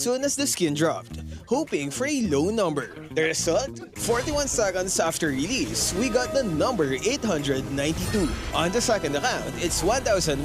soon as the skin dropped, hoping for a low number. The result? 41 seconds after release, we got the number 892. On the second account, it's 1,132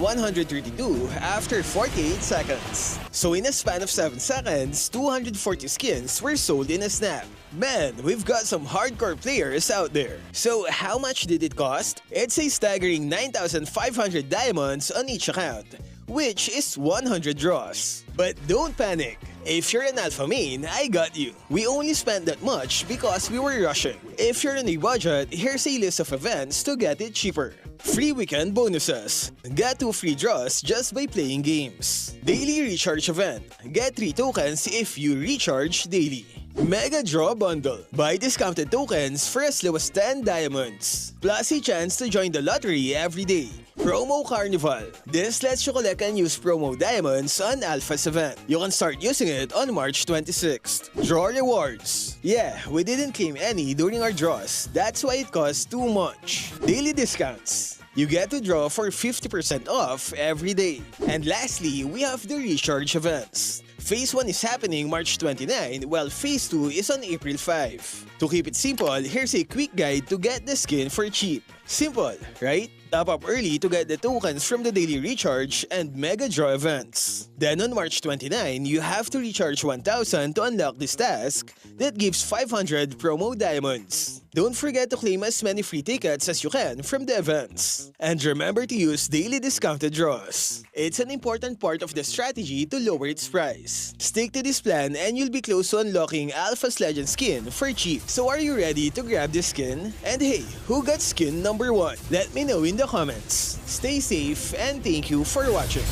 after 48 seconds. So in a span of 7 seconds, 240 skins were sold in a snap. Man, we've got some hardcore players out there. So how much did it cost? It's a staggering 9,500 diamonds on each account, which is 100 draws. But don't panic. If you're an alpha main, I got you. We only spent that much because we were rushing. If you're on a budget, here's a list of events to get it cheaper. Free weekend bonuses. Get 2 free draws just by playing games. Daily recharge event. Get 3 tokens if you recharge daily. Mega Draw Bundle. Buy discounted tokens for as low as 10 diamonds. Plus a chance to join the lottery every day. Promo Carnival. This lets you collect and use promo diamonds on Alpha's event. You can start using it on March 26th. Draw rewards. Yeah, we didn't claim any during our draws. That's why it costs too much. Daily discounts. You get to draw for 50% off every day. And lastly, we have the recharge events. Phase 1 is happening March 29, while Phase 2 is on April 5. To keep it simple, here's a quick guide to get the skin for cheap. Simple, right? Top up early to get the tokens from the daily recharge and mega draw events. Then on March 29, you have to recharge 1,000 to unlock this task that gives 500 promo diamonds. Don't forget to claim as many free tickets as you can from the events. And remember to use daily discounted draws. It's an important part of the strategy to lower its price. Stick to this plan and you'll be close to unlocking Alpha's Legend skin for cheap. So are you ready to grab this skin? And hey, who got skin number 1? Let me know in the comments. Stay safe and thank you for watching.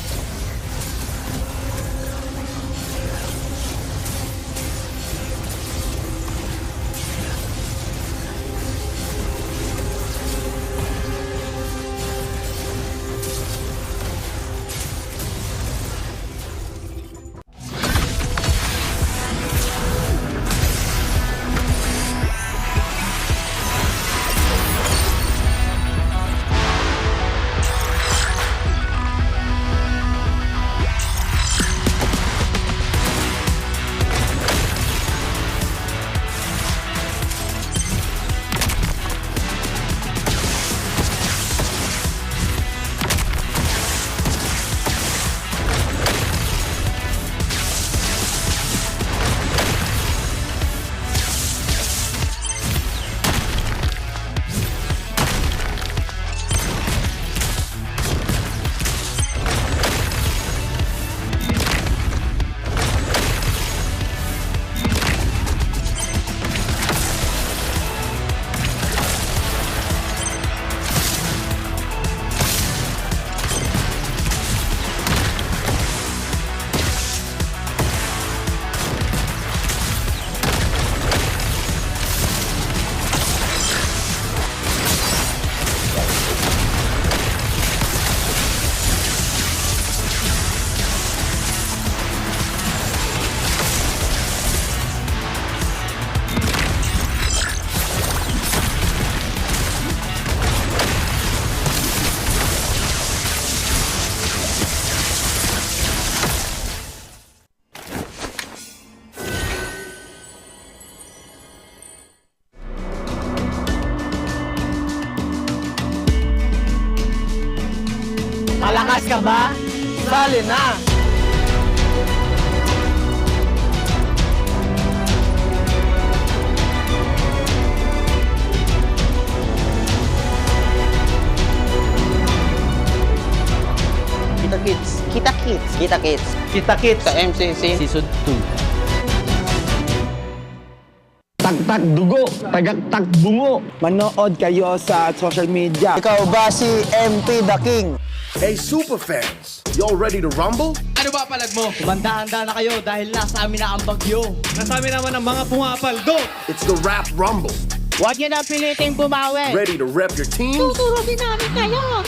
Malakas ka ba? Sali na! Kita Kids. Kita Kids. Kita Kids. Kita Kids. Sa MCC. Season 2. Tagtag dugo, tagaktag bungo. Manood kayo sa social media. Ikaw ba si MP the King? Hey super fans, y'all ready to rumble? Ano ba palag mo? Kumanda-handa na kayo dahil nasa amin na ang bagyo. Nasa amin naman ang mga pumapaldo. It's the Rap Rumble. Huwag nyo na piliting bumawi. Ready to rep your teams? Tuturutin namin kayo.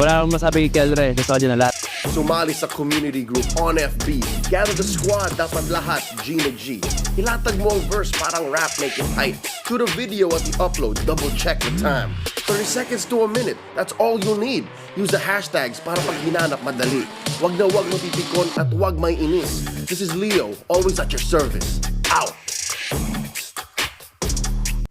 Wala akong masabi kay Kelre. Gusto ko dyan na lahat. Sumali sa community group on FB. Gather the squad, dapat lahat G na G. Ilatag mo ang verse parang rap, make it tight. To the video at the upload, double check the time. just 30 seconds to a minute. That's all you need. Use the hashtags para pag hinanap madali. Wag na wag mapipikon at wag may inis. This is Leo, always at your service. Out!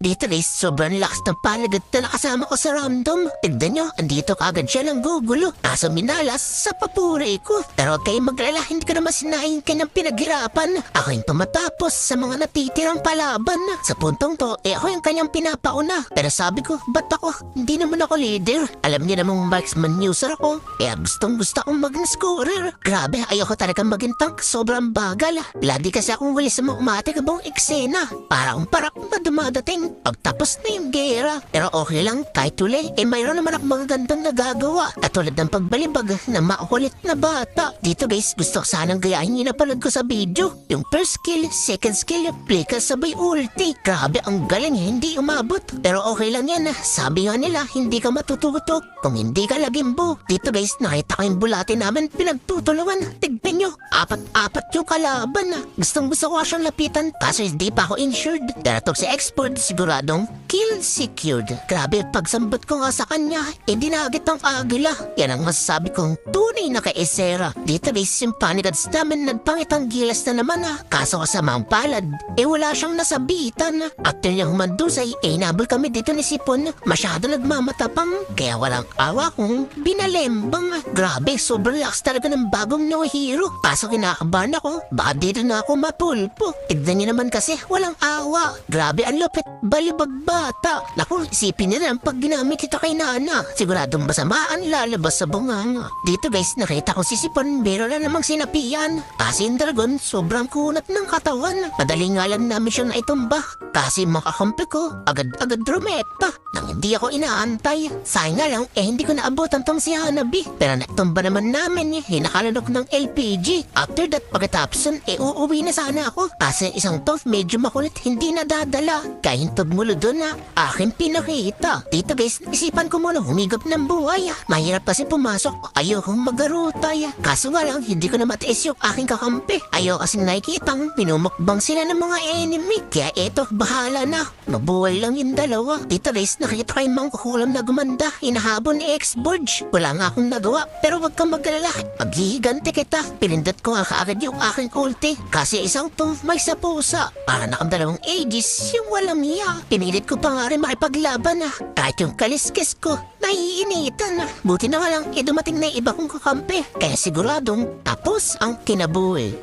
Dito guys, sobrang lakas ng palagat na nakasama ko sa random. Tignan nyo, andito kagad siya ng gugulo. Kaso minalas sa papuri ko. Pero huwag kayong maglala, hindi ko naman sinaing kanyang pinaghirapan. Ako yung tumatapos sa mga natitirang palaban. Sa puntong to, ako yung kanyang pinapauna. Pero sabi ko, ba't ako? Hindi naman ako leader. Alam niyo namang marksman user ako. Kaya gustong gusto akong maging scorer. Grabe, ayoko talagang maging tank. Sobrang bagal. Lagi kasi akong wali sa mga umatikabong eksena. Parang madumadating. Pagtapos na yung gera. Pero okay lang, kahit uli, mayroon naman ako mga gandang nagagawa. Katulad ng pagbalibag na makulit na bata. Dito guys, gusto ko sanang gayahin yung napanood ko sa video. Yung first skill, second skill, play ka sabay ulti. Grabe, ang galing, hindi umabot. Pero okay lang yan. Sabi nga nila, hindi ka matututok kung hindi ka lagimbo. Dito guys, nakita ko yung bulate namin pinagtutulungan. Tignan nyo, apat yung kalaban. Gustong gusto ko siyang lapitan, kaso hindi pa ako insured. Daratok si expert, siguradong kill secured. Grabe, pagsambot ko nga sa kanya, dinagit ang agila. Yan ang masasabi kong tunay na kaesera. Dito guys, yung panigads namin nagpangit ang gilas na naman kaso kasamang palad, wala siyang nasabitan. After niya humandusay, nabol kami dito ni Sipon. Masyado nagmamatapang, kaya walang awa kong binalembang. Grabe, sobrang lakas talaga ng bagong no hero. Kaso kinakabahan ako, baka dito na ako mapulpo. Tignan niyo naman kasi, walang awa. Grabe, ang lupit, balibag bata. Naku, isipin nila pag ginamit ito kay Nana. Siguradong basamaan lalabas sa bunganga. Dito guys, nakita ko si Sipon, meron na namang sinapian. Kasi yung dragon, sobrang kunat ng katawan. Madali nga lang namin siya na itumba. Kasi makakampi ko, agad-agad rumeta. Nang hindi ako inaantay. Sayang nga lang, hindi ko naabotan tong si Hanabi. Pero natumba naman namin, hinakalanok ng LPG. After that, pagkatapos nun, uuwi na sana ako. Kasi isang to, medyo makulit, hindi nadadala. Kaya hintog mulo doon aking pinakita. Dito guys, isipan ko muna humigop ng buhay. Mahirap kasi pumasok, ayokong magarutay. Kaso nga lang, hindi ko na matiis yung aking kakampi. Ayoko kasing nakikitang pinumukbang sila ng mga enemy. Kaya eto, bahala na. Mabuhay lang yung dalawa. Dito guys, nakita ko yung mangkukulam na gumanda. Hinahabon ni X-Borge. Wala nga akong nagawa, pero wag kang mag-alala. Maghihiganti kita. Pinindot ko nga kaagad yung aking ulti. Kasi isang to, may sa pusa. Para nakam 2 ages, yung walang miya. Pinilit ko pa nga rin makipaglaban kahit yung kaliskis ko, naiinitan Buti na nga lang, dumating na yung iba kong kakampi. Kaya siguradong tapos ang kinabuhi.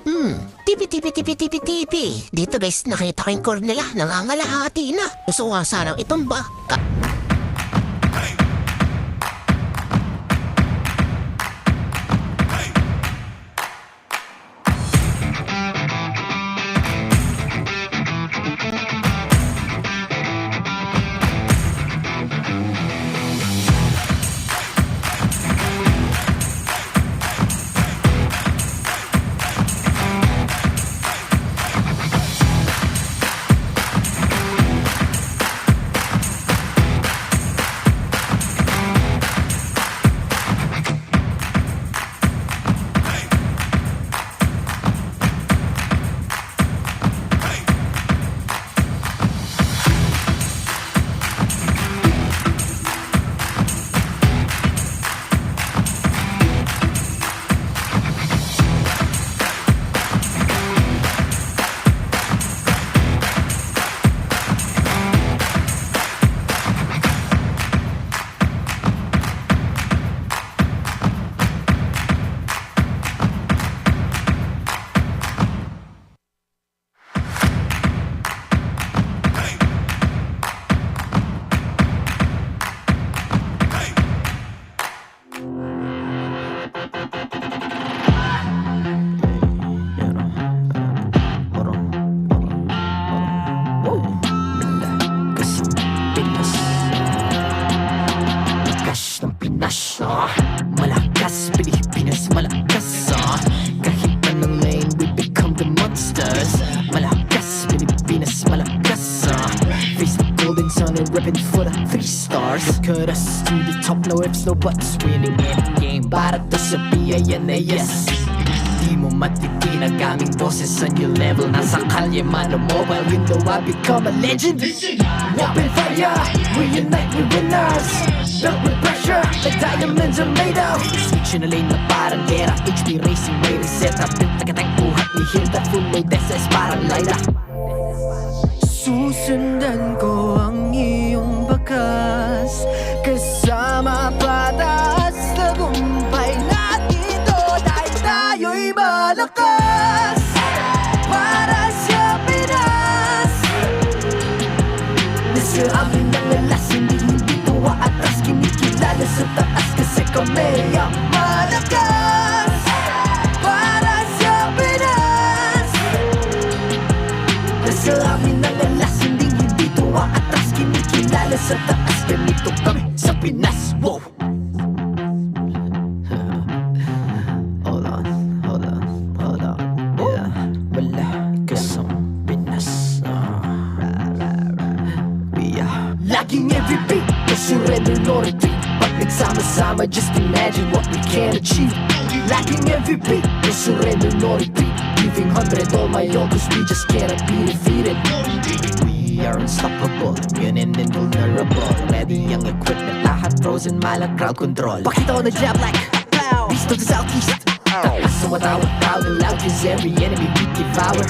Tipi. Dito guys, nakita ko yung core nila, nangangalahati na. Gusto ko nga sanang itumba. Malakas, Pilipinas, malakas Kahit anong lane, we become the monsters Malakas, Pilipinas, malakas Face the golden sun and reppin' for the 3 stars Look at us, to the top, no ifs, no buts Winning any game, para to sa PANAS Di mo matik Ginagaming boses sa new level. Nasa kalye man o mobile, you know I become a legend. Open fire, reunite with winners. Built with pressure, like diamonds are made of. Switch in a lane na parang gera. HP Racing may reset up. Tagatang buhat ni Hilda, full load SS parang Lyra. Susundan ko ang iyong bakas, kasama patas, tagumpay natin to. Dahil tayo'y malakas para sa Pinas. Nasa amin ang lalas, hindi tuwa atras. Kinikilala sa taas kasi kami ang malakas para sa Pinas. Nasa amin ang lalas, hindi tuwa atras. Kinikilala sa taas, ganito kami sa Pinas. Wow! Hold on. Yeah, wala kasang Pinas. Laging MVP, no surrender, no retreat. Pag nagsama-sama, just imagine what we can achieve. Laging MVP, no surrender, no retreat. Giving 100 all my all, cause we just cannot be defeated. We are unstoppable, immune and invulnerable. Ready ang equipment, lahat frozen, malang crowd control. Pakita ko na jab like beast of the southeast. Takas sa matawa, proud and loud, cause every enemy we devour.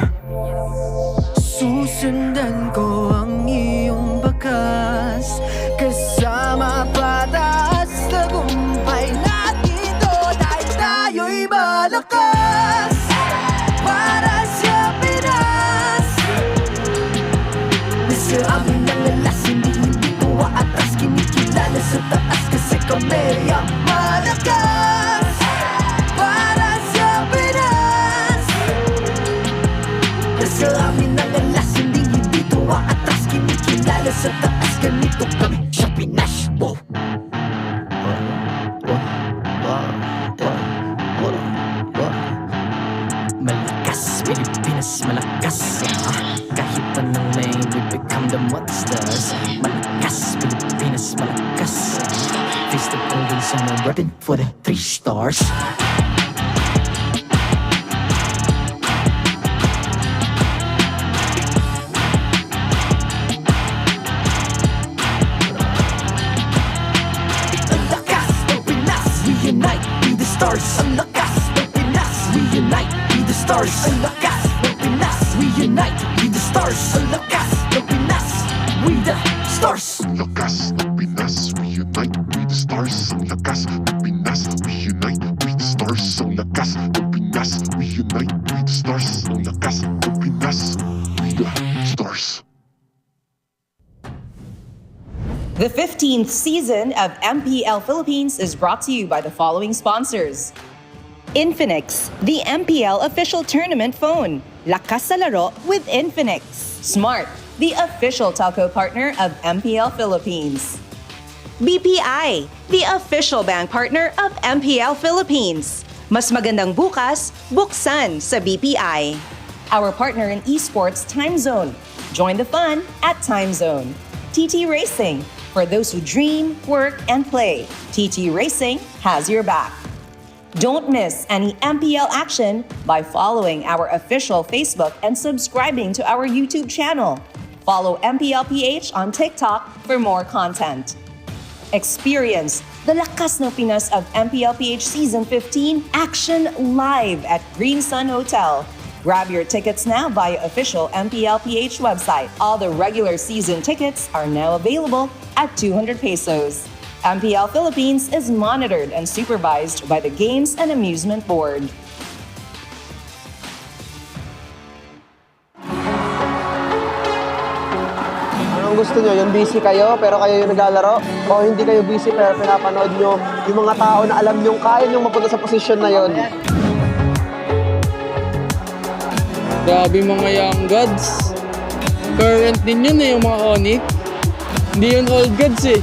Susundan ko ang iyong bakas, kasama patas, tagumpay natin to. Dahil tayo'y malakas para sa Pinas. Nasa amin ang lalas, hindi tuwa atras. Kinikilala sa taas kasi kami ang malakas para sa Pinas. Nasa amin ang lalas, hindi tuwa atras. Kinikilala sa taas, ganito kami sa Pinas. Wow! Malakas, Pilipinas, malakas. Kahit anong lane, we become the monsters. Malakas, Pilipinas, malakas. Face the golden sun and reppin' for the 3 stars. Ang lakas ng Pinas, reunite, be the stars. Ang lakas ng Pinas, reunite, be the stars. Ang lakas ng Pinas, reunite, be the stars. Ang lakas ng Pinas, we the stars. Ang lakas ng Pinas, reunite, we the stars. Ang lakas ng Pinas, reunite, we the stars. Ang lakas ng Pinas, reunite, we the stars. Ang lakas ng Pinas, we the stars. The 15th season of MPL Philippines is brought to you by the following sponsors. Infinix, the MPL official tournament phone. Lakas sa laro with Infinix. Smart, the official telco partner of MPL Philippines. BPI, the official bank partner of MPL Philippines. Mas magandang bukas, buksan sa BPI. Our partner in esports, Time Zone. Join the fun at Time Zone. TT Racing, for those who dream, work, and play. TT Racing has your back. Don't miss any MPL action by following our official Facebook and subscribing to our YouTube channel. Follow MPL PH on TikTok for more content. Experience the Lakas ng Pinas of MPL PH Season 15 action live at Green Sun Hotel. Grab your tickets now via official MPL PH website. All the regular season tickets are now available at 200 pesos. MPL Philippines is monitored and supervised by the Games and Amusement Board. Anong gusto nyo? Yung busy kayo pero kayo yung naglalaro? O hindi kayo busy pero pinapanood nyo yung mga tao na alam nyo kaya nyo mapunta sa posisyon na yon? Grabe mga young gods. Current din yun yung mga Onic. Hindi yun old gods eh.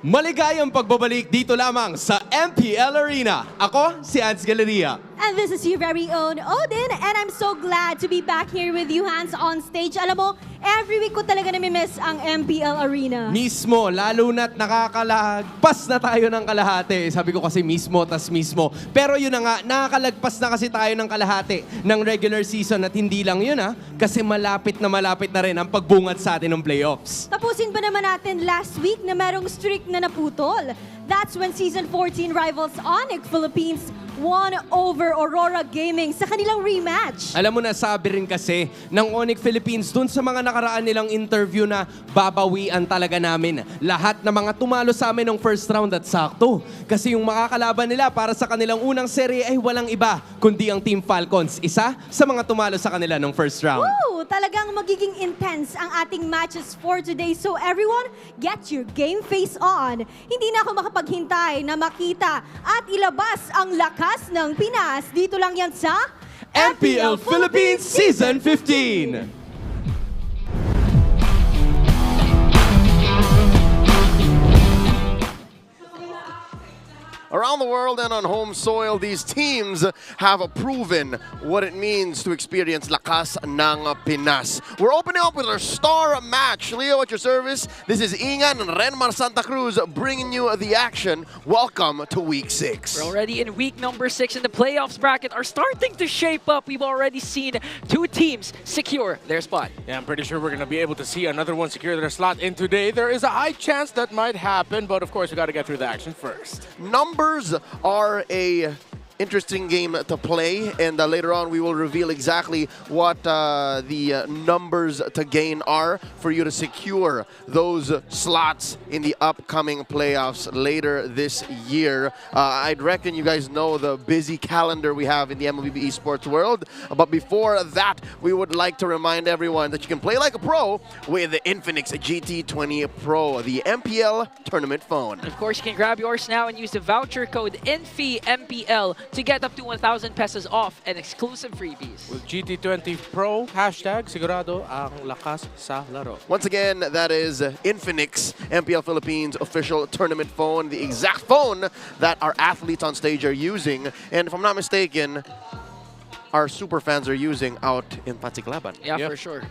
Maligayang pagbabalik dito lamang sa MPL Arena. Ako, si Hans Galeria. And this is your very own Odin, and I'm so glad to be back here with you, Hans, on stage. Alam mo, every week ko talaga namimiss ang MPL Arena. Mismo, lalo na't nakakalagpas na tayo ng kalahati. Sabi ko kasi mismo, tas mismo. Pero yun na nga, nakakalagpas na kasi tayo ng kalahati ng regular season at hindi lang yun kasi malapit na rin ang pagbungad sa atin ng playoffs. Tapusin ba naman natin last week na merong streak na naputol? That's when Season 14 rivals Onic Philippines won over Aurora Gaming sa kanilang rematch. Alam mo na, sabi rin kasi ng Onic Philippines dun sa mga nakaraan nilang interview na babawian talaga namin lahat ng mga tumalo sa amin ng first round at sakto. Kasi yung makakalaban nila para sa kanilang unang serye ay walang iba kundi ang Team Falcons, isa sa mga tumalo sa kanila ng first round. Woo! Talagang magiging intense ang ating matches for today. So everyone, get your game face on. Hindi na ako makapaghintay na makita at ilabas ang lakas ng Pinas. Dito lang yan sa MPL Philippines Season 15. Around the world and on home soil, these teams have proven what it means to experience Lakas ng Pinas. We're opening up with our star match. Leo, at your service. This is Ingan and Renmar Santa Cruz bringing you the action. Welcome to Week 6. We're already in week number 6 and the playoffs bracket are starting to shape up. We've already seen 2 teams secure their spot. Yeah, I'm pretty sure we're going to be able to see another one secure their slot in today. There is a high chance that might happen, but of course we got to get through the action first. Numbers are a interesting game to play, and later on we will reveal exactly what the numbers to gain are for you to secure those slots in the upcoming playoffs later this year. I'd reckon you guys know the busy calendar we have in the MLB esports world, but before that we would like to remind everyone that you can play like a pro with the Infinix GT20 Pro, the MPL tournament phone. Of course, you can grab yours now and use the voucher code INFIMPL to get up to 1,000 pesos off and exclusive freebies. With GT20 Pro, hashtag sigurado ang lakas sa laro. Once again, that is Infinix, MPL Philippines official tournament phone, the exact phone that our athletes on stage are using. And if I'm not mistaken, our super fans are using out in Patsiklaban. Yeah, for sure.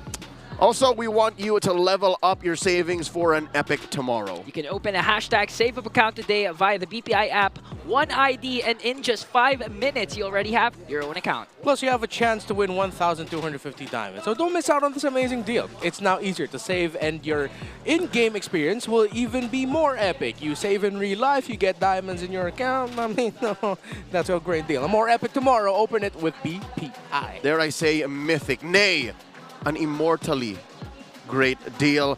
Also, we want you to level up your savings for an epic tomorrow. You can open a hashtag SaveUp account today via the BPI app, one ID, and in just 5 minutes, you already have your own account. Plus, you have a chance to win 1,250 diamonds. So don't miss out on this amazing deal. It's now easier to save, and your in-game experience will even be more epic. You save in real life, you get diamonds in your account. I mean, no, that's a great deal. A more epic tomorrow, open it with BPI. Dare I say mythic, nay, an immortally great deal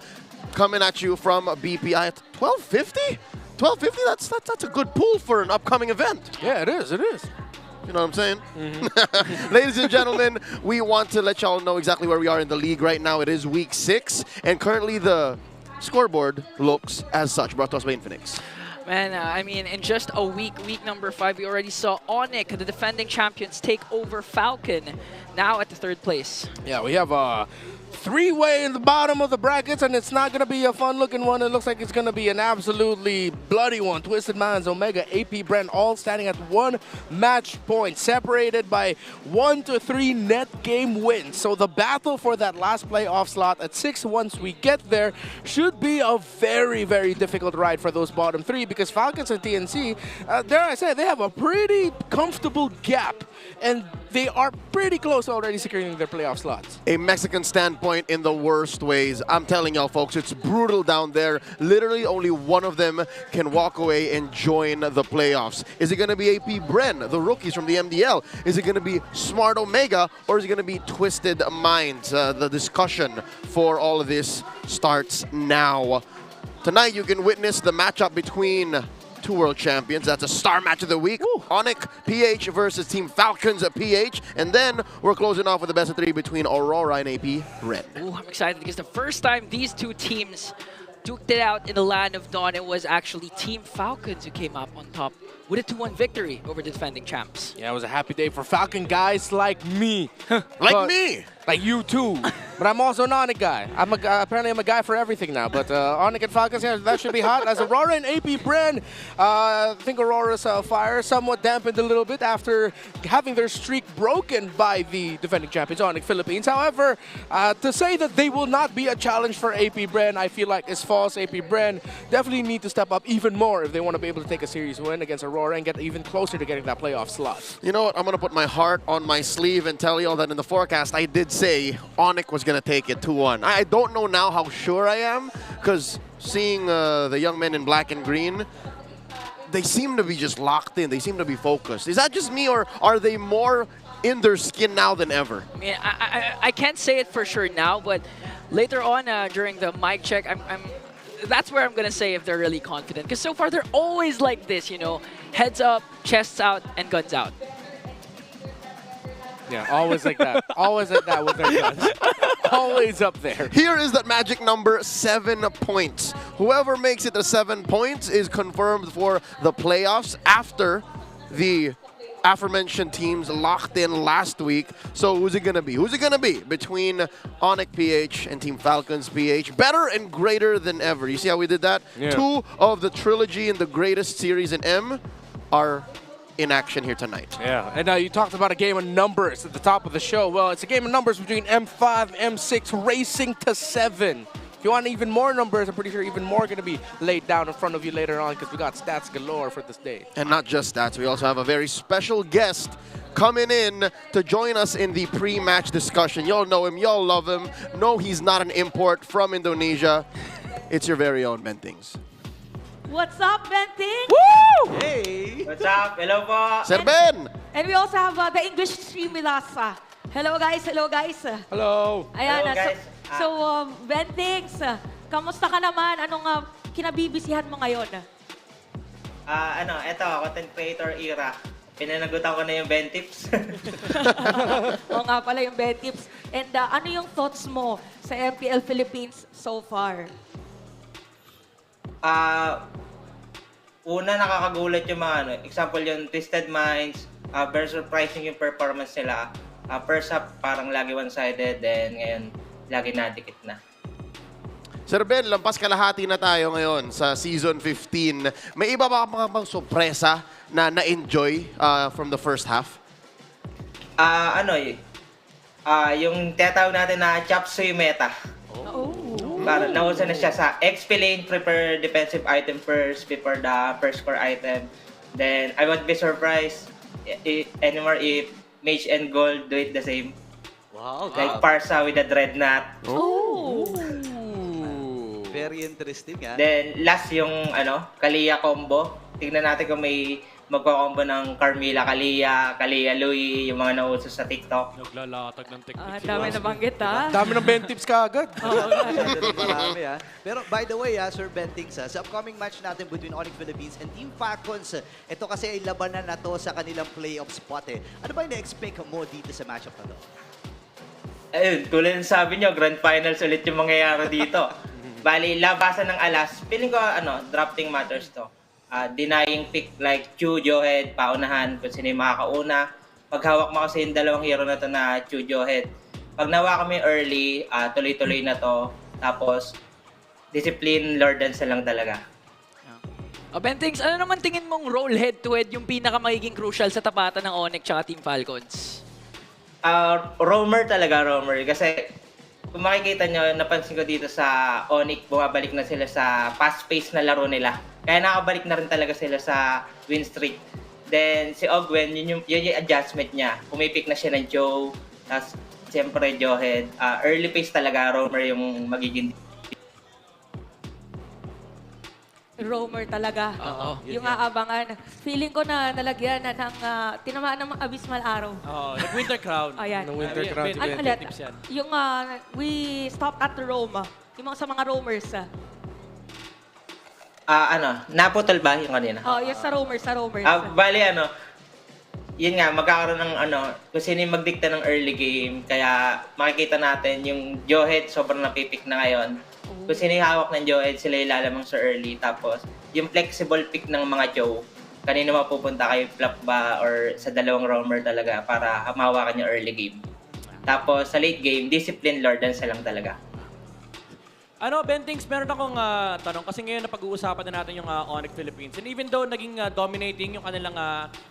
coming at you from BPI at 1250. 1250. That's a good pool for an upcoming event. Yeah, it is. It is. You know what I'm saying? Ladies and gentlemen, we want to let y'all know exactly where we are in the league right now. It is week 6, and currently the scoreboard looks as such. Brought to us by Infinix. Man, I mean, in just a week, week number 5, we already saw Onic, the defending champions, take over Falcon, now at the 3rd place. Yeah, we have a 3-way in the bottom of the brackets, and it's not going to be a fun-looking one. It looks like it's going to be an absolutely bloody one. Twisted Minds, Omega, AP Bren, all standing at 1 match point, separated by 1 to 3 net game wins. So the battle for that last playoff slot at 6 once we get there should be a very, very difficult ride for those bottom 3, because Falcons and TNC, dare I say, they have a pretty comfortable gap, and they are pretty close already securing their playoff slots. A Mexican standpoint in the worst ways. I'm telling y'all, folks, it's brutal down there. Literally only one of them can walk away and join the playoffs. Is it going to be AP Bren, the rookies from the MDL? Is it going to be Smart Omega, or is it going to be Twisted Minds? The discussion for all of this starts now. Tonight, you can witness the matchup between 2 world champions. That's a star match of the week. Onic PH versus Team Falcons PH. And then we're closing off with the best of 3 between Aurora and AP Bren. Ooh, I'm excited because the first time these 2 teams duked it out in the land of dawn, it was actually Team Falcons who came up on top with a 2-1 victory over the defending champs. Yeah, it was a happy day for Falcon guys like me. Like me! Like you too. But I'm also an Onic guy. Apparently I'm a guy for everything now. But Onic and Falcons, yeah, that should be hot. As Aurora and AP Bren, I think Aurora's fire somewhat dampened a little bit after having their streak broken by the defending champions, Onic Philippines. However, to say that they will not be a challenge for AP Bren, I feel like is false. AP Bren definitely need to step up even more if they want to be able to take a series win against Aurora and get even closer to getting that playoff slot. You know what? I'm going to put my heart on my sleeve and tell you all that in the forecast, I did say Onic was going to take it 2-1. I don't know now how sure I am, because seeing the young men in black and green, they seem to be just locked in. They seem to be focused. Is that just me, or are they more in their skin now than ever? I mean, I can't say it for sure now, but later on during the mic check, that's where I'm going to say if they're really confident. Because so far, they're always like this, you know, heads up, chests out, and guns out. Yeah, always like that. Always like that with their guns. Always up there. Here is that magic number, 7 points. Whoever makes it to 7 points is confirmed for the playoffs after the aforementioned teams locked in last week. So who's it going to be? Who's it going to be between Onic PH and Team Falcons PH? Better and greater than ever. You see how we did that? Yeah. 2 of the trilogy in the greatest series in M are in action here tonight. Yeah, and you talked about a game of numbers at the top of the show. Well, it's a game of numbers between M5 and M6 racing to 7. If you want even more numbers, I'm pretty sure even more going to be laid down in front of you later on because we got stats galore for this day. And not just stats, we also have a very special guest coming in to join us in the pre-match discussion. Y'all know him, y'all love him. No, he's not an import from Indonesia. It's your very own Bentings. What's up, Benting? Woo! Hey! What's up? Hello po! Sir Ben! And we also have the English stream with us. Hello, guys. Hello, guys. Hello! Ayan, Hello, guys. Bentings, kamusta ka naman? Anong kinabibisihan mo ngayon? Eto, content creator era. Pinanagutan ko na yung Ben Tips. Oo nga pala yung Ben Tips. And ano yung thoughts mo sa MPL Philippines so far? Una, nakakagulat yung mga example yung Twisted Minds, very surprising yung performance nila. First half, parang lagi one-sided, then ngayon, lagi nadikit na. Sir Ben, lampas kalahati na tayo ngayon sa Season 15. May iba ba mga sorpresa na na-enjoy from the first half? Yung tinatawag natin na chop suey meta. Para nauso na siya sa XP lane, prepare defensive item first before the first core item. Then, I won't be surprised anymore if Mage and Gold do it the same. Wow. Like Parsa with the Dreadnought. Oh. Very interesting, ha? Then, last yung Kalia combo. Tignan natin kung may magko-combo ng Carmilla, Kalia, Louie, yung mga nauso sa TikTok. Naglalatag ng technique. Dami na banggit, ha? Dami ng Ben Tips ka agad. Marami, ha? Pero by the way, Sir Bentings, sa upcoming match natin between Onic Philippines and Team Falcons, ito kasi ay labanan na to sa kanilang playoff spot, eh. Ano ba yung na-expect mo dito sa matchup na to? Ayun, tulad ng sabi nyo, grand finals ulit yung mangyayari dito. Bali, labasan ng alas. Feeling ko, drafting matters to. Denying pick like Chu, Johead, paunahan kung sino yung makakauna. Paghawak mo kasi yung dalawang hero na to na Chu, Johead. Pag nawa kami early, tuloy-tuloy na to. Tapos, discipline, Lord dance lang talaga. Bentings, ano naman tingin mong role head-to-head yung pinaka magiging crucial sa tapatan ng Onic tsaka Team Falcons? Roamer talaga, Roamer. Kasi kung makikita nyo, napansin ko dito sa Onic, bumabalik na sila sa fast-paced na laro nila. Kaya nakabalik na rin talaga sila sa win streak. Then si Ogwen, yun yung adjustment niya. Pumipik na siya ng Joe, tapos siyempre Johead. Early pace talaga, Roamer yung magiging. Roamer talaga. Oo. Yung aabangan. Feeling ko na nalagyan na ng tinamaan ng mga abysmal araw. Nag-winter crown. Ayan. Winter crown. Ano ulit? Yung we stopped at the Roma. Yung mga sa mga roamers. Naputol ba yung kanina? Yung sa roamers. Bali yun nga, magkakaroon ng kung sino yung magdikta ng early game. Kaya makikita natin yung Johead sobrang napipik na ngayon. Kung sino yung hawak ng Johead, sila yung lalamang sa early. Tapos, yung flexible pick ng mga Joe, kanino mapupunta kayo, flop ba or sa dalawang roamer talaga para mahawakan yung early game. Tapos sa late game, discipline Lord Dancer lang talaga. Bentings, meron akong tanong kasi ngayon napag-uusapan na natin yung Onic Philippines. And even though naging dominating yung kanilang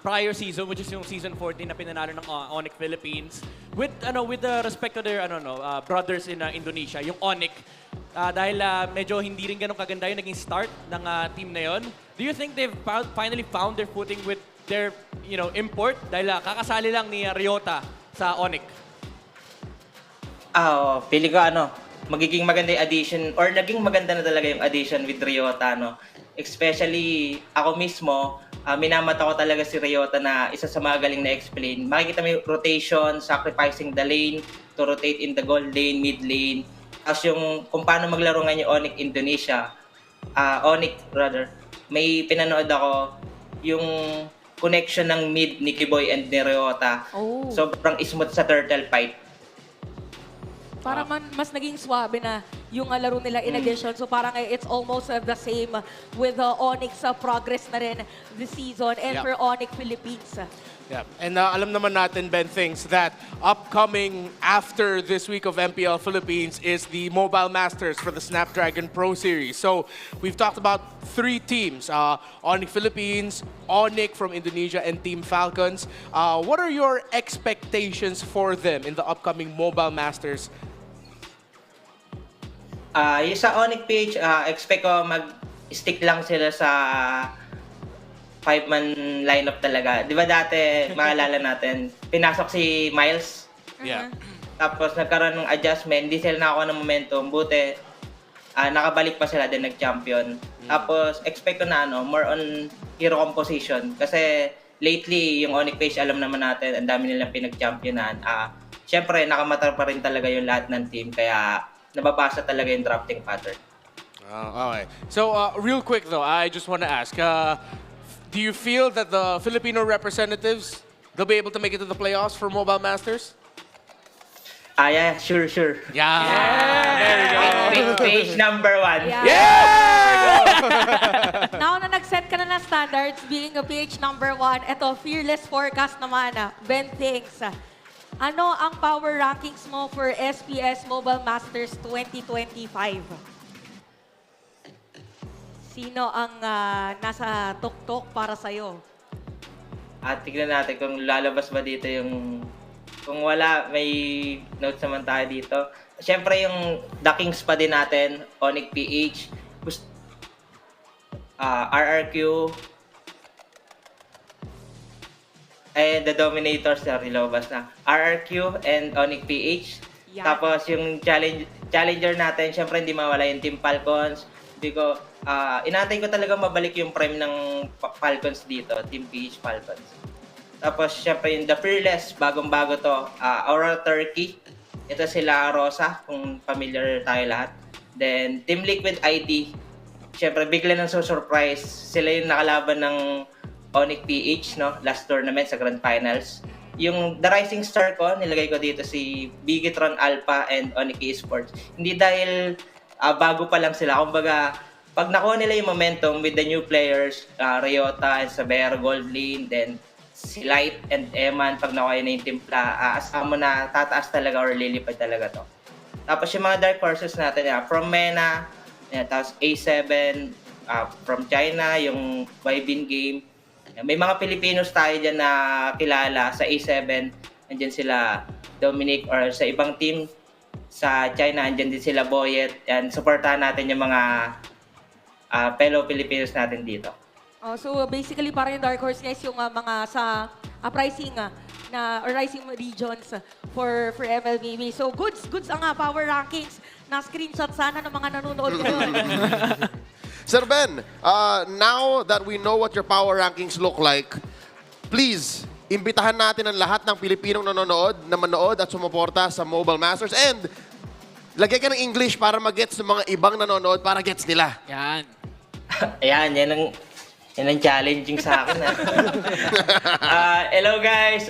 prior season, which is yung season 14 na pinanalo ng Onic Philippines, with respect to their brothers in Indonesia, yung Onic, dahil medyo hindi rin ganun kaganda yung naging start ng team na yon. Do you think they've finally found their footing with their import? Dahil kakasali lang ni Ryota sa Onic. Pili ko magiging maganda yung addition or naging maganda na talaga yung addition with Ryota, no? Especially ako mismo, minamata ko talaga si Ryota na isa sa mga galing na explain. Makikita mo yung rotation, sacrificing the lane to rotate in the gold lane, mid lane. Tapos yung kung paano maglaro nga yung Onic Indonesia, may pinanood ako yung connection ng mid ni Kiboy and ni Ryota. Sobrang smooth sa turtle fight. Para mas naging swabe na yung laro nila in addition. So parang it's almost the same with Onyx progress na rin this season and for Onic Philippines. Yeah, and alam naman natin, Ben, things that upcoming after this week of MPL Philippines is the Mobile Masters for the Snapdragon Pro Series. So we've talked about 3 teams, Onic Philippines, Onic from Indonesia, and Team Falcons. What are your expectations for them in the upcoming Mobile Masters? Yung sa Onic PH, expect ko mag-stick lang sila sa 5-man lineup talaga. Di ba dati, maalala natin, pinasok si Miles. Yeah. Tapos nagkaroon ng adjustment, hindi sila nakakuha ng momentum. Buti, nakabalik pa sila din nag-champion. Tapos expect ko na more on hero composition. Kasi lately, yung Onic PH, alam naman natin, ang dami nilang pinag-championan. Siyempre, nakamatar pa rin talaga yung lahat ng team. Kaya nababasa talaga yung drafting pattern. Okay. So, real quick though, I just want to ask, do you feel that the Filipino representatives, they'll be able to make it to the playoffs for Mobile Masters? Yeah, sure. Yeah! There we go! Page number 1. Yeah! Now na nag-set ka na ng standards, being a PH number 1, eto, fearless forecast naman, Ben thinks. Ano ang power rankings mo for SPS Mobile Masters 2025? Sino ang nasa tuktok para sa'yo? Tignan natin kung lalabas ba dito yung... Kung wala, may notes naman tayo dito. Siyempre yung The Kings pa din natin, Onic PH, RRQ, and the Dominators na rilabas na. RRQ and Onic PH. Yeah. Tapos yung challenger natin, syempre hindi mawala yung Team Falcons. Inaantay ko talaga mabalik yung prime ng Falcons dito, Team PH Falcons. Tapos syempre yung The Fearless, bagong-bago to, Aurora Turkey. Ito sila Rosa, kung familiar tayo lahat. Then Team Liquid ID, syempre bigla nang surprise. Sila yung nakalaban ng Onic PH, no? Last tournament sa Grand Finals. Yung The Rising Star ko, nilagay ko dito si Bigitron Alpha and Onic Esports. Hindi dahil bago pa lang sila. Kumbaga, pag nakuha nila yung momentum with the new players, Ryota and Saber, Gold Lane, then si Light and Eman, pag nakuha na yung timpla, asama na tataas talaga or lilipad talaga to. Tapos yung mga dark horses natin, from MENA, tapos A7, from China, yung Vibin Game. May mga Pilipinos tayo dyan na kilala sa A7. Andyan sila Dominic or sa ibang team sa China. Andyan din sila Boyet. And supportahan natin yung mga fellow Filipinos natin dito. So basically parang yung Dark Horse guys yung mga sa rising regions for MLBB. So goods ang power rankings. Na-screenshot sana ng mga nanonood ngayon. Sir Ben, now that we know what your power rankings look like, please, imbitahan natin ang lahat ng Pilipinong na manood at sumuporta sa Mobile Masters. And lagay ka ng English para mag-gets ng mga ibang nanonood para gets nila. Yan. Yan ang challenging sa akin. Hello guys,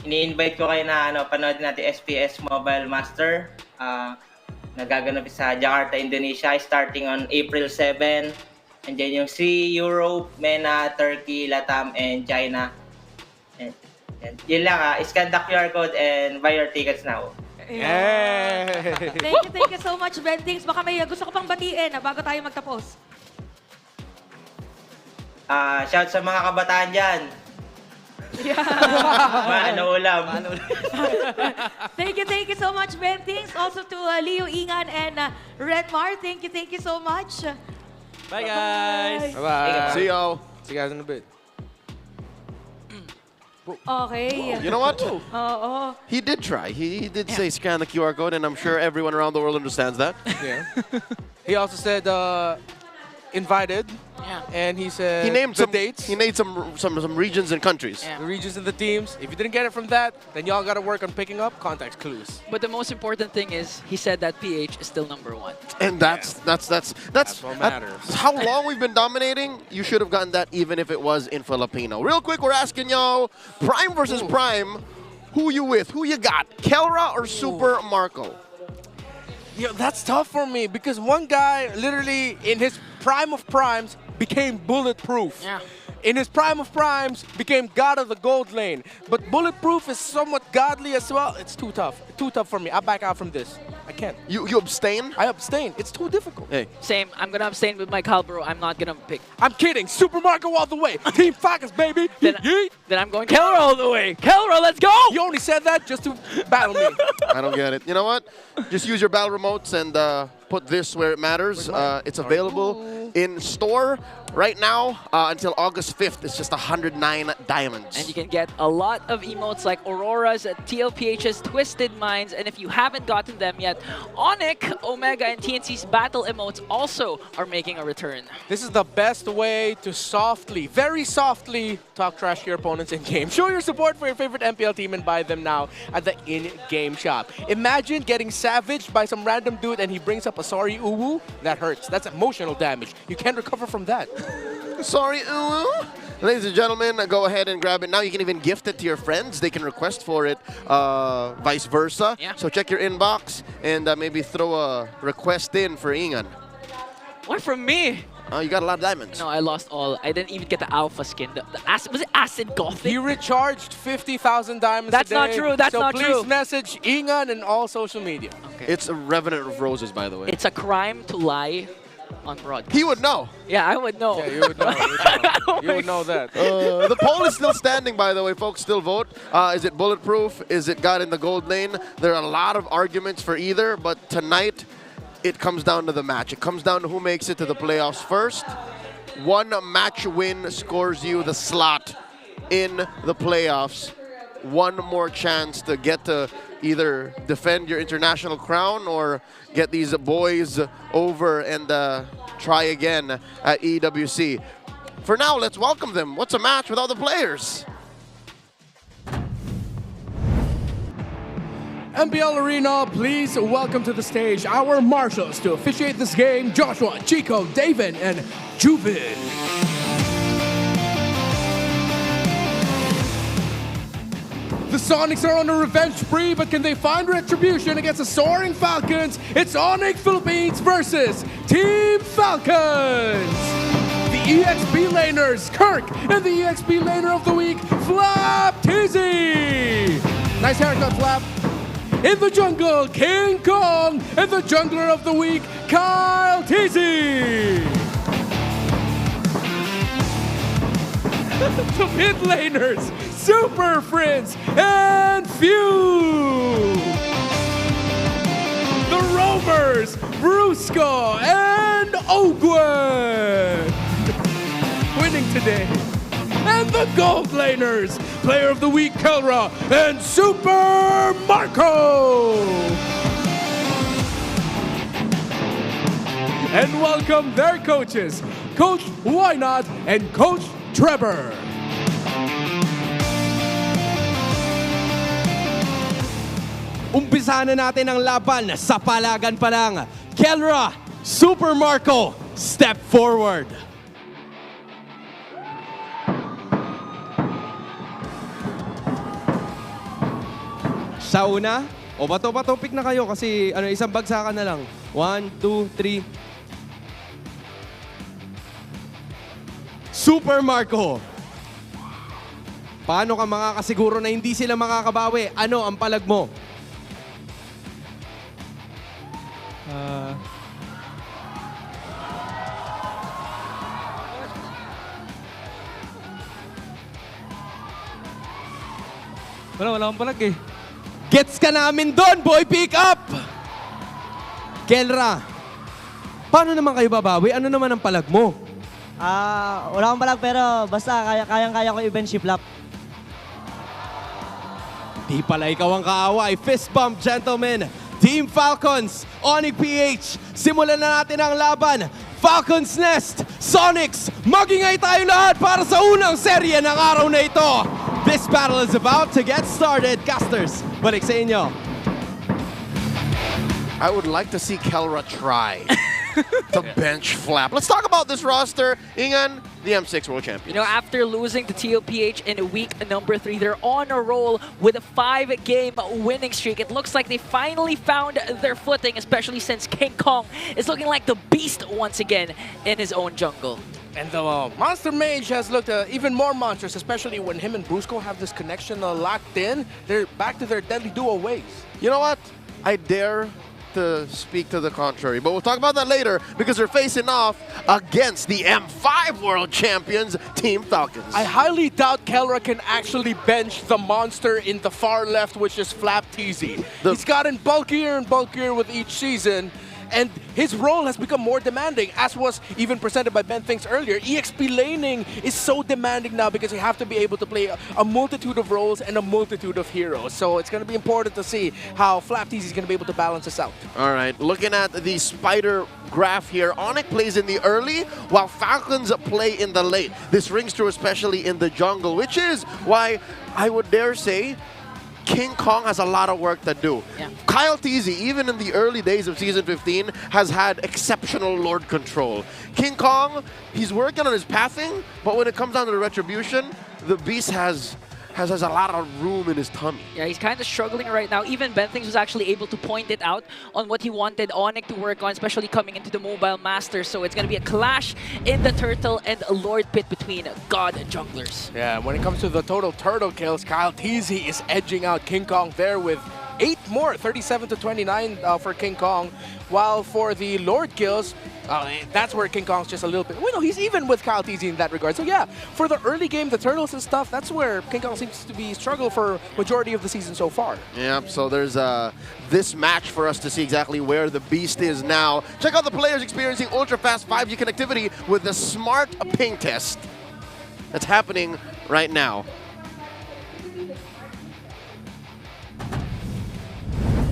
ini-invite ko kayo na panood natin SPS Mobile Master. Nagaganap sa Jakarta, Indonesia, starting on April 7. And then yung Europe, MENA, Turkey, Latam, and China. Yun lang, scan the QR code and buy your tickets now. Thank you so much, Bentings. Baka may gusto ko pang batiin bago tayo magtapos. Shout sa mga kabataan dyan. Ano ulam? Thank you so much, Bentings. Also to Leo Ingan and Redmar. Thank you so much. Bye, guys. Bye-bye. See y'all. See you guys in a bit. Okay. You know what? Oo. He did try. He did say scan the QR code, and I'm sure everyone around the world understands that. Yeah. He also said invited. Yeah. And he said He named the some dates. He named some regions and countries. Yeah. The regions and the teams. If you didn't get it from that, then y'all got to work on picking up context clues. But the most important thing is he said that PH is still #1. And that's what matters. How long we've been dominating. You should have gotten that even if it was in Filipino. Real quick, we're asking y'all, Prime versus Prime, who you with? Who you got? Kelra or Super Marco? Yo, that's tough for me because one guy literally in his prime of primes became bulletproof. Yeah. In his prime of primes, became god of the gold lane. But bulletproof is somewhat godly as well. It's too tough. Too tough for me. I back out from this. I can't. You abstain? I abstain. It's too difficult. Hey. Same. I'm gonna abstain with my Calbro. I'm not gonna pick. I'm kidding. Super Marco all the way. Team Falcons, baby. Then I'm going Kelra all the way. Kelra, let's go! You only said that just to battle me. I don't get it. You know what? Just use your battle remotes and put this where it matters. It's available in store right now until August 5th. It's just 109 diamonds. And you can get a lot of emotes like Aurora's, TLPH's, Twisted Minds, and if you haven't gotten them yet, Onic, Omega, and TNC's battle emotes also are making a return. This is the best way to softly, very softly, talk trash to your opponents in-game. Show your support for your favorite MPL team and buy them now at the in-game shop. Imagine getting savaged by some random dude and he brings up a sorry uwu. That hurts. That's emotional damage. You can't recover from that. Sorry, uwu. Ladies and gentlemen, go ahead and grab it now. You can even gift it to your friends. They can request for it, vice versa. Yeah. So check your inbox and maybe throw a request in for Ingan. What from me? You got a lot of diamonds. No, I lost all. I didn't even get the alpha skin. The acid, was it acid gothic? You recharged 50,000 diamonds That's a day. not true. That's not true. So please message Ingan in all social media. Okay. It's a Revenant of Roses, by the way. It's a crime to lie on broadcast. He would know. Yeah, I would know. Yeah, you would know. You would know that. The poll is still standing, by the way, folks. Still vote. Is it bulletproof? Is it God in the gold lane? There are a lot of arguments for either, but tonight it comes down to the match. It comes down to who makes it to the playoffs first. One match win scores you the slot in the playoffs. One more chance to get to either defend your international crown or get these boys over and try again at EWC. For now, let's welcome them. What's a match without the players? MPL Arena, please welcome to the stage our marshals to officiate this game, Joshua, Chico, David, and Juvin. The Sonics are on a revenge spree, but can they find retribution against the soaring Falcons? It's Onic Philippines versus Team Falcons! The EXP laners, Kirk, and the EXP laner of the week, Flap Tizzy! Nice haircut, Flap. In the jungle, King Kong, and the jungler of the week, Kyle Tizzy! The mid laners, Super Friends, and Few! The Rovers, Brusco, and Ogwen! Winning today. And the Gold Laners, Player of the Week, Kelra, and Super Marco! And welcome their coaches, Coach Wynot and Coach Trevor. Umpisa na natin ang laban sa palagan pa lang. Kelra, Super Marco, step forward. Sa una, o bato-bato pick na kayo kasi isang bagsakan na lang. 1, 2, 3. Super Marco. Paano ka makakasiguro na hindi sila makakabawi? Ano ang palag mo? Wala akong palag eh. Gets ka namin doon, boy! Pick up! Kelra, paano naman kayo babawi? Ano naman ang palag mo? Wala akong palag pero basta kayang-kaya ko i-bench si Flap. Di pala ikaw ang kaaway. Fist bump, gentlemen. Team Falcons, Onic PH. Simulan na natin ang laban. Falcons Nest, Sonics. Magingay tayo lahat para sa unang serye ng araw na ito. This battle is about to get started. Casters, balik sa inyo. I would like to see Kelra try to bench Flap. Let's talk about this roster. Ingan, the M6 World Champions. You know, after losing to TOPH in week number 3, they're on a roll with a 5-game winning streak. It looks like they finally found their footing, especially since King Kong is looking like the beast once again in his own jungle. And the Monster Mage has looked even more monstrous, especially when him and Brusco have this connection locked in. They're back to their deadly duo ways. You know what? I dare to speak to the contrary, but we'll talk about that later because they're facing off against the M5 World Champions, Team Falcons. I highly doubt Kelra can actually bench the monster in the far left, which is Flap TZ. He's gotten bulkier and bulkier with each season, and his role has become more demanding, as was even presented by Ben Thinks earlier. EXP laning is so demanding now because you have to be able to play a multitude of roles and a multitude of heroes. So it's going to be important to see how Flap TZ is going to be able to balance this out. All right, looking at the spider graph here, Onic plays in the early while Falcons play in the late. This rings true especially in the jungle, which is why I would dare say King Kong has a lot of work to do. Yeah. Kyle TZ, even in the early days of Season 15, has had exceptional Lord control. King Kong, he's working on his pathing, but when it comes down to the retribution, the beast has a lot of room in his tummy. Yeah, he's kind of struggling right now. Even Ben Things was actually able to point it out on what he wanted Onic to work on, especially coming into the Mobile Master. So it's going to be a clash in the Turtle and Lord Pit between God junglers. Yeah, when it comes to the total turtle kills, Kyle TZ is edging out King Kong there with 8 more, 37 to 29 for King Kong. While for the Lord kills, that's where King Kong's just a little bit... Well, no, he's even with Kyle TZ in that regard. So yeah, for the early game, the turtles and stuff, that's where King Kong seems to be struggle for majority of the season so far. Yeah, so there's this match for us to see exactly where the beast is now. Check out the players experiencing ultra-fast 5G connectivity with the smart ping test that's happening right now.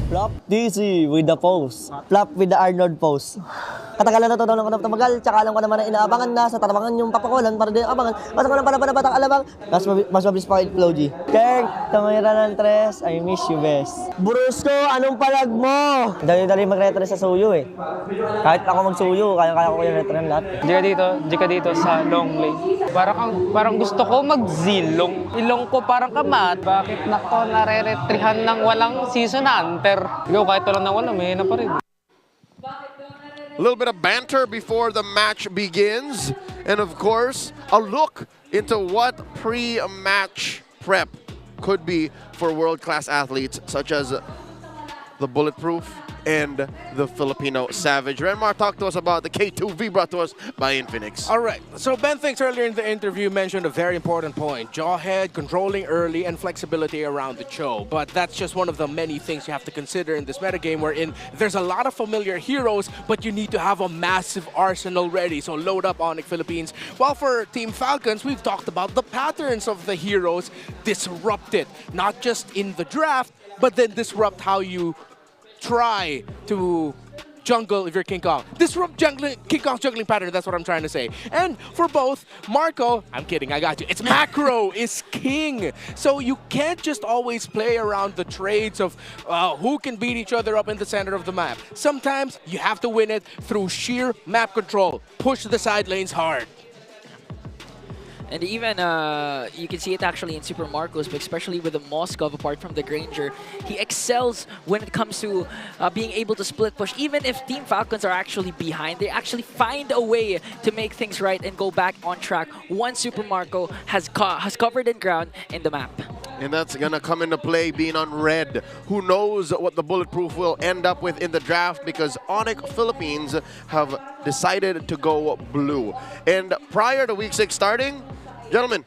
Flap TZ with the pose. Flap with the Arnold pose. Katagalan na ito daw ng tumagal, tsaka alam ko naman na inaabangan na sa tatabangan yung papakulan para din abangan. Basta ko lang pala batang alabang, mas mabilis pa kayo Flow G. Kern, tumira ng tres, I miss you best. Brusco, anong palag mo? Dali-dali mag-retre sa suyo eh. Kahit ako mag-suyo, kaya ko yung retre ng lahat. Di ka dito sa long lane. Parang gusto ko mag-zilong. Ilong ko parang kamat. Bakit nako nare-retrihan ng walang season hunter? Ikaw kahit walang nawala, may na pa rin. A little bit of banter before the match begins. And of course, a look into what pre-match prep could be for world-class athletes such as the Bulletproof and the Filipino Savage. Renmar talked to us about the K2V brought to us by Infinix. All right, so Ben Thinks earlier in the interview mentioned a very important point. Jawhead, controlling early, and flexibility around the choke. But that's just one of the many things you have to consider in this metagame wherein there's a lot of familiar heroes, but you need to have a massive arsenal ready. So load up Onic Philippines. While for Team Falcons, we've talked about the patterns of the heroes disrupted. Not just in the draft, but then disrupt how you try to jungle if you're King Kong. Disrupt King Kong's juggling pattern, that's what I'm trying to say. And for both, Marco, I'm kidding, I got you. It's macro is king. So you can't just always play around the trades of who can beat each other up in the center of the map. Sometimes you have to win it through sheer map control. Push the side lanes hard. And even you can see it actually in Super Marcos, but especially with the Moskov, apart from the Granger, he excels when it comes to being able to split push. Even if Team Falcons are actually behind, they actually find a way to make things right and go back on track once Super Marco has covered in ground in the map. And that's going to come into play being on red. Who knows what the Bulletproof will end up with in the draft, because Onic Philippines have decided to go blue. And prior to Week 6 starting, gentlemen,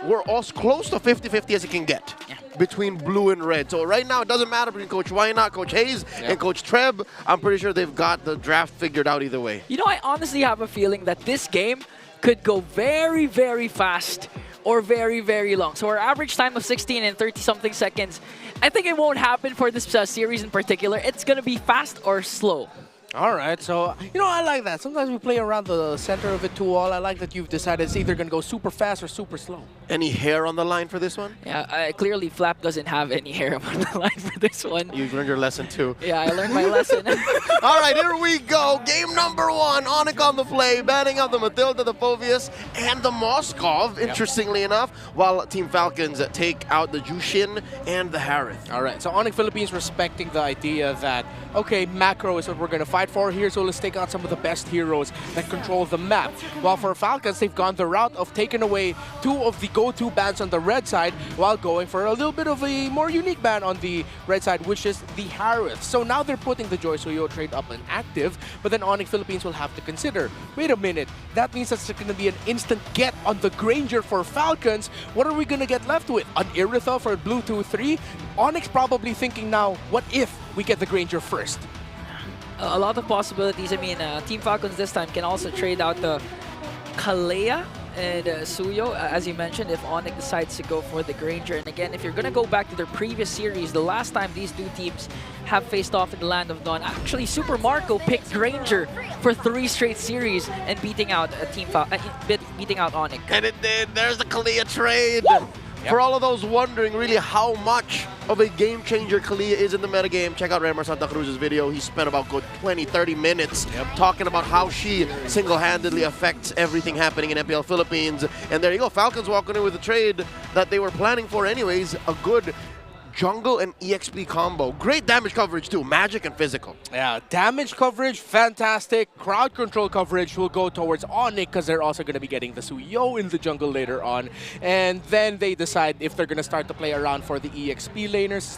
we're as close to 50-50 as it can get between blue and red. So right now, it doesn't matter between Coach Wynot, Coach Hayes, and Coach Treb. I'm pretty sure they've got the draft figured out either way. You know, I honestly have a feeling that this game could go very, very fast or very, very long. So our average time of 16 and 30-something seconds, I think it won't happen for this series in particular. It's going to be fast or slow. All right, so, you know, I like that. Sometimes we play around the center of it too all. I like that you've decided it's either going to go super fast or super slow. Any hair on the line for this one? Yeah, clearly Flap doesn't have any hair on the line for this one. You've learned your lesson too. Yeah, I learned my lesson. All right, here we go. Game number 1. Onic on the play, batting up the Matilda, the Fovius, and the Moskov, interestingly enough, while Team Falcons take out the Jushin and the Harith. All right, so Onic Philippines respecting the idea that, okay, macro is what we're going to fight for here, so let's take out some of the best heroes that control the map. While for Falcons, they've gone the route of taking away 2 of the go-to bans on the red side while going for a little bit of a more unique ban on the red side, which is the Harith. So now they're putting the Joy Suyo trade up and active, but then Onic Philippines will have to consider, wait a minute, that means that's going to be an instant get on the Granger for Falcons. What are we going to get left with? An Iritha for Blue 2-3? Onyx probably thinking now, what if we get the Granger first? A lot of possibilities. I mean, Team Falcons this time can also trade out the Kalea and Suyo, as you mentioned, if Onic decides to go for the Granger. And again, if you're going to go back to their previous series, the last time these 2 teams have faced off in the Land of Dawn, actually Super Marco picked Granger for 3 straight series and beating out beating out Onic. And it did. There's the Kalea trade. Woo! For all of those wondering really how much of a game changer Kalea is in the metagame, check out Remar Santa Cruz's video. He spent about good 20-30 minutes talking about how she single-handedly affects everything happening in MPL Philippines. And there you go, Falcons walking in with a trade that they were planning for anyways, a good jungle and EXP combo. Great damage coverage too, magic and physical. Yeah, damage coverage, fantastic. Crowd control coverage will go towards Onic because they're also going to be getting the Suyo in the jungle later on. And then they decide if they're going to start to play around for the EXP laners.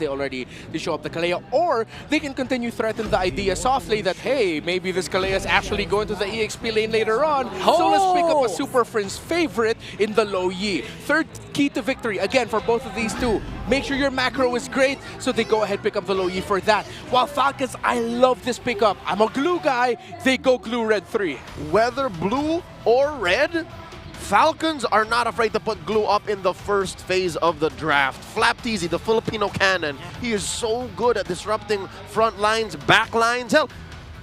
They show up the Kalea, or they can continue threaten the idea softly that, hey, maybe this Kalea is actually going to the EXP lane later on. So let's pick up a Super Friends favorite in the Low Yi. Third key to victory, again, for both of these 2. Make sure your macro is great, so they go ahead pick up the Low Yi for that. While Falcons, I love this pickup. I'm a glue guy. They go glue red 3. Whether blue or red, Falcons are not afraid to put glue up in the first phase of the draft. Flapteezy, the Filipino cannon, he is so good at disrupting front lines, back lines. Hell,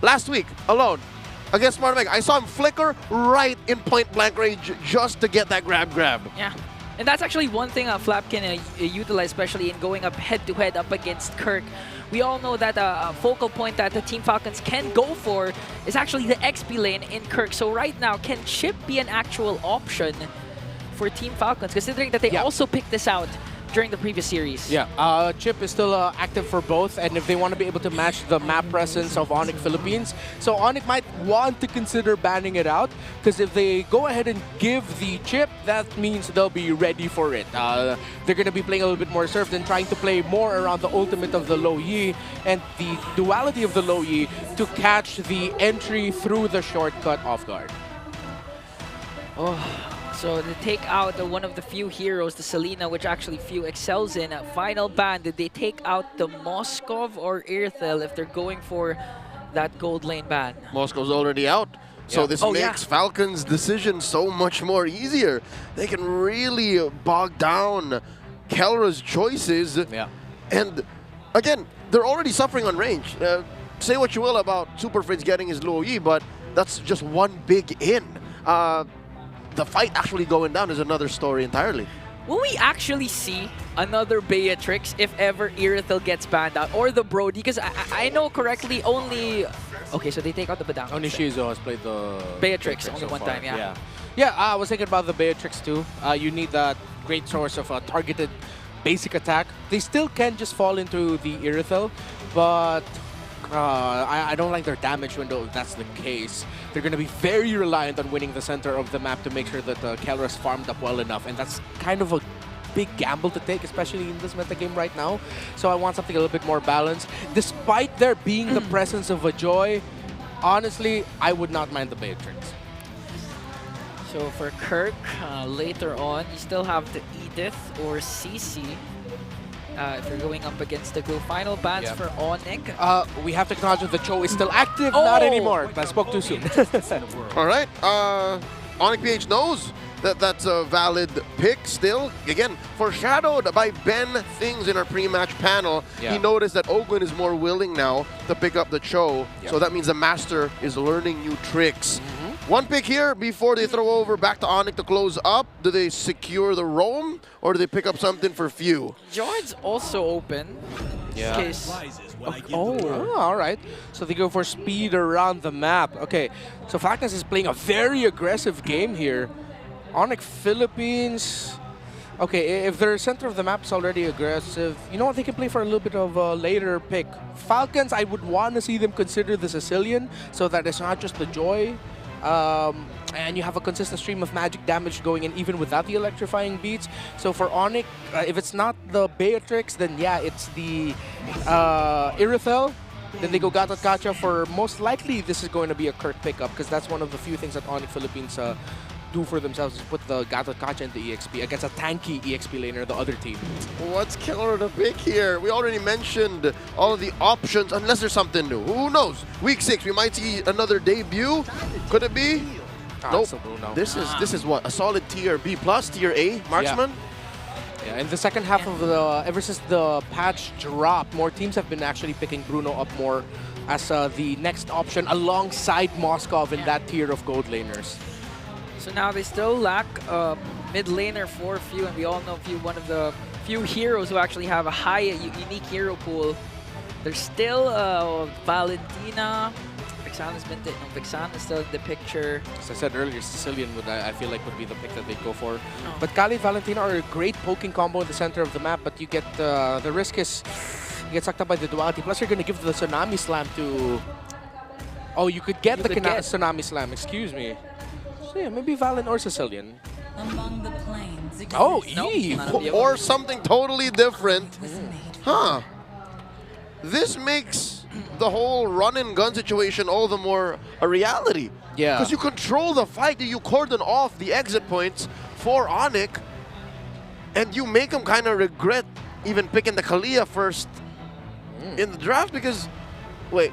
last week alone against Smart Mega, I saw him flicker right in point blank range just to get that grab. Yeah. And that's actually one thing Flap can utilize, especially in going up head-to-head up against Kirk. We all know that a focal point that the Team Falcons can go for is actually the XP lane in Kirk. So right now, can Chip be an actual option for Team Falcons, considering that they also picked this out during the previous series? Yeah, Chip is still active for both, and if they want to be able to match the map presence of Onic Philippines, so Onic might want to consider banning it out, because if they go ahead and give the Chip, that means they'll be ready for it. They're going to be playing a little bit more surf than trying to play more around the ultimate of the Low Yi and the duality of the Low Yi to catch the entry through the shortcut off guard. So they take out one of the few heroes, the Selena, which actually few excels in. Final ban, did they take out the Moskov or Irthel if they're going for that gold lane ban? Moscow's already out. So this makes Falcons' decision so much more easier. They can really bog down Kelra's choices. And again, they're already suffering on range. Say what you will about Super Fritz getting his Low Yi, but that's just one big in. The fight actually going down is another story entirely. Will we actually see another Beatrix if ever Irithel gets banned out, or the Brody? Because I know correctly only... Okay, so they take out the Badang. Only Shizo has played the Beatrix only so one far. time, yeah. Yeah, I was thinking about the Beatrix too. You need that great source of targeted basic attack. They still can just fall into the Irithel, but I don't like their damage window if that's the case. They're going to be very reliant on winning the center of the map to make sure that Kelra's farmed up well enough, and that's kind of a big gamble to take, especially in this meta game right now. So I want something a little bit more balanced. Despite there being the presence of a Joy, honestly, I would not mind the Beatrix. So for Kirk, later on, you still have the Edith or CC. If you're going up against the Go final bans for Onic. We have to acknowledge that the Cho is still active. Not anymore. I spoke too soon. All right. Onic PH knows that that's a valid pick still. Again, foreshadowed by Ben Things in our pre-match panel. Yeah. He noticed that Ogwin is more willing now to pick up the Cho. So that means the Master is learning new tricks. One pick here before they throw over back to Onic to close up. Do they secure the roam or do they pick up something for few? Joyd's also open. Yeah. Case. All right. So they go for speed around the map. Okay, so Falcons is playing a very aggressive game here. Onic Philippines. Okay, if their center of the map is already aggressive, you know what? They can play for a little bit of a later pick. Falcons, I would want to see them consider the Sicilian so that it's not just the Joy. And you have a consistent stream of magic damage going in even without the electrifying beats. So for Onic, if it's not the Beatrix, then yeah, it's the Irithel. Then they go Gatot Kacha for most likely this is going to be a Kirk pickup because that's one of the few things that Onic Philippines do for themselves is put the Gatot Kacha into EXP against a tanky EXP laner, the other team. What's killer to pick here? We already mentioned all of the options, unless there's something new. Who knows? Week 6, we might see another debut. Could it be? Nope. This is what? A solid tier B plus, tier A marksman? Yeah, in the second half of the, ever since the patch dropped, more teams have been actually picking Bruno up more as the next option alongside Moskov in that tier of gold laners. So now they still lack mid laner for few, and we all know few one of the few heroes who actually have a high unique hero pool. There's still Valentina. Vexana's been Vexana is still in the picture. As I said earlier, Sicilian would I feel like would be the pick that they'd go for. But Kali and Valentina are a great poking combo in the center of the map, but you get the risk is you get sucked up by the duality. Plus you're gonna give the Tsunami Slam to you could get Tsunami Slam, excuse me. So yeah, maybe Valen or Sicilian. Among the plains Eve! Or something totally different. Huh. This makes the whole run-and-gun situation all the more a reality. Yeah. Because you control the fight, you cordon off the exit points for Onic, and you make them kind of regret even picking the Kalia first in the draft because... Wait,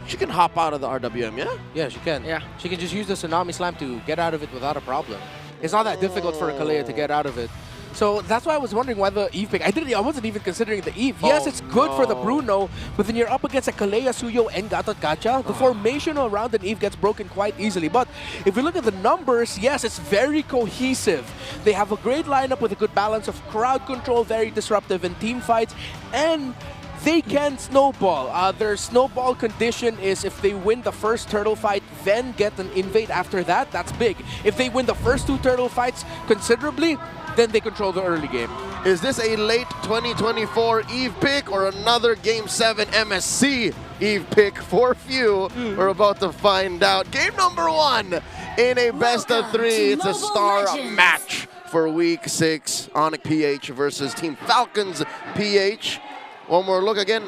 she can hop out of the RWM, yeah? Yeah, she can. Yeah. She can just use the Tsunami Slam to get out of it without a problem. It's not that difficult for a Kalea to get out of it. So that's why I was wondering why the Eve pick. I wasn't even considering the Eve. Yes, it's good for the Bruno, but then you're up against a Kalea, Suyo, and Gatot Kacha. The formation around an Eve gets broken quite easily. But if you look at the numbers, yes, it's very cohesive. They have a great lineup with a good balance of crowd control, very disruptive in team fights, and they can snowball. Their snowball condition is if they win the first turtle fight, then get an invade after that. That's big. If they win the first 2 turtle fights considerably, then they control the early game. Is this a late 2024 Eve pick or another Game 7 MSC Eve pick for few? We're about to find out. Game number 1 in a best of 3. It's a star match for Week 6. Onic PH versus Team Falcons PH. One more look again.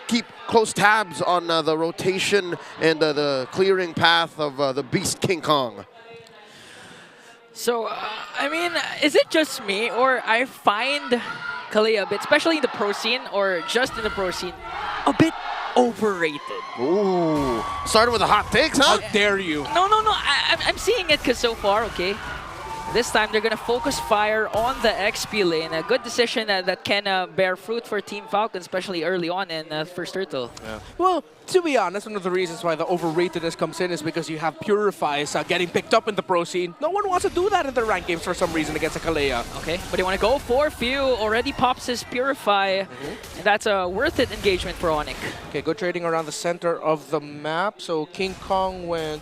Keep close tabs on the rotation and the clearing path of the Beast King Kong. So, I mean, is it just me or I find Kalia a bit, especially in the pro scene or just in the pro scene, a bit overrated? Ooh, started with the hot takes, huh? How dare you? No. I'm seeing it because so far, okay, this time they're going to focus fire on the XP lane. A good decision that can bear fruit for Team Falcons, especially early on in first turtle. Yeah. Well, to be honest, one of the reasons why the overratedness comes in is because you have Purifies getting picked up in the pro scene. No one wants to do that in the ranked games for some reason against a Kalea. Okay, but you want to go for few. Already pops his Purify, and that's a worth it engagement for Onic. Okay, go trading around the center of the map. So King Kong went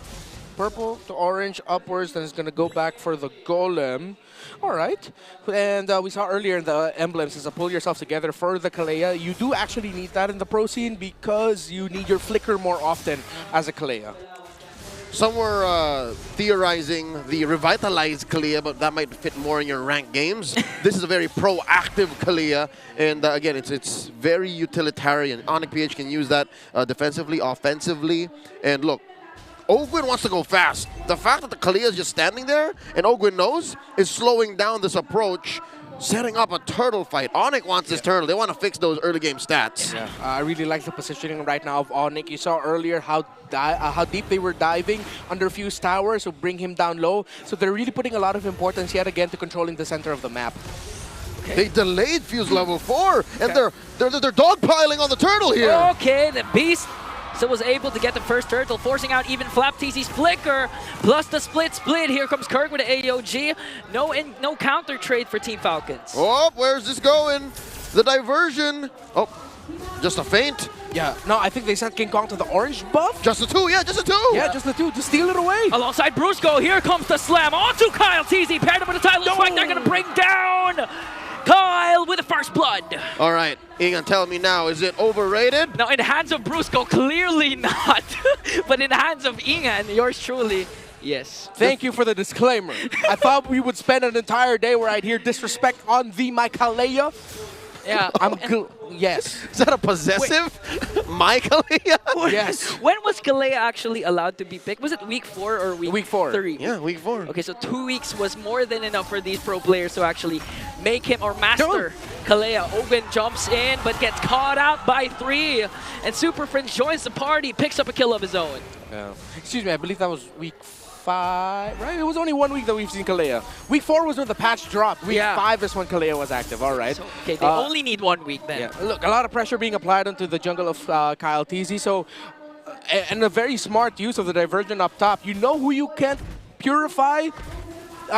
purple to orange upwards, then it's going to go back for the golem. All right. And we saw earlier in the emblems is to pull yourself together for the Kalea. You do actually need that in the pro scene because you need your flicker more often as a Kalea. Some were theorizing the revitalized Kalea, but that might fit more in your ranked games. This is a very proactive Kalea, and again, it's very utilitarian. Onic PH can use that defensively, offensively, and look, Ogwin wants to go fast. The fact that the Kalea is just standing there, and Ogwin knows, is slowing down this approach, setting up a turtle fight. Onic wants this turtle. They want to fix those early game stats. Yeah, I really like the positioning right now of Onic. You saw earlier how deep they were diving under Fuse Tower, so bring him down low. So they're really putting a lot of importance yet again to controlling the center of the map. Okay. They delayed Fuse level 4, and they're dogpiling on the turtle here. Okay, the Beast still was able to get the first turtle, forcing out even FlapTZ's flicker, plus the split. Here comes Kirk with the AOG. No counter trade for Team Falcons. Oh, where's this going? The diversion. Oh, just a feint. Yeah, no, I think they sent King Kong to the orange buff. Just the 2, yeah, just the 2. Yeah, just the 2, to steal it away. Alongside Brusco, here comes the slam onto Kyle TZ, paired up with a title strike. They're going to bring down Kyle with the first blood. All right, Ingan, tell me now, is it overrated? Now, in the hands of Brusco, clearly not. But in the hands of Ingan, yours truly, yes. Thank you for the disclaimer. I thought we would spend an entire day where I'd hear disrespect on the Kalea. Yeah. Yes. Is that a possessive? My Kalea? Yes. When was Kalea actually allowed to be picked? Was it week 4 or week 3? Yeah, week 4. Okay, so 2 weeks was more than enough for these pro players to actually make him or master Kalea. Ogwin jumps in but gets caught out by 3. And Super Friends joins the party, picks up a kill of his own. Yeah. Excuse me, I believe that was week 5, right? It was only 1 week that we've seen Kalea. Week 4 was when the patch dropped. Week 5 is when Kalea was active, all right. So, okay, they only need 1 week then. Yeah. Look, a lot of pressure being applied onto the jungle of Kyle TZ, so, and a very smart use of the diversion up top. You know who you can't purify?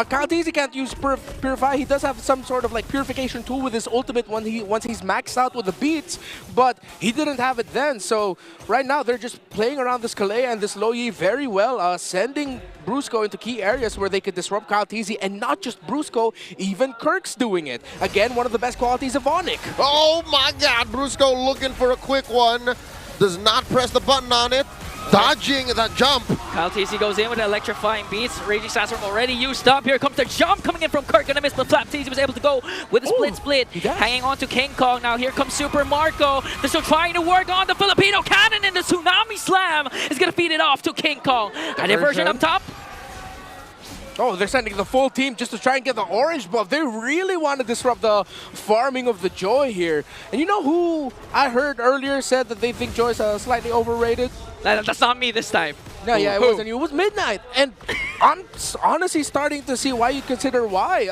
Kyle TZ can't use Purify. He does have some sort of like purification tool with his ultimate once he's maxed out with the beats, but he didn't have it then. So right now they're just playing around this Kalea and this Lo Yi very well, sending Brusco into key areas where they could disrupt Kyle TZ, and not just Brusco, even Kirk's doing it. Again, one of the best qualities of Onic. Oh my God, Brusco looking for a quick one. Does not press the button on it. Dodging that jump. Kyle TC goes in with the electrifying beats. Raging Sandstorm already used up. Here comes the jump coming in from Kirk. Gonna miss, but FlapTZ was able to go with a split. Hanging on to King Kong. Now here comes Super Marco. They're still trying to work on the Filipino cannon, and the Tsunami Slam is gonna feed it off to King Kong. A diversion up top. Oh, they're sending the full team just to try and get the orange buff. They really want to disrupt the farming of the Joy here. And you know who I heard earlier said that they think Joy's slightly overrated? That's not me this time. No, yeah, it wasn't you. It was Midnight. And I'm honestly starting to see why you consider why.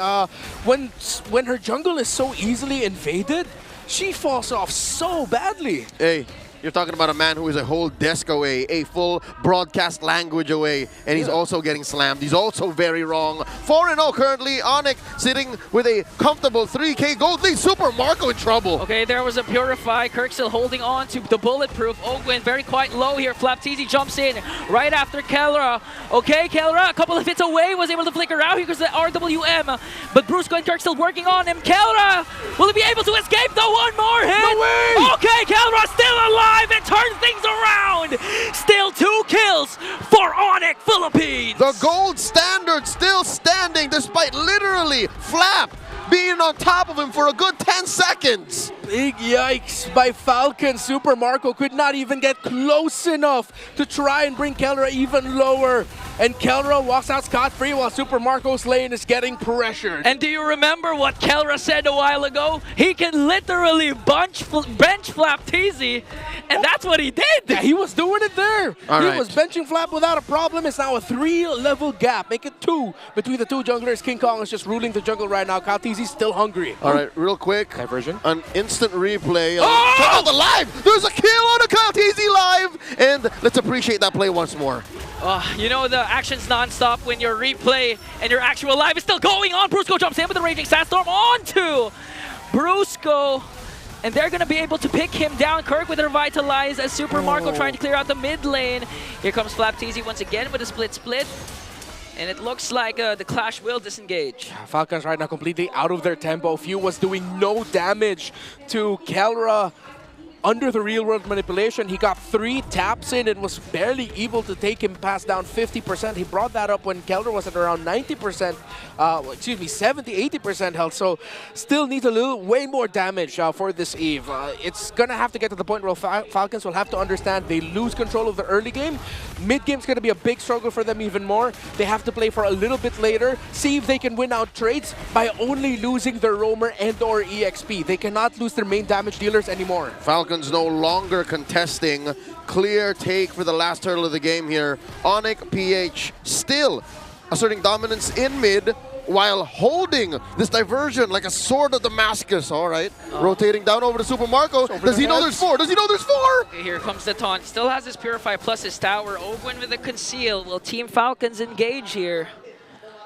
When her jungle is so easily invaded, she falls off so badly. Hey. You're talking about a man who is a whole desk away, a full broadcast language away, and he's also getting slammed. He's also very wrong. 4-0 currently. Onic sitting with a comfortable 3K gold lead. Super Marco in trouble. Okay, there was a Purify. Kirk still holding on to the bulletproof. Ogwin very quite low here. FlapTZ jumps in right after Kelra. Okay, Kelra, a couple of hits away, was able to flicker out. Here goes the RWM. But Brusco and Kirk still working on him. Kelra, will he be able to escape? The one more hit. No way! Okay, Kelra still alive and turn things around. Still 2 kills for Onic Philippines. The gold standard still standing despite literally Flap being on top of him for a good 10 seconds. Big yikes by Falcon. Super Marco could not even get close enough to try and bring Kelra even lower. And Kelra walks out scot-free while Super Marco's lane is getting pressured. And do you remember what Kelra said a while ago? He can literally bench FlapTZ, and that's what he did. Yeah, he was doing it there. All he right. was benching Flap without a problem. It's now a 3-level gap. Make it 2 between the 2 junglers. King Kong is just ruling the jungle right now. Kyle TZ's still hungry. All right, real quick. Diversion. An instant replay. Oh, the live! There's a kill on a Kyle TZ live! And let's appreciate that play once more. You know the action's non-stop when your replay and your actual live is still going on. Brusco jumps in with the Raging Sandstorm onto Brusco. And they're going to be able to pick him down. Kirk with a Revitalize as Super Marco trying to clear out the mid lane. Here comes Flapteasy once again with a split. And it looks like the Clash will disengage. Falcons right now completely out of their tempo. Few was doing no damage to Kelra. Under the real-world manipulation, he got 3 taps in and was barely able to take him past down 50%. He brought that up when Kelder was at around 90%, 70, 80% health. So still needs way more damage for this Eve. It's gonna have to get to the point where Falcons will have to understand they lose control of the early game. Mid game's gonna be a big struggle for them even more. They have to play for a little bit later, see if they can win out trades by only losing their Roamer and/or EXP. They cannot lose their main damage dealers anymore. Falcons no longer contesting. Clear take for the last turtle of the game here. Onic PH still asserting dominance in mid while holding this diversion like a sword of Damascus. All right, rotating down over to Super Marco. Does he know there's 4? Does he know there's 4? Okay, here comes the taunt. Still has his Purify plus his tower. Ogwen with a conceal. Will Team Falcons engage here?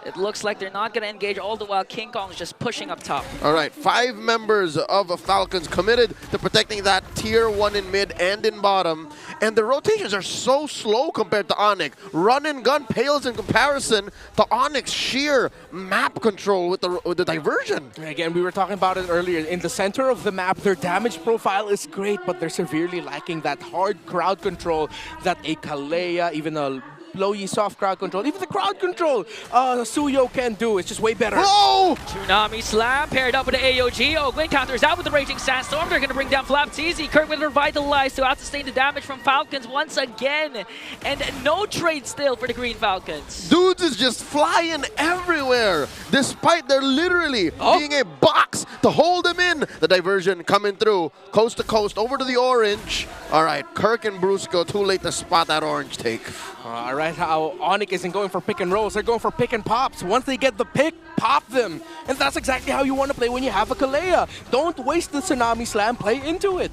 It looks like they're not going to engage, all the while King Kong's just pushing up top. All right, 5 members of Falcons committed to protecting that tier 1 in mid and in bottom. And the rotations are so slow compared to Onic. Run and gun pales in comparison to Onic's sheer map control with the diversion. Again, we were talking about it earlier. In the center of the map, their damage profile is great, but they're severely lacking that hard crowd control that a Kalea, even a Blowy soft crowd control, even the crowd control Suyo can do. It's just way better. Oh! Tsunami Slam paired up with the AOG. Ogwen counters out with the Raging Sandstorm. They're going to bring down Flapteasy. Kirk with Revitalize to out-sustain the damage from Falcons once again. And no trade still for the Green Falcons. Dudes is just flying everywhere, despite there literally being a box to hold them in. The diversion coming through, coast to coast, over to the orange. All right, Kirk and Brusco, too late to spot that orange take. All right, how Onic isn't going for pick and rolls, they're going for pick and pops. Once they get the pick, pop them. And that's exactly how you want to play when you have a Kalea. Don't waste the Tsunami Slam, play into it.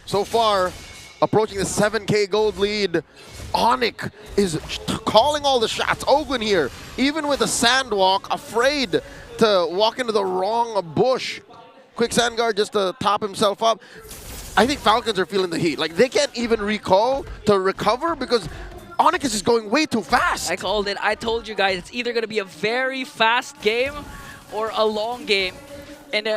So far, approaching the 7K gold lead, Onic is calling all the shots. Ogwen here, even with a sandwalk, afraid to walk into the wrong bush. Quick sand guard just to top himself up. I think Falcons are feeling the heat. Like, they can't even recall to recover because Onic is just going way too fast. I called it. I told you guys, it's either going to be a very fast game or a long game. And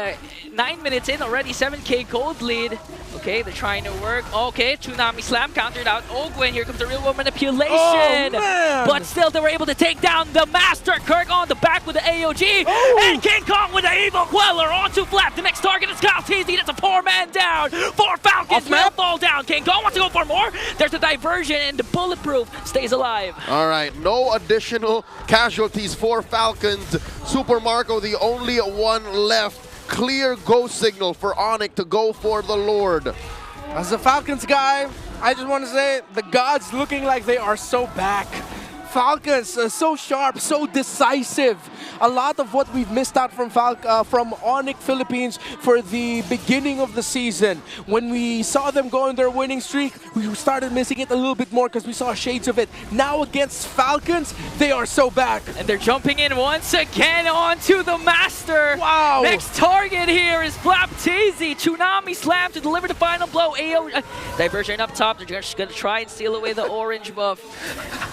9 minutes in already, 7K gold lead. Okay, they're trying to work. Okay, Tsunami Slam countered out Ogwen. Here comes the real world manipulation. Oh, man. But still, they were able to take down the Master. Kirk on the back with the AOG. Oh. And King Kong with the Evil Queller onto Flap. The next target is Kalteezy. That's a 4-man down. 4 Falcons will fall down. King Kong wants to go for more. There's a diversion, and the Bulletproof stays alive. All right, no additional casualties for Falcons. Super Marco, the only one left. Clear go signal for Onic to go for the Lord. As a Falcons guy, I just want to say the gods looking like they are so back. Falcons so sharp, so decisive. A lot of what we've missed out from Onic Philippines for the beginning of the season. When we saw them go on their winning streak, we started missing it a little bit more because we saw shades of it. Now against Falcons, they are so back. And they're jumping in once again onto the Master. Wow. Next target here is Flapteasy. Tsunami Slam to deliver the final blow. AO diversion up top. They're just going to try and steal away the orange buff.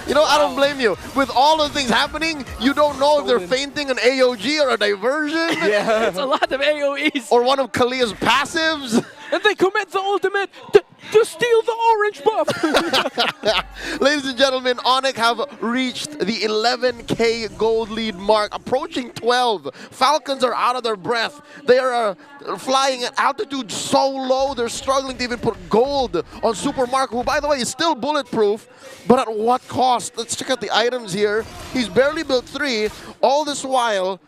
You know, I don't blame you. With all of the things happening, you don't know if they're fainting an AOG or a diversion. Yeah. It's a lot of AOEs. Or one of Kalea's passives. And they commit the ultimate to steal the orange buff. Ladies and gentlemen, Onic have reached the 11K gold lead mark, approaching 12. Falcons are out of their breath. They are flying at altitude so low, they're struggling to even put gold on Super Marco, who, by the way, is still bulletproof. But at what cost? Let's check out the items here. He's barely built 3. All this while,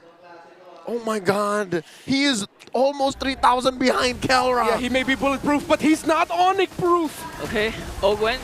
oh my God, he is almost 3,000 behind Kelra. Yeah, he may be bulletproof, but he's not Onic-proof. Okay, Ogwen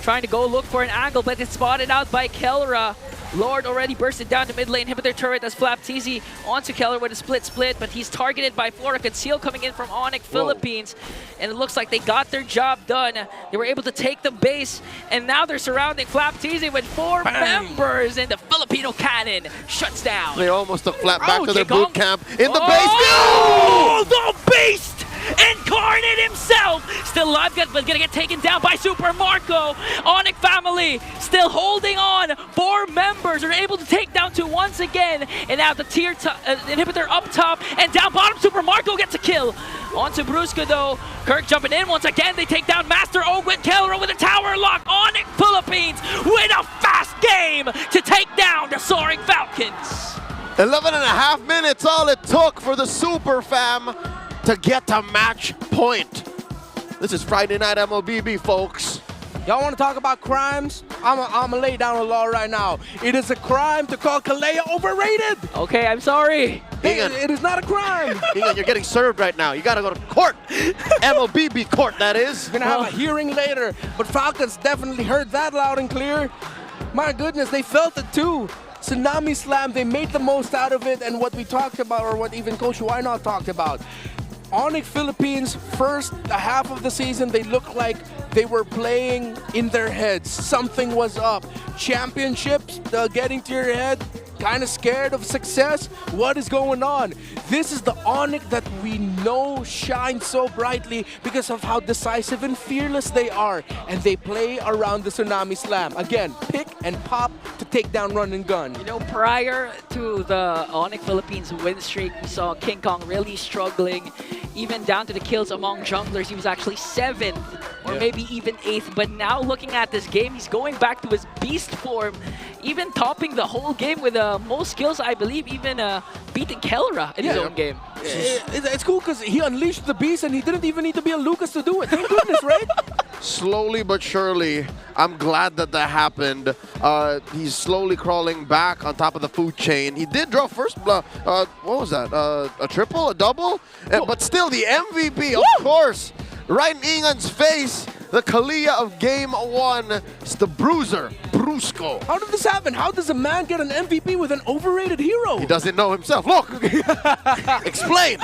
trying to go look for an angle, but it's spotted out by Kelra. Lord already bursted down to mid lane, hit with their turret as Flapteasy onto Keller with a split, but he's targeted by Flora. Conceal coming in from Onic Philippines, and it looks like they got their job done. They were able to take the base, and now they're surrounding Flapteasy with 4 members, and the Filipino cannon shuts down. They almost took Flap back to their King Kong. boot camp in the base. Oh, the beast Incarnate himself still alive, but gonna get taken down by Super Marco. Onic family still holding on. 4 members are able to take down 2 once again. And now the tier inhibitor up top and down bottom. Super Marco gets a kill. On to Brusco though. Kirk jumping in once again. They take down Master Og with Kelra with a tower lock. Onic Philippines win a fast game to take down the Soaring Falcons. 11.5 minutes all it took for the Super Fam to get to match point. This is Friday Night MLBB, folks. Y'all want to talk about crimes? I'm gonna lay down a law right now. It is a crime to call Kalea overrated. Okay, I'm sorry. It is not a crime. Ingan, you're getting served right now. You gotta go to court. MLBB court, that is. We're gonna have a hearing later, but Falcons definitely heard that loud and clear. My goodness, they felt it too. Tsunami Slam, they made the most out of it, and what we talked about, or what even Coach Wynot talked about. Onic Philippines, first half of the season, they looked like they were playing in their heads. Something was up. Championships, getting to your head, kind of scared of success. What is going on? This is the Onic that we know shines so brightly because of how decisive and fearless they are. And they play around the Tsunami Slam. Again, pick and pop to take down run and gun. You know, prior to the Onic Philippines win streak, we saw King Kong really struggling. Even down to the kills among junglers, he was actually 7th or maybe even 8th. But now looking at this game, he's going back to his beast form, even topping the whole game with most kills, I believe, even beating Kelra in his own game. It's cool because he unleashed the beast and he didn't even need to be a Lucas to do it. Thank goodness, right? Slowly but surely, I'm glad that happened. He's slowly crawling back on top of the food chain. He did draw first blood. What was that? A triple? A double? But still, the MVP, of course. Right in Ingan's face, the Kalea of Game 1. It's the Bruiser, Brusco. How did this happen? How does a man get an MVP with an overrated hero? He doesn't know himself. Look! Explain!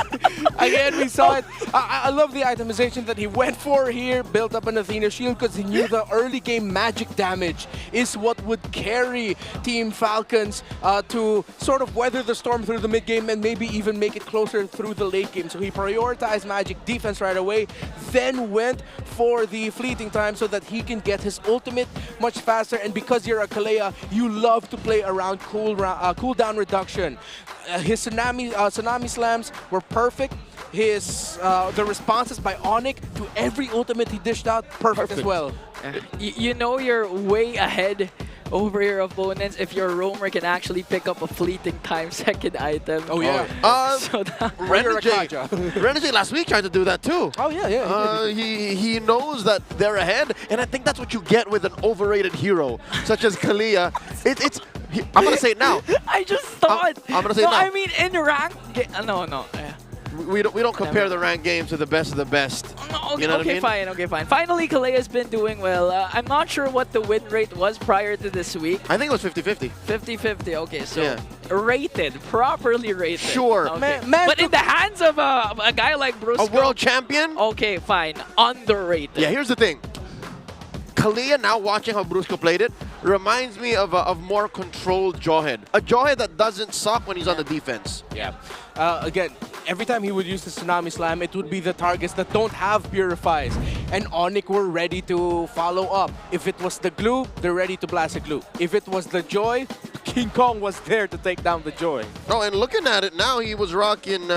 Again, we saw it. I love the itemization that he went for here, built up an Athena shield because he knew the early game magic damage is what would carry Team Falcons to sort of weather the storm through the mid game and maybe even make it closer through the late game. So he prioritized magic defense right away, then went for the fleeting time so that he can get his ultimate much faster. And because you're a Kalea, you love to play around cooldown reduction. His tsunami slams were perfect. His the responses by Onic to every ultimate he dished out, perfect. As well. You know you're way ahead over your opponents if your roamer can actually pick up a fleeting time second item. Oh yeah. So Renegade last week tried to do that too. Oh yeah. He knows that they're ahead, and I think that's what you get with an overrated hero such as Kalea. I'm gonna say it now. I just thought. I'm gonna say it now. I mean, in rank, no. We don't compare the ranked games to the best of the best. Okay, you know what I mean? Okay, fine. Finally, Kalea's been doing well. I'm not sure what the win rate was prior to this week. I think it was 50-50. 50-50, okay, so rated, properly rated. Sure. Okay. But in the hands of a guy like Brusco. A world champion? Okay, fine. Underrated. Yeah, here's the thing. Kalea, now watching how Brusco played it, reminds me of more controlled Jawhead. A Jawhead that doesn't suck when he's on the defense. Yeah. Again, every time he would use the Tsunami Slam, it would be the targets that don't have Purifies. And Onic were ready to follow up. If it was the glue, they're ready to blast a glue. If it was the Joy, King Kong was there to take down the Joy. Oh, and looking at it now, he was rocking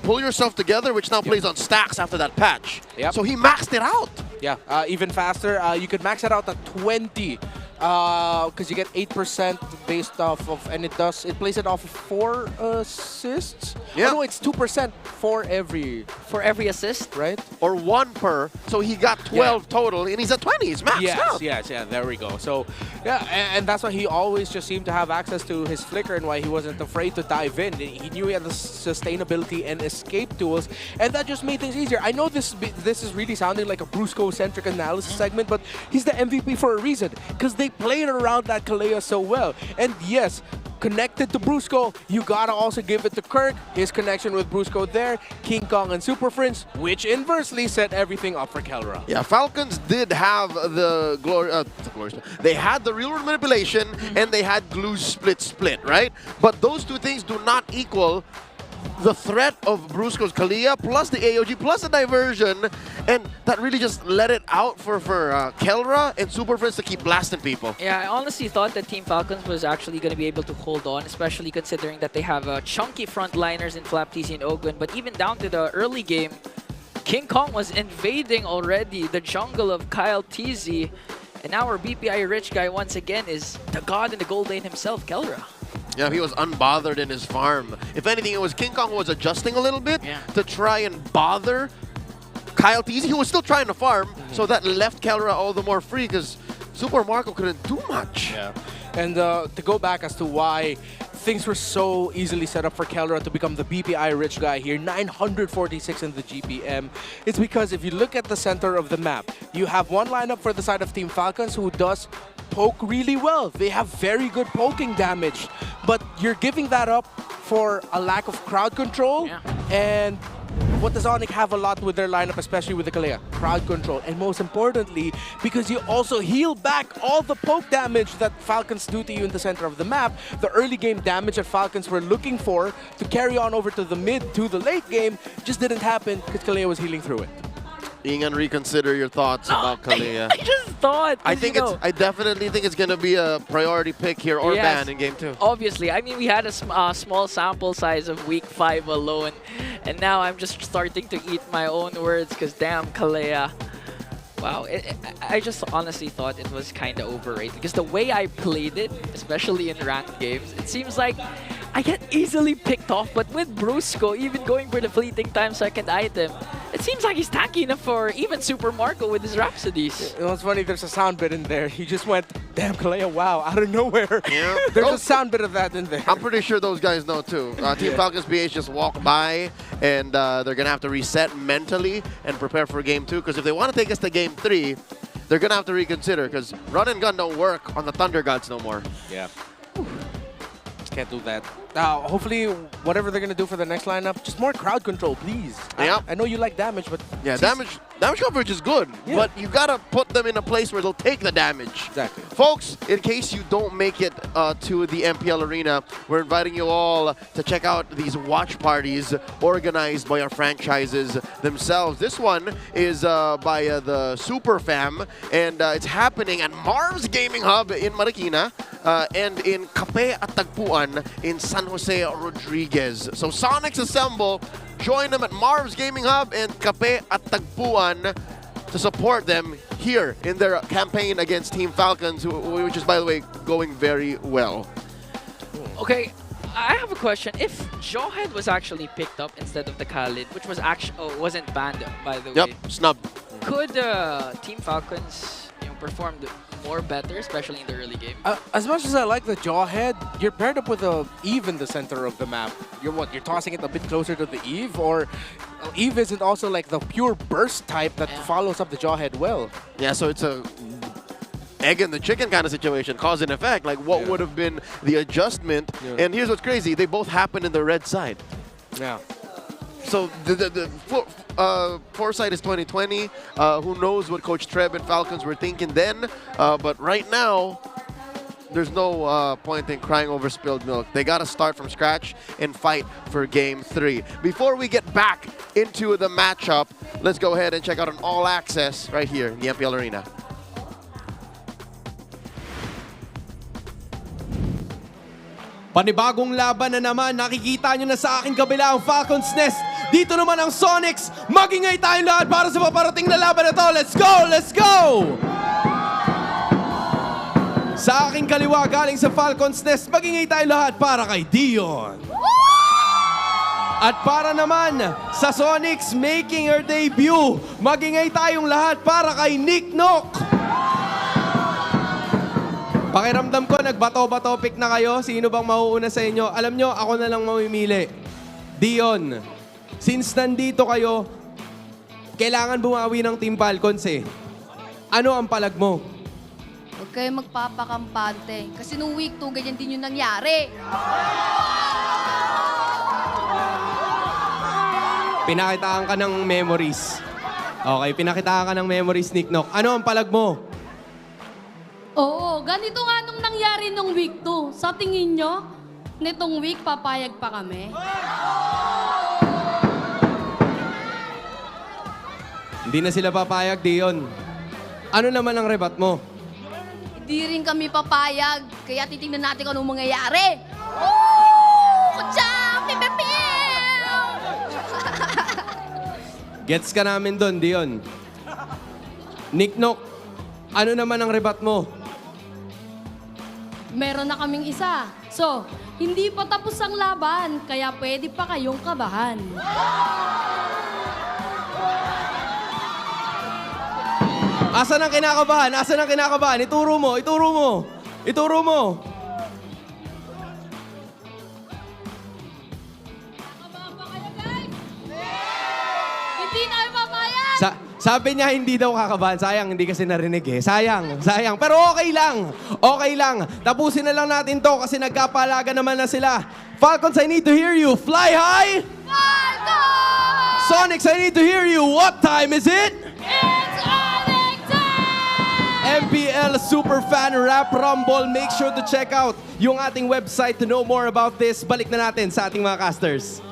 Pull Yourself Together, which now plays on stacks after that patch. Yep. So he maxed it out. Yeah, even faster. You could max it out at 20 because you get 8% based off of, and it plays it off of 4 assists. Yeah. Oh, no, it's 2% for every assist, right? Or 1 per. So he got 12 total, and he's at 20. He's maxed out. Yes, there we go. So yeah, and that's why he always just seemed to have access to his flicker, and why he wasn't afraid to dive in. He knew he had the sustainability and escape tools, and that just made things easier. I know this is really sounding like a Brusco-centric analysis segment, but he's the MVP for a reason, because they played around that Kalea so well. And yes, connected to Brusco, you gotta also give it to Kirk. His connection with Brusco there, King Kong and Super Friends, which inversely set everything up for Kelra. Yeah, Falcons did have the glory. They had the real world manipulation and they had glue split, right? But those two things do not equal the threat of Brusco's Kalia, plus the AOG, plus the diversion, and that really just let it out for Kelra and Super Friends to keep blasting people. Yeah, I honestly thought that Team Falcons was actually going to be able to hold on, especially considering that they have chunky frontliners in Flaptz and Ogun. But even down to the early game, King Kong was invading already the jungle of Kyle TZ. And now our BPI rich guy once again is the god in the gold lane himself, Kelra. Yeah, he was unbothered in his farm. If anything, it was King Kong who was adjusting a little bit to try and bother Kyle TZ. He was still trying to farm, so that left Kelra all the more free because Super Marco couldn't do much. Yeah, and to go back as to why things were so easily set up for Kelra to become the BPI rich guy here, 946 in the GPM. It's because if you look at the center of the map, you have one lineup for the side of Team Falcons who does poke really well. They have very good poking damage, but you're giving that up for a lack of crowd control. And what does Onic have a lot with their lineup, especially with the Kalea? Crowd control. And most importantly, because you also heal back all the poke damage that Falcons do to you in the center of the map, the early game damage that Falcons were looking for to carry on over to the mid to the late game just didn't happen because Kalea was healing through it. Ingan, reconsider your thoughts about Kalea. I just thought. I definitely think it's going to be a priority pick here or ban in game 2. Obviously. I mean, we had a small sample size of week 5 alone. And now I'm just starting to eat my own words because damn, Kalea. Wow, I just honestly thought it was kind of overrated because the way I played it, especially in ranked games, it seems like I get easily picked off, but with Brusco, even going for the fleeting time second item, it seems like he's tanky enough for even Super Marco with his Rhapsodies. You know, it's funny, there's a sound bit in there. He just went, damn, Kalea, wow, out of nowhere. Yeah. There's a sound bit of that in there. I'm pretty sure those guys know too. Team Falcons PH just walk by and they're going to have to reset mentally and prepare for game 2. Because if they want to take us to game 3, they're going to have to reconsider because run and gun don't work on the Thunder Gods no more. Yeah. Can't do that. Hopefully, whatever they're going to do for the next lineup, just more crowd control, please. Yeah. I know you like damage, but... Yeah, damage coverage is good, but you got to put them in a place where they'll take the damage. Exactly. Folks, in case you don't make it to the MPL Arena, we're inviting you all to check out these watch parties organized by our franchises themselves. This one is by the Super Fam, and it's happening at Marv's Gaming Hub in Marikina and in Kape at Tagpuan in San Jose Rodriguez. So Sonics assemble, join them at Marv's Gaming Hub and Kape at Tagpuan to support them here in their campaign against Team Falcons, which is, by the way, going very well. Okay, I have a question. If Jawhead was actually picked up instead of the Khalid, which was wasn't banned, by the way. Yep, snubbed. Could Team Falcons perform more better, especially in the early game? As much as I like the Jawhead, you're paired up with a Eve in the center of the map. You're tossing it a bit closer to the Eve, or Eve isn't also like the pure burst type that follows up the Jawhead well. Yeah, so it's a egg and the chicken kind of situation, cause and effect. Like what would have been the adjustment? And here's what's crazy: they both happen in the red side. Yeah. So the foresight is 2020. Who knows what Coach Treb and Falcons were thinking then? But right now, there's no point in crying over spilled milk. They got to start from scratch and fight for Game 3. Before we get back into the matchup, let's go ahead and check out an all-access right here in the MPL Arena. Panibagong laban na naman. Nakikita nyo na sa aking kabila ang Falcons Nest. Dito naman ang Sonics. Magingay tayong lahat para sa paparating na laban na to. Let's go! Let's go! Sa aking kaliwa galing sa Falcons Nest, magingay tayong lahat para kay Dion. At para naman sa Sonics making her debut, magingay tayong lahat para kay Nick Nock. Pakiramdam ko, nagbato-bato pick na kayo. Sino bang mauuna sa inyo? Alam nyo, ako na lang mamimili. Dion, since nandito kayo, kailangan bumawi ng Team Falcons eh. Ano ang palag mo? Huwag kayo magpapakampante. Kasi nung week 2, ganyan din yung nangyari. Pinakitaan ka ng memories. Okay, pinakitaan ka ng memories, Nick Nock. Ano ang palag mo? Oo, ganito nga nung nangyari nung week 2. Sa tingin nyo, nitong week papayag pa kami? Hindi na sila papayag, Dion. Ano naman ang rebat mo? Hindi rin kami papayag. Kaya titingnan natin kung anong mangyayari. Woo! Kutsang! Pipipiw! Gets ka namin doon, Dion. Nick-Nok, ano naman ang rebat mo? Meron na kaming isa. So, hindi pa tapos ang laban, kaya pwede pa kayong kabahan. Asan ang kinakabahan? Asan ang kinakabahan? Ituro mo, ituro mo. Ituro mo. Hindi tayo papayag! Sabi niya hindi daw kakabahan. Sayang, hindi kasi narinig eh. Sayang, sayang. Pero okay lang. Okay lang. Tapusin na lang natin to kasi nagkapalaga naman na sila. Falcons, I need to hear you. Fly high! Falcons! Sonics, I need to hear you. What time is it? It's Onic time! MPL Super Fan Rap Rumble. Make sure to check out yung ating website to know more about this. Balik na natin sa ating mga casters.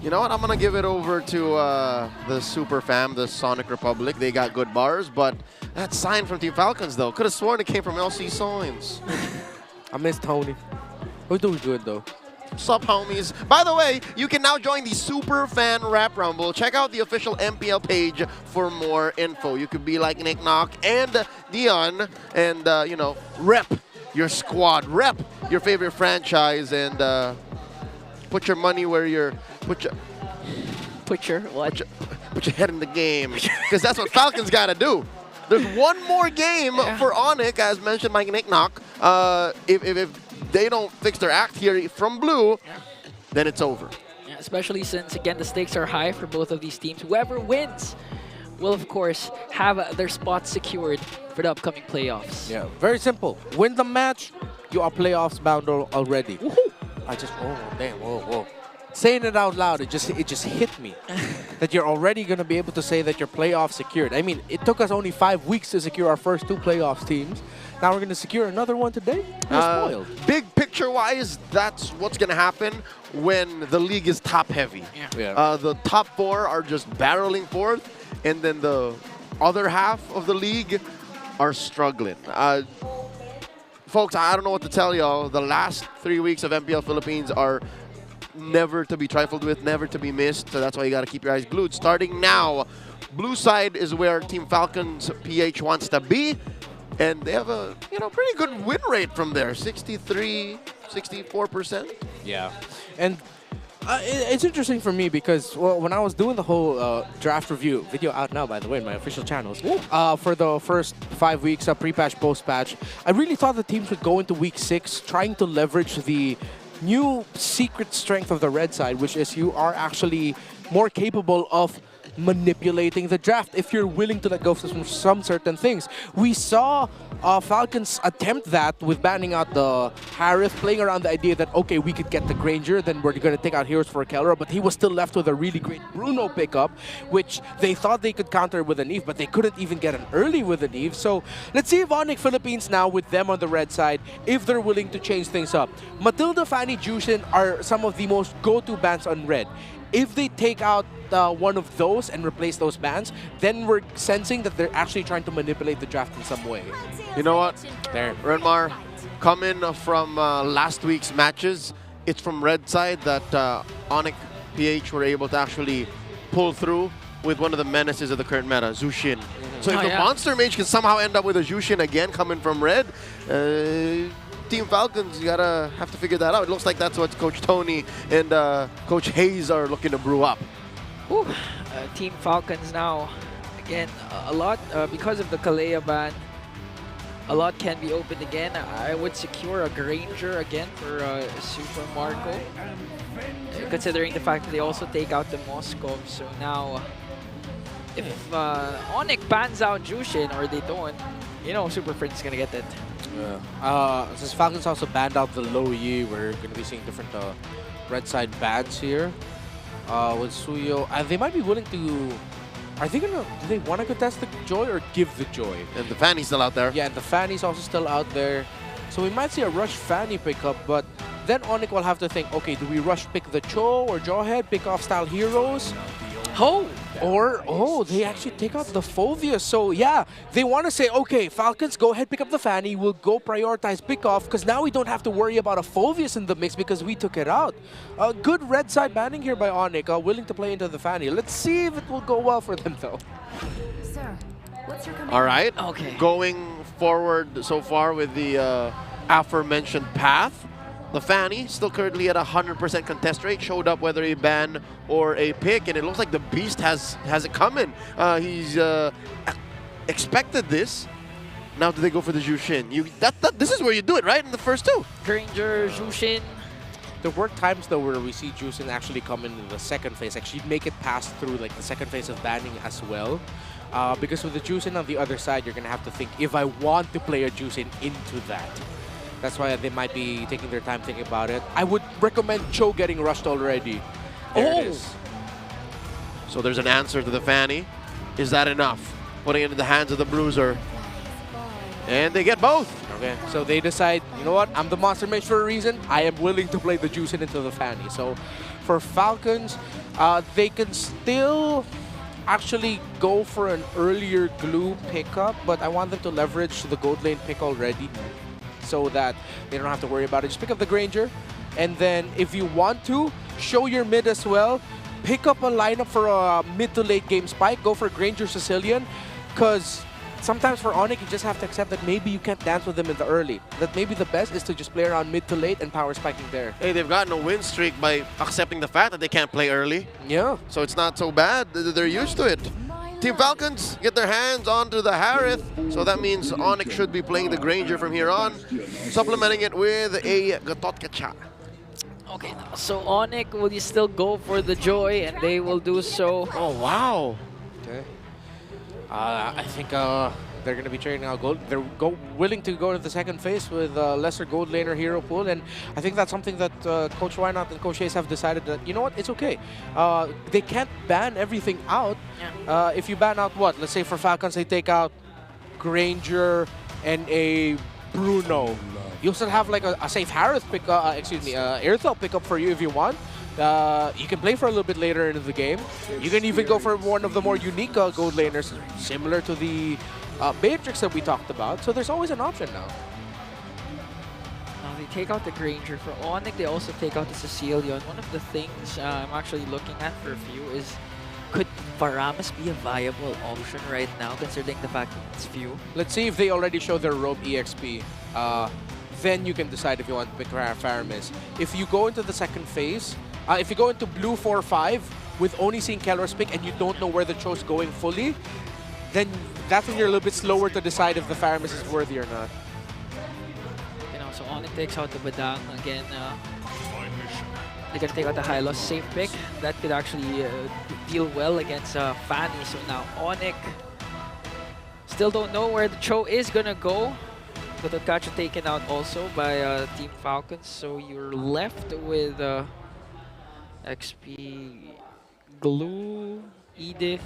You know what? I'm going to give it over to the Super Fam, the Sonic Republic. They got good bars, but that sign from Team Falcons, though, could have sworn it came from LC Signs. I miss Tony. We're doing good, though. Sup, homies? By the way, you can now join the Super Fan Rap Rumble. Check out the official MPL page for more info. You could be like Nick Knock and Dion and, you know, rep your squad, rep your favorite franchise, and put your money where your... Put your head in the game, because that's what Falcons got to do. There's one more game for Onic, as mentioned by Nick Knock. If they don't fix their act here from blue, then it's over. Yeah, especially since, again, the stakes are high for both of these teams. Whoever wins will, of course, have their spot secured for the upcoming playoffs. Yeah, very simple. Win the match, you are playoffs bound already. Oh, damn, whoa. Saying it out loud, it just hit me that you're already going to be able to say that you're playoff secured. I mean, it took us only 5 weeks to secure our first 2 playoffs teams. Now we're going to secure another one today? We're spoiled. Big picture-wise, that's what's going to happen when the league is top-heavy. Yeah. The top 4 are just barreling forth, and then the other half of the league are struggling. Folks, I don't know what to tell y'all. The last 3 weeks of MPL Philippines are never to be trifled with, never to be missed. So that's why you got to keep your eyes glued. Starting now, blue side is where Team Falcons PH wants to be. And they have a, pretty good win rate from there. 63, 64%. Yeah. And it's interesting for me because, well, when I was doing the whole draft review, video out now, by the way, in my official channels, for the first 5 weeks of pre-patch, post-patch, I really thought the teams would go into week 6 trying to leverage the new secret strength of the red side, which is you are actually more capable of manipulating the draft if you're willing to let go of some certain things. We saw Falcons attempt that with banning out the Harith, playing around the idea that, okay, we could get the Granger, then we're going to take out Heroes for Kelra, but he was still left with a really great Bruno pickup, which they thought they could counter with an Eve, but they couldn't even get an early with an Eve. So let's see if Onic Philippines now, with them on the red side, if they're willing to change things up. Matilda, Fanny, Jushin are some of the most go-to bans on red. If they take out one of those and replace those bans, then we're sensing that they're actually trying to manipulate the draft in some way. You know what? There, Renmar, coming from last week's matches, it's from red side that Onic PH were able to actually pull through with one of the menaces of the current meta, Zushin. So if the Monster Mage can somehow end up with a Zushin again coming from red, Team Falcons, you have to figure that out. It looks like that's what Coach Tony and Coach Hayes are looking to brew up. Team Falcons now, again, a lot, because of the Kalea ban, a lot can be opened again. I would secure a Granger again for Super Marco, considering the fact that they also take out the Moskov. So now, if Onic bans out Jushin, or they don't, Super Friend's gonna get it. Yeah. Since Falcons also banned out the Low Yi, we're going to be seeing different red side bans here. With Suyo, they might be willing to... Are they gonna? Do they want to contest the Joy or give the Joy? And the Fanny's still out there. Yeah, and the Fanny's also still out there. So we might see a Rush Fanny pickup, but then Onic will have to think, okay, do we rush pick the Cho or Jawhead, pick off style heroes? Or they actually take out the Phoveus. So yeah, they want to say, okay, Falcons, go ahead, pick up the Fanny. We'll go prioritize pick off because now we don't have to worry about a Phoveus in the mix because we took it out. Good red side banning here by Onic, willing to play into the Fanny. Let's see if it will go well for them though. Sir, what's your command? All right. Okay. Going forward so far with the aforementioned path. The Fanny still currently at 100% contest rate. Showed up whether a ban or a pick, and it looks like the Beast has it coming. He's expected this. Now do they go for the Jushin? This is where you do it, right? In the first two. Granger, Jushin. There were times though where we see Jushin actually come in the second phase, actually make it pass through like the second phase of banning as well. Because with the Jushin on the other side, you're gonna have to think, if I want to play a Jushin into that. That's why they might be taking their time thinking about it. I would recommend Cho getting rushed already. There it is. So there's an answer to the Fanny. Is that enough? Putting it in the hands of the Bruiser. And they get both. Okay, so they decide, you know what? I'm the Monster Mage for a reason. I am willing to play the Jushin into the Fanny. So for Falcons, they can still actually go for an earlier glue pickup, but I want them to leverage the gold lane pick already, so that they don't have to worry about it. Just pick up the Granger, and then if you want to, show your mid as well. Pick up a lineup for a mid to late game spike. Go for Granger Sicilian, because sometimes for Onic, you just have to accept that maybe you can't dance with them in the early. That maybe the best is to just play around mid to late and power spiking there. Hey, they've gotten a win streak by accepting the fact that they can't play early. Yeah. So it's not so bad. They're used to it. Team Falcons get their hands onto the Harith, so that means Onic should be playing the Granger from here on, supplementing it with a Gatotkacha. Okay, so Onic will still go for the Joy, and they will do so. Oh, wow. Okay. I think they're going to be trading out gold. They're willing to go to the second phase with lesser gold laner hero pool, and I think that's something that Coach Wynot and Coach Ace have decided that, you know what, it's okay. They can't ban everything out. Yeah. If you ban out what? Let's say for Falcons, they take out Granger and a Bruno. You still have like a safe Harith pick, Airthel pickup for you if you want. You can play for a little bit later into the game. You can even go for one of the more unique gold laners, similar to the Matrix that we talked about. So there's always an option now. They take out the Granger. For Onic, they also take out the Sicilian. One of the things I'm actually looking at for a few is, could Varamus be a viable option right now, considering the fact that it's few? Let's see if they already show their Robe EXP. Then you can decide if you want to pick Varamus. If you go into the second phase, if you go into blue 4-5 with only seeing Kelor's pick and you don't know where the Cho's going fully, then that's when you're a little bit slower to decide if the Varamus is worthy or not. You know, so Onic takes out the Badang again. They can take out the Hylos safe pick. That could actually deal well against Fanny. So now Onic still don't know where the Cho is gonna go. But the Kacha taken out also by Team Falcons. So you're left with XP, Glue, Edith,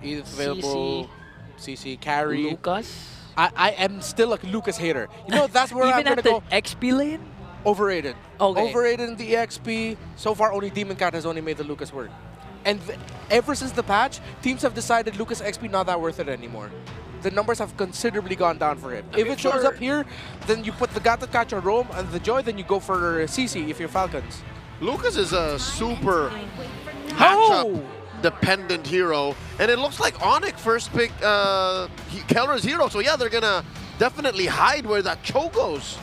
Edith available, CC, Carry. Lucas. I am still a Lucas hater. You know, that's where Even I'm going to go. XP lane? Overrated. Okay. Overrated in the XP. So far, only Demon Cat has only made the Lucas work. And ever since the patch, teams have decided Lucas XP not that worth it anymore. The numbers have considerably gone down for him. If it shows up here, then you put the Gatotkacha Rome and the Joy, then you go for CC if you're Falcons. Lucas is a super matchup dependent hero, and it looks like Onic first picked Keller's hero, so yeah, they're gonna definitely hide where that Cho goes.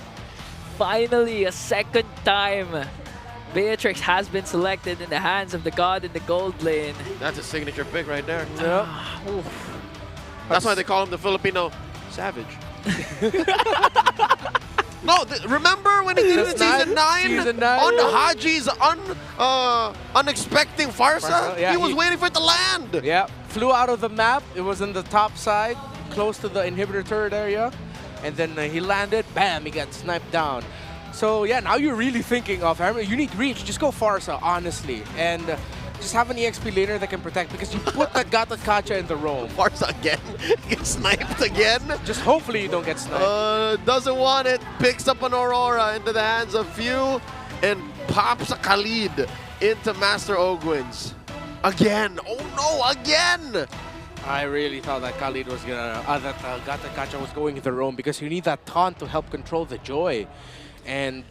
Finally, a second time, Beatrix has been selected in the hands of the god in the gold lane. That's a signature pick right there. Yeah. That's why they call him the Filipino Savage. No, remember when he did it in Season 9? Season 9? On the Haji's unexpected Farsa? Yeah, he was waiting for it to land. Yeah, flew out of the map. It was in the top side, close to the inhibitor turret area. And then he landed, bam, he got sniped down. So yeah, now you're really thinking of, you need reach, just go Farsa, honestly. And just have an EXP laner that can protect because you put that Gata Kacha in the roam. Barca again. Get sniped again. Just hopefully you don't get sniped. Doesn't want it. Picks up an Aurora into the hands of Few and pops a Khalid into Master Ogwins. Again. Oh no, again! I really thought that Khalid was gonna, that Gata Kacha was going in the roam because you need that taunt to help control the Joy. And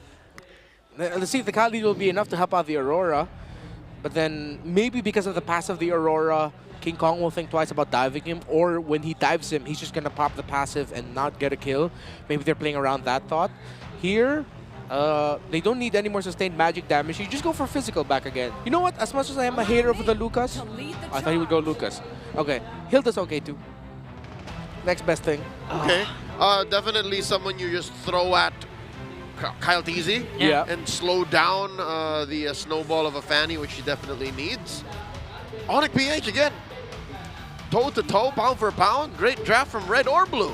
let's see if the Khalid will be enough to help out the Aurora. But then maybe because of the pass of the Aurora, King Kong will think twice about diving him, or when he dives him, he's just gonna pop the passive and not get a kill. Maybe they're playing around that thought. Here, they don't need any more sustained magic damage. You just go for physical back again. You know what? As much as I am a hater of the Lucas, I thought he would go Lucas. Okay, Hilda's okay too. Next best thing. Okay, definitely someone you just throw at Kyle TZ and slow down the snowball of a Fanny, which he definitely needs. Onic PH again. Toe-to-toe, pound for pound. Great draft from red or blue.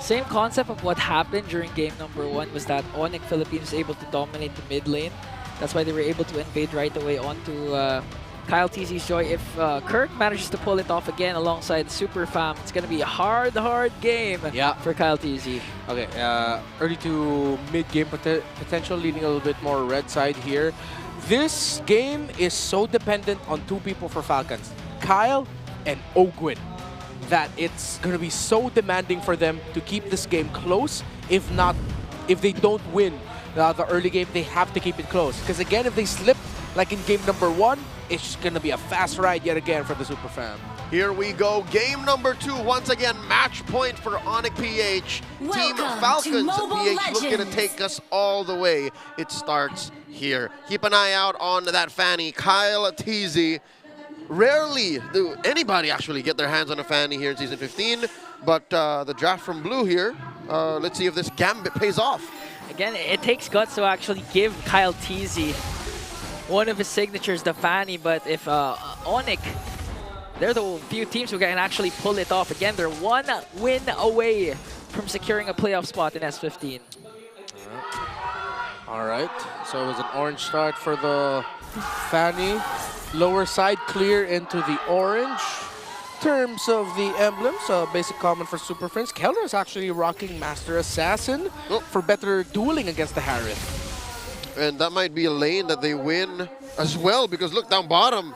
Same concept of what happened during game number 1 was that Onic Philippines was able to dominate the mid lane. That's why they were able to invade right away onto Kyle TZ's Joy. If Kirk manages to pull it off again alongside Super Fam, it's going to be a hard game for Kyle TZ. Okay, early to mid-game potential, leaning a little bit more red side here. This game is so dependent on two people for Falcons, Kyle and Ogwin, that it's going to be so demanding for them to keep this game close. If they don't win the early game, they have to keep it close. Because again, if they slip, like in game number 1, it's just going to be a fast ride yet again for the Super Fam. Here we go, game number 2. Once again, match point for Onic PH. Team Falcons. PH looking to take us all the way. It starts here. Keep an eye out on that Fanny, Kyle TZ. Rarely do anybody actually get their hands on a Fanny here in Season 15, but the draft from blue here, let's see if this gambit pays off. Again, it takes guts to actually give Kyle TZ one of his signatures, the Fanny, but if Onic, they're the few teams who can actually pull it off. Again, they're 1 win away from securing a playoff spot in S15. All right, so it was an orange start for the Fanny. Lower side clear into the orange. In terms of the emblems, basic common for Super Friends. Keller is actually rocking Master Assassin for better dueling against the Harith. And that might be a lane that they win as well, because look down bottom,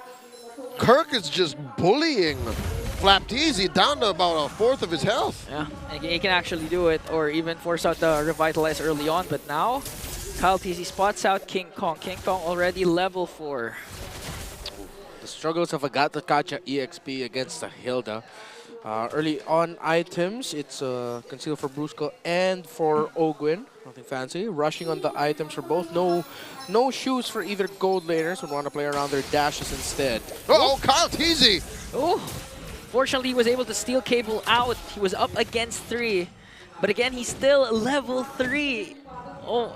Kirk is just bullying Flap TZ down to about 1/4 of his health. Yeah, and he can actually do it, or even force out the Revitalize early on, but now Kyle TZ spots out King Kong. King Kong already level 4. The struggles of Agata Kacha EXP against the Hilda. Early on items, it's concealed for Brusco and for Ogwin. Nothing fancy. Rushing on the items for both. No shoes for either gold laners would want to play around their dashes instead. Oh, Kyle TZ! Oh, fortunately he was able to steal Cable out. He was up against 3. But again, he's still level 3. Oh,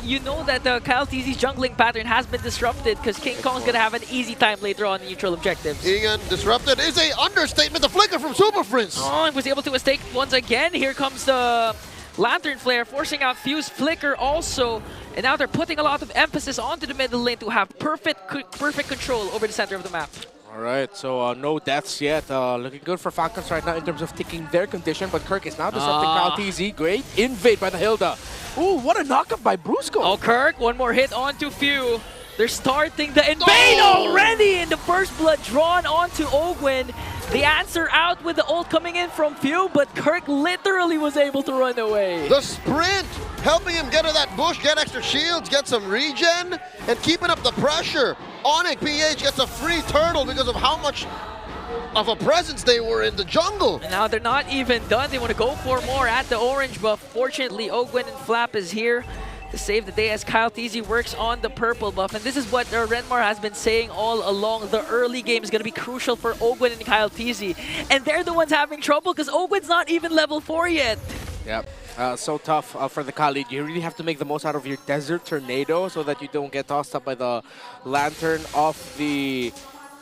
you know that Kyle TZ's jungling pattern has been disrupted because King Kong's going to have an easy time later on in neutral objectives. Being disrupted is a understatement. The flicker from Super Prince. Oh, he was able to mistake once again. Here comes the Lantern Flare, forcing out Fuse Flicker also. And now they're putting a lot of emphasis onto the middle lane to have perfect control over the center of the map. All right, so no deaths yet. Looking good for Falcons right now in terms of ticking their condition, but Kirk is now disrupting Kyle TZ. Great invade by the Hilda. Ooh, what a knockup by Brusco. Oh, Kirk, one more hit onto Few. They're starting the invade already, and the first blood drawn onto Ogwin. The answer out with the ult coming in from Few, but Kirk literally was able to run away. The sprint, helping him get to that bush, get extra shields, get some regen, and keeping up the pressure. Onic PH gets a free turtle because of how much of a presence they were in the jungle. And now they're not even done. They want to go for more at the orange buff. Fortunately, Ogwin and Flap is here to save the day as Kyle TZ works on the purple buff. And this is what Renmar has been saying all along. The early game is going to be crucial for Ogwin and Kyle TZ. And they're the ones having trouble because Ogwin's not even level 4 yet. Yep, so tough for the Khalid. You really have to make the most out of your Desert Tornado so that you don't get tossed up by the Lantern of the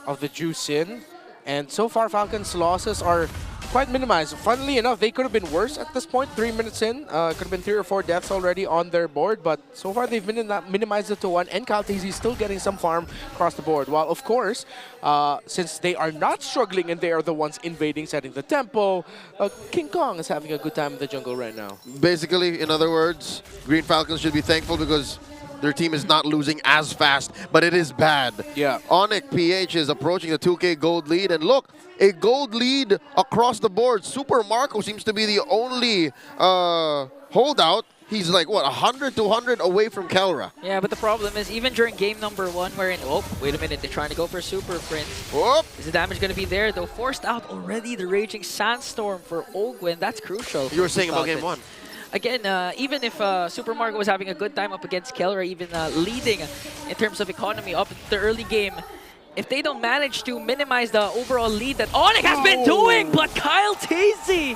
Juicin. And so far, Falcons' losses are quite minimized. Funnily enough, they could have been worse at this point. 3 minutes in, could have been 3 or 4 deaths already on their board, but so far they've minimized it to 1, and Caltese is still getting some farm across the board. While, of course, since they are not struggling and they are the ones invading, setting the tempo, King Kong is having a good time in the jungle right now. Basically, in other words, Green Falcons should be thankful because their team is not losing as fast, but it is bad. Yeah. Onic PH is approaching the 2K gold lead, and look, a gold lead across the board. Super Marco seems to be the only holdout. He's like, what, 100, 200 away from Kelra. Yeah, but the problem is, even during game number 1, wherein, oh, wait a minute, they're trying to go for Super Prince. Whoop. Is the damage going to be there, though? Forced out already the Raging Sandstorm for Ogwin. That's crucial. You were saying about game 1. Again, even if Super Marco was having a good time up against Kelra, even leading in terms of economy up the early game, if they don't manage to minimize the overall lead that Onic has been doing, but Kyle Teasy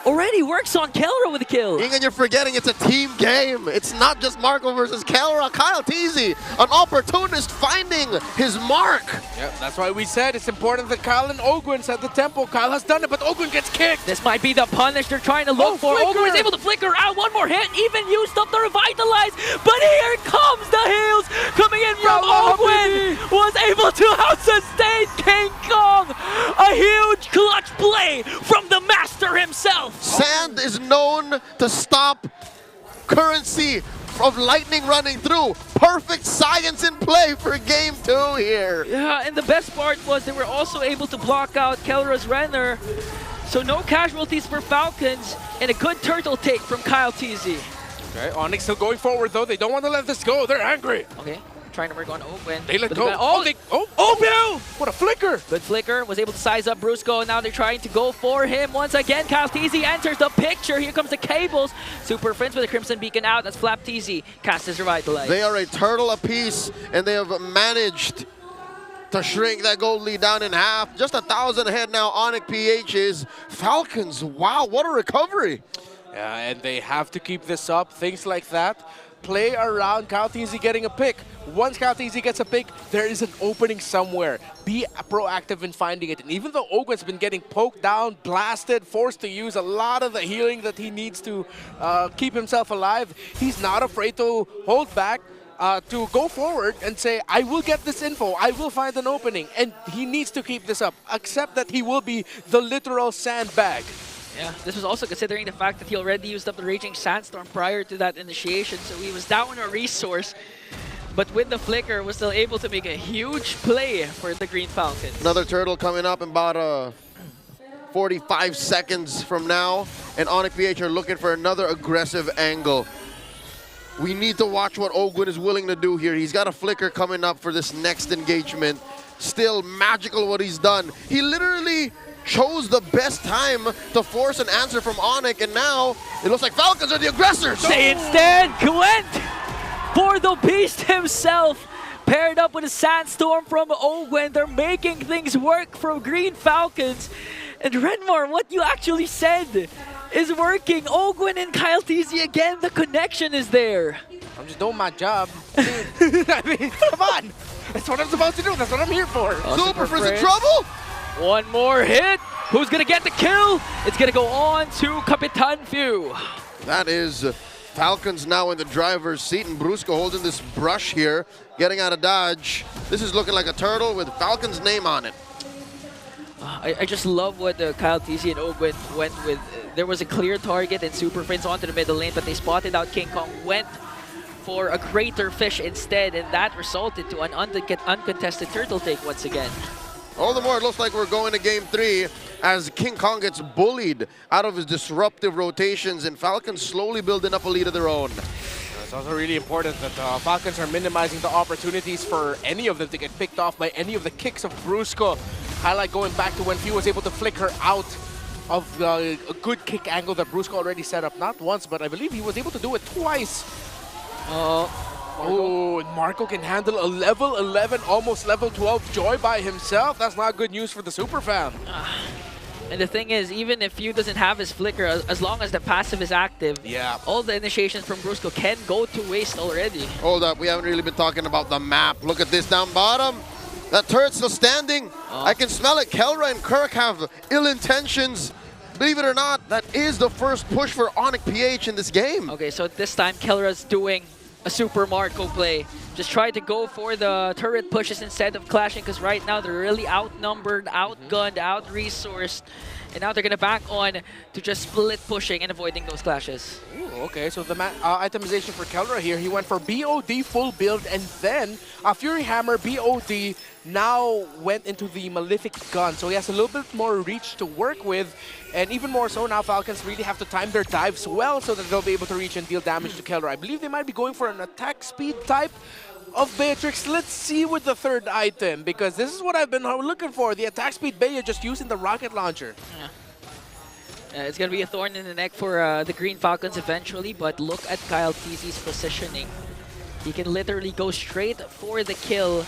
already works on Kelra with a kill. And you're forgetting it's a team game. It's not just Marco versus Kelra. Kyle Teasy, an opportunist finding his mark. Yep, that's why we said it's important that Kyle and Ogwin set the tempo. Kyle has done it, but Ogwin gets kicked. This might be the punish they're trying to look for. Flicker. Ogwin is able to flicker out. One more hit, even used up the revitalize. But here comes the heals coming in from Ogwin. Was able to out-sustain King Kong. A huge clutch play from the master himself. Sand is known to stop currency of lightning running through. Perfect science in play for game 2 here. Yeah, and the best part was they were also able to block out Kelra's Renner. So no casualties for Falcons, and a good turtle take from Kyle Teasy. Okay, Onic still going forward though. They don't want to let this go. They're angry. Okay, trying to work on Ogwin. They let But go. Oh, what a flicker! Good flicker, was able to size up Brusco. Now they're trying to go for him once again. Kyle Teasy enters the picture. Here comes the cables. Super Prince with a Crimson Beacon out. That's Flap Teasy. Cast his Revitalize. They are a turtle apiece, and they have managed to shrink that gold lead down in half. Just 1,000 ahead now. Onic PH is Falcons. Wow, what a recovery. Yeah, and they have to keep this up. Things like that. Play around, Kyle Teasy getting a pick. Once Kyle Teasy gets a pick, there is an opening somewhere. Be proactive in finding it. And even though Ogwin's been getting poked down, blasted, forced to use a lot of the healing that he needs to keep himself alive, he's not afraid to hold back, to go forward and say, I will get this info, I will find an opening. And he needs to keep this up, except that he will be the literal sandbag. Yeah, this was also considering the fact that he already used up the Raging Sandstorm prior to that initiation, so he was down a resource. But with the flicker, was still able to make a huge play for the Green Falcons. Another turtle coming up in about 45 seconds from now, and Onic PH are looking for another aggressive angle. We need to watch what Ogwin is willing to do here. He's got a flicker coming up for this next engagement. Still magical what he's done. He literally chose the best time to force an answer from Onic, and now it looks like Falcons are the aggressors. They instead went for the Beast himself, paired up with a Sandstorm from Ogwin. They're making things work for Green Falcons. And Renmar, what you actually said is working. Ogwin and Kyle Teasy again, the connection is there. I'm just doing my job. I mean, come on. That's what I'm supposed to do. That's what I'm here for. Super Prince in trouble? One more hit. Who's going to get the kill? It's going to go on to Kapitan Few. That is Falcons now in the driver's seat, and Brusco holding this brush here, getting out of dodge. This is looking like a turtle with Falcons' name on it. I just love what Kyle Teasy and Ogwin went with. There was a clear target and Super Prince onto the middle lane, but they spotted out King Kong, went for a greater fish instead, and that resulted to an uncontested turtle take once again. All the more, it looks like we're going to game 3 as King Kong gets bullied out of his disruptive rotations, and Falcons slowly building up a lead of their own. It's also really important that Falcons are minimizing the opportunities for any of them to get picked off by any of the kicks of Brusco. Highlight going back to when Few was able to flicker out of a good kick angle that Brusco already set up. Not once, but I believe he was able to do it twice. Oh, and Marco can handle a level 11, almost level 12 Joy by himself. That's not good news for the Super Fam. And the thing is, even if Few doesn't have his flicker, as long as the passive is active, all the initiations from Brusco can go to waste already. Hold up, we haven't really been talking about the map. Look at this down bottom. That turret's still standing. I can smell it. Kelra and Kirk have ill intentions. believe it or not, that is the first push for Onic PH in this game. Okay, so this time Kelra's doing a Super Marco play. Just try to go for the turret pushes instead of clashing, because right now they're really outnumbered, outgunned, out-resourced. And now they're going to back on to just split pushing and avoiding those clashes. Ooh, okay, so the itemization for Kelra here, he went for BOD full build, and then Fury Hammer BOD now went into the Malefic gun. So he has a little bit more reach to work with, and even more so now Falcons really have to time their dives well so that they'll be able to reach and deal damage to Kelra. I believe they might be going for an attack speed type of Beatrix. Let's see with the third item, because this is what I've been looking for, the attack speed Bea just using the rocket launcher. Yeah. It's going to be a thorn in the neck for the Green Falcons eventually, but look at Kyle TZ's positioning. He can literally go straight for the kill,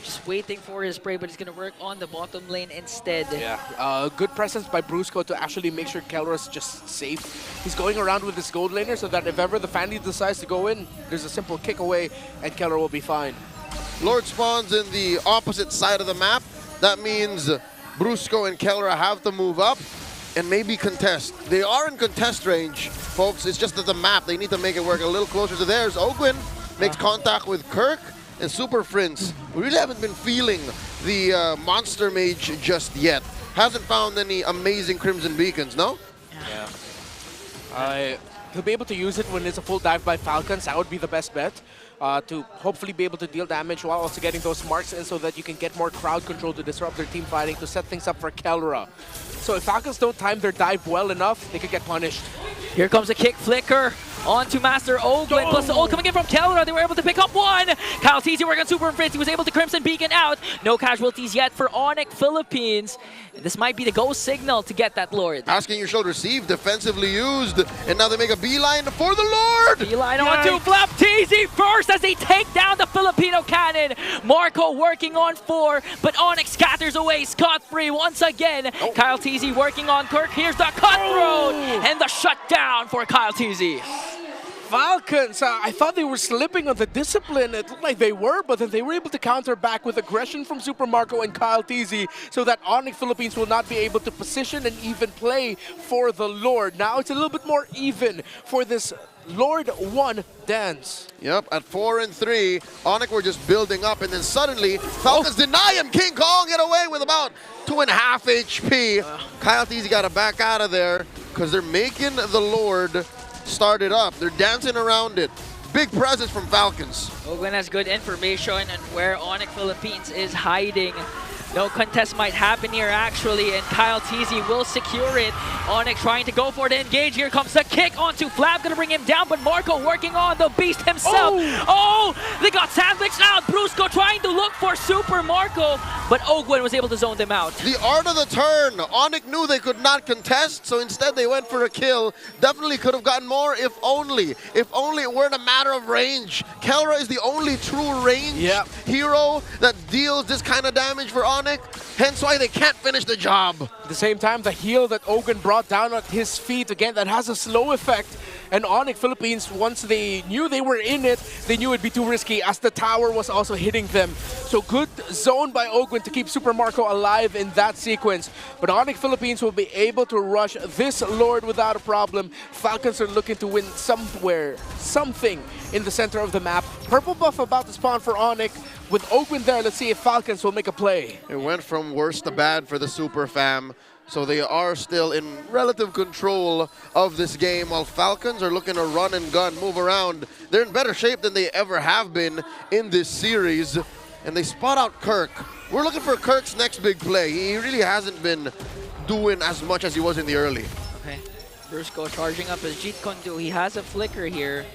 just waiting for his spray, but he's going to work on the bottom lane instead. Yeah, good presence by Brusco to actually make sure Kelra's just safe. He's going around with his gold laner so that if ever the Fanny decides to go in, there's a simple kick away and Kelra will be fine. Lord spawns in the opposite side of the map. That means Brusco and Kelra have to move up and maybe contest. They are in contest range, folks. It's just that the map, they need to make it work a little closer to theirs. Ogwin makes contact with Kirk and Super Prince. We really haven't been feeling the Monster Mage just yet. Hasn't found any amazing Crimson Beacons, no? Yeah. He'll be able to use it when it's a full dive by Falcons. That would be the best bet. To hopefully be able to deal damage while also getting those marks in so that you can get more crowd control to disrupt their team fighting, to set things up for Kelra. So if Falcons don't time their dive well enough, they could get punished. Here comes a kick flicker onto Master Ogwin, plus the ult coming in from Kelra. They were able to pick up one. Kyle TZ working on Super Fritz. He was able to Crimson Beacon out. No casualties yet for Onic Philippines. This might be the go signal to get that Lord. Asking you shall receive, defensively used, and now they make a beeline for the Lord! Beeline onto Flap TZ first as they take down the Filipino cannon. Marco working on 4, but Onyx scatters away scot-free once again. Kyle TZ working on Kirk. Here's the cutthroat and the shutdown for Kyle TZ. Falcons, I thought they were slipping on the discipline. It looked like they were, but then they were able to counter back with aggression from Super Marco and Kyle TZ so that Onic Philippines will not be able to position and even play for the Lord. Now it's a little bit more even for this Lord 1 dance. Yep, at 4 and 3, Onic were just building up, and then suddenly Falcons deny him. King Kong get away with about 2.5 HP. Kyle TZ got to back out of there because they're making the Lord start it up. They're dancing around it. Big presence from Falcons. Ogwin has good information on where Onic Philippines is hiding. No contest might happen here actually, and Kyle TZ will secure it. Onic trying to go for the engage. Here comes the kick onto Flap, gonna bring him down, but Marco working on the beast himself. Oh, they got sandwiched out. Brusco trying to look for Super Marco, but Ogwin was able to zone them out. The art of the turn. Onic knew they could not contest, so instead they went for a kill. Definitely could have gotten more if only. If only it weren't a matter of range. Kelra is the only true range hero that deals this kind of damage for Onic. Hence why they can't finish the job. At the same time, the heal that Ogwin brought down at his feet, again, that has a slow effect. And Onic Philippines, once they knew they were in it, they knew it'd be too risky as the tower was also hitting them. So good zone by Ogwin to keep Super Marco alive in that sequence. But Onic Philippines will be able to rush this Lord without a problem. Falcons are looking to win somewhere, something in the center of the map. Purple buff about to spawn for Onic. With Ogwin there, let's see if Falcons will make a play. It went from worse to bad for the Super Fam. So they are still in relative control of this game, while Falcons are looking to run and gun, move around. They're in better shape than they ever have been in this series. And they spot out Kirk. We're looking for Kirk's next big play. He really hasn't been doing as much as he was in the early. Okay, Brusco charging up as Jeet Kondu. He has a flicker here.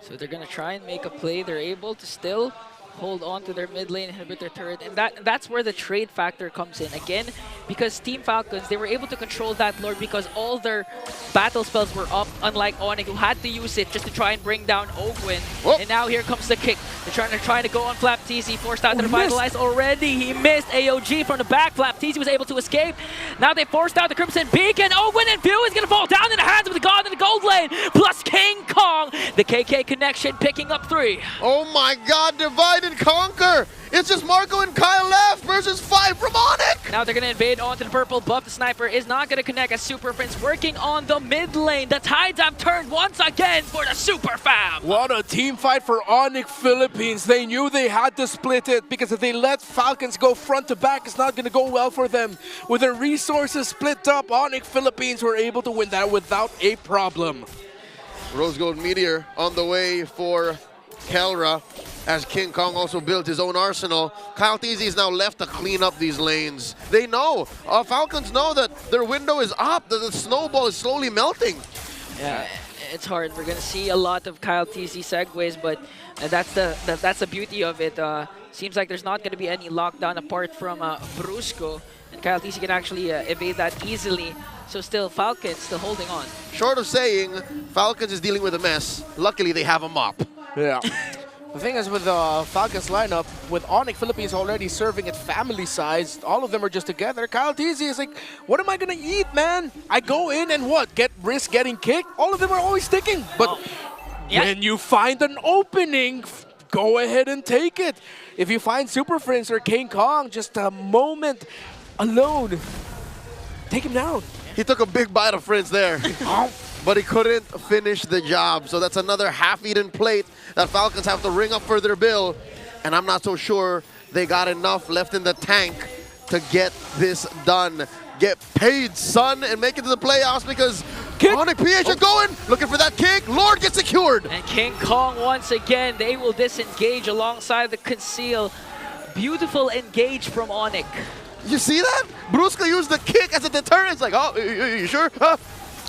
So they're going to try and make a play. They're able to still hold on to their mid lane, inhibit their turret, and that's where the trade factor comes in. Again, because Team Falcons, they were able to control that Lord because all their battle spells were up, unlike Onic, who had to use it just to try and bring down Ogwin. And now here comes the kick. They're trying to go on Flap TZ, forced out to revitalize already. He missed AOG from the back. Flap TZ was able to escape. Now they forced out the Crimson Beacon. Ogwin and View is going to fall down in the hands of the God in the gold lane, plus King Kong. The KK connection picking up 3. Oh my God, divide divide and conquer. It's just Marco and Kyle left versus 5 from Onic. Now they're going to invade onto the purple buff. The sniper is not going to connect as Super Prince working on the mid lane. The tides have turned once again for the Super Fam. What a team fight for Onic Philippines. They knew they had to split it because if they let Falcons go front to back, it's not going to go well for them. With their resources split up, Onic Philippines were able to win that without a problem. Rose Gold Meteor on the way for Kelra as King Kong also built his own arsenal. Kyle TZ is now left to clean up these lanes. They know, Falcons know that their window is up, that the snowball is slowly melting. Yeah, it's hard. We're gonna see a lot of Kyle TZ segues, but that's the beauty of it. Seems like there's not gonna be any lockdown apart from Brusco, and Kyle TZ can actually evade that easily. So still, Falcons still holding on. Short of saying, Falcons is dealing with a mess. Luckily, they have a mop. Yeah. The thing is with the Falcons lineup, with Onic Philippines already serving at family size, all of them are just together. Kyle TZ is like, what am I gonna eat, man? I go in and what? Risk getting kicked? All of them are always sticking. But when you find an opening, go ahead and take it. If you find Super Prince or King Kong, just a moment alone, take him down. He took a big bite of Prince there. But he couldn't finish the job. So that's another half-eaten plate that Falcons have to ring up for their bill. And I'm not so sure they got enough left in the tank to get this done. Get paid, son, and make it to the playoffs because Onic PH are going, looking for that kick. Lord gets secured. And King Kong once again, they will disengage alongside the conceal. Beautiful engage from Onic. You see that? Brusco used the kick as a deterrent. It's like, oh, you sure? Huh?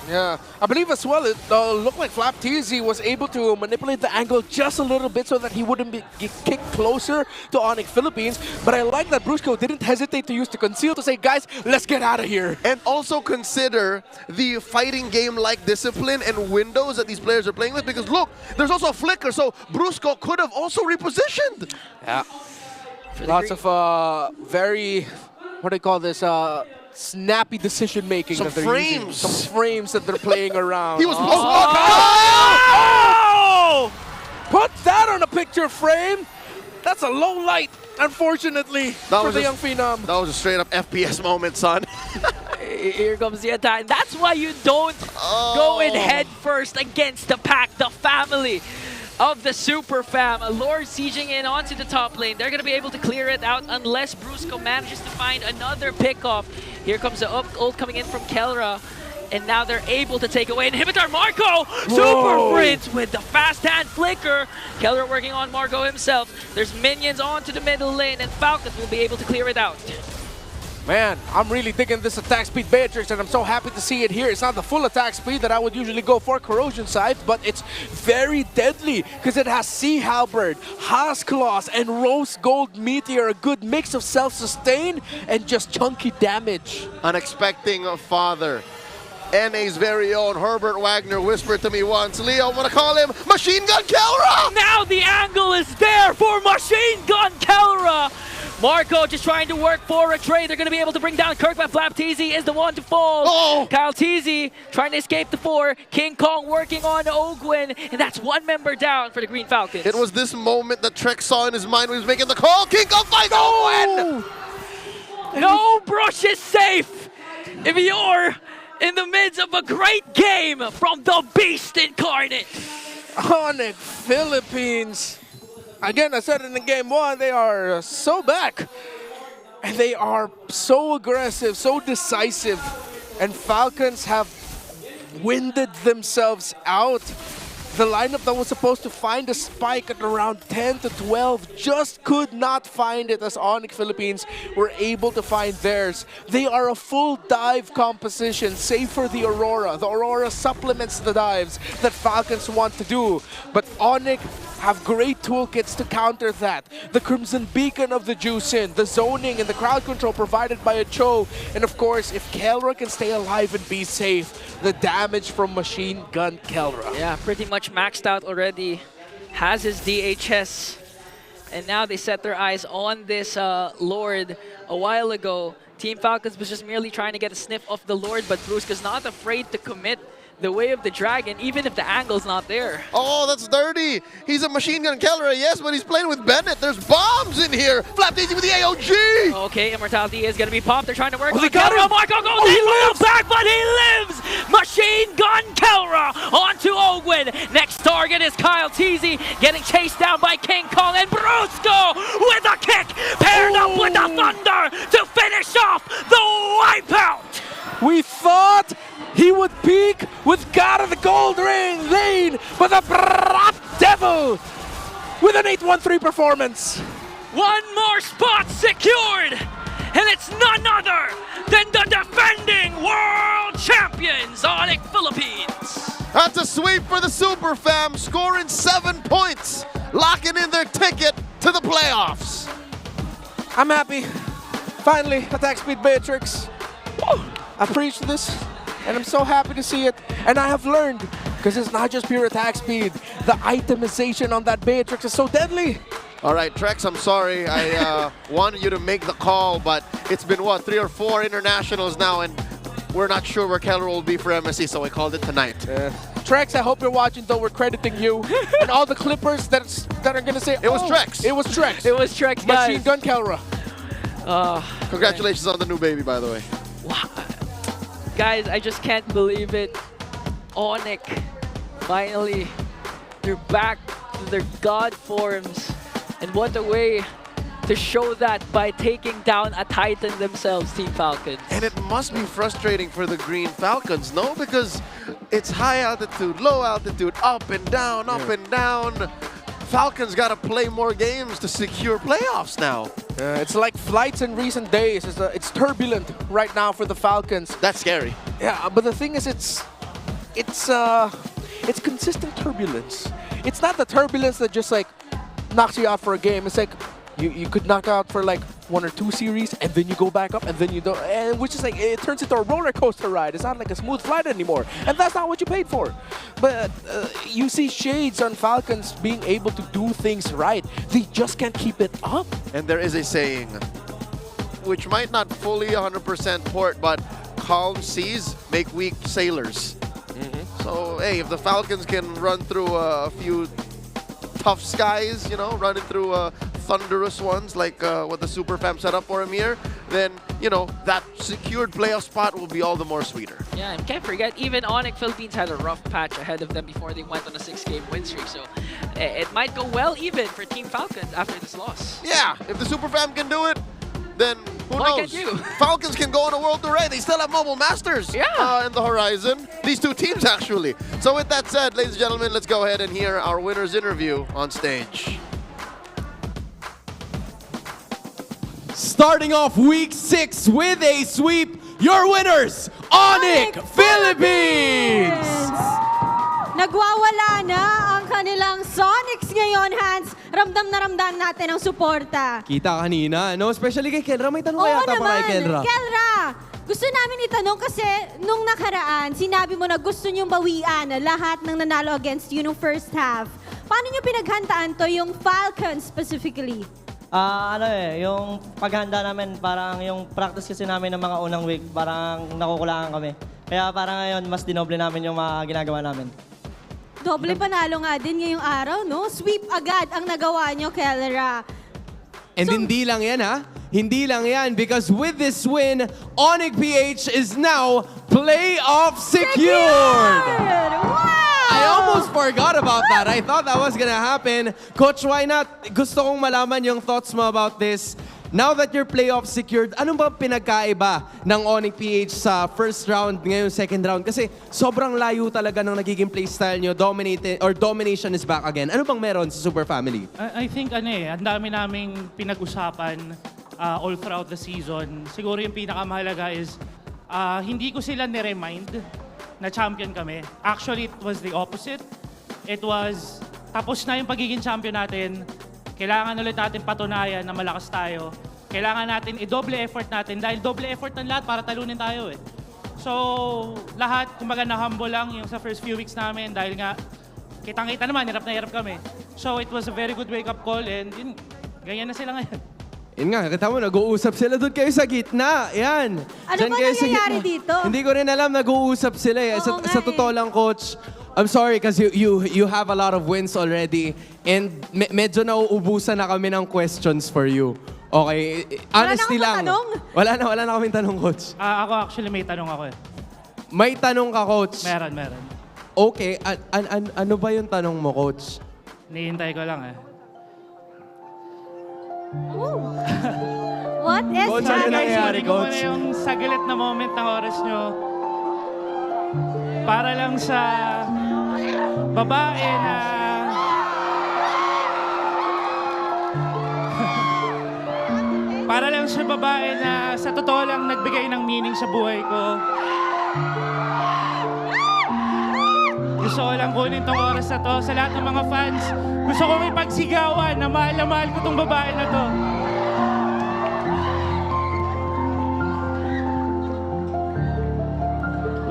Yeah, I believe as well it looked like Flap TZ was able to manipulate the angle just a little bit so that he wouldn't be kicked closer to Onic Philippines. But I like that Brusco didn't hesitate to use the conceal to say, guys, let's get out of here. And also consider the fighting game-like discipline and windows that these players are playing with because look, there's also a flicker, so Brusco could have also repositioned. Yeah, lots of very, what do you call this, snappy decision making. Some frames. Some frames that they're playing around. He was Put that on a picture frame. That's a low light, unfortunately, for the young phenom. That was a straight up FPS moment, son. Here comes the attack. That's why you don't go in head first against the pack, the family of the Super Fam. Lord sieging in onto the top lane. They're going to be able to clear it out unless Brusco manages to find another pickoff. Here comes the ult coming in from Kelra. And now they're able to take away Inhibitor. Marco! Super Prince with the fast hand flicker. Kelra working on Marco himself. There's minions onto the middle lane and Falcons will be able to clear it out. Man, I'm really digging this attack speed Beatrix, and I'm so happy to see it here. It's not the full attack speed that I would usually go for corrosion side, but it's very deadly because it has Sea Halberd, Haas Claws, and Rose Gold Meteor. A good mix of self-sustain and just chunky damage. Unexpecting father. NA's very own Herbert Wagner whispered to me once, Leo, I'm going to call him Machine Gun Kelra! Now the angle is there for Machine Gun Kelra! Marco just trying to work for a trade. They're going to be able to bring down Kirk, but Flap TZ is the one to fall. Kyle TZ trying to escape the 4. King Kong working on Ogwin, and that's one member down for the Green Falcons. It was this moment that Trek saw in his mind when he was making the call. King Kong finds Ogwin! No brush is safe if you're in the midst of a great game from the Beast Incarnate. Onic Philippines. Again, I said it in game 1, they are so back. And they are so aggressive, so decisive. And Falcons have winded themselves out. The lineup that was supposed to find a spike at around 10 to 12 just could not find it as Onic Philippines were able to find theirs. They are a full dive composition, save for the Aurora. The Aurora supplements the dives that Falcons want to do. But Onic have great toolkits to counter that. The Crimson Beacon of the Juicin, the zoning and the crowd control provided by a Cho, and of course, if Kelra can stay alive and be safe, the damage from Machine Gun Kelra. Yeah, pretty much maxed out already. Has his DHS. And now they set their eyes on this Lord. A while ago, Team Falcons was just merely trying to get a sniff of the Lord, but Brusco's not afraid to commit the way of the dragon, even if the angle's not there. Oh, that's dirty. He's a machine gun killer, yes, but he's playing with Bennett. There's bombs in here. Flap easy with the AOG. Okay, Immortality is going to be popped. They're trying to work Oh, on they got Kelra. him. Marco goes Oh, he in from lives. the back, but he lives. Machine gun Kelra onto Ogwin. Next target is Kyle Teasy getting chased down by King Kong, and Brusco with a kick paired up with the Thunder to finish off the wipeout. We thought he would peak with God of the Gold Lane, but the Brap Devil with an 8-1-3 performance. One more spot secured, and it's none other than the defending world champions, Onic Philippines. That's a sweep for the Super Fam, scoring 7 points, locking in their ticket to the playoffs. I'm happy. Finally, attack speed Beatrix. Woo! I preached this, and I'm so happy to see it. And I have learned, because it's not just pure attack speed. The itemization on that Beatrix is so deadly. All right, Trex, I'm sorry. I wanted you to make the call, but it's been, what, 3 or 4 internationals now, and we're not sure where Keller will be for MSC, so I called it tonight. Trex, I hope you're watching, though. We're crediting you. And all the Clippers that are going to say, It was Trex. It was Trex. It was Trex, guys. Machine Gun Kelra. Congratulations on the new baby, by the way. Wow. Guys, I just can't believe it. Onic, finally, they're back to their god forms. And what a way to show that by taking down a Titan themselves, Team Falcons. And it must be frustrating for the Green Falcons, no? Because it's high altitude, low altitude, up and down, up and down. Falcons got to play more games to secure playoffs now. It's like flights in recent days. It's turbulent right now for the Falcons. That's scary. Yeah, but the thing is, it's consistent turbulence. It's not the turbulence that just like knocks you out for a game. It's like you could knock out for like 1 or 2 series, and then you go back up, and then you don't, and which is like it turns into a roller coaster ride. It's not like a smooth flight anymore, and that's not what you paid for. But you see shades on Falcons being able to do things right. They just can't keep it up. And there is a saying, which might not fully 100% port, but calm seas make weak sailors. So, hey, if the Falcons can run through a few tough skies, you know, running through thunderous ones like what the Super Fam set up for him here, then, you know, that secured playoff spot will be all the more sweeter. Yeah, and can't forget, even Onic Philippines had a rough patch ahead of them before they went on a 6-game win streak. So it might go well even for Team Falcons after this loss. Yeah, if the Super Fam can do it, then who Why knows? can't you? Falcons can go on a World Array. They still have Mobile Masters in the horizon. These 2 teams, actually. So with that said, ladies and gentlemen, let's go ahead and hear our winner's interview on stage. Starting off week 6 with a sweep, your winners, Onic Philippines! Nagwawala na ang kanilang Sonics ngayon, Hans. Ramdam na ramdam natin ang suporta. Kita kanina, no? Especially kay Kelra. May tanong Oo kaya pa kay Kelra. Kelra, gusto namin itanong kasi nung nakaraan, sinabi mo na gusto niyong bawian lahat ng nanalo against you nung first half. Paano niyo pinaghandaan to, yung Falcons specifically? Yung paghanda namin, parang yung practice kasi namin ng mga unang week, parang nakukulangan kami. Kaya parang ngayon, mas dinoble namin yung mga ginagawa namin. Doble panalo nga din ngayong araw, no? Sweep agad ang nagawa niyo, Kelra. And hindi lang yan, ha? Hindi lang yan, because with this win, Onic PH is now playoff secured! Wow! I almost forgot about that. I thought that was gonna happen. Coach, why not? Gusto kong malaman yung thoughts mo about this. Now that you're playoff secured, anong ba pinagkaiba ng Onic PH sa first round, ngayon second round? Kasi sobrang layo talaga ng nagiging playstyle nyo. Domination is back again. Ano bang meron sa Super Family? I think ang dami naming pinag-usapan all throughout the season. Siguro yung pinakamahalaga is hindi ko sila niremind na champion kami. Actually, it was the opposite. It was, tapos na yung pagiging champion natin, kailangan ulit natin patunayan na malakas tayo. Kailangan natin i-double effort natin dahil double effort ng lahat para talunin tayo eh. So, lahat, kumbaga na-humble lang yung sa first few weeks namin dahil nga, kitang-kita naman, hirap na hirap kami. So, it was a very good wake-up call and yun, ganyan na sila ngayon. Yun nga, kita mo, nag-uusap sila doon kayo sa gitna. Yan. Ano Diyan ba kayo sa nangyayari gitna. dito? Hindi ko rin alam, nag-uusap sila eh. Sa totoo lang, Coach, I'm sorry kasi you have a lot of wins already and medyo nauubusan na kami ng questions for you. Okay, honesty lang. Wala na kaming tanong, Coach. Ako actually may tanong ako eh. May tanong ka, Coach? Meron. Okay, ano ba yung tanong mo, Coach? Nihintay ko lang eh. What is Coach, that? ano nangyayari, Coach? Muna yung saglit na moment ng oras nyo para lang sa babae na para lang sa babae na sa totoo lang nagbigay ng meaning sa buhay ko. Gusto ko lang kunin tong oras na to sa lahat ng mga fans. Gusto ko may pagsigawan na mahal ko tong babae na to.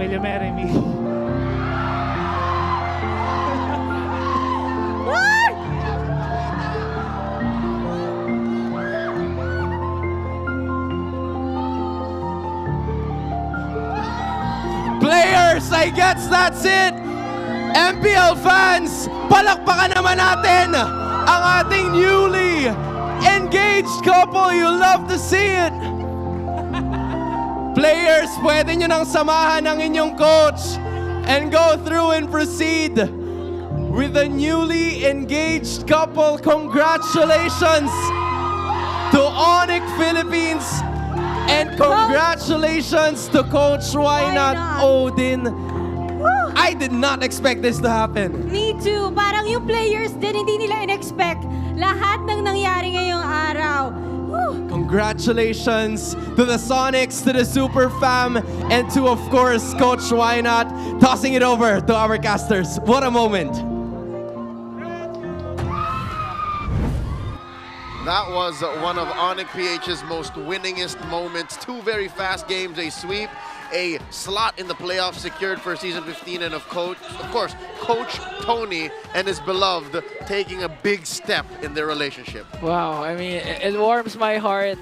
Will you marry me? Players, I guess that's it! MPL fans, palakpakan naman natin ang ating newly engaged couple. You love to see it. Players, pwede nyo nang samahan ang inyong coach and go through and proceed with the newly engaged couple. Congratulations to Onic Philippines and congratulations to Coach Why Not Odin. I did not expect this to happen. Me too. Parang yung players din, hindi nila in-expect lahat ng nangyari ngayong araw. Congratulations to the Sonics, to the Super Fam, and to, of course, Coach Why Not. Tossing it over to our casters. What a moment. That was one of Onic PH's most winningest moments. 2 very fast games, a sweep, a slot in the playoffs secured for season 15, and of course, Coach Tony and his beloved taking a big step in their relationship. Wow, I mean, it warms my heart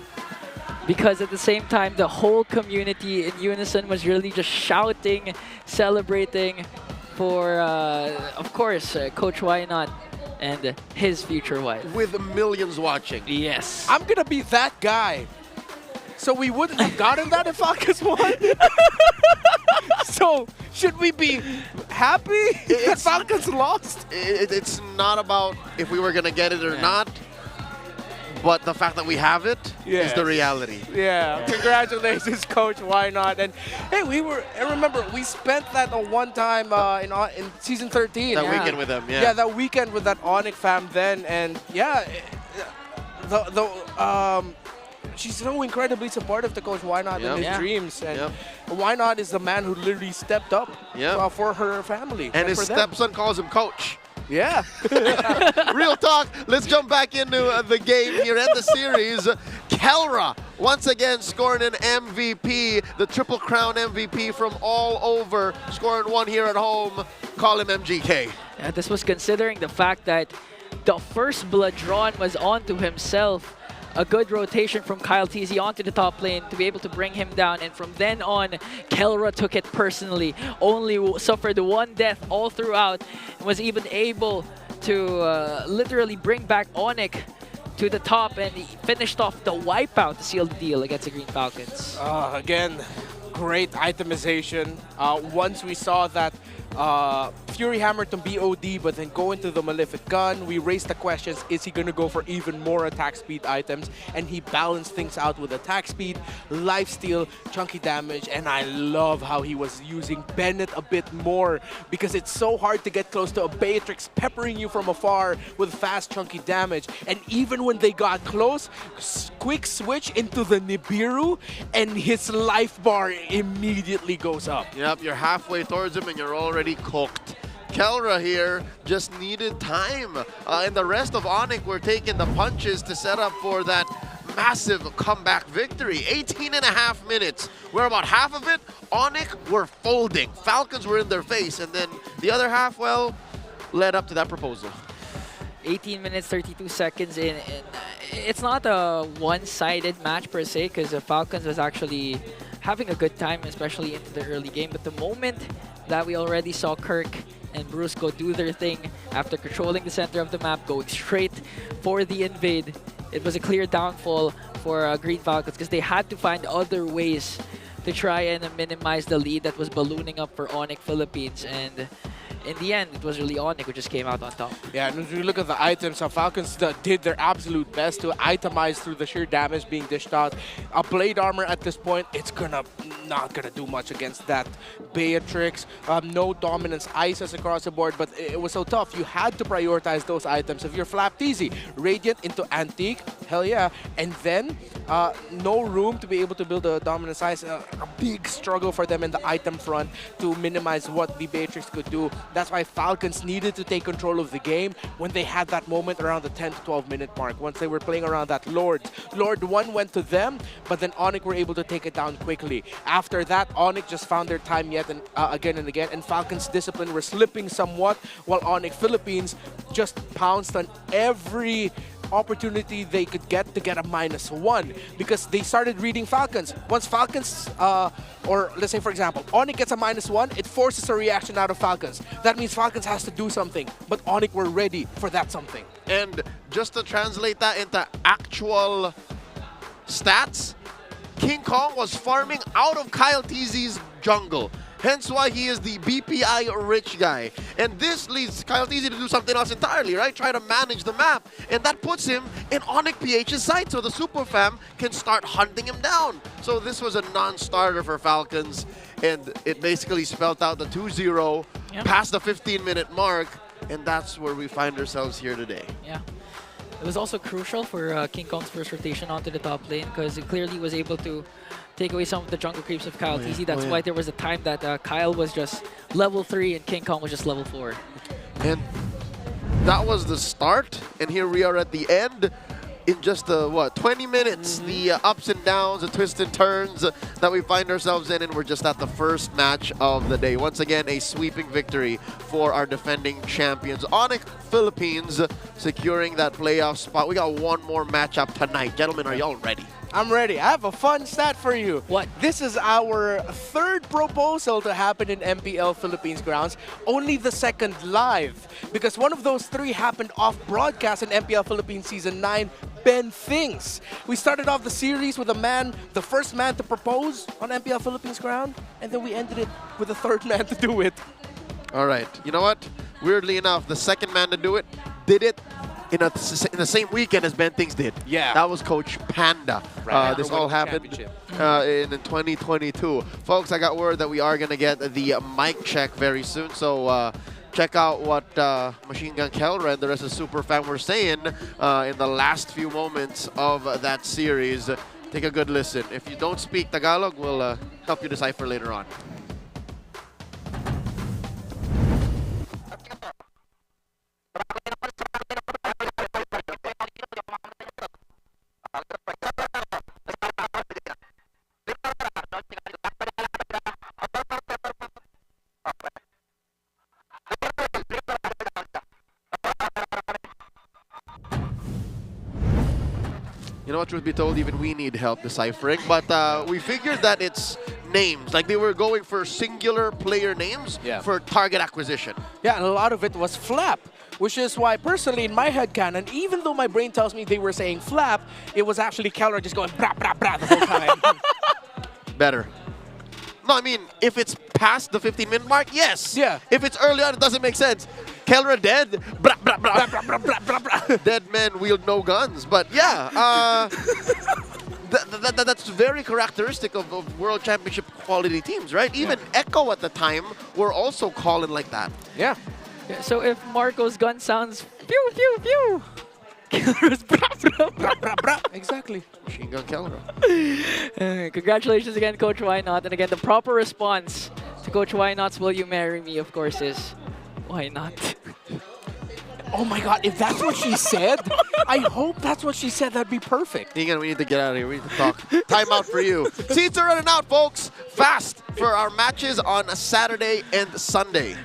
because at the same time, the whole community in unison was really just shouting, celebrating for, of course, Coach Why Not and his future wife. With millions watching. Yes. I'm gonna be that guy. So we wouldn't have gotten that if Falcons won. So should we be happy that Falcons lost? It's not about if we were gonna get it or not, but the fact that we have it is the reality. Yeah, congratulations, Coach. Why not? And hey, I remember we spent that one time in season 13. That weekend with them, yeah. Yeah, that weekend with that Onic fam then, and yeah, she's so incredibly supportive to Coach Why Not in his dreams, and Why Not is the man who literally stepped up for her family. And his stepson calls him Coach. Yeah. Real talk. Let's jump back into the game here and the series. Kelra once again scoring an MVP, the Triple Crown MVP from all over, scoring 1 here at home. Call him MGK. Yeah, this was considering the fact that the first blood drawn was onto himself. A good rotation from Kyle TZ onto the top lane to be able to bring him down. And from then on, Kelra took it personally. Only suffered 1 death all throughout. And was even able to literally bring back Onic to the top. And he finished off the wipeout to seal the deal against the Green Falcons. Again, great itemization. Once we saw that Fury Hammer to BOD, but then go into the Malefic Gun. We raised the questions, is he going to go for even more attack speed items? And he balanced things out with attack speed, lifesteal, chunky damage, and I love how he was using Bennett a bit more because it's so hard to get close to a Beatrix peppering you from afar with fast, chunky damage. And even when they got close, quick switch into the Nibiru, and his life bar immediately goes up. Yep, you're halfway towards him and you're already cooked. Kelra here just needed time. And the rest of Onic were taking the punches to set up for that massive comeback victory. 18.5 minutes, where about half of it, Onic were folding. Falcons were in their face, and then the other half, well, led up to that proposal. 18 minutes, 32 seconds in, and it's not a one-sided match per se, because the Falcons was actually having a good time, especially into the early game. But the moment that we already saw Kirk and Brusco do their thing after controlling the center of the map, going straight for the invade, it was a clear downfall for Green Falcons, because they had to find other ways to try and minimize the lead that was ballooning up for Onic Philippines. And in the end, it was really Onic who just came out on top. Yeah, and if you look at the items, Falcons did their absolute best to itemize through the sheer damage being dished out. A Blade Armor at this point, it's not gonna do much against that Beatrix. No dominance ices across the board, but it was so tough. You had to prioritize those items. If you're flapped easy, Radiant into Antique, hell yeah. And then, no room to be able to build a dominance ice. A big struggle for them in the item front to minimize what the Beatrix could do. That's why Falcons needed to take control of the game when they had that moment around the 10 to 12 minute mark. Once they were playing around that Lord 1 went to them, but then Onic were able to take it down quickly. After that, Onic just found their time again and again, and Falcons' discipline were slipping somewhat, while Onic Philippines just pounced on every opportunity they could get to get a -1, because they started reading Falcons. Once Falcons, or let's say for example, Onic gets a -1, it forces a reaction out of Falcons. That means Falcons has to do something, but Onic were ready for that something. And just to translate that into actual stats, King Kong was farming out of Kyle TZ's jungle. Hence why he is the BPI rich guy. And this leads Kyle TZ to do something else entirely, right? Try to manage the map. And that puts him in Onic PH's sight, so the Super Fam can start hunting him down. So this was a non-starter for Falcons, and it basically spelled out the 2-0 past the 15-minute mark, and that's where we find ourselves here today. Yeah. It was also crucial for King Kong's first rotation onto the top lane, because it clearly was able to take away some of the jungle creeps of Kyle TZ. That's why there was a time that Kyle was just level 3 and King Kong was just level 4. And that was the start, and here we are at the end. In just 20 minutes, the ups and downs, the twists and turns that we find ourselves in, and we're just at the first match of the day. Once again, a sweeping victory for our defending champions. Onic Philippines securing that playoff spot. We got one more matchup tonight. Gentlemen, are y'all ready? I'm ready. I have a fun stat for you. What? This is our third proposal to happen in MPL Philippines grounds. Only the second live, because one of those three happened off broadcast in MPL Philippines Season 9, Ben Things. We started off the series with the first man to propose on MPL Philippines ground, and then we ended it with the third man to do it. All right. You know what? Weirdly enough, the second man to do it did it in the same weekend as Ben Things did. Yeah. That was Coach Panda. This all happened in 2022. Folks, I got word that we are going to get the mic check very soon. So check out what Machine Gun Kelra and the rest of Super Fan were saying in the last few moments of that series. Take a good listen. If you don't speak Tagalog, we'll help you decipher later on. You know what, truth be told, even we need help deciphering. But we figured that it's names. Like, they were going for singular player names for target acquisition. Yeah, and a lot of it was flap, which is why, personally, in my head canon, even though my brain tells me they were saying flap, it was actually Kelra just going brah, brah, brah the whole time. Better. No, I mean, if it's past the 15-minute mark, yes. Yeah. If it's early on, it doesn't make sense. Kelra dead, brah, brah, brah, brah, brah, brah, brah, brah. Dead men wield no guns. But yeah, that's very characteristic of World Championship quality teams, right? Even Echo at the time were also calling like that. Yeah. So if Marco's gun sounds pew, pew, pew, Kelra's brah, brah, brah, brah, brah. Exactly. Machine Gun Kelra. Congratulations again, Coach Why Not. And again, the proper response to Coach Why Not's Will You Marry Me, of course, is why not? Oh my God, if that's what she said, I hope that's what she said. That'd be perfect. Egan, we need to get out of here. We need to talk. Time out for you. Seats are running out, folks. Fast for our matches on Saturday and Sunday.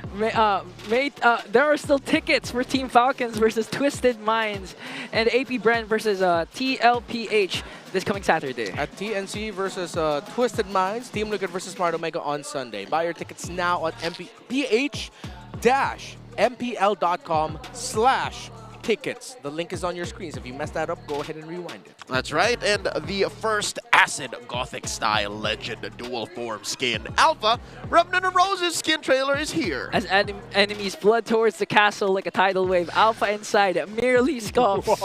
Mate, there are still tickets for Team Falcons versus Twisted Minds and AP Bren versus TLPH this coming Saturday. At TNC versus Twisted Minds, Team Liquid versus Smart Omega on Sunday. Buy your tickets now on PH-MPL.com/tickets. The link is on your screens. If you messed that up, go ahead and rewind it. That's right, and the first Acid Gothic style Legend dual form skin, Alpha, Remnant of Rose's skin trailer is here. As enemies flood towards the castle like a tidal wave, Alpha inside merely scoffs.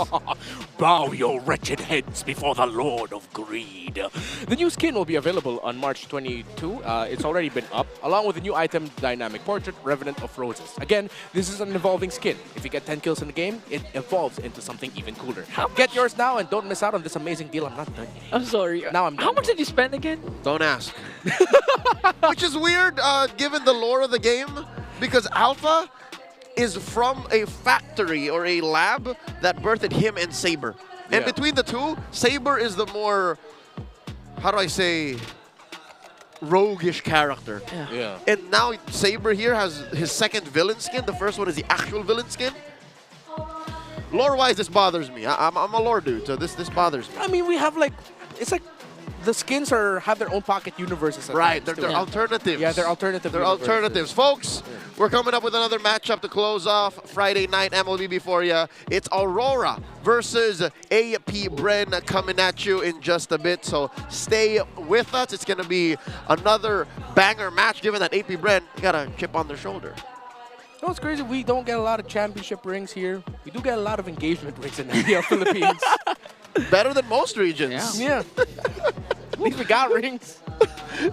Bow your wretched heads before the Lord of Greed. The new skin will be available on March 22. It's already been up, along with a new item, Dynamic Portrait, Revenant of Roses. Again, this is an evolving skin. If you get 10 kills in the game, it evolves into something even cooler. Get yours now and don't miss out on this amazing deal. I'm not done yet. I'm sorry. Now I'm done. How much did you spend again? Don't ask. Which is weird given the lore of the game, because Alpha is from a factory or a lab that birthed him and Saber. And between the two, Saber is the more, how do I say, roguish character. Yeah. And now Saber here has his second villain skin. The first one is the actual villain skin. Lore-wise, this bothers me. I'm a lore dude, so this bothers me. I mean, we have like, it's like the skins have their own pocket universes. Right, they're alternatives. Yeah, they're alternative. They're alternatives. Folks, we're coming up with another matchup to close off Friday night MLB for you. It's Aurora versus AP Bren coming at you in just a bit, so stay with us. It's going to be another banger match, given that AP Bren got a chip on their shoulder. You know what's crazy? We don't get a lot of championship rings here. We do get a lot of engagement rings in MPL Philippines. Better than most regions. Yeah. At least we got rings.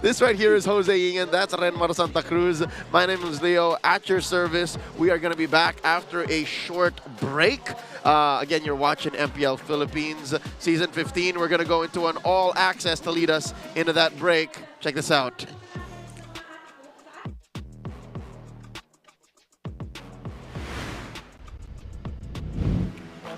This right here is Jose Ingen. That's Renmar Santa Cruz. My name is Leo. At your service. We are going to be back after a short break. Again, you're watching MPL Philippines Season 15. We're going to go into an all-access to lead us into that break. Check this out.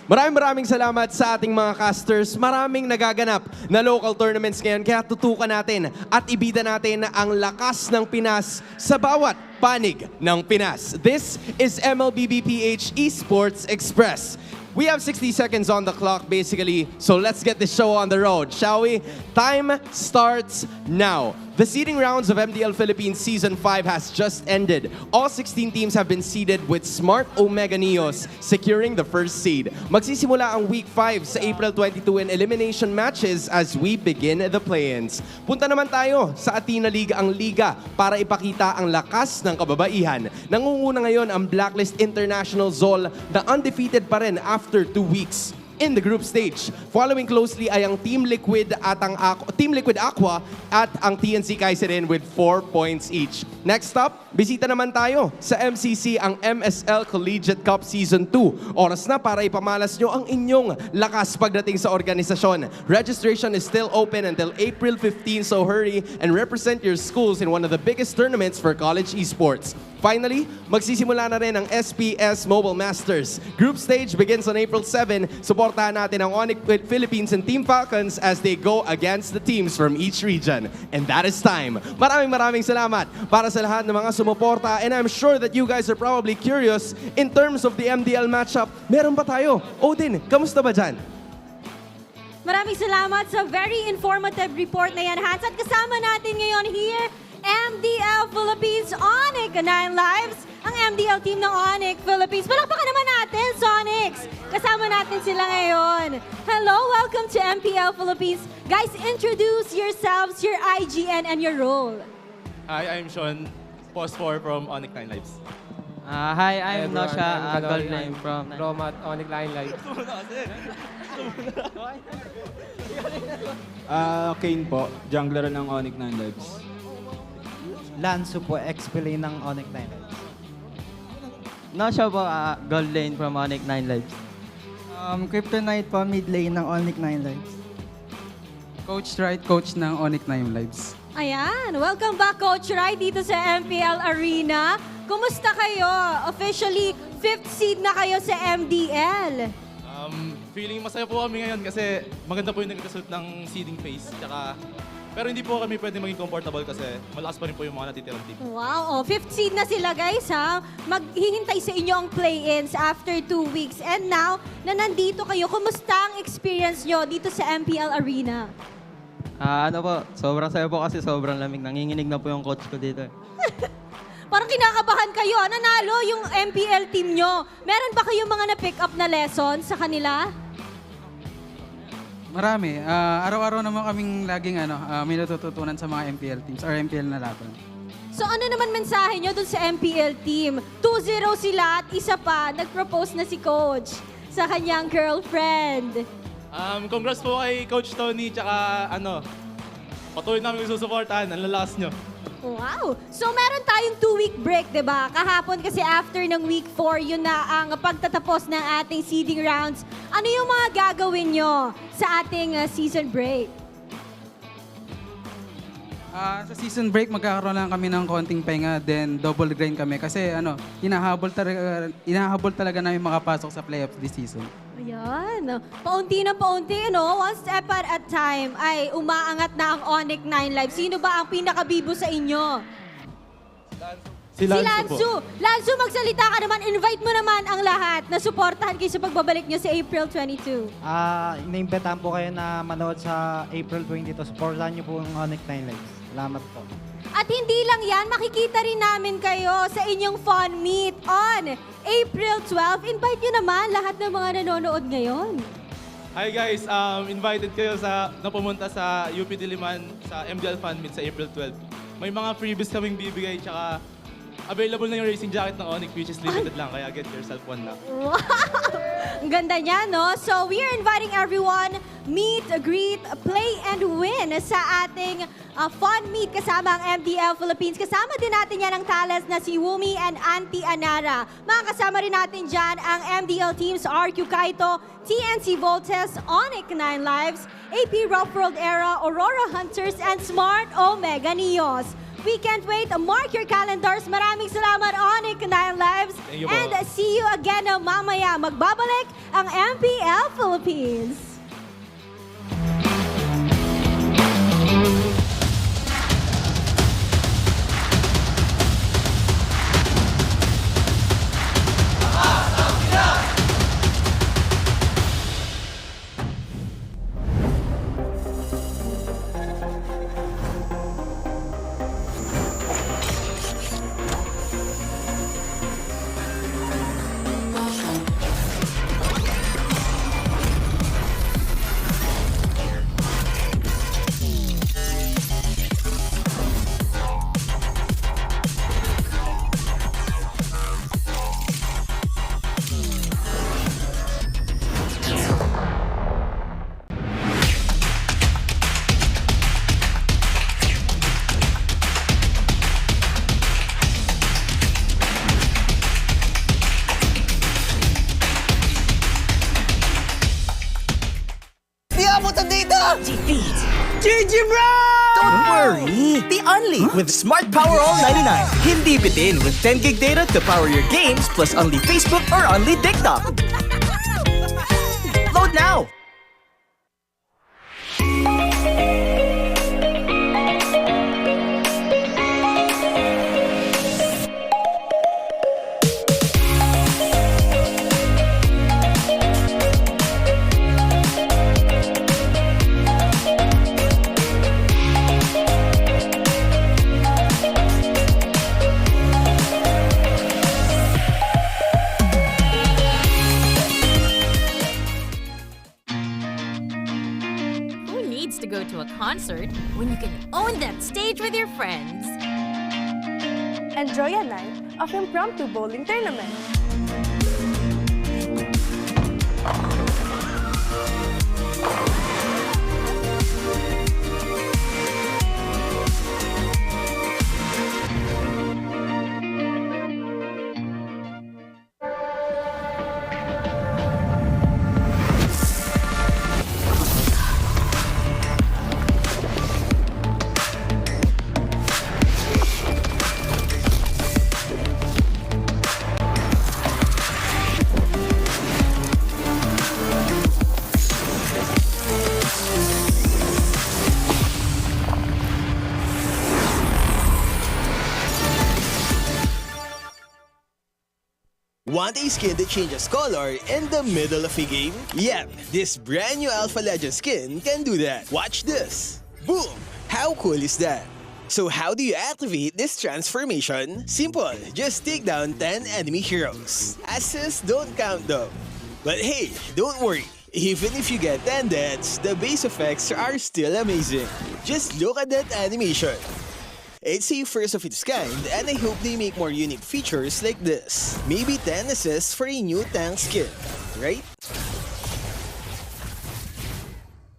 Maraming salamat sa ating mga casters. Maraming nagaganap na local tournaments ngayon, kaya tutukan natin at ibida natin ang lakas ng Pinas sa bawat panig ng Pinas. This is MLB PH Esports Express. We have 60 seconds on the clock, basically, so let's get this show on the road, shall we? Time starts now. The seeding rounds of MDL Philippines Season 5 has just ended. All 16 teams have been seeded with Smart Omega Neos securing the first seed. Magsisimula ang Week 5 sa April 22 in elimination matches as we begin the play-ins. Punta naman tayo sa Athena League, ang liga, para ipakita ang lakas ng kababaihan. Nangunguna ngayon ang Blacklist International Zol na undefeated pa rin after 2 weeks. In the group stage, following closely ay ang Team Liquid at ang Team Liquid Aqua at ang TNC Kaiserin with 4 points each. Next up, bisita naman tayo sa MCC, ang MSL Collegiate Cup Season 2. Oras na para ipamalas nyo ang inyong lakas pagdating sa organisasyon. Registration is still open until April 15, so hurry and represent your schools in one of the biggest tournaments for college esports. Finally, magsisimula na rin ang SPS Mobile Masters. Group stage begins on April 7. Suportahan natin ang Onic Philippines and Team Falcons as they go against the teams from each region. And that is time. Maraming salamat para sa lahat ng mga sumuporta, and I'm sure that you guys are probably curious in terms of the MDL matchup. Meron ba tayo? Odin, kamusta ba dyan? Maraming salamat sa very informative report na yan, Hans. At kasama natin ngayon here, MDL Philippines Onic 9 Lives, ang MDL team ng Onic Philippines. Palakpakan naman natin, Sonics! Kasama natin sila ngayon. Hello, welcome to MPL Philippines. Guys, introduce yourselves, your IGN, and your role. Hi, I'm Sean, Post 4 from Onic 9 Lives. Hi, I'm Nosha, Gold 9 from Roma at Onic 9 Lives. Kane po, jungler ng Onic 9 Lives. Lansu po, XP lane ng Onic 9 Lives. Nosha po, Gold lane from Onic 9 Lives. Kryptonite po, mid lane ng Onic 9 Lives. Coach Wright, coach ng Onic 9 Lives. Ayan, welcome back, Coach Rai, dito sa MPL Arena. Kumusta kayo? Officially, 5th seed na kayo sa MDL. Feeling masaya po kami ngayon kasi maganda po yung nag-result ng seeding phase. Pero hindi po kami pwede maging comfortable kasi malakas pa rin po yung mga natitirang team. Wow, 5th seed na sila guys ha. Maghihintay sa inyo ang play-ins after 2 weeks. And now, na nandito kayo, kumusta ang experience nyo dito sa MPL Arena? Ano po, sobrang saya po kasi sobrang lamig. Nanginginig na po yung coach ko dito. Parang kinakabahan kayo. Nanalo yung MPL team nyo. Meron ba kayong mga na-pick up na lessons sa kanila? Marami. Araw-araw naman kaming laging may natututunan sa mga MPL teams or MPL na laban. So ano naman mensahe nyo dun sa MPL team? 2-0 sila at isa pa, nag-propose na si coach sa kanyang girlfriend. Congrats po kay Coach Tony, tsaka patuloy namin susuportahan. Ang lalakas nyo. Wow! So meron tayong 2-week break, di ba? Kahapon kasi after ng week 4, yun na ang pagtatapos ng ating seeding rounds. Ano yung mga gagawin nyo sa ating season break? Sa season break, magkakaroon lang kami ng konting pahinga, then double grind kami kasi inahabol talaga namin makapasok sa playoffs this season. Ayan. Paunti na paunti, no? One step at a time ay umaangat na ang Onic 9 Live. Sino ba ang pinakabibo sa inyo? Si Lansu. Lansu, magsalita ka naman. Invite mo naman ang lahat na suportahan kayo sa pagbabalik nyo sa April 22. Iniimbitahan po kayo na manood sa April 22. Supportahan niyo po ang Onic 9 Lives. Salamat po. At hindi lang yan, makikita rin namin kayo sa inyong fun meet on April 12. Invite nyo naman lahat ng mga nanonood ngayon. Hi guys, invited kayo na pumunta sa UP Diliman sa MDL Fan Meet sa April 12. May mga freebies kaming bibigay, tsaka available na yung racing jacket ng Onic, which is limited lang, kaya get yourself one na. Wow! Ang ganda niya, no? So, we are inviting everyone, meet, greet, play, and win sa ating fun meet kasama ang MPL Philippines. Kasama din natin yan ang talas na si Wumi and Auntie Anara. Makakasama rin natin dyan ang MDL teams RQ Kaito, TNC Voltes, Onic 9 Lives, AP Rough World Era, Aurora Hunters, and Smart Omega Neos. We can't wait. Mark your calendars. Maraming salamat, Onic 9 Lives. And see you again mamaya. Magbabalik ang MPL Philippines. Defeat GG Bren! Don't worry, be only with Smart Power All 99. Hindi bitin with 10 gig data to power your games plus only Facebook or only TikTok. Load now! To go to a concert when you can own that stage with your friends. Enjoy a night of impromptu bowling tournament. Want a skin that changes color in the middle of a game? Yep, this brand new Alpha Legend skin can do that. Watch this. Boom! How cool is that? So how do you activate this transformation? Simple, just take down 10 enemy heroes. Assists don't count though. But hey, don't worry. Even if you get 10 deaths, the base effects are still amazing. Just look at that animation. It's a first of its kind, and I hope they make more unique features like this. Maybe 10 assists for a new tank skin, right?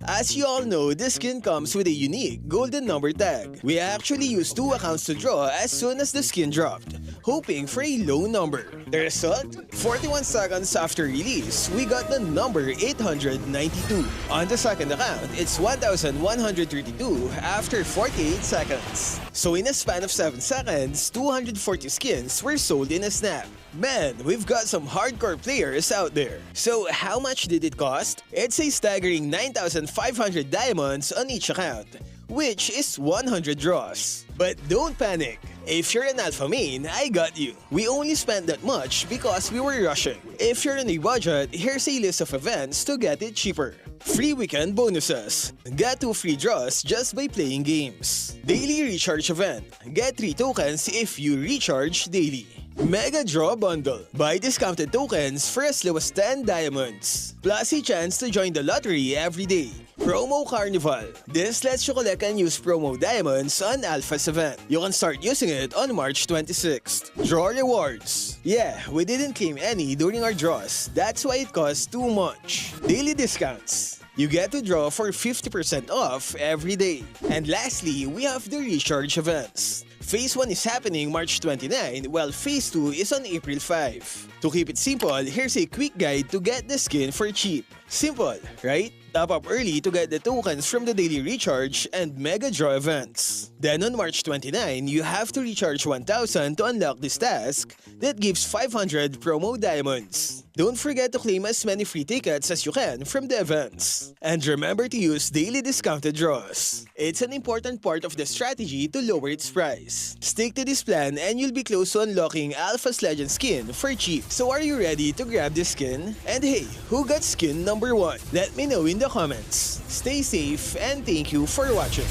As you all know, this skin comes with a unique golden number tag. We actually used 2 accounts to draw as soon as the skin dropped, hoping for a low number. The result? 41 seconds after release, we got the number 892. On the second account, it's 1,132 after 48 seconds. So in a span of 7 seconds, 240 skins were sold in a snap. Man, we've got some hardcore players out there. So how much did it cost? It's a staggering 9,500 diamonds on each account, which is 100 draws. But don't panic. If you're an alpha main, I got you. We only spent that much because we were rushing. If you're on a budget, here's a list of events to get it cheaper. Free weekend bonuses. Get 2 free draws just by playing games. Daily recharge event. Get 3 tokens if you recharge daily. Mega Draw Bundle. Buy discounted tokens for as low as 10 diamonds. Plus a chance to join the lottery every day. Promo Carnival. This lets you collect and use promo diamonds on Alpha's event. You can start using it on March 26th. Draw rewards. Yeah, we didn't claim any during our draws. That's why it costs too much. Daily discounts. You get to draw for 50% off every day. And lastly, we have the recharge events. Phase 1 is happening March 29, while Phase 2 is on April 5. To keep it simple, here's a quick guide to get the skin for cheap. Simple, right? Top up early to get the tokens from the daily recharge and mega draw events. Then on March 29, you have to recharge 1,000 to unlock this task that gives 500 promo diamonds. Don't forget to claim as many free tickets as you can from the events. And remember to use daily discounted draws. It's an important part of the strategy to lower its price. Stick to this plan and you'll be close to unlocking Alpha's Legend skin for cheap. So are you ready to grab this skin? And hey, who got skin number 1? Let me know in the comments. Stay safe and thank you for watching.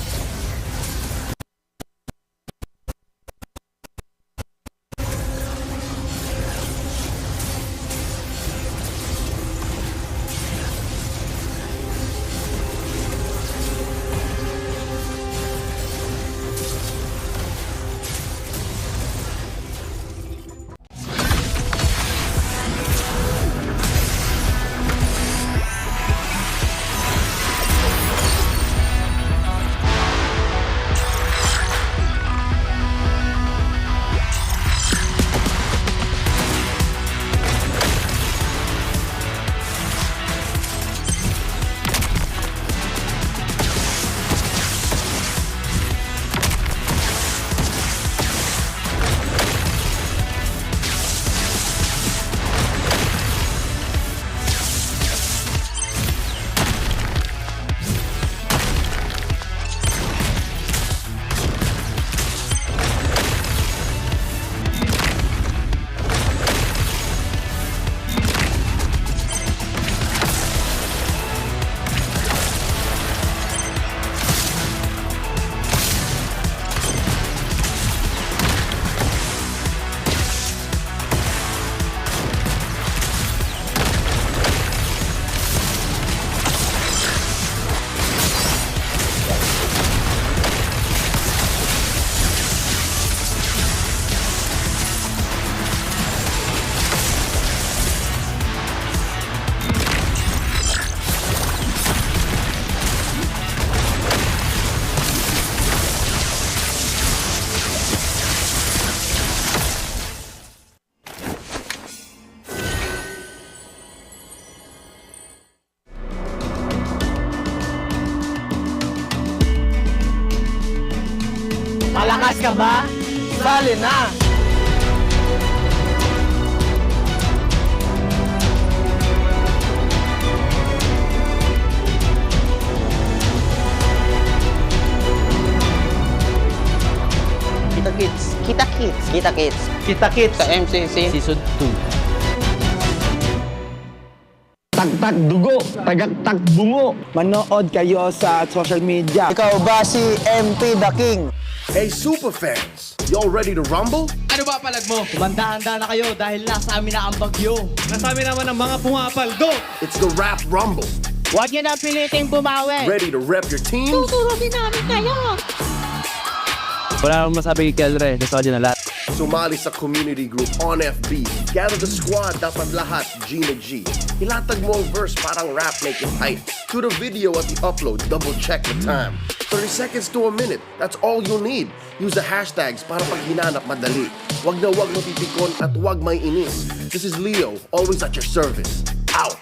Malakas ka ba? Sali na! Kita Kids. Kita Kids. Kita Kids. Kita Kids. Sa MCC Season 2. Tagtak dugo, tagaktak bungo. Manood kayo sa social media. Ikaw ba si MP the King? Hey super fans, y'all ready to rumble? Ano ba palag mo? Kumanda-handa na kayo dahil nasa amin na ang bagyo. Nasa amin naman ang mga pumapaldo. It's the Rap Rumble. Huwag niyo na piliting bumawi. Ready to rep your teams? Tuturusin namin kayo. Wala akong masabi kay Kelre. Gusto na lahat. Sumali sa community group on FB. Gather the squad, dapat lahat G na G. Ilatag mo ang verse parang rap, make it tight. Shoot a video at the upload, double check the time. 30 seconds to a minute, that's all you'll need. Use the hashtags para pag hinanap madali. Wag na wag mapipikon at wag may inis. This is Leo, always at your service. Out!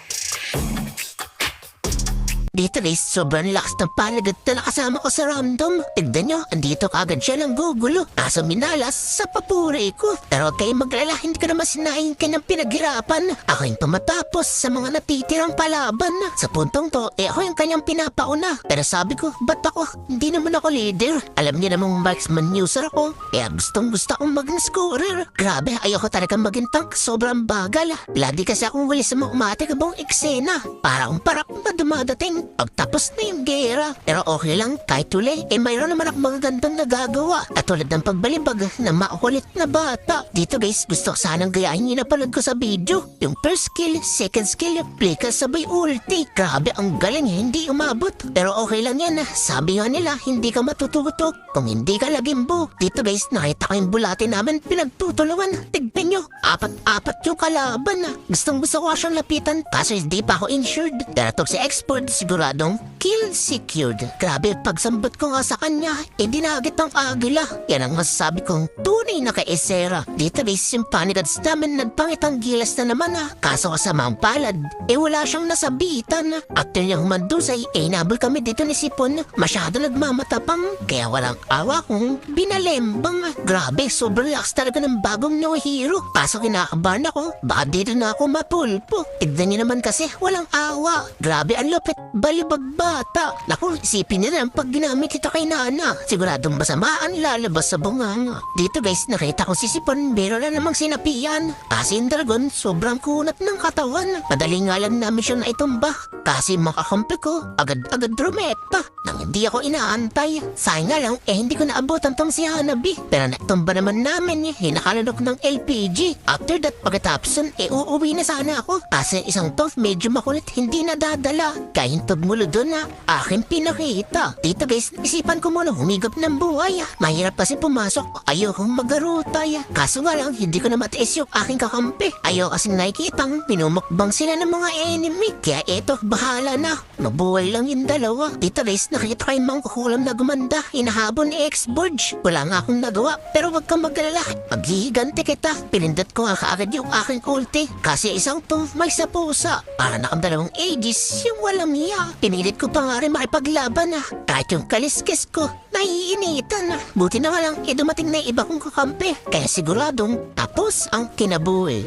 Dito guys, sobrang lakas ng palagat na nakasama ko sa random. Tignan nyo, andito kagad siya ng gugulo. Kaso minalas sa papuri ko. Pero huwag kayong maglala, hindi ko naman sinaing kanyang pinaghirapan. Ako yung tumatapos sa mga natitirang palaban. Sa puntong to, ako yung kanyang pinapauna. Pero sabi ko, ba't ako? Hindi naman ako leader. Alam niyo namang marksman user ako. Kaya gustong gusto akong maging scorer. Grabe, ayoko talagang maging tank. Sobrang bagal. Lagi kasi akong wali sa mga umatikabong eksena. Para akong parap na dumadating. Pagtapos na yung gera. Pero okay lang, kahit uli, mayroon naman akong magagandang nagagawa. At tulad ng pagbalibag na makulit na bata. Dito guys, gusto ko sanang gayahin yung napanood ko sa video. Yung first skill, second skill, play ka sabay ulti. Grabe, ang galing, hindi umabot. Pero okay lang yan. Sabi nga nila, hindi ka matututo kung hindi ka lagimbo. Dito guys, nakita ko yung bulate namin pinagtutulungan. Tignan nyo, apat yung kalaban. Gustong gusto ko siyang lapitan, kaso hindi pa ako insured. Daratok si expert, siguradong kill secured. Grabe, pagsambot ko nga sa kanya, dinagit ng agila. Yan ang masasabi kong tunay na kaesera. Dito guys, yung panigads namin nagpangitang gilas na naman Kaso kasama ang palad, wala siyang nasabitan. After niya humandusay, nabol kami dito ni Sipon. Masyado nagmamatapang, kaya walang awa kong binalembang. Grabe, sobrang lakas talaga ng bagong no hero. Kaso kinakabahan ako, baka dito na ako mapulpo. Tignan niyo naman kasi, walang awa. Grabe, ang lupit, balibag bata. Naku, isipin niya na pag ginamit ito kay Nana. Siguradong basamaan lalabas sa bunganga. Dito guys, nakita ko si Sipon, meron na namang sinapian. Kasi yung dragon, sobrang kunat ng katawan. Madali nga lang namin siya na itumba. Kasi makakampi ko, agad-agad drumeta. Nang hindi ako inaantay. Sayang nga lang, hindi ko naabotan tong si Hanabi. Pero natumba naman namin, hinakalunok ng LPG. After that, pagkatapos uuwi na sana ako. Kasi isang to, medyo makulit, hindi nadadala. Kaya hintog mulo doon aking pinakita. Dito guys, isipan ko muna humigap ng buhay. Mahirap kasi pumasok, ayokong magarutay. Kaso nga lang, hindi ko na matiis yung aking kakampi. Ayaw kasing nakikitang pinumukbang sila ng mga enemy. Kaya eto, bahala na. Mabuhay lang yung dalawa. Dito guys, nakita kayong mangkukulam na gumanda. Inahabon ni X-Burge. Wala nga akong nagawa, pero wag kang magalala. Maghihiganti kita. Pinindot ko nga kaagad yung aking ulti. Kasi isang to, may sa pusa. Para nakadalawang ages, yung walang iya. Pinilit ko pa nga rin makipaglaban Kahit yung kaliskis ko, naiinitan Buti na nga lang, dumating na iba kong kakampi. Kaya siguradong, tapos ang kinabuhi.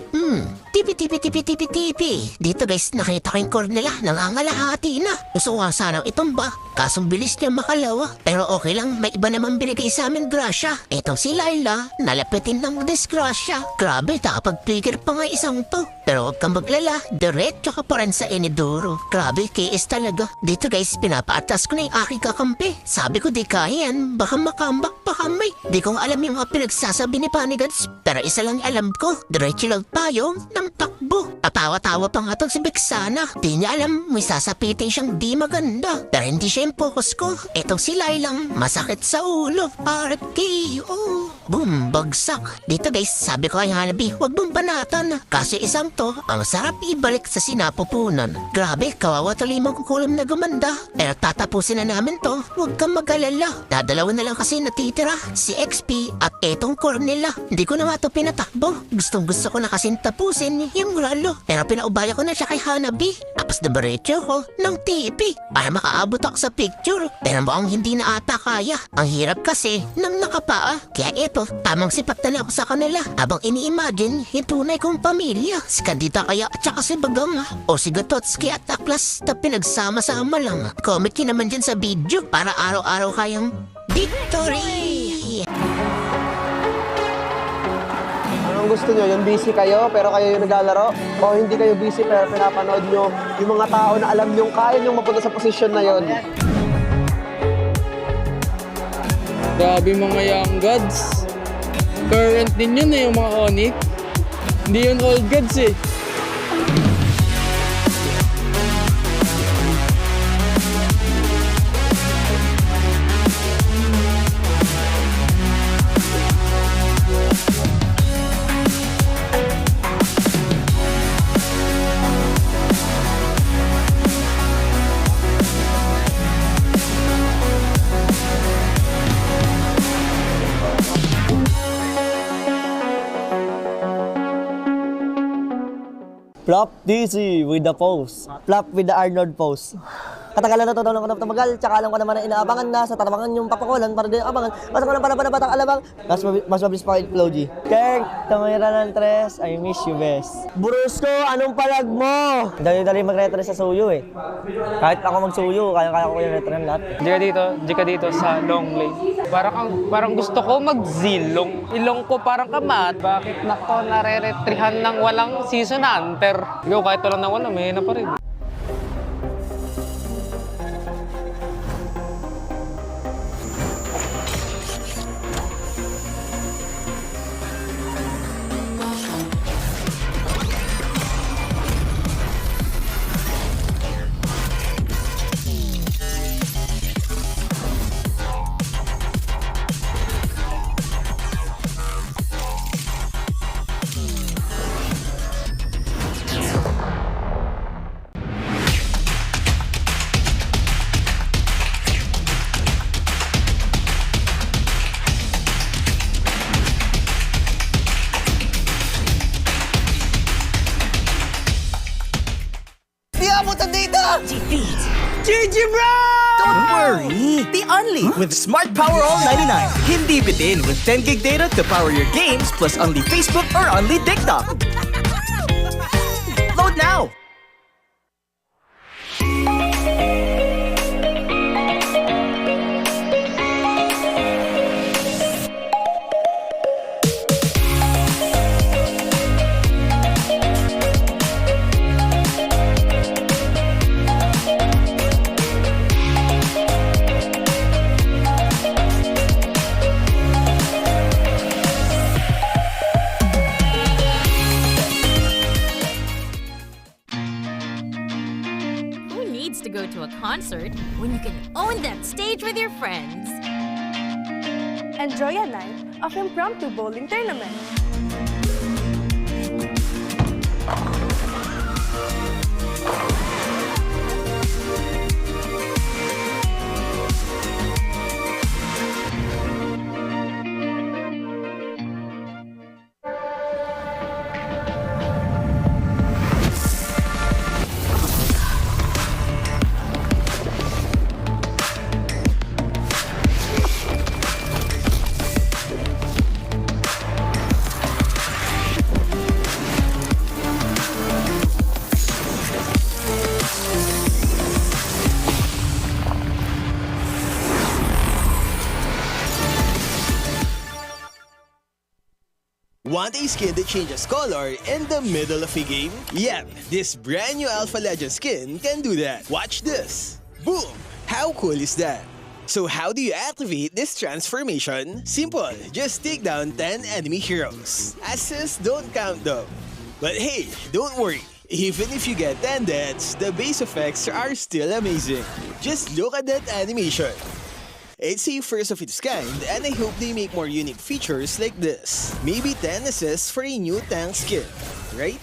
Tipi. Dito guys, nakita ko yung core nila, nangangalahati na. Gusto ko nga sanang itumba, kasong bilis niya makalawa. Pero okay lang, may iba naman binigay sa amin grasya. Etong si Laila, nalapitin ng disgrasya. Grabe, nakapag-trigger pa nga isang to. Pero huwag kang maglala, diretso ka pa rin sa iniduro. Grabe, KS talaga. Dito guys, pinapaatas ko na yung aking kakampi. Sabi ko di kaya yan, baka makambak pa kami. Di ko alam yung mga pinagsasabi ni Panigads. Pero isa lang alam ko, diretso lang tayo ng takbo. Atawa-tawa pa nga tong si Bexana. Di niya alam, may sasapitin siyang di maganda. Pero hindi siya yung focus ko. Etong si Lailang, masakit sa ulo. RKO. Boom, bagsak. Dito guys, sabi ko kay Hanabi, huwag mong banatan. Kasi isang to, ang sarap ibalik sa sinapupunan. Grabe, kawawa tuloy magkukulam na gumanda. Pero tatapusin na namin to, huwag kang mag-alala. Dadalawa na lang kasi natitira, si XP at etong core nila. Hindi ko na nga ito pinatakbo. Gustong gusto ko na kasing tapusin yung ralo. Pero pinaubaya ko na siya kay Hanabi. Tapos nabaretso ko ng TP para makaabot ako sa picture. Pero mukhang hindi na ata kaya. Ang hirap kasi ng nakapaa. Kaya eto, tamang sipat na ako sa kanila. Habang ini-imagine, yung tunay kong pamilya. Si Candida kaya at saka si Bagang. O si Gatotski at Aklas na pinagsama-sama lang. Comment yun naman dyan sa video para araw-araw kayang victory! Parang gusto nyo, yung busy kayo pero kayo yung naglalaro, o hindi kayo busy pero pinapanood nyo yung mga tao na alam nyo kaya nyo mapunta sa posisyon na yon. Grabe mga young gods. Current din yun yung mga Onic. Hindi yun old gods eh. Flop DC with the pose. Flop with the Arnold pose. Katagalan na tumagal ko na tumagal, tsaka alam ko naman na inaabangan na sa tatabangan yung papakulan para din abangan. Basta ko lang pala batang alabang, mas mabilis pa kay Floji. Keng, tumira ng tres, I miss you best. Brusco, anong palag mo? Dali-dali mag-retre sa suyo eh. Kahit ako mag-suyo, kaya ko yung retre ng lahat. Di ka dito sa long lane. Parang gusto ko mag-zilong. Ilong ko parang kamat. Bakit nako nare-retrihan ng walang season hunter? Ikaw kahit walang nawala, may na pa rin. GG bro! Don't worry! Be only with Smart Power All 99. Hindi bitin with 10 gig data to power your games plus only Facebook or only TikTok. Load now! To go to a concert when you can own that stage with your friends. Enjoy a night of impromptu bowling tournament. Want a skin that changes color in the middle of a game? Yep, this brand new Alpha Legend skin can do that. Watch this. Boom! How cool is that? So how do you activate this transformation? Simple, just take down 10 enemy heroes. Assists don't count though. But hey, don't worry. Even if you get 10 deaths, the base effects are still amazing. Just look at that animation. It's a first of its kind, and I hope they make more unique features like this. Maybe 10 assists for a new tank skin, right?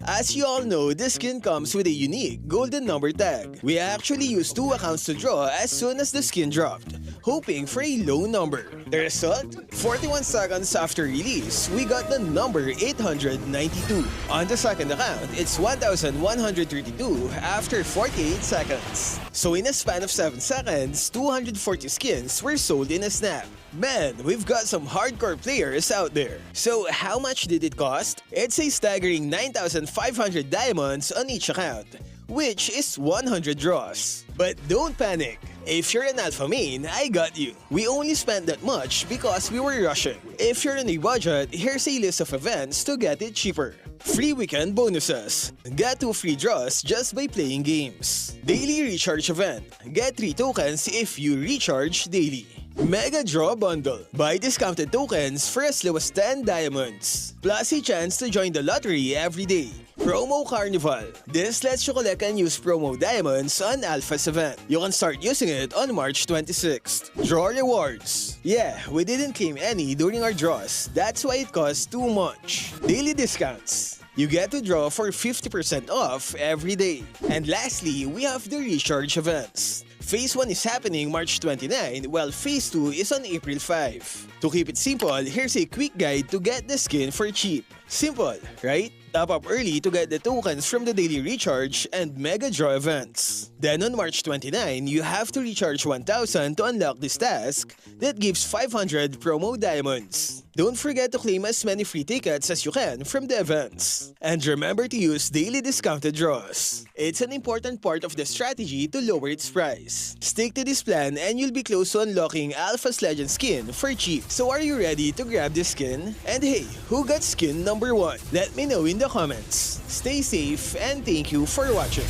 As you all know, this skin comes with a unique golden number tag. We actually used 2 accounts to draw as soon as the skin dropped, hoping for a low number. The result? 41 seconds after release, we got the number 892. On the second account, it's 1,132 after 48 seconds. So in a span of 7 seconds, 240 skins were sold in a snap. Man, we've got some hardcore players out there. So how much did it cost? It's a staggering 9,500 diamonds on each account, which is 100 draws. But don't panic. If you're an alpha main, I got you. We only spent that much because we were rushing. If you're on a budget, here's a list of events to get it cheaper. Free weekend bonuses. Get 2 free draws just by playing games. Daily recharge event. Get 3 tokens if you recharge daily. Mega Draw Bundle. Buy discounted tokens for as low as 10 diamonds. Plus a chance to join the lottery every day. Promo Carnival. This lets you collect and use promo diamonds on Alpha's event. You can start using it on March 26th. Draw rewards. Yeah, we didn't claim any during our draws. That's why it costs too much. Daily discounts. You get to draw for 50% off every day. And lastly, we have the recharge events. Phase 1 is happening March 29, while Phase 2 is on April 5. To keep it simple, here's a quick guide to get the skin for cheap. Simple, right? Top up early to get the tokens from the daily recharge and mega draw events. Then on March 29, you have to recharge 1,000 to unlock this task that gives 500 promo diamonds. Don't forget to claim as many free tickets as you can from the events. And remember to use daily discounted draws. It's an important part of the strategy to lower its price. Stick to this plan and you'll be close to unlocking Alpha's Legend skin for cheap. So are you ready to grab this skin? And hey, who got skin number 1? Let me know in the comments. Stay safe and thank you for watching.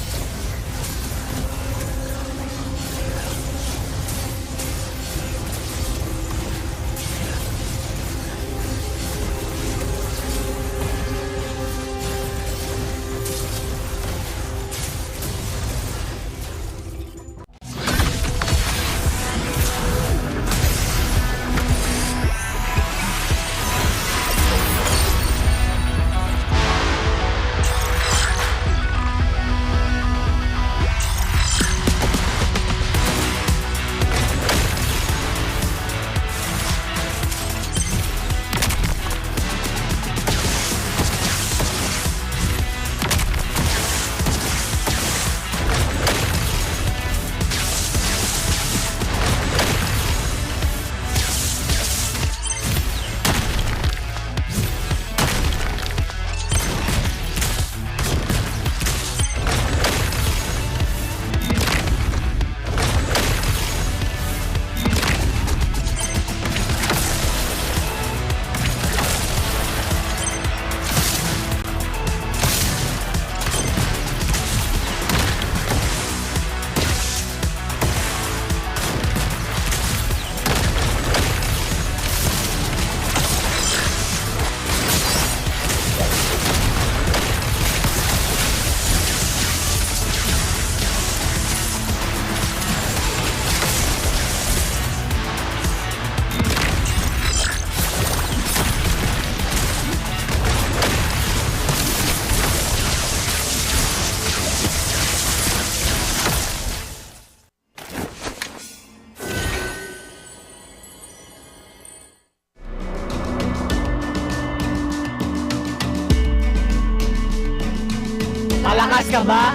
Malakas ka ba?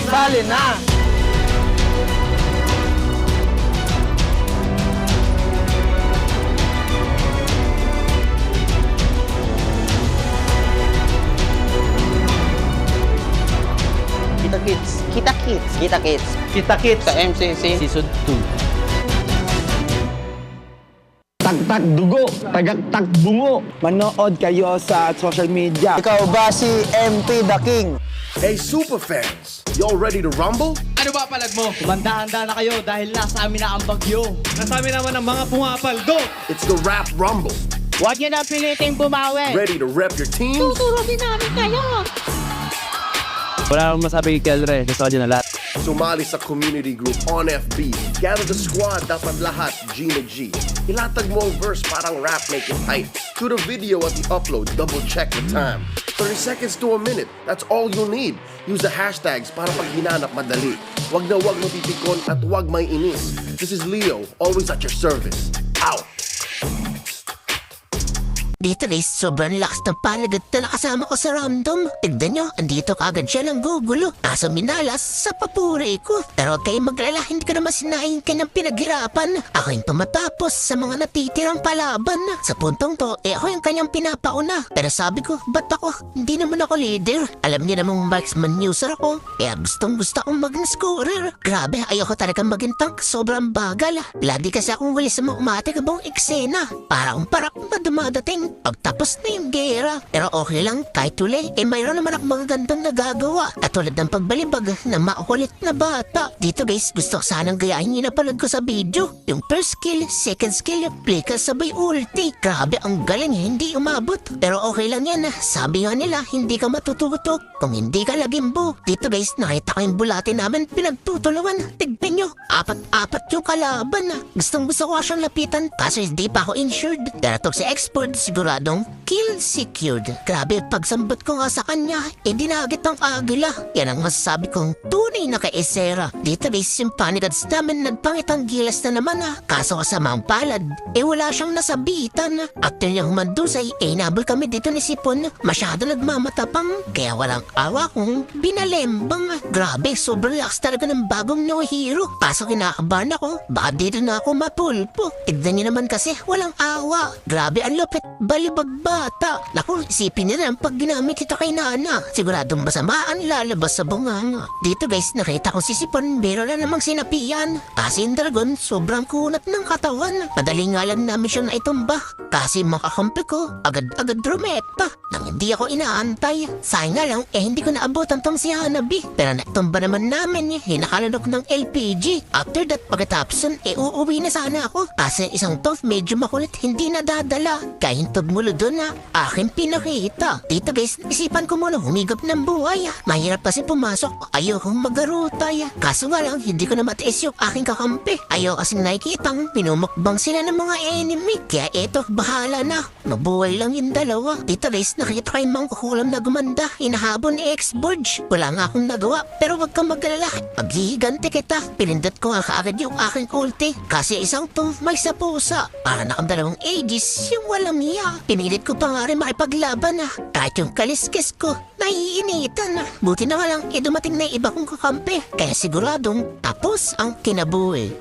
Sali na! Kita Kids. Kita Kids. Kita Kids. Kita Kids Sa MCC. Season 2. Tagtag dugo, tagagtag bungo. Manood kayo sa social media. Ikaw ba si MP the King? Hey superfans, y'all ready to rumble? Ano ba palag mo? Kumanda-handa na kayo dahil nasa amin na ang bagyo. Nasa amin naman ang mga pumapaldo. It's the Rap Rumble. Huwag niyo na piliting bumawi. Ready to rep your teams? Tuturusin namin kayo. Wala akong masabi kay Kelre, gusto ko dyan na lahat. Sumali sa community group on FB. Gather the squad, dapat lahat G na G. Ilatag mo ang verse parang rap, make it tight. To the video at the upload, double check the time. 30 seconds to a minute, that's all you need. Use the hashtags para pag hinanap madali. Wag na wag mapipikon at wag may inis. This is Leo, always at your service. Out! Dito guys, sobrang lakas ng palagat na nakasama ko sa random. Tignan nyo, andito kagad siya ng gugulo. Kaso minalas sa papuri ko. Pero huwag kayong maglala, hindi ko naman sinaing kanyang pinaghirapan. Ako yung tumatapos sa mga natitirang palaban. Sa puntong to, ako yung kanyang pinapauna. Pero sabi ko, ba't ako? Hindi naman ako leader. Alam niyo namang marksman user ako. Kaya gusto akong maging scorer. Grabe, ayoko talagang maging tank. Sobrang bagal. Lagi kasi akong wali sa mga umatikabong eksena. Parang na dumadating. Pagtapos na yung gera. Pero okay lang, kahit uli, mayroon naman akong mga gandang nagagawa. At tulad ng pagbalibag na makulit na bata. Dito guys, gusto ko sanang gayahin yung napalad ko sa video. Yung first skill, second skill, play ka sabay ulti. Grabe, ang galing, hindi umabot. Pero okay lang yan. Sabi nga nila, hindi ka matututok kung hindi ka lagimbo. Dito guys, nakita ko yung bulate namin pinagtutulungan. Tignan nyo, apat yung kalaban. Gusto ko siyang lapitan, kaso hindi pa ako insured. Daratok si expert, siguradong kill secured. Grabe, pagsambot ko nga sa kanya, dinagit ng agila. Yan ang masasabi kong tunay na kaesera. Dito guys, yung panigads namin nagpangitang gilas na naman kaso kasamang palad, wala siyang nasabitan. After niyang humandusay, nabol kami dito ni Sipon. Masyado nagmamatapang, kaya walang awa kong binalembang. Grabe, sobrang lakas talaga ng bagong no hero. Kaso kinakabahan ako, baka dito na ako mapulpo. Tignan niyo naman kasi, walang awa. Grabe, ang lupit, balibag bata. Naku, isipin niyo na pag ginamit ito kay Nana. Siguradong masamaan lalabas sa bunganga. Dito guys, nakita ko si Sipon, pero na namang sinapian. Kasi yung dragon, sobrang kunat ng katawan. Madali nga lang namin siya na itumba. Kasi makakampi ko, agad drumeta. Nang hindi ako inaantay. Sayang nga lang, hindi ko naabutan tong si Hanabi. Pero natumba naman namin, hinakalanok ng LPG. After that, pagkatapos uuwi na sana ako. Kasi isang to, medyo makulit, hindi nadadala. Kaya hintog mulo doon aking pinakita. Dito guys, isipan ko muna humigap ng buhay. Mahirap kasi pumasok, ayokong magarutay. Kaso nga lang, hindi ko na matiis yung aking kakampi. Ayaw kasing nakikitang pinumukbang sila ng mga enemy. Kaya eto, bahala na. Mabuhay lang yung dalawa. Dito guys, nakita ko yung mangkukulam na gumanda. Inahabon ni X-Burge. Wala nga akong nagawa, pero wag kang mag-alala. Maghihiganti kita. Pinindot ko nga kaagad yung aking ulti. Kasi isang to, may sa pusa. Para nakamdalawang ages, yung walang iya. Pinilit ko pa nga rin makipaglaban kahit yung kaliskis ko, naiinitan Buti na nga lang, dumating na yung iba kong kakampi. Kaya siguradong, tapos ang kinabuhi.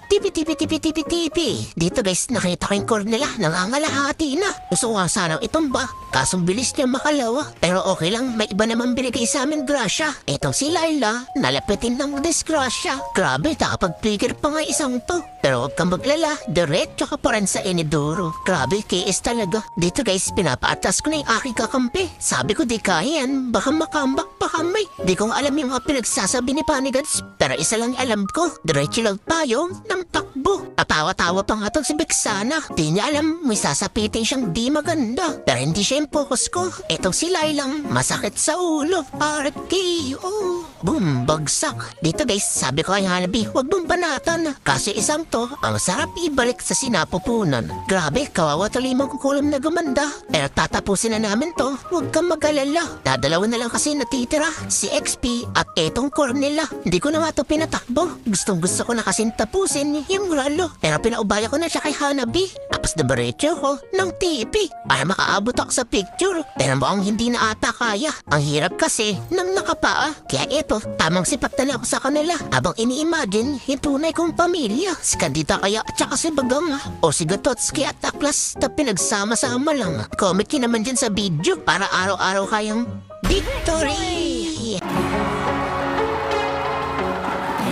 Tipi. Dito guys, nakita ko yung core nila, nangangalahati na. Gusto ko nga sanang itumba, kasong bilis niya makalawa. Pero okay lang, may iba naman binigay sa amin grasya. Etong si Laila, nalapitin ng disgrasya. Grabe, nakapag-trigger pa nga isang to. Pero huwag kang maglala, diretso ka pa rin sa Enidoro. Grabe, KS talaga. Dito guys, pinapaatas ko na yung aking kakampi. Sabi ko di kaya yan, baka makambak pa kami. Di kong alam yung mga pinagsasabi ni Panigads. Pero isa lang alam ko, diretso lang tayo ng takbo. Atawa-tawa pa nga to si Bexana. Di niya alam, may sasapitin siyang di maganda. Pero hindi siya yung focus ko. Etong si Lailang, masakit sa ulo. RKO. Boom, bagsak. Dito guys, sabi ko kay Hanabi, huwag mong banatan. Kasi isang to, ang sarap ibalik sa sinapupunan. Grabe, kawawa tuloy magkukulam na gumanda. Pero tatapusin na namin to, huwag kang mag-alala. Dadalawa na lang kasi natitira, si XP at etong core nila. Hindi ko na nga to pinatakbo. Gusto ko na kasing tapusin yung ralo. Pero pinaubaya ko na siya kay Hanabi. Tapos nabaretso ko ng TP para makaabot ako sa picture. Pero mukhang hindi na ata kaya. Ang hirap kasi ng nakapaa. Kaya eto, tamang sipat na lang ako sa kanila. Habang ini-imagine, yung tunay kong pamilya. Si Candida kaya at saka si Bagang o si Gatotski at Aklas na pinagsama-sama lang. Comment nyo naman dyan sa video para araw-araw kayang victory!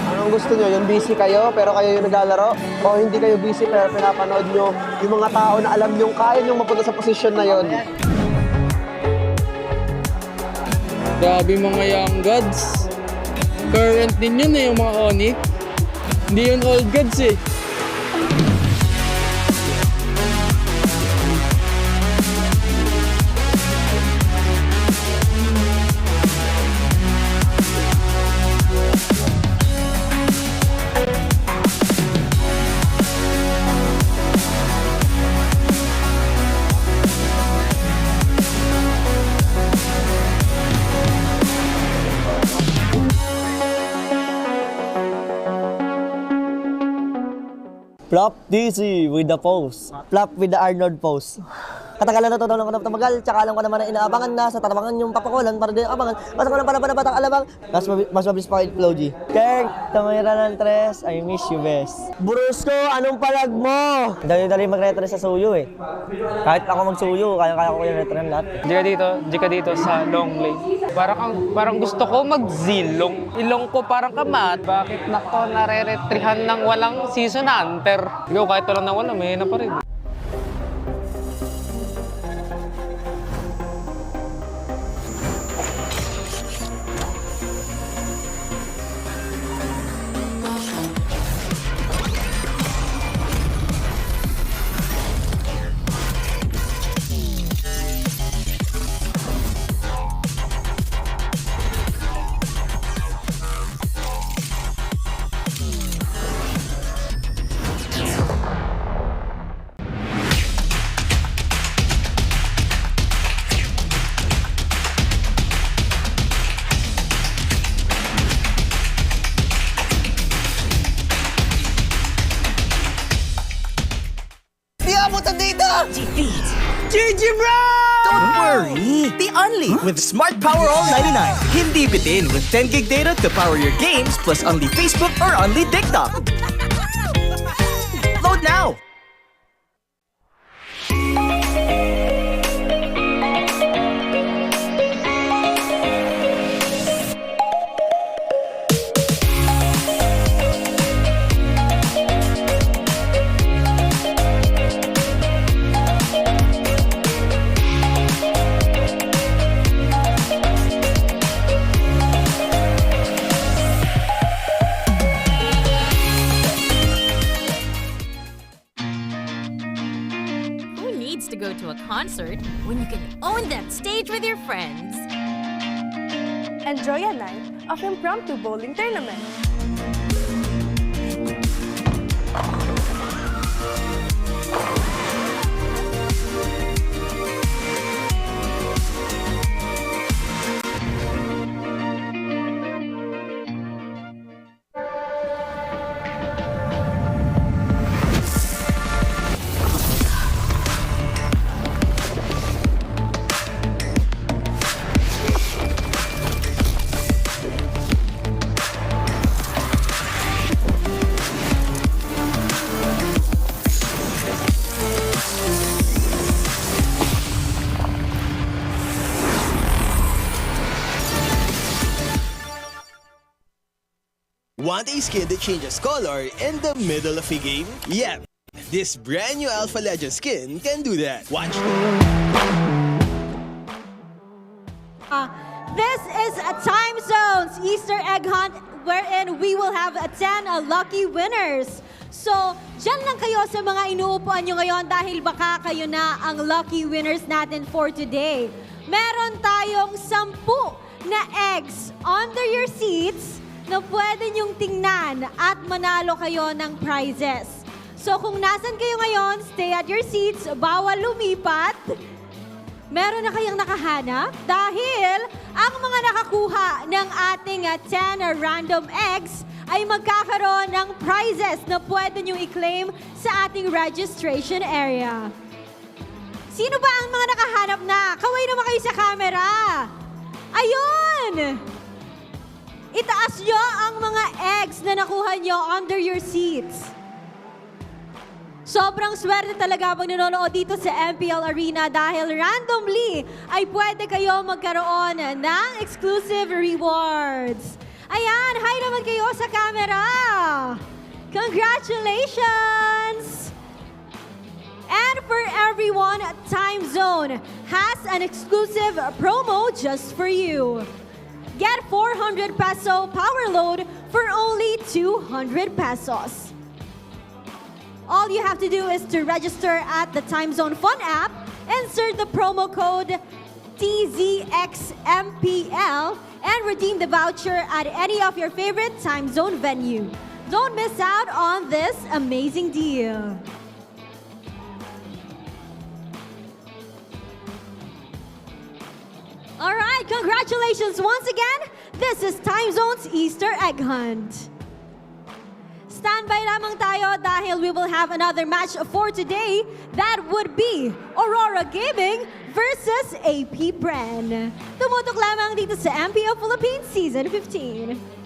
Anong gusto nyo? Yung busy kayo pero kayo yung naglalaro? O hindi kayo busy pero pinapanood nyo yung mga tao na alam nyo kaya nyo mapunta sa posisyon na yon? Grabe mga young gods. Current din yun yung mga Onic. Hindi yun old gods Flop DC with the pose. Flop with the Arnold pose. Katagalan na tutulong ko na tumagal, tsaka alam ko naman na inaabangan na sa tatabangan yung papakulan para din abangan. Basta ko lang pala batang alabang, mas mabilis pa kay Flow G. Kern, Tamayra ng Tres, I miss you best. Brusco, anong palag mo? Dali-dali mag-retry sa suyo eh. Kahit ako magsuyo, kaya ko yung retry ng lahat. Di ka dito sa long lane. Parang gusto ko mag-zilong. Ilong ko parang kamat. Bakit nako nare-retrihan ng walang season hunter? Ikaw kahit walang nawala, may na pa rin. GG bro! Don't worry! Be only with Smart Power All 99. Hindi bitin with 10 gig data to power your games plus only Facebook or only TikTok. Load now! To go to a concert when you can own that stage with your friends. Enjoy a night of impromptu bowling tournament. Want a skin that changes color in the middle of a game? Yep, this brand new Alpha Legend skin can do that. Watch. This is a Time Zones Easter egg hunt wherein we will have 10 lucky winners. So, dyan lang kayo sa mga inuupuan nyo ngayon dahil baka kayo na ang lucky winners natin for today. Meron tayong 10 na eggs under your seats na pwede nyong tingnan at manalo kayo ng prizes. So kung nasan kayo ngayon, stay at your seats, bawal lumipat. Meron na kayang nakahanap dahil ang mga nakakuha ng ating 10 random eggs ay magkakaroon ng prizes na pwede nyong i-claim sa ating registration area. Sino ba ang mga nakahanap na? Kaway naman kayo sa camera. Ayun! Itaas nyo ang mga eggs na nakuha nyo under your seats. Sobrang swerte talaga pag nanonood dito sa MPL Arena dahil randomly ay pwede kayo magkaroon ng exclusive rewards. Ayan, hi naman kayo sa camera. Congratulations! And for everyone, Time Zone has an exclusive promo just for you. Get 400 peso power load for only 200 pesos. All you have to do is to register at the Time Zone Fun app, insert the promo code TZXMPL, and redeem the voucher at any of your favorite Time Zone venue. Don't miss out on this amazing deal. All right, congratulations once again. This is Time Zone's Easter Egg Hunt. Standby lamang tayo dahil we will have another match for today. That would be Aurora Gaming versus AP Bren. Tumutok lamang dito sa MPL Philippines Season 15.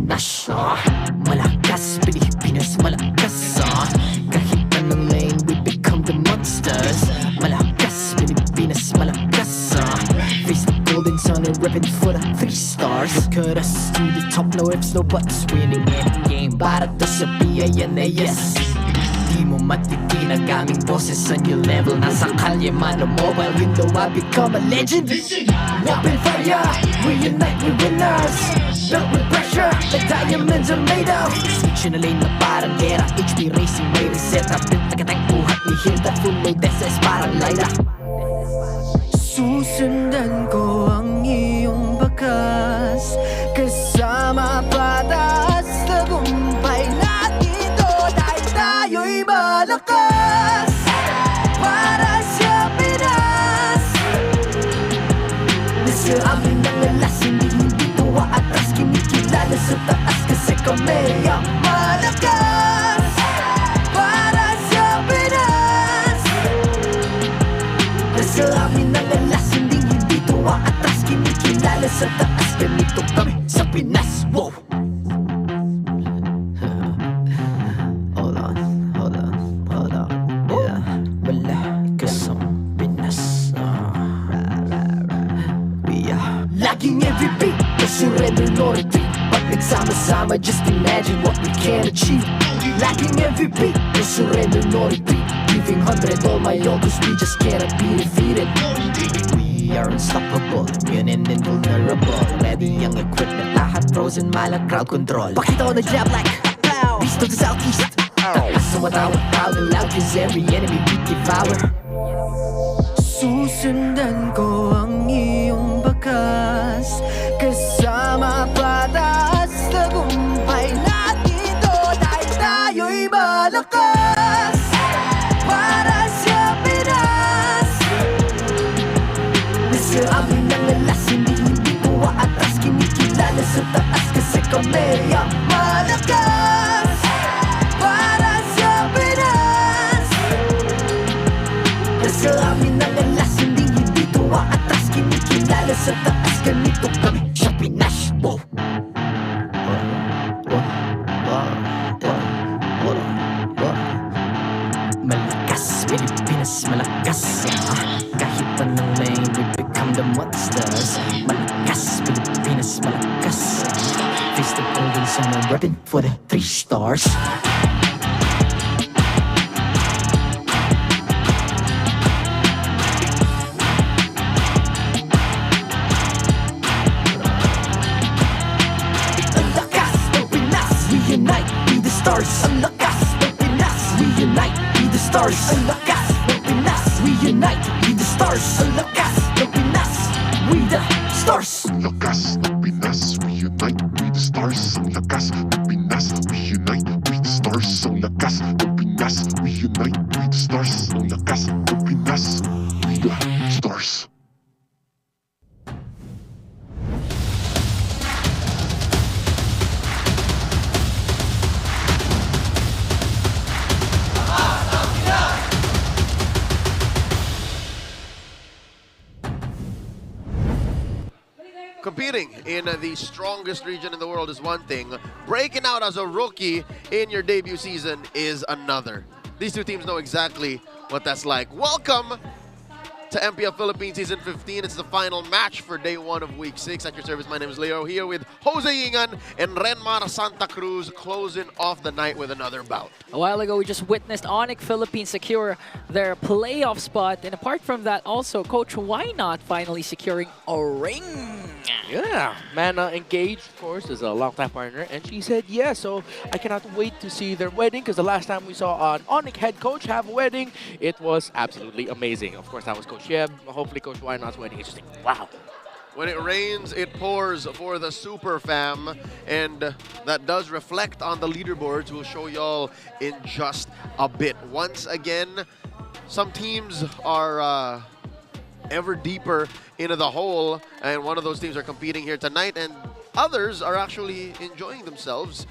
Pinas, malakas, Pilipinas, malakas, kahit anong lane, we become the monsters. Malakas, Pilipinas, malakas, face the golden sun and reppin' for the 3 stars. Look at us to the top, no ifs, no buts, winning any game. Para to sa PINAS. Di mo matitin ang aming boses sa new level. Nasa kalye man o mobile, you know I become a legend. Open fire, we unite, we winners. Built with pressure, the diamonds are made of. Switch na lane na parang gera, HP Racing may reset up. Built agad ang buhat ni Hilda, full load SS parang Lyra. Susundan ko ang iyong bakas, kasama pataas, tagumpay natin to dahil tayo'y malakas. Para sa Pinas, nasa amin ang alas, hindi tuwa atras, kinikilala sa taas kasi kami ang malakas. Para sa Pinas, nasa amin ang alas, hindi tuwa atras, kinikilala sa taas, ganito kami sa Pinas. Wow! Laging MVP, no surrender, no retreat. Pag nagsama-sama, just imagine what we can achieve. Laging MVP, no surrender, no retreat. Giving 100 all my all, cause we just cannot be defeated. We are unstoppable, immune and invulnerable. Ready ang equipment, lahat frozen, malang crowd control. Pakita ko na jab like beast of the southeast. Sumatawag-tawag ng loud, cause every enemy we devour. Susundan ko ang iyong bakas, kasama pataas, tagumpay natin to dahil tayo'y malakas. Para sa Pinas, nasa amin ang alas, hindi tuwa atras, kinikilala sa taas kasi kami ang malakas. Para sa Pinas, nasa amin ang alas, hindi tuwa atras, kinikilala sa taas, ganito kami sa Pinas. Wow! Malakas, Pilipinas, malakas, kahit anong lane, we become the monsters. Malakas, Pilipinas, malakas, face the golden sun and reppin' for the 3 stars. Ang lakas ng Pinas, we unite, be the stars. Ang lakas ng Pinas, we unite, be the stars. Ang lakas ng Pinas, we the stars. Ang lakas ng Pinas, we unite, be the stars. Ang lakas ng Pinas, we unite, be the stars. Ang lakas ng Pinas, we unite, be the stars. Ang lakas ng Pinas, we the stars. Competing in the strongest region in the world is one thing. Breaking out as a rookie in your debut season is another. These two teams know exactly what that's like. Welcome to MPL Philippines Season 15. It's the final match for day 1 of Week 6. At your service, my name is Leo, here with Jose Ingan and Renmar Santa Cruz, closing off the night with another bout. A while ago, we just witnessed Onic Philippines secure their playoff spot. And apart from that, also, Coach Why Not finally securing a ring. Yeah, Mana engaged, of course, is a longtime partner, and she said yes. So I cannot wait to see their wedding, because the last time we saw an Onic head coach have a wedding, it was absolutely amazing. Of course, that was Coach Yeb. Hopefully, Coach Why Not's wedding is just like, wow. When it rains, it pours for the Super Fam, and that does reflect on the leaderboards. We'll show y'all in just a bit. Once again, some teams are ever deeper into the hole, and one of those teams are competing here tonight, and others are actually enjoying themselves,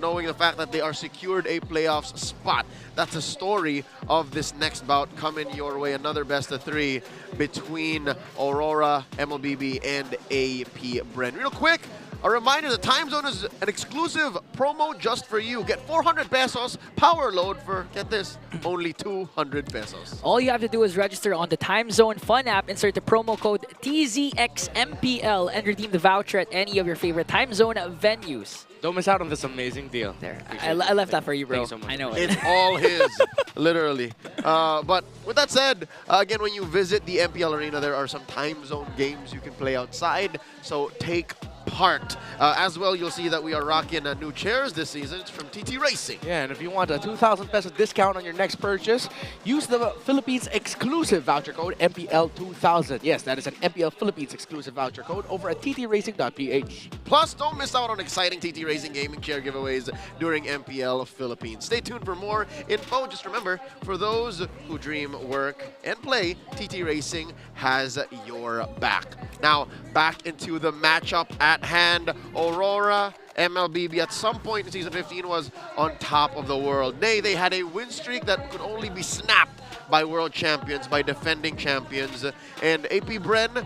knowing the fact that they are secured a playoffs spot. That's the story of this next bout coming your way. Another best of 3 between Aurora, MLBB, and AP Bren. Real quick, A reminder, the time zone is an exclusive promo just for you. Get 400 pesos power load for, get this, only 200 pesos. All you have to do is register on the Time Zone Fun app, insert the promo code TZXMPL, and redeem the voucher at any of your favorite Time Zone venues. Don't miss out on this amazing deal. There, I left that for you, bro. Thank you so much. I know it. It's all his, literally. But with that said, again, when you visit the MPL Arena, there are some time zone games you can play outside. So take part. As well, you'll see that we are rocking new chairs this season. It's from TT Racing. Yeah, and if you want a 2,000 peso discount on your next purchase, use the Philippines exclusive voucher code MPL2000. Yes, that is an MPL Philippines exclusive voucher code over at ttracing.ph. Plus, don't miss out on exciting TT Racing gaming chair giveaways during MPL Philippines. Stay tuned for more info. Just remember, for those who dream, work, and play, TT Racing has your back. Now, back into the matchup at hand. Aurora, MLBB at some point in Season 15 was on top of the world. They had a win streak that could only be snapped by world champions, by defending champions. And AP Bren,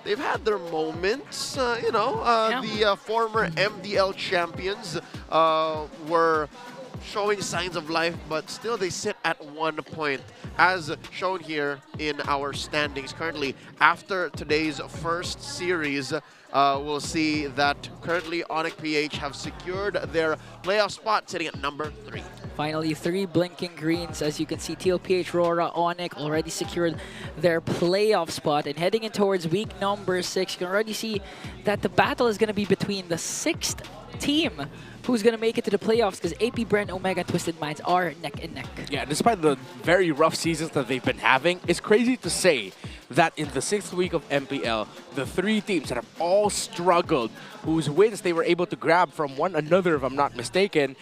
they've had their moments, the former MDL champions were showing signs of life, but still they sit at 1 point, as shown here in our standings currently. After today's first series, we'll see that currently Onic PH have secured their playoff spot, sitting at number 3. Finally, 3 blinking greens. As you can see, TLPH, RORA, Onic already secured their playoff spot. And heading in towards week number 6, you can already see that the battle is going to be between the 6th team who's going to make it to the playoffs, because AP Bren, Omega, and Twisted Minds are neck and neck. Yeah, despite the very rough seasons that they've been having, it's crazy to say that in the 6th week of MPL, the 3 teams that have all struggled, whose wins they were able to grab from one another, if I'm not mistaken,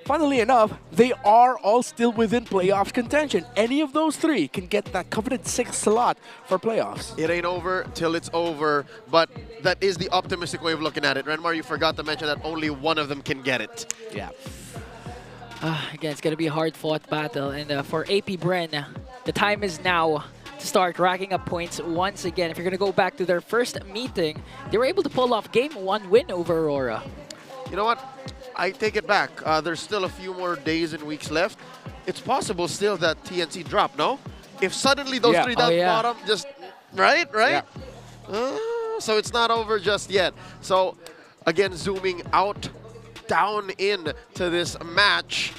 funnily enough, they are all still within playoffs contention. Any of those 3 can get that coveted 6th slot for playoffs. It ain't over till it's over, but that is the optimistic way of looking at it. Renmar, you forgot to mention that only one of them can get it. Yeah. Again, it's going to be a hard-fought battle. And for AP Bren, the time is now to start racking up points once again. If you're going to go back to their first meeting, they were able to pull off Game 1 win over Aurora. You know what? I take it back. There's still a few more days and weeks left. It's possible still that TNC drop, no? If suddenly those 3 down bottom just... Right? Yeah. So it's not over just yet. So, again, zooming out, down in to this match,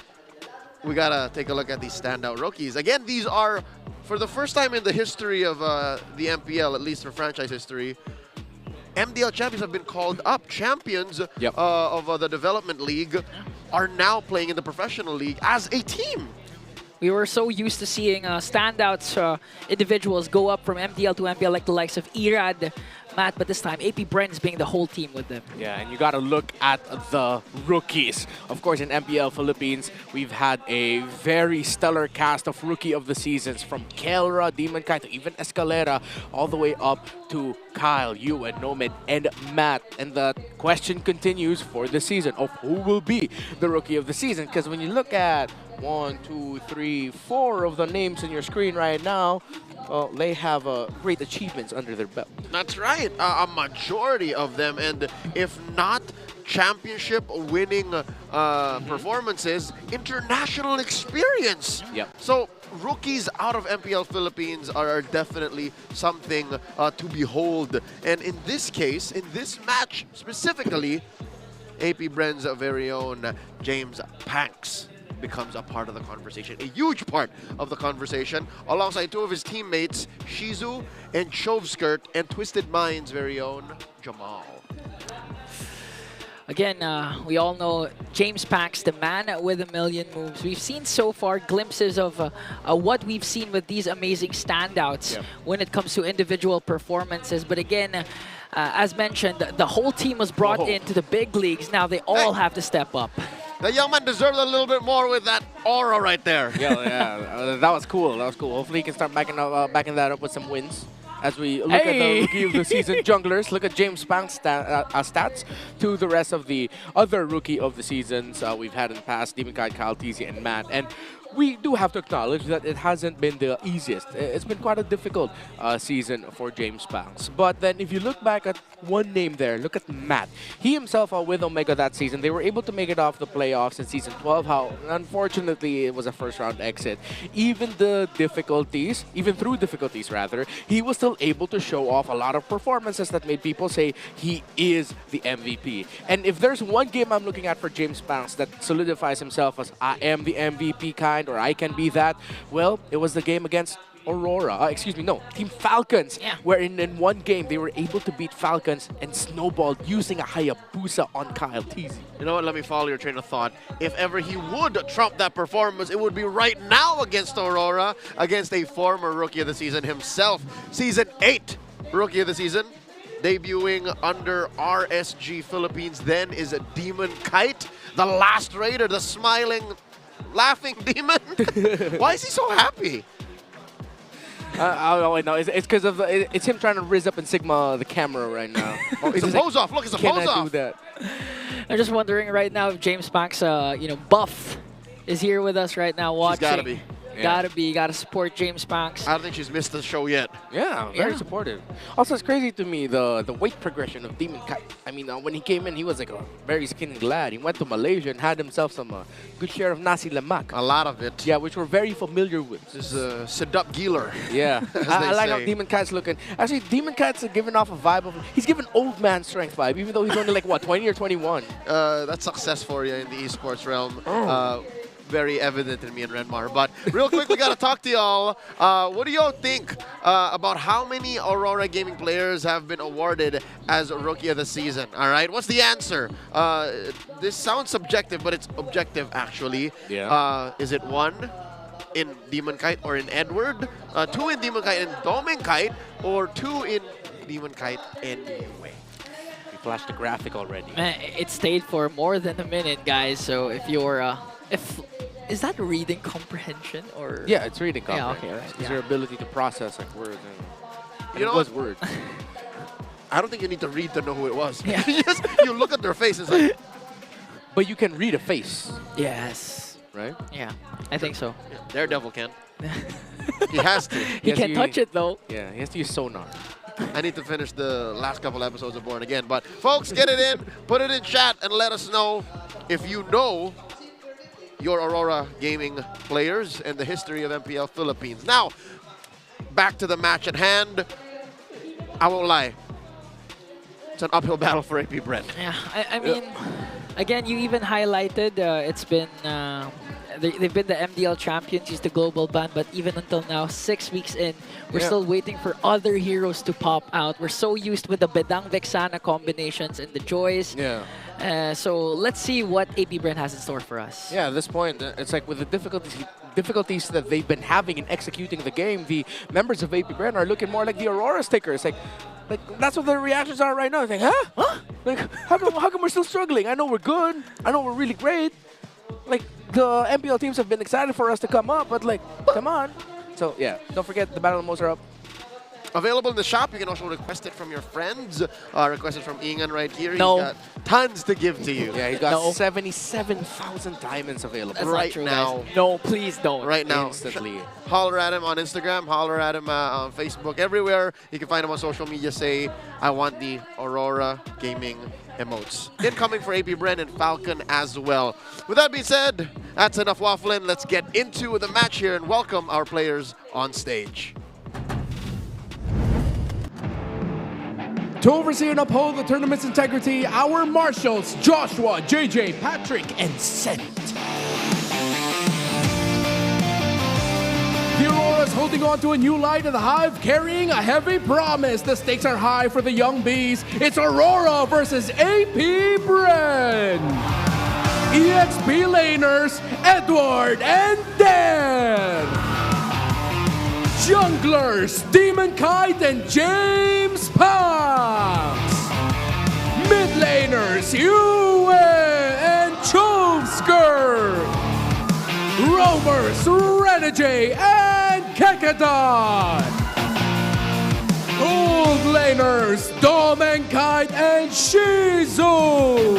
we gotta take a look at these standout rookies. Again, these are, for the first time in the history of the MPL, at least for franchise history, MDL champions have been called up. Champions of the development league are now playing in the professional league as a team. We were so used to seeing standouts, individuals go up from MDL to MPL, like the likes of Irad, Matt, but this time AP Bren's being the whole team with them. Yeah, and you got to look at the rookies. Of course, in MPL Philippines, we've had a very stellar cast of Rookie of the Seasons, from Kelra, Demon Kai, to even Escalera, all the way up to Kyle, you, and Nomad, and Matt. And the question continues for the season of who will be the Rookie of the Season. Because when you look at 1, 2, 3, 4 of the names on your screen right now, they have great achievements under their belt. That's right, a majority of them, and if not championship winning performances, international experience. Yep. So rookies out of MPL Philippines are definitely something to behold. And in this case, in this match specifically, AP Bren's very own James Panks becomes a part of the conversation, a huge part of the conversation, alongside 2 of his teammates, Shizu and Chovskirt, and Twisted Minds' very own Jamal. Again, we all know James Pax, the man with a million moves. We've seen so far glimpses of what we've seen with these amazing standouts when it comes to individual performances. But again, as mentioned, the whole team was brought into the big leagues. Now they all have to step up. The young man deserves a little bit more with that aura right there. Yeah, that was cool. That was cool. Hopefully he can start backing that up with some wins. As we look at the Rookie of the Season junglers, look at James Pang's stats to the rest of the other Rookie of the Seasons we've had in the past, Demon Kite, Kyle, TZ, and Matt. And we do have to acknowledge that it hasn't been the easiest. It's been quite a difficult season for James Pangs. But then if you look back at one name there, look at Matt. He himself with Omega that season, they were able to make it off the playoffs in Season 12. How unfortunately it was a first round exit. Even through difficulties rather, he was still able to show off a lot of performances that made people say he is the MVP. And if there's one game I'm looking at for James Pangs that solidifies himself as I am the MVP kind, or I can be that, well, it was the game against Aurora, Team Falcons, wherein in one game they were able to beat Falcons and snowballed using a Hayabusa on Kyle TZ. You know what, let me follow your train of thought. If ever he would trump that performance, it would be right now against Aurora, against a former Rookie of the Season himself. Season 8 Rookie of the Season, debuting under RSG Philippines, then is a Demon Kite, the last Raider, the smiling, laughing demon. Why is he so happy? Oh, no, it's because of it's him trying to rizz up and Sigma the camera right now. It's a pose off. Look, it's a pose off. Do that? I'm just wondering right now if James Pangs, buff is here with us right now watching. She's gotta be. Gotta support James Pangs. I don't think she's missed the show yet. Yeah, very supportive. Also, it's crazy to me the weight progression of Demon Kite. I mean, when he came in, he was like a very skinny lad. He went to Malaysia and had himself some good share of nasi lemak. A lot of it. Yeah, which we're very familiar with. This is Sedup Giler. Yeah, I like how Demon Kite's looking. Actually, Demon Kite's giving off a vibe of, he's giving old man strength vibe, even though he's only like, what, 20 or 21? That's success for you in the esports realm. Very evident in me and Renmar. But real quick, we got to talk to y'all. What do y'all think about how many Aurora Gaming players have been awarded as a Rookie of the Season? All right, what's the answer? This sounds subjective, but it's objective, actually. Yeah. Is it 1 in Demon Kite or in Edward? 2 in Demon Kite and Domin Kite? Or 2 in Demon Kite anyway? We flashed the graphic already. Man, it stayed for more than a minute, guys. So if you're... Is that reading comprehension or? Yeah, it's reading comprehension. Yeah, okay, right. It's your ability to process like words. And You know it was words. I don't think you need to read to know who it was. Yeah. you look at their faces like. But you can read a face. Yes. Right? Yeah, I think so. Yeah, Daredevil can. He has to. He can't touch it though. Yeah, he has to use sonar. I need to finish the last couple episodes of Born Again. But folks, get it in, put it in chat, and let us know if you know your Aurora Gaming players and the history of MPL Philippines. Now, back to the match at hand. I won't lie. It's an uphill battle for AP Bren. Yeah, I mean, again, you even highlighted it's been... they've been the MDL champions, he's the global ban, but even until now, 6 weeks in, we're still waiting for other heroes to pop out. We're so used with the Bedang Vexana combinations and the Joys. Yeah. So let's see what AP Bren has in store for us. Yeah, at this point, it's like with the difficulties that they've been having in executing the game, the members of AP Bren are looking more like the Aurora stickers. Like that's what their reactions are right now. It's like, huh? Like, how come we're still struggling? I know we're good. I know we're really great. Like, the MPL teams have been excited for us to come up, but like, come on. So yeah, don't forget the battle modes are up. Available in the shop. You can also request it from your friends. Request it from Ingan right here. No. He's got tons to give to you. Yeah, he's got 77,000 diamonds available. That's right not true, now. guys. No, please don't. Right now. Instantly. Holler at him on Instagram. Holler at him on Facebook. Everywhere. You can find him on social media. Say, I want the Aurora Gaming emotes. Incoming for AP Bren and Falcon as well. With that being said, that's enough waffling. Let's get into the match here and welcome our players on stage. To oversee and uphold the tournament's integrity, our marshals, Joshua, JJ, Patrick, and Sent. The Aurora's holding on to a new light in the Hive, carrying a heavy promise. The stakes are high for the young bees. It's Aurora versus AP Bren. EXP laners, Edward and Dan. Junglers, Demon Kite and James Pangs. Mid laners, Yue and Chovsker. Roamers, Renegade and Kekadon. gold laners, Dom and Kite and Shizu.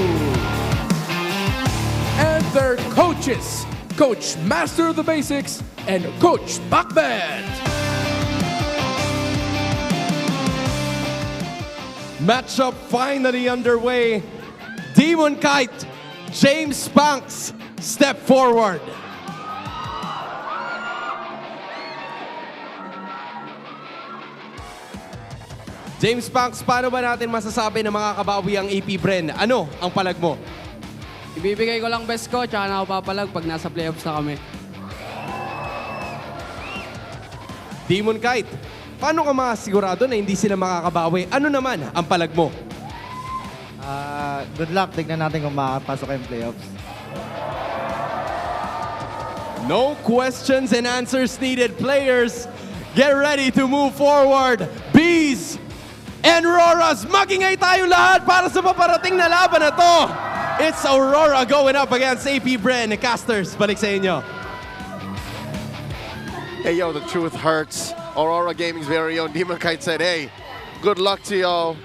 And their coaches, Coach Master of the Basics and Coach Bakbet. Matchup finally underway. Demon Kite, James Spanks, step forward. James Spanks, paano ba natin masasabi na makakabawi ang AP Bren? Ano ang palag mo? Ibibigay ko lang best ko, tsaka na ako papalag pag nasa playoffs na kami. Demon Kite, paano ka makasigurado na hindi sila makakabawi? Ano naman ang palag mo? Good luck. Tignan natin kung makapasok yung playoffs. No questions and answers needed. Players, get ready to move forward. Bees and Roras, magingay tayo lahat para sa paparating na laban na to. It's Aurora going up against AP Bren. Casters, balik sa inyo. Hey, yo, the truth hurts. Aurora Gaming's very own Demon Kite said, hey, good luck to y'all.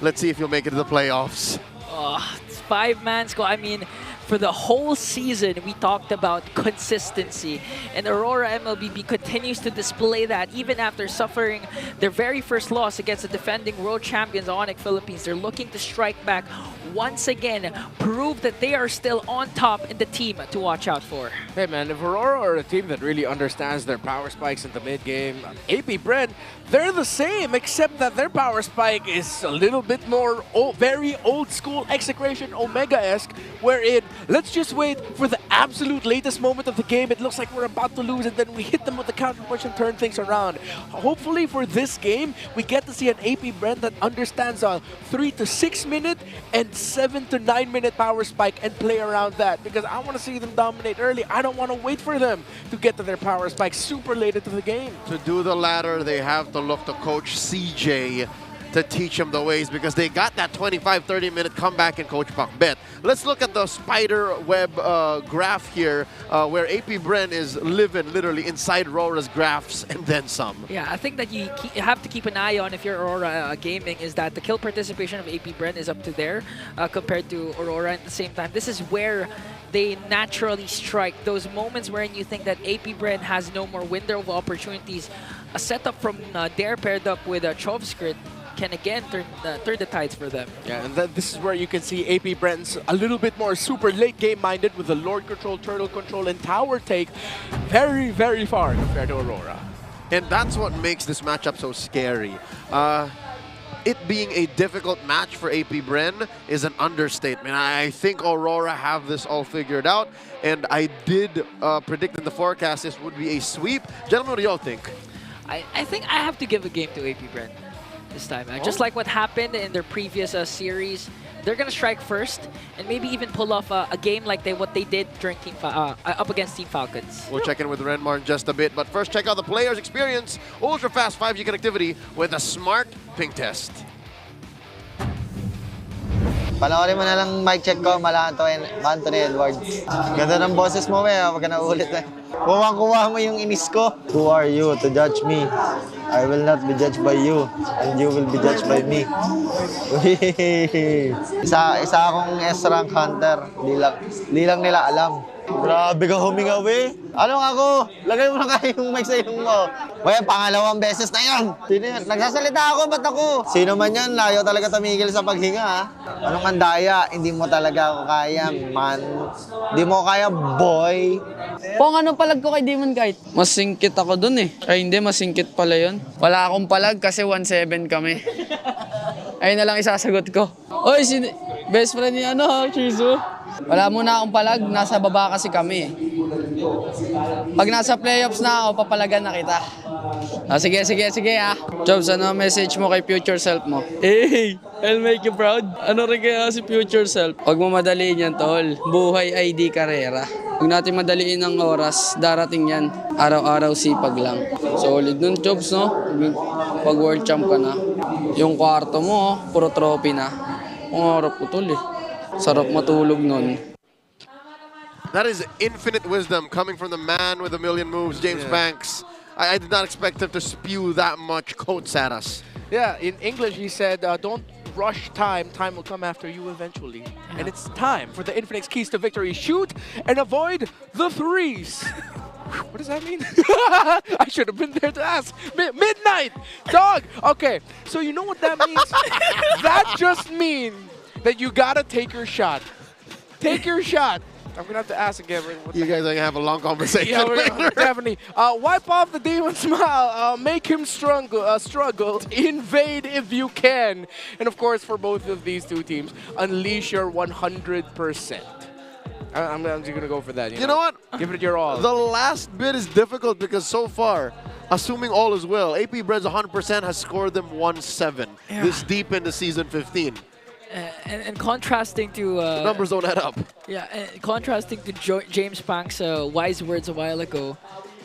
Let's see if you'll make it to the playoffs. Oh, it's 5-man squad. I mean, for the whole season, we talked about consistency. And Aurora MLBB continues to display that even after suffering their very first loss against the defending world champions, Onic Philippines. They're looking to strike back once again, prove that they are still on top in the team to watch out for. Hey man, if Aurora are a team that really understands their power spikes in the mid-game, AP Bren, they're the same, except that their power spike is a little bit more very old school Execration Omega-esque, wherein let's just wait for the absolute latest moment of the game. It looks like we're about to lose, and then we hit them with the counter punch and turn things around. Hopefully for this game, we get to see an AP Bren that understands a 3 to 6 minute and 7 to 9 minute power spike and play around that, because I want to see them dominate early. I don't want to wait for them to get to their power spike super late into the game. To do the latter, they have to look to Coach CJ to teach them the ways, because they got that 25-30 minute comeback in Coach Bakbet. Let's look at the spider web graph here, where AP Bren is living literally inside RORA's graphs and then some. Yeah, I think that you have to keep an eye on if you're Aurora Gaming is that the kill participation of AP Bren is up to there compared to Aurora. At the same time, this is where they naturally strike. Those moments wherein you think that AP Bren has no more window of opportunities. A setup from Dare paired up with Chovskrit can again turn the tides for them. Yeah, and then this is where you can see AP Bren's a little bit more super late game minded with the Lord control, Turtle control, and Tower take very, very far compared to Aurora. And that's what makes this matchup so scary. It being a difficult match for AP Bren is an understatement. I think Aurora have this all figured out, and I did predict in the forecast this would be a sweep. Gentlemen, what do y'all think? I think I have to give a game to AP Bren this time. Just like what happened in their previous series, they're gonna strike first and maybe even pull off a game like what they did during up against Team Falcons. We'll check in with Renmar in just a bit, but first check out the player's experience. Ultra fast 5G connectivity with a smart ping test. Panoorin mo na lang mic check ko, Anthony Edwards. Ganda ng boses mo, huwag ka na ulit. Kuha mo yung inis ko. Who are you to judge me? I will not be judged by you, and you will be judged by me. isa akong S-rank hunter. Di lang nila alam. Grabe ka huminga, we. Anong ako? Lagay mo na kayo yung mic sa ilong mo. Well, pangalawang beses na yan. Sino yan? Nagsasalita ako, ba't ako? Sino man yan, layo talaga tumigil sa paghinga, ha? Anong andaya? Hindi mo talaga ako kaya, man. Hindi mo kaya, boy. Pong ano palag ko kay Demon Kite? Masingkit ako dun eh. Ay hindi, masingkit pala yun. Wala akong palag kasi 1-7 kami. Ayun na lang isasagot ko. Oy, best friend ni Shizu. Wala muna akong palag, nasa baba kasi kami. Pag nasa playoffs na ako, papalagan na kita. Sige ah. Jobs, ano message mo kay future self mo? Hey, I'll make you proud. Ano rin kaya si future self? Huwag mo madaliin yan, tol. Buhay ay di karera. Huwag natin madaliin ang oras, darating yan. Araw-araw sipag lang. Solid nun, Jobs, no? Pag world champ ka na. Yung kwarto mo, puro trophy na. Pangarap ko, tol eh. Sarap matulog nun. That is infinite wisdom coming from the man with a million moves, James Banks. I did not expect him to spew that much quotes at us. Yeah, in English he said, don't rush time. Time will come after you eventually. And it's time for the Infinix keys to victory. Shoot and avoid the threes. What does that mean? I should have been there to ask. Midnight! Dog! Okay, so you know what that means? That just means that you gotta take your shot. Take your shot. I'm gonna have to ask again. You guys are gonna have a long conversation. Yeah, we're gonna, definitely. Wipe off the demon smile. Make him struggle. Invade if you can. And of course, for both of these two teams, unleash your 100%. I'm just gonna go for that. You know what? Give it your all. The last bit is difficult because so far, assuming all is well, AP Bren's 100% has scored them 1-7 this deep into season 15. And contrasting to... numbers don't add up. Yeah, and contrasting to James Pank's wise words a while ago,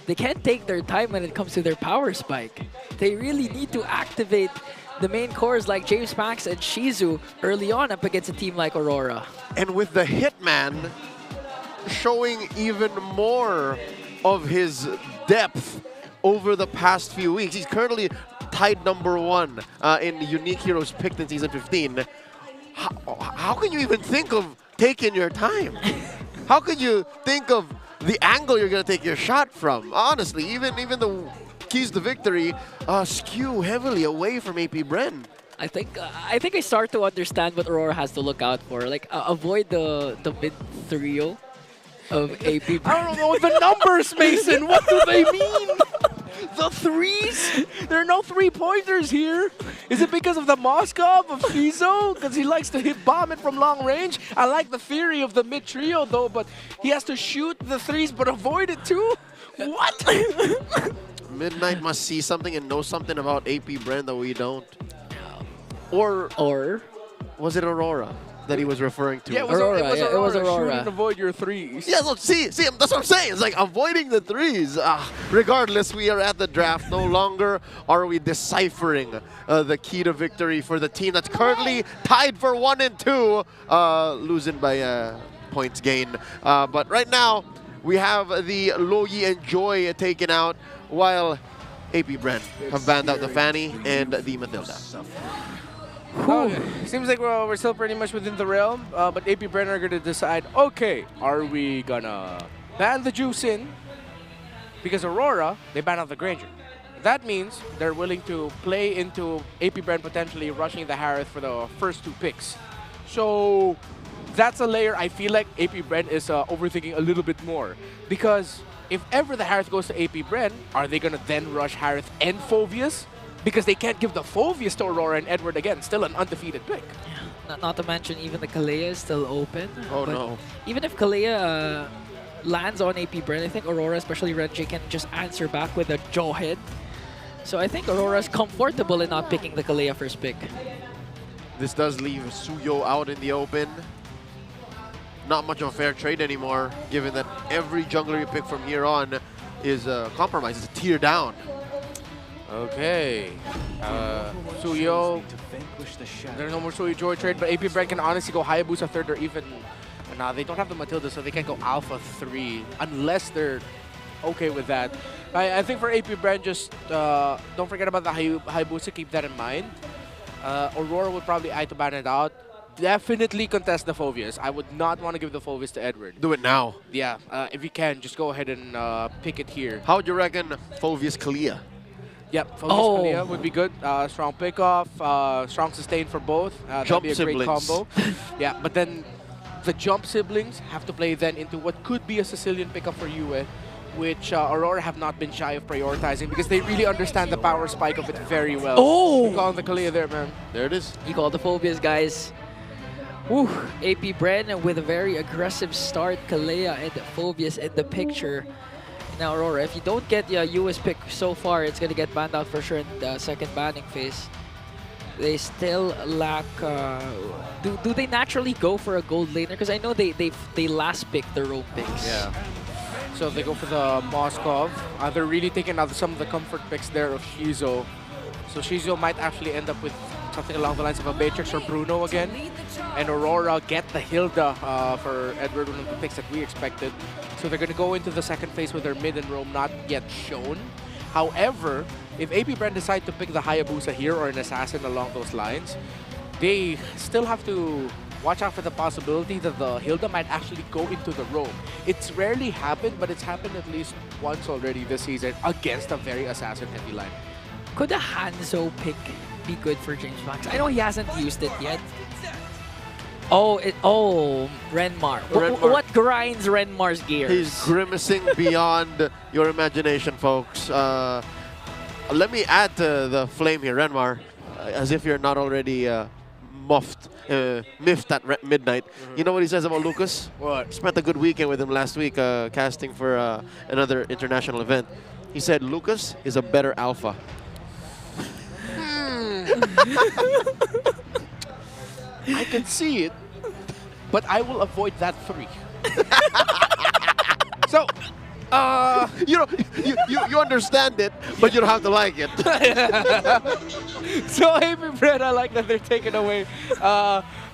they can't take their time when it comes to their power spike. They really need to activate the main cores like James Pax and Shizu early on up against a team like Aurora. And with the Hitman showing even more of his depth over the past few weeks. He's currently tied #1 in unique heroes picked in season 15. How can you even think of taking your time? How can you think of the angle you're going to take your shot from? Honestly, even the keys to victory skew heavily away from AP Bren. I think I start to understand what Aurora has to look out for. Like avoid the mid trio of AP Bren. I don't know the numbers, Mason. What do they mean? The threes? There are no three-pointers here. Is it because of the Moskov of Fizo? Because he likes to hit bomb it from long range? I like the theory of the mid-trio, though, but he has to shoot the threes but avoid it, too? What? Midnight must see something and know something about AP Bren that we don't. Or was it Aurora that he was referring to? Yeah, it was Aurora. Shoot and avoid your threes. Yeah, look, see, that's what I'm saying. It's like avoiding the threes. Regardless, we are at the draft. No longer are we deciphering the key to victory for the team that's currently tied for 1 and 2, losing by points gain. But right now, we have the Loyi and Joy taken out, while AP Bren have banned out the Fanny and the Matilda. Seems like we're still pretty much within the realm, but AP Bren are going to decide, okay, are we going to ban the Juice in? Because Aurora, they ban out the Granger. That means they're willing to play into AP Bren potentially rushing the Harith for the first 2 picks. So that's a layer I feel like AP Bren is overthinking a little bit more. Because if ever the Harith goes to AP Bren, are they going to then rush Harith and Phoveus? Because they can't give the Phoveus to Aurora and Edward again. Still an undefeated pick. Yeah. Not to mention even the Kalea is still open. Oh no. Even if Kalea lands on AP Bren, I think Aurora, especially Renji, can just answer back with a Jawhead. So I think Aurora's comfortable in not picking the Kalea first pick. This does leave Suyo out in the open. Not much of a fair trade anymore, given that every jungler you pick from here on is compromised. It's a tier down. Okay. Suyo. There's no more Suyo Joy trade, but AP Bren can honestly go Hayabusa 3rd or even... Nah, they don't have the Matilda, so they can't go Alpha 3 unless they're okay with that. I think for AP Bren, just don't forget about the Hayabusa. Keep that in mind. Aurora would probably eye to ban it out. Definitely contest the Phoveus. I would not want to give the Phoveus to Edward. Do it now. Yeah, if you can, just go ahead and pick it here. How would you reckon Phoveus Kalea? Yep, Phoveus Kalea would be good. Strong pickoff, strong sustain for both. That'd be a great combo. Yeah, but then the jump siblings have to play then into what could be a Sicilian pickup for Yue, which Aurora have not been shy of prioritizing because they really understand the power spike of it very well. Oh! You call the Kalea there, man. There it is. You call the Phoveus, guys. Woo, AP Bren with a very aggressive start. Kalea and Phoveus in the picture. Now Aurora, if you don't get the US pick so far, it's going to get banned out for sure in the second banning phase. They still lack... do they naturally go for a gold laner? Because I know they last picked the roam picks. Yeah. So they go for the Moskov. They're really taking out some of the comfort picks there of Shizo. So Shizo might actually end up with something along the lines of a Matrix or Bruno again. And Aurora get the Hilda for Edward, one of the picks that we expected. So they're going to go into the second phase with their mid and roam not yet shown. However, if AP Bren decide to pick the Hayabusa here or an assassin along those lines, they still have to watch out for the possibility that the Hilda might actually go into the roam. It's rarely happened, but it's happened at least once already this season against a very assassin-heavy line. Could a Hanzo pick be good for James Max? I know he hasn't used it yet. Renmar. What grinds Renmar's gears? He's grimacing beyond your imagination, folks. Let me add to the flame here, Renmar, as if you're not already miffed at midnight. You know what he says about Lucas? What? Spent a good weekend with him last week casting for another international event. He said Lucas is a better alpha. I can see it, but I will avoid that 3. So, you understand it, but you don't have to like it. So AP Bren, I like that they're taking away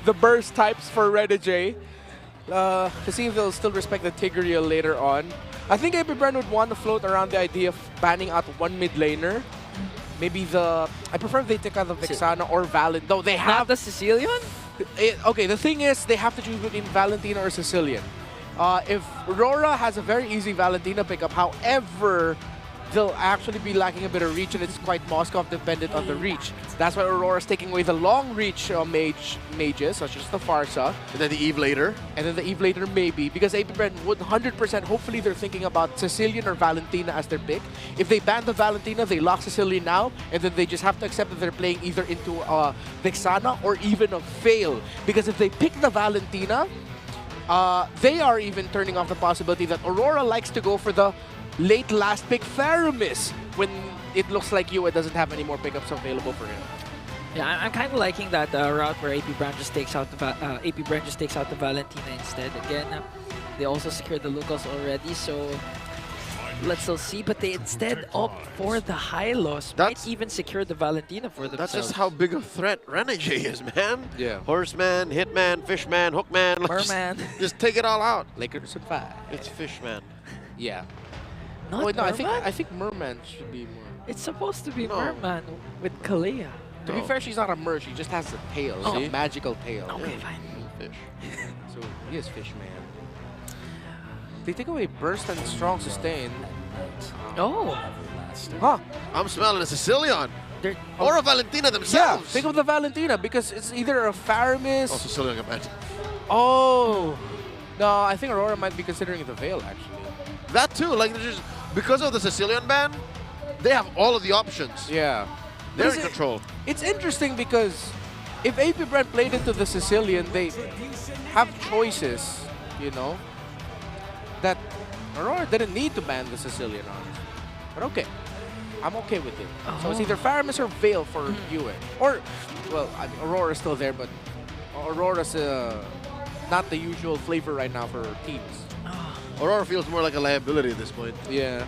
the burst types for Renegade to see if they'll still respect the Tigreal later on. I think AP Bren would want to float around the idea of banning out one mid laner. Maybe I prefer if they take out the Vexana or Valent. Though they have Not the Sicilian? Okay, the thing is, they have to choose between Valentina or Sicilian. If Aurora has a very easy Valentina pickup, however, they'll actually be lacking a bit of reach, and it's quite Moskov dependent on the reach. That's why Aurora's taking away the long reach mages, such as the Farsa. And then the Eve later. And then the Eve later maybe, because AP Bren would 100%, hopefully they're thinking about Sicilian or Valentina as their pick. If they ban the Valentina, they lock Sicilian now, and then they just have to accept that they're playing either into Vexana or even a Fail. Because if they pick the Valentina, they are even turning off the possibility that Aurora likes to go for the late last pick Faramis when it looks like it doesn't have any more pickups available for him. Yeah, I'm kind of liking that route where AP Bren just takes out the Valentina instead. Again, they also secured the Lucas already, so let's still see. But they instead opt for the Hylos. Might even secure the Valentina for themselves. That's just how big a threat Renegade is, man. Yeah. Horseman, Hitman, Fishman, Hookman. Merman. Just take it all out. Lakers at 5. It's Fishman. Yeah. Not Wait, no, Merman? I think Merman should be more. It's supposed to be Merman with Kalea. To be fair, she's not a mer. She just has a tail. Oh. A magical tail. Okay, fine. Fish. So he is Fishman. They take away burst and strong sustain. Oh. Huh. I'm smelling a Sicilian. Or a Valentina themselves. Yeah, think of the Valentina because it's either a Faramis. Oh, Sicilian command. Oh. No, I think Aurora might be considering the Veil actually. That too, like just because of the Sicilian ban, they have all of the options. Yeah. They're in control. It's interesting because if AP Bren played into the Sicilian, they have choices, you know, that Aurora didn't need to ban the Sicilian on. But okay, I'm okay with it. So it's either Faramis or Veil for UA. Or, well, I mean, Aurora's still there, but Aurora's not the usual flavor right now for teams. Aurora feels more like a liability at this point. Yeah.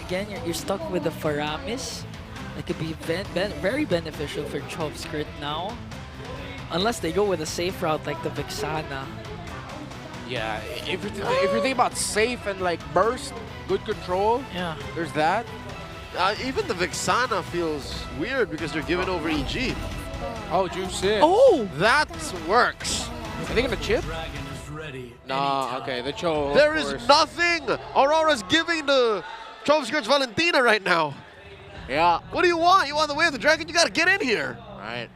Again, you're stuck with the Faramis. That could be very beneficial for Chovskirt now. Unless they go with a safe route like the Vexana. Yeah, if you're thinking about safe and like burst, good control, yeah, there's that. Even the Vexana feels weird because they're giving over EG. Oh, Juice in. Oh, that works. Are they gonna chip? Nah, okay, the Cho. There is nothing. Aurora's giving the Chovskirt's Valentina right now. Yeah. What do you want? You want the way of the dragon? You gotta get in here. Right.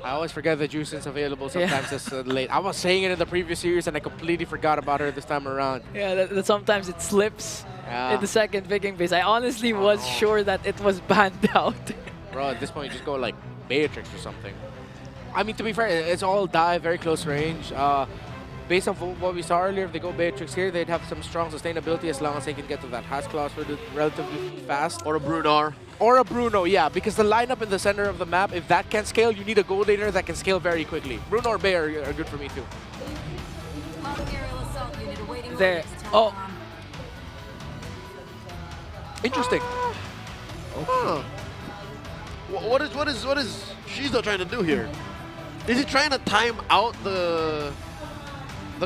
I always forget that Juice is available sometimes it's late. I was saying it in the previous series and I completely forgot about her this time around. Yeah, that sometimes it slips Yeah. in the second picking phase. I honestly was sure that it was banned out. Bro, at this point you just go like Beatrix or something. I mean, to be fair, it's all dive, very close range. Based on what we saw earlier, if they go Beatrix here, they'd have some strong sustainability as long as they can get to that Hatch Claws relatively fast. Or a Brunar. Or a Bruno, yeah, because the lineup in the center of the map, if that can scale, you need a gold laner that can scale very quickly. Bruno or Bay are good for me too. There. Oh. Interesting. Huh. What is Shizo trying to do here? Is he trying to time out the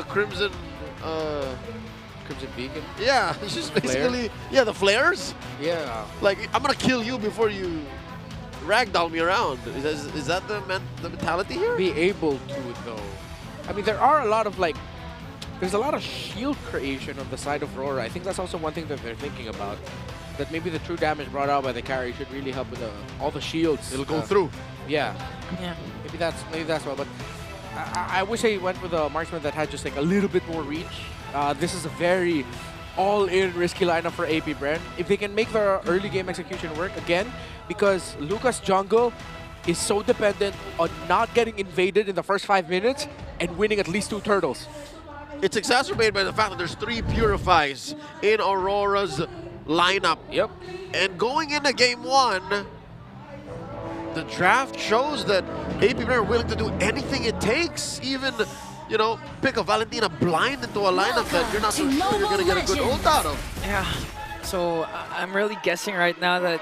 Crimson Crimson Beacon. Yeah, he's just basically, yeah, the flares. Yeah. Like, I'm gonna kill you before you ragdoll me around. Is that the mentality here? Be able to, though. I mean, there are a lot of, like, there's a lot of shield creation on the side of Aurora. I think that's also one thing that they're thinking about. That maybe the true damage brought out by the carry should really help with all the shields. It'll go through. Yeah. Yeah. Maybe that's well, but I wish I went with a marksman that had just like a little bit more reach. This is a very all-in risky lineup for AP Bren. If they can make their early game execution work again, because Lucas jungle is so dependent on not getting invaded in the first 5 minutes and winning at least 2 turtles. It's exacerbated by the fact that there's 3 Purifies in Aurora's lineup. Yep. And going into game 1, the draft shows that AP Bren are willing to do anything it takes, even, you know, pick a Valentina blind into a lineup that you're not so sure you're gonna get a good ult out of. Yeah. So I'm really guessing right now that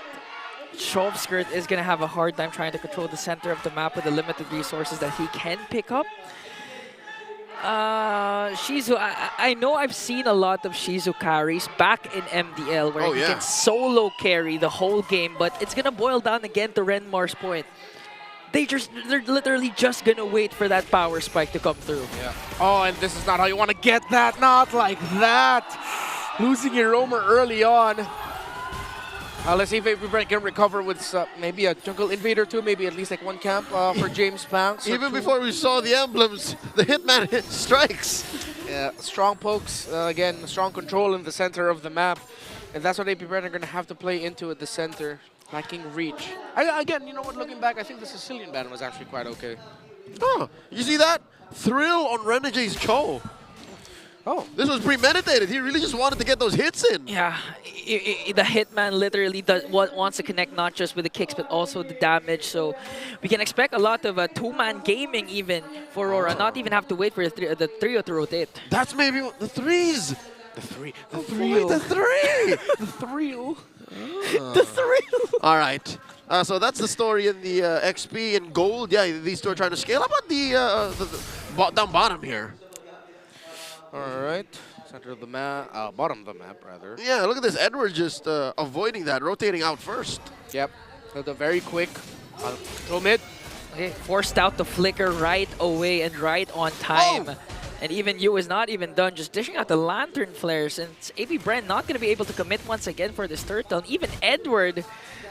Skirt is gonna have a hard time trying to control the center of the map with the limited resources that he can pick up. Shizu, I know I've seen a lot of Shizu carries back in MDL where he can solo carry the whole game, but it's gonna boil down again to Renmar's point. They're literally just gonna wait for that power spike to come through. Yeah. Oh, and this is not how you want to get that. Not like that. Losing your roamer early on. Let's see if AP Bren can recover with maybe a jungle invader too, maybe at least like 1 camp for James Panks. Even before we saw the emblems, the Hitman strikes. Yeah, strong pokes, again, strong control in the center of the map. And that's what AP Bren are going to have to play into at the center, lacking reach. Again, you know what, looking back, I think the Sicilian ban was actually quite okay. Oh, you see that? Thrill on Renege's Cho. Oh. This was premeditated. He really just wanted to get those hits in. Yeah, the Hitman literally wants to connect not just with the kicks, but also the damage. So we can expect a lot of 2-man gaming even for Aurora. Not even have to wait for the trio to rotate. That's maybe the threes. The three. The three. The three. The thrill. All right. So that's the story in the XP and gold. Yeah, these two are trying to scale. How about the down bottom here? All right, center of the map, bottom of the map rather. Yeah, look at this. Edward just avoiding that, rotating out first. Yep, so the very quick control mid. Okay, forced out the flicker right away and right on time. Oh. And even Yu is not even done, just dishing out the lantern flares. And AP Bren not going to be able to commit once again for this turtle. And even Edward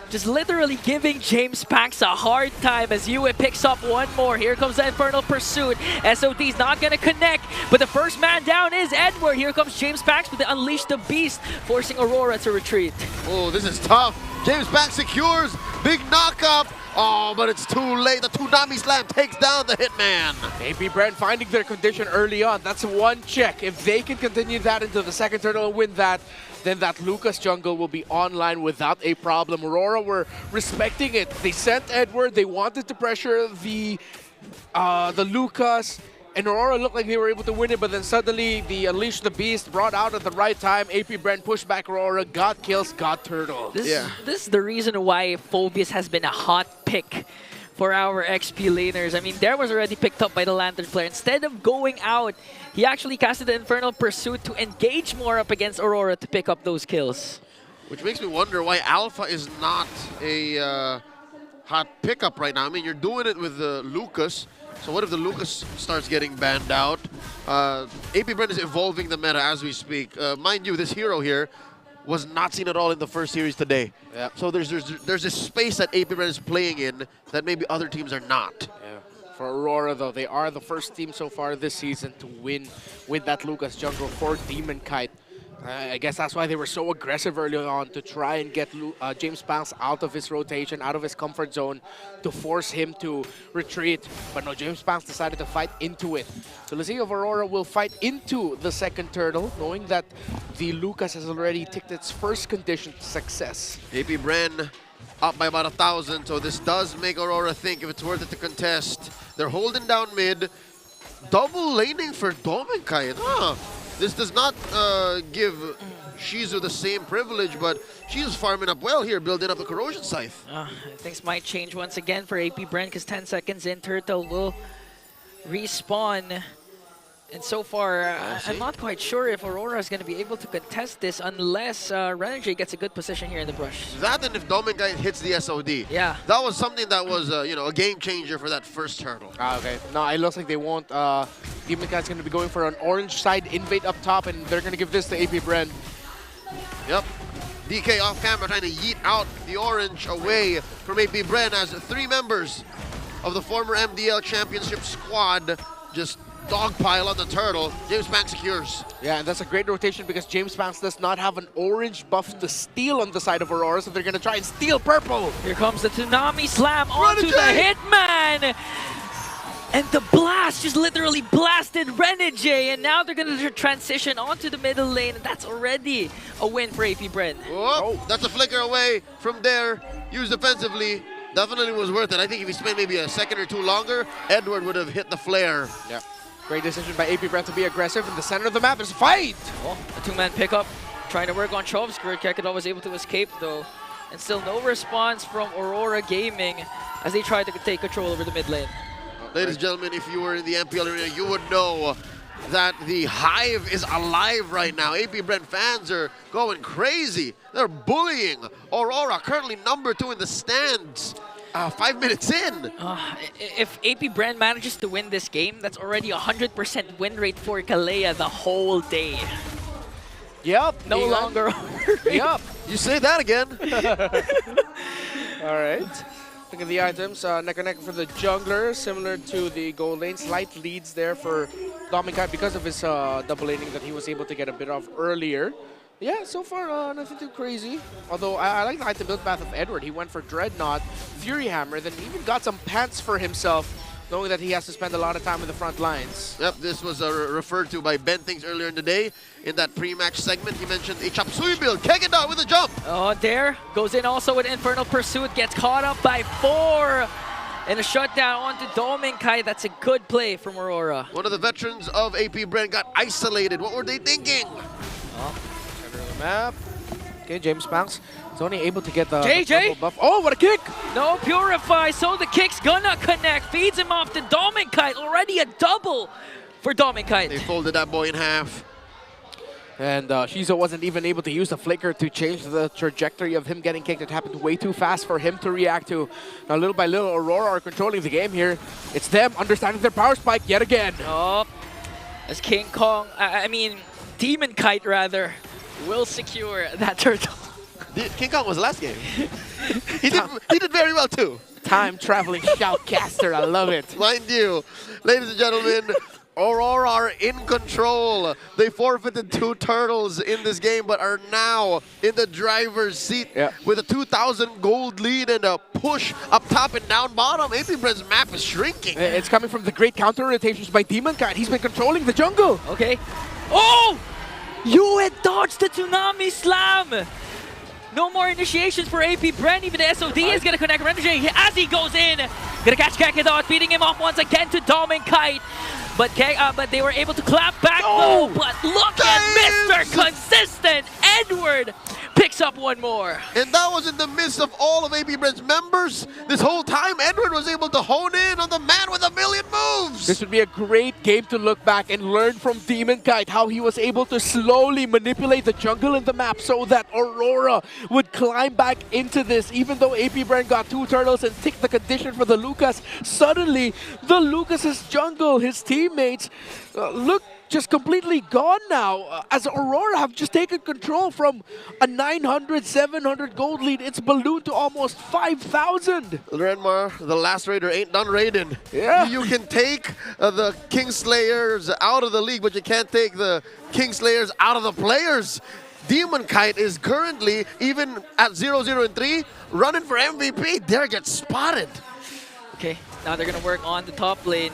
just literally giving James Panks a hard time as Yue picks up one more. Here comes the Infernal Pursuit. SOD's not going to connect, but the first man down is Edward. Here comes James Panks with the Unleash the Beast, forcing Aurora to retreat. Oh, this is tough. James Panks secures. Big knock-up. Oh, but it's too late. The Toonami Slam takes down the Hitman. AP Bren finding their condition early on. That's one check. If they can continue that into the second turtle and win that, then that Lucas jungle will be online without a problem. Aurora were respecting it. They sent Edward. They wanted to pressure the Lucas. And Aurora looked like they were able to win it, but then suddenly the Unleash the Beast brought out at the right time. AP Bren pushed back Aurora, got kills, got turtle. This is the reason why Phobius has been a hot pick for our XP laners. I mean, there was already picked up by the Lantern Flare. Instead of going out, he actually casted the Infernal Pursuit to engage more up against Aurora to pick up those kills. Which makes me wonder why Alpha is not a hot pickup right now. I mean, you're doing it with Lucas. So what if the Lucas starts getting banned out? AP Bren is evolving the meta as we speak. Mind you, this hero here was not seen at all in the first series today. Yeah. So there's this space that AP Bren is playing in that maybe other teams are not. Yeah. For Aurora, though, they are the first team so far this season to win with that Lucas jungle for Demon Kite. I guess that's why they were so aggressive early on, to try and get James Panks out of his rotation, out of his comfort zone, to force him to retreat. But no, James Panks decided to fight into it. So let's see if Aurora will fight into the second turtle, knowing that the Lucas has already ticked its first condition to success. AP Bren up by about 1,000, so this does make Aurora think if it's worth it to contest. They're holding down mid, double laning for Domenkite. Huh. This does not give Shizu the same privilege, but she's farming up well here, building up the Corrosion Scythe. Things might change once again for AP Bren because 10 seconds in, Turtle will respawn. And so far, I'm not quite sure if Aurora is going to be able to contest this unless Renegade gets a good position here in the brush. That and if Dominguez hits the SOD. Yeah. That was something that was, you know, a game changer for that first turtle. Okay. No, it looks like they won't. Demon Kite's going to be going for an orange side invade up top, and they're going to give this to AP Bren. Yep. DK off camera trying to yeet out the orange away from AP Bren as 3 members of the former MDL Championship squad just dogpile on the turtle. James Banks secures. Yeah, and that's a great rotation because James Banks does not have an orange buff to steal on the side of Aurora, so they're going to try and steal purple. Here comes the Tsunami Slam onto the Hitman! And the blast just literally blasted Renegade, and now they're going to transition onto the middle lane, and that's already a win for AP Bren. Oh, that's a flicker away from there. Used defensively. Definitely was worth it. I think if he spent maybe a second or two longer, Edward would have hit the flare. Yeah. Great decision by AP Bren to be aggressive in the center of the map. There's a fight! Oh, a 2-man pickup, trying to work on Chovsker. Kekadol was able to escape though. And still no response from Aurora Gaming as they try to take control over the mid lane. Ladies and gentlemen, if you were in the MPL arena, you would know that the Hive is alive right now. AP Bren fans are going crazy. They're bullying Aurora, currently number 2 in the stands. 5 minutes in. If AP Bren manages to win this game, that's already 100% win rate for Kalea the whole day. Yep. No longer. Yep. You say that again. All right. Look at the items. Neck and neck for the jungler, similar to the gold lane. Slight leads there for Dominguez because of his double laning that he was able to get a bit of earlier. Yeah, so far nothing too crazy. Although I like the item build path of Edward. He went for Dreadnought, Fury Hammer, then even got some pants for himself, knowing that he has to spend a lot of time in the front lines. Yep, this was referred to by Ben Things earlier in the day. In that pre-match segment, he mentioned a chop suey build. Kekadol with a jump. Oh, there goes in also with Infernal Pursuit. Gets caught up by 4. And a shutdown onto Dominguez. That's a good play from Aurora. One of the veterans of AP Bren got isolated. What were they thinking? Center of the map. Okay, James Banks is only able to get the JJ buff. Oh, what a kick! No Purify, so the kick's gonna connect. Feeds him off to Dominguez. Already a double for Dominguez. They folded that boy in half. And Shizo wasn't even able to use the flicker to change the trajectory of him getting kicked. It happened way too fast for him to react to. Now, little by little, Aurora are controlling the game here. It's them understanding their power spike yet again. Oh, as King Kong, Demon Kite rather, will secure that turtle. King Kong was last game. he did very well too. Time traveling shoutcaster, I love it. Mind you, ladies and gentlemen, Aurora are in control. They forfeited 2 turtles in this game, but are now in the driver's seat with a 2,000 gold lead and a push up top and down bottom. AP Bren's map is shrinking. It's coming from the great counter rotations by Demon Kite. He's been controlling the jungle. Okay. Oh! You had dodged the Tsunami Slam! No more initiations for AP Bren. Even the SOD is going to connect Renegade as he goes in. Going to catch Kekadol, beating him off once again to Dominguez. But they were able to clap back though. But look at Mr. Consistent. Edward picks up one more. And that was in the midst of all of AP Bren's members. This whole time, Edward was able to hone in on the man with a million moves. This would be a great game to look back and learn from Demon Kite how he was able to slowly manipulate the jungle in the map so that Aurora would climb back into this. Even though AP Bren got 2 turtles and ticked the condition for the Lucas, suddenly the Lucas's jungle, his teammates, look just completely gone now, as Aurora have just taken control from a 900, 700 gold lead. It's ballooned to almost 5,000. Renmar, the last raider ain't done raiding. Yeah. You can take the Kingslayers out of the league, but you can't take the Kingslayers out of the players. Demon Kite is currently, even at 0-0-3, running for MVP. There gets spotted. Okay, now they're going to work on the top lane.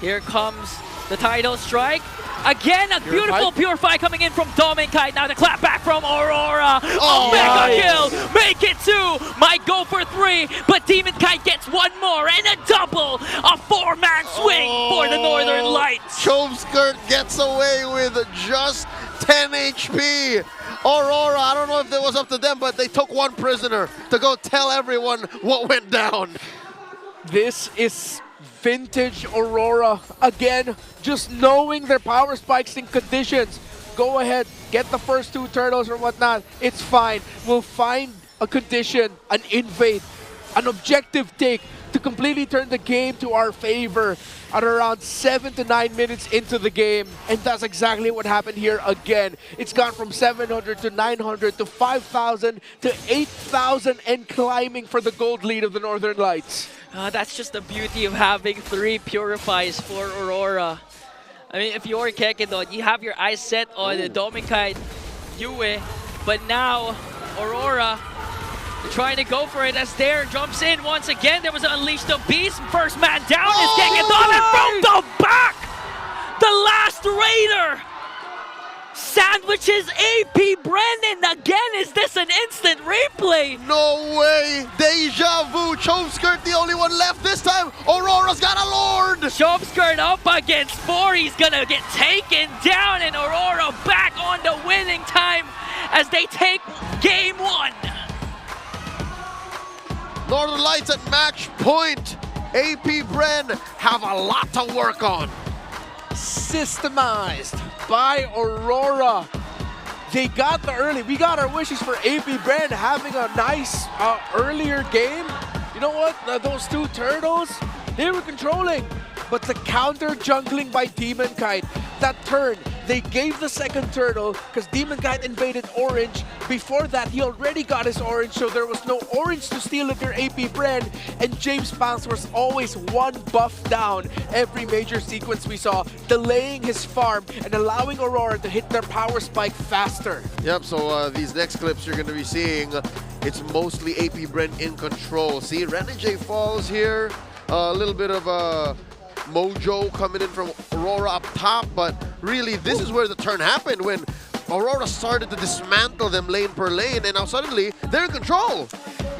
Here comes the title strike. Again, a beautiful Purify coming in from Dominguez. Now the clap back from Aurora. Oh, mega kill. Make it 2. Might go for 3. But Demon Kite gets 1 more and a double. A 4-man swing for the Northern Lights. Chovskirt gets away with just 10 HP. Aurora, I don't know if it was up to them, but they took 1 prisoner to go tell everyone what went down. This is vintage Aurora. Again, just knowing their power spikes in conditions. Go ahead, get the first 2 turtles or whatnot. It's fine. We'll find a condition, an invade, an objective take to completely turn the game to our favor at around 7 to 9 minutes into the game. And that's exactly what happened here again. It's gone from 700 to 900 to 5,000 to 8,000 and climbing for the gold lead of the Northern Lights. That's just the beauty of having 3 purifies for Aurora. I mean, if you're Kekidon, you have your eyes set on the Dominkite, Yue, but now Aurora trying to go for it as Dare jumps in once again. There was an Unleash the Beast. First man down is Kekidon, and from the back, the last Raider sandwiches AP Bren, and again, is this an instant replay? No way! Deja vu! Choveskirt the only one left this time! Aurora's got a Lord! Choveskirt up against 4, he's gonna get taken down, and Aurora back on the winning time as they take game 1. Northern Lights at match point. AP Bren have a lot to work on. Systemized by Aurora. They got the early. We got our wishes for AP Bren having a nice earlier game. You know what? Those 2 turtles, they were controlling. But the counter jungling by Demon Kite, that turn, they gave the second turtle because Demon Kite invaded orange. Before that, he already got his orange, so there was no orange to steal if you're AP Bren. And James Pounce was always 1 buff down every major sequence we saw, delaying his farm and allowing Aurora to hit their power spike faster. Yep, so these next clips you're going to be seeing, it's mostly AP Bren in control. See, Renegade falls here, a little bit of mojo coming in from Aurora up top, but really this is where the turn happened when Aurora started to dismantle them lane per lane, and now suddenly they're in control.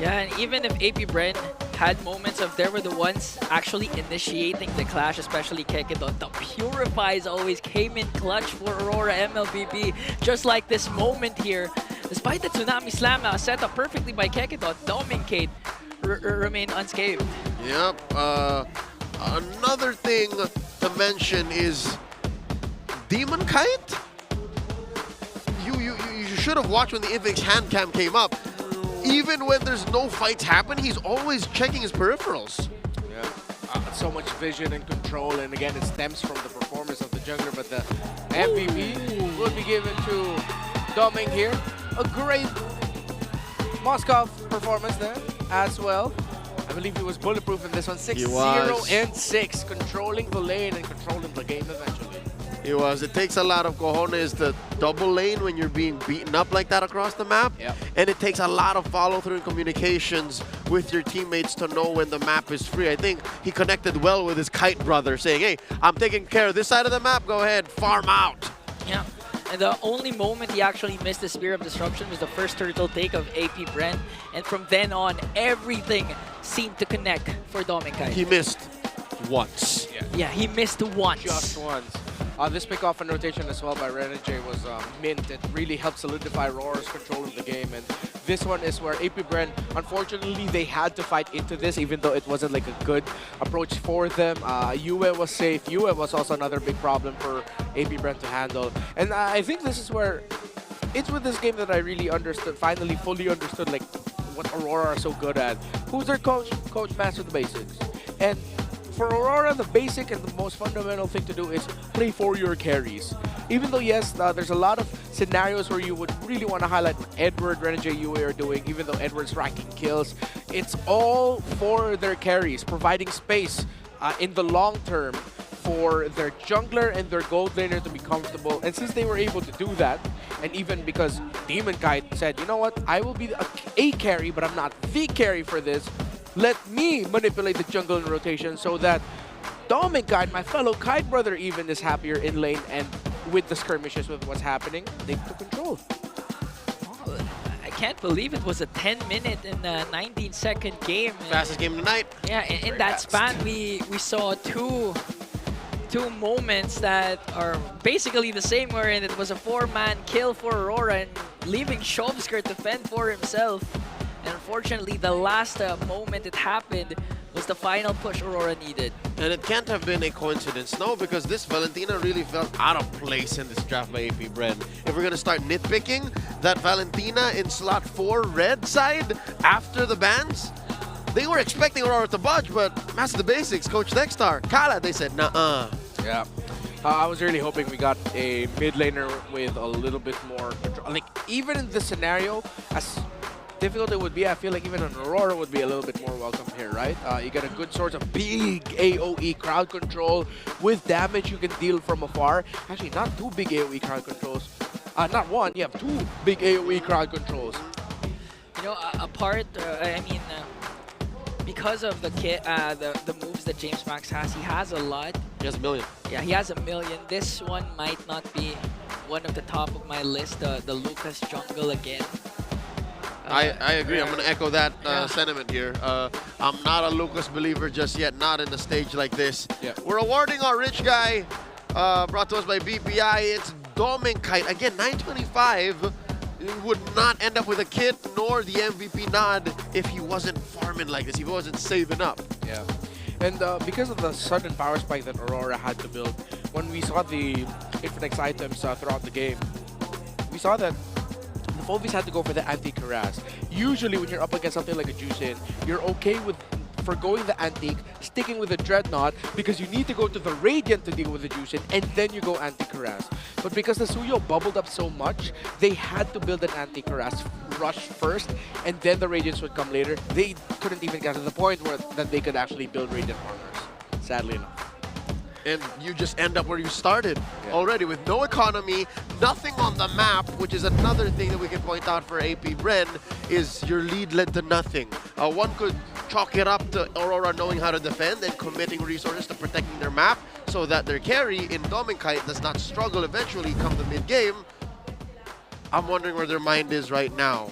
Yeah, and even if AP Bren had moments of they were the ones actually initiating the clash, especially Kekidon, the Purifies always came in clutch for Aurora MLBB, just like this moment here. Despite the Tsunami Slam set up perfectly by Kekidon, Dominkate remained unscathed. Yep, another thing to mention is Demon Kite? You should have watched when the Invix hand cam came up. Even when there's no fights happen, he's always checking his peripherals. Yeah, so much vision and control, and again, it stems from the performance of the jungler, but the MVP will be given to Doming here. A great Moskov performance there as well. I believe he was bulletproof in this one. 6-0 and 6, controlling the lane and controlling the game eventually. He was. It takes a lot of cojones to double lane when you're being beaten up like that across the map. Yep. And it takes a lot of follow-through and communications with your teammates to know when the map is free. I think he connected well with his Kite brother, saying, hey, I'm taking care of this side of the map. Go ahead, farm out. Yeah. And the only moment he actually missed the Spear of Disruption was the first turtle take of AP Bren. And from then on, everything seemed to connect for Dominkite. He missed once. Yeah, he missed once. Just once. This pick off and rotation as well by Renegade was mint. It really helped solidify Rora's control of the game. And this one is where AP Bren, unfortunately, they had to fight into this, even though it wasn't like a good approach for them. Yue was safe. Yue was also another big problem for AP Bren to handle. And I think this is where it's with this game that I really understood, finally fully understood like what Aurora are so good at. Who's their coach? Coach Master the Basics. And for Aurora, the basic and the most fundamental thing to do is play for your carries. Even though, yes, there's a lot of scenarios where you would really want to highlight what Edward, Renegade, Yue are doing, even though Edward's racking kills. It's all for their carries, providing space in the long term for their jungler and their gold laner to be comfortable. And since they were able to do that, and even because Demon Kite said, you know what, I will be a carry, but I'm not the carry for this. Let me manipulate the jungle in rotation so that Dominkite, my fellow Kite brother even, is happier in lane, and with the skirmishes with what's happening, they took control. I can't believe it was a 10-minute and a 19-second game. Fastest game of the night. Yeah, in that span, we saw two moments that are basically the same, wherein it was a 4-man kill for Aurora and leaving Choveskirt to fend for himself. And unfortunately, the last moment it happened was the final push Aurora needed. And it can't have been a coincidence, no, because this Valentina really felt out of place in this draft by AP Bren. If we're going to start nitpicking, that Valentina in slot 4 red side after the bans, they were expecting Aurora to budge, but Master the Basics, Coach Nexstar, Kala, they said, nah. Yeah. I was really hoping we got a mid laner with a little bit more control. Like, even in this scenario, as difficult it would be, I feel like even an Aurora would be a little bit more welcome here, right? You get a good source of big AoE crowd control with damage you can deal from afar. Actually, not 2 big AoE crowd controls. Not 1, you have 2 big AoE crowd controls. You know, because of the moves that James Max has, he has a lot. He has a million. Yeah, he has a million. This one might not be one of the top of my list, the Lucas jungle again. I agree. I'm going to echo that sentiment here. I'm not a Lucas believer just yet, not in a stage like this. Yeah. We're awarding our rich guy, brought to us by BPI. It's Dominkite. Again, 925. Would not end up with a kit nor the MVP nod if he wasn't farming like this, if he wasn't saving up. Yeah. And because of the sudden power spike that Aurora had to build, when we saw the Infinix items throughout the game, we saw that the Fovies had to go for the anti-Karaz. Usually when you're up against something like a Juicin, you're okay with forgoing the Antique, sticking with the Dreadnought, because you need to go to the Radiant to deal with the Juicin, and then you go anti-Karaz. But because the Suyo bubbled up so much, they had to build an anti-Karaz rush first, and then the Radiants would come later. They couldn't even get to the point where that they could actually build Radiant armors, sadly enough. And you just end up where you started already with no economy, nothing on the map, which is another thing that we can point out for AP Bren, is your lead led to nothing. One could chalk it up to Aurora knowing how to defend and committing resources to protecting their map so that their carry in Dominkite does not struggle eventually come the mid-game. I'm wondering where their mind is right now.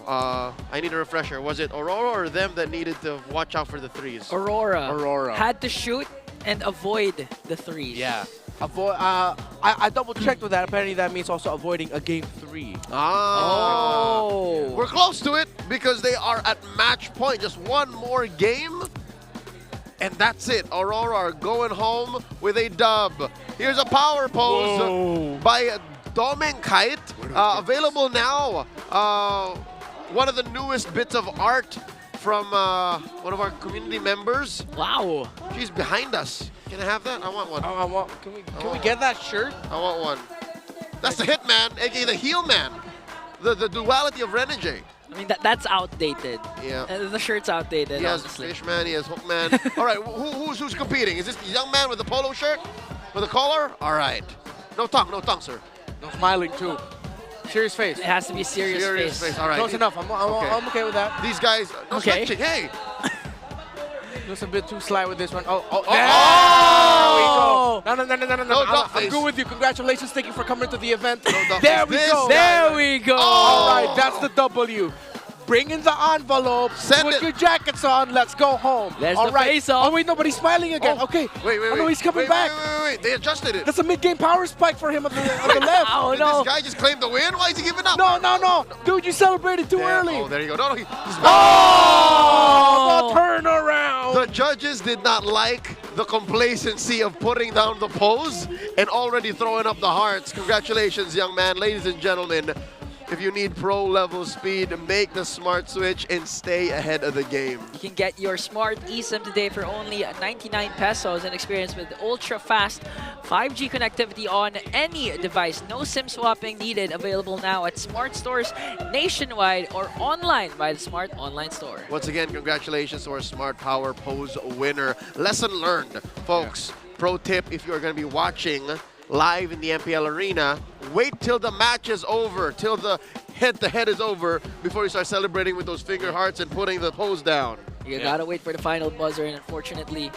I need a refresher. Was it Aurora or them that needed to watch out for the threes? Aurora. Had to shoot and avoid the threes. Yeah. I double checked with that. Apparently that means also avoiding a game 3. Oh. We're close to it because they are at match point. Just one more game. And that's it. Aurora are going home with a dub. Here's a power pose by Dominkite. Available now. One of the newest bits of art from one of our community members. Wow. She's behind us. Can I have that? I want one. Can we get that shirt? I want one. That's the Hitman, aka the Heel Man. The duality of Renegade. I mean, that's outdated. Yeah. The shirt's outdated, He has honestly. Fishman, he has Hookman. All right, who's competing? Is this the young man with the polo shirt? With the collar? All right. No tongue, sir. No smiling, too. Serious face. It has to be serious face. All right. Close enough. I'm okay with that. These guys, no switching, hey. Just a bit too sly with this one. Oh, Oh! there we go. No. No duck I'm face. good with you. Congratulations. Thank you for coming to the event. duck There face. we go. There we go. All right, that's the W. Bring in the envelope. Put your jackets on. Let's go home. There's All the right. face off. Oh, wait, nobody's smiling again. Okay. Wait. Oh, no, he's coming back. Wait. They adjusted it. That's a mid-game power spike for him on the left. Oh, Did no. this guy just claim the win? Why is he giving up? No. Dude, you celebrated too early. Oh, there you go. No, he's back. Oh, the turnaround. The judges did not like the complacency of putting down the pose and already throwing up the hearts. Congratulations, young man. Ladies and gentlemen, if you need pro-level speed, make the smart switch and stay ahead of the game. You can get your smart eSIM today for only 99 pesos and experience with ultra-fast 5G connectivity on any device. No SIM swapping needed. Available now at smart stores nationwide or online by the Smart Online Store. Once again, congratulations to our Smart Power Pose winner. Lesson learned, folks. Pro tip, if you're going to be watching live in the MPL arena, wait till the match is over, till the head-to-head is over before you start celebrating with those finger hearts and putting the pose down. You gotta wait for the final buzzer, and unfortunately,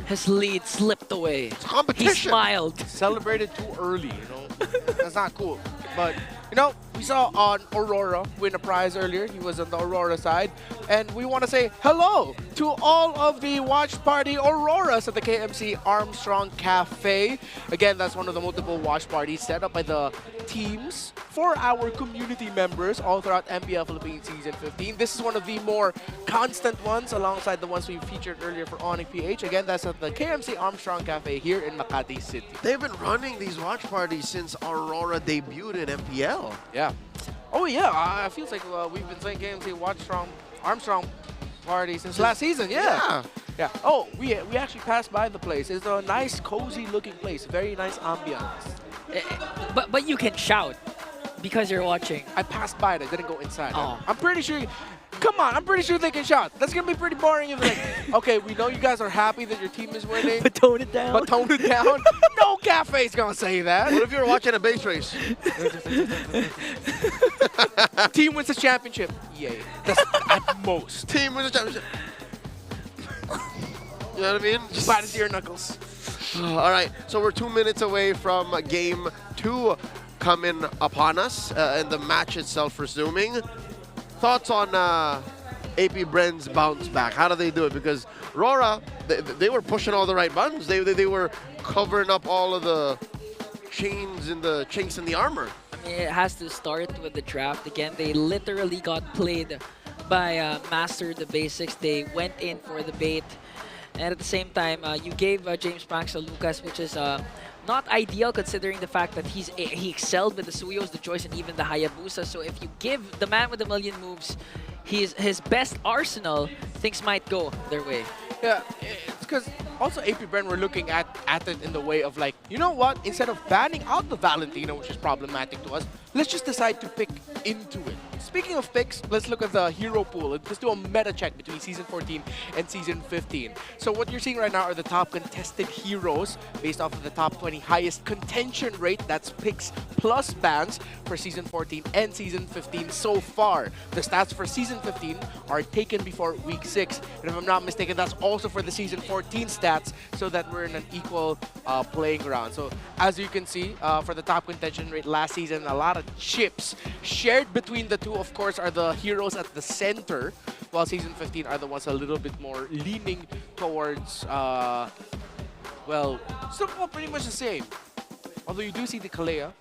his lead slipped away. It's competition. He smiled. Celebrated too early, you know. That's not cool. But, you know, we saw on Aurora win a prize earlier. He was on the Aurora side. And we want to say hello to all of the watch party Auroras at the KMC Armstrong Cafe. Again, that's one of the multiple watch parties set up by the teams for our community members all throughout MPL Philippines Season 15. This is one of the more constant ones alongside the ones we featured earlier for Onic PH. Again, that's at the KMC Armstrong Cafe here in Makati City. They've been running these watch parties since Aurora debuted in MPL. Yeah. Oh yeah, it feels like we've been playing KMC Armstrong party since last season. Yeah. Oh, we actually passed by the place. It's a nice, cozy looking place. Very nice ambiance. But you can shout because you're watching. I passed by it. I didn't go inside. Oh. I'm pretty sure. Come on, I'm pretty sure they can shout. That's gonna be pretty boring if like, okay, we know you guys are happy that your team is winning. But tone it down. But tone it down. No cafe's gonna say that. What if you're watching a base race? Team wins the championship. Yay. That's at most. Team wins the championship. You know what I mean? Just bite into your knuckles. All right, so we're 2 minutes away from game 2 coming upon us and the match itself resuming. Thoughts on AP Bren's bounce back? How do they do it? Because RORA, they were pushing all the right buttons. They were covering up all of the chains and the chinks in the armor. I mean, it has to start with the draft. Again, they literally got played by Master the Basics. They went in for the bait. And at the same time, you gave James Pax a Lucas, which is not ideal considering the fact that he excelled with the Suyos, the Joyce, and even the Hayabusa. So if you give the man with a million moves his best arsenal, things might go their way. Yeah, it's because also AP Bren were looking at it in the way of like, you know what? Instead of banning out the Valentino, which is problematic to us, let's just decide to pick into it. Speaking of picks, let's look at the hero pool. Let's do a meta check between Season 14 and Season 15. So what you're seeing right now are the top contested heroes based off of the top 20 highest contention rate. That's picks plus bans for Season 14 and Season 15 so far. The stats for Season 15 are taken before Week 6. And if I'm not mistaken, that's also for the Season 14 stats so that we're in an equal playing ground. So as you can see, for the top contention rate last season, a lot of chips shared between the two, of course, are the heroes at the center, while Season 15 are the ones a little bit more leaning towards, well, pretty much the same. Although you do see the Kalea.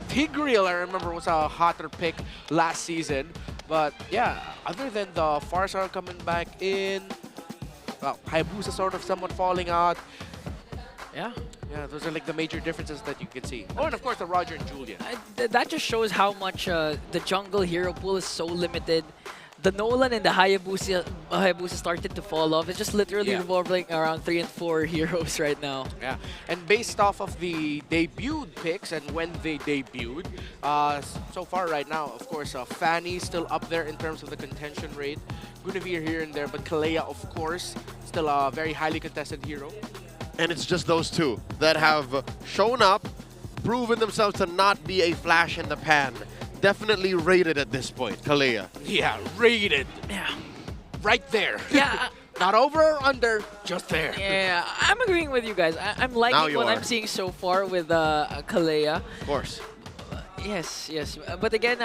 Tigreal, I remember, was a hotter pick last season. But yeah, other than the Farsar coming back in, well, Hayabusa sort of somewhat falling out. Yeah. Yeah, those are like the major differences that you can see. Oh, and of course the Roger and Julian. That just shows how much the jungle hero pool is so limited. The Nolan and the Hayabusa started to fall off. It's just literally revolving around 3 and 4 heroes right now. Yeah, and based off of the debuted picks and when they debuted, so far right now, of course, Fanny's still up there in terms of the contention rate. Guinevere here and there, but Kalea, of course, still a very highly contested hero. And it's just those two that have shown up, proven themselves to not be a flash in the pan. Definitely rated at this point, Kalea. Yeah, rated. Yeah. Right there. Yeah. Not over or under, just there. Yeah, I'm agreeing with you guys. I'm liking what I'm seeing so far with Kalea. Of course. Yes. But again,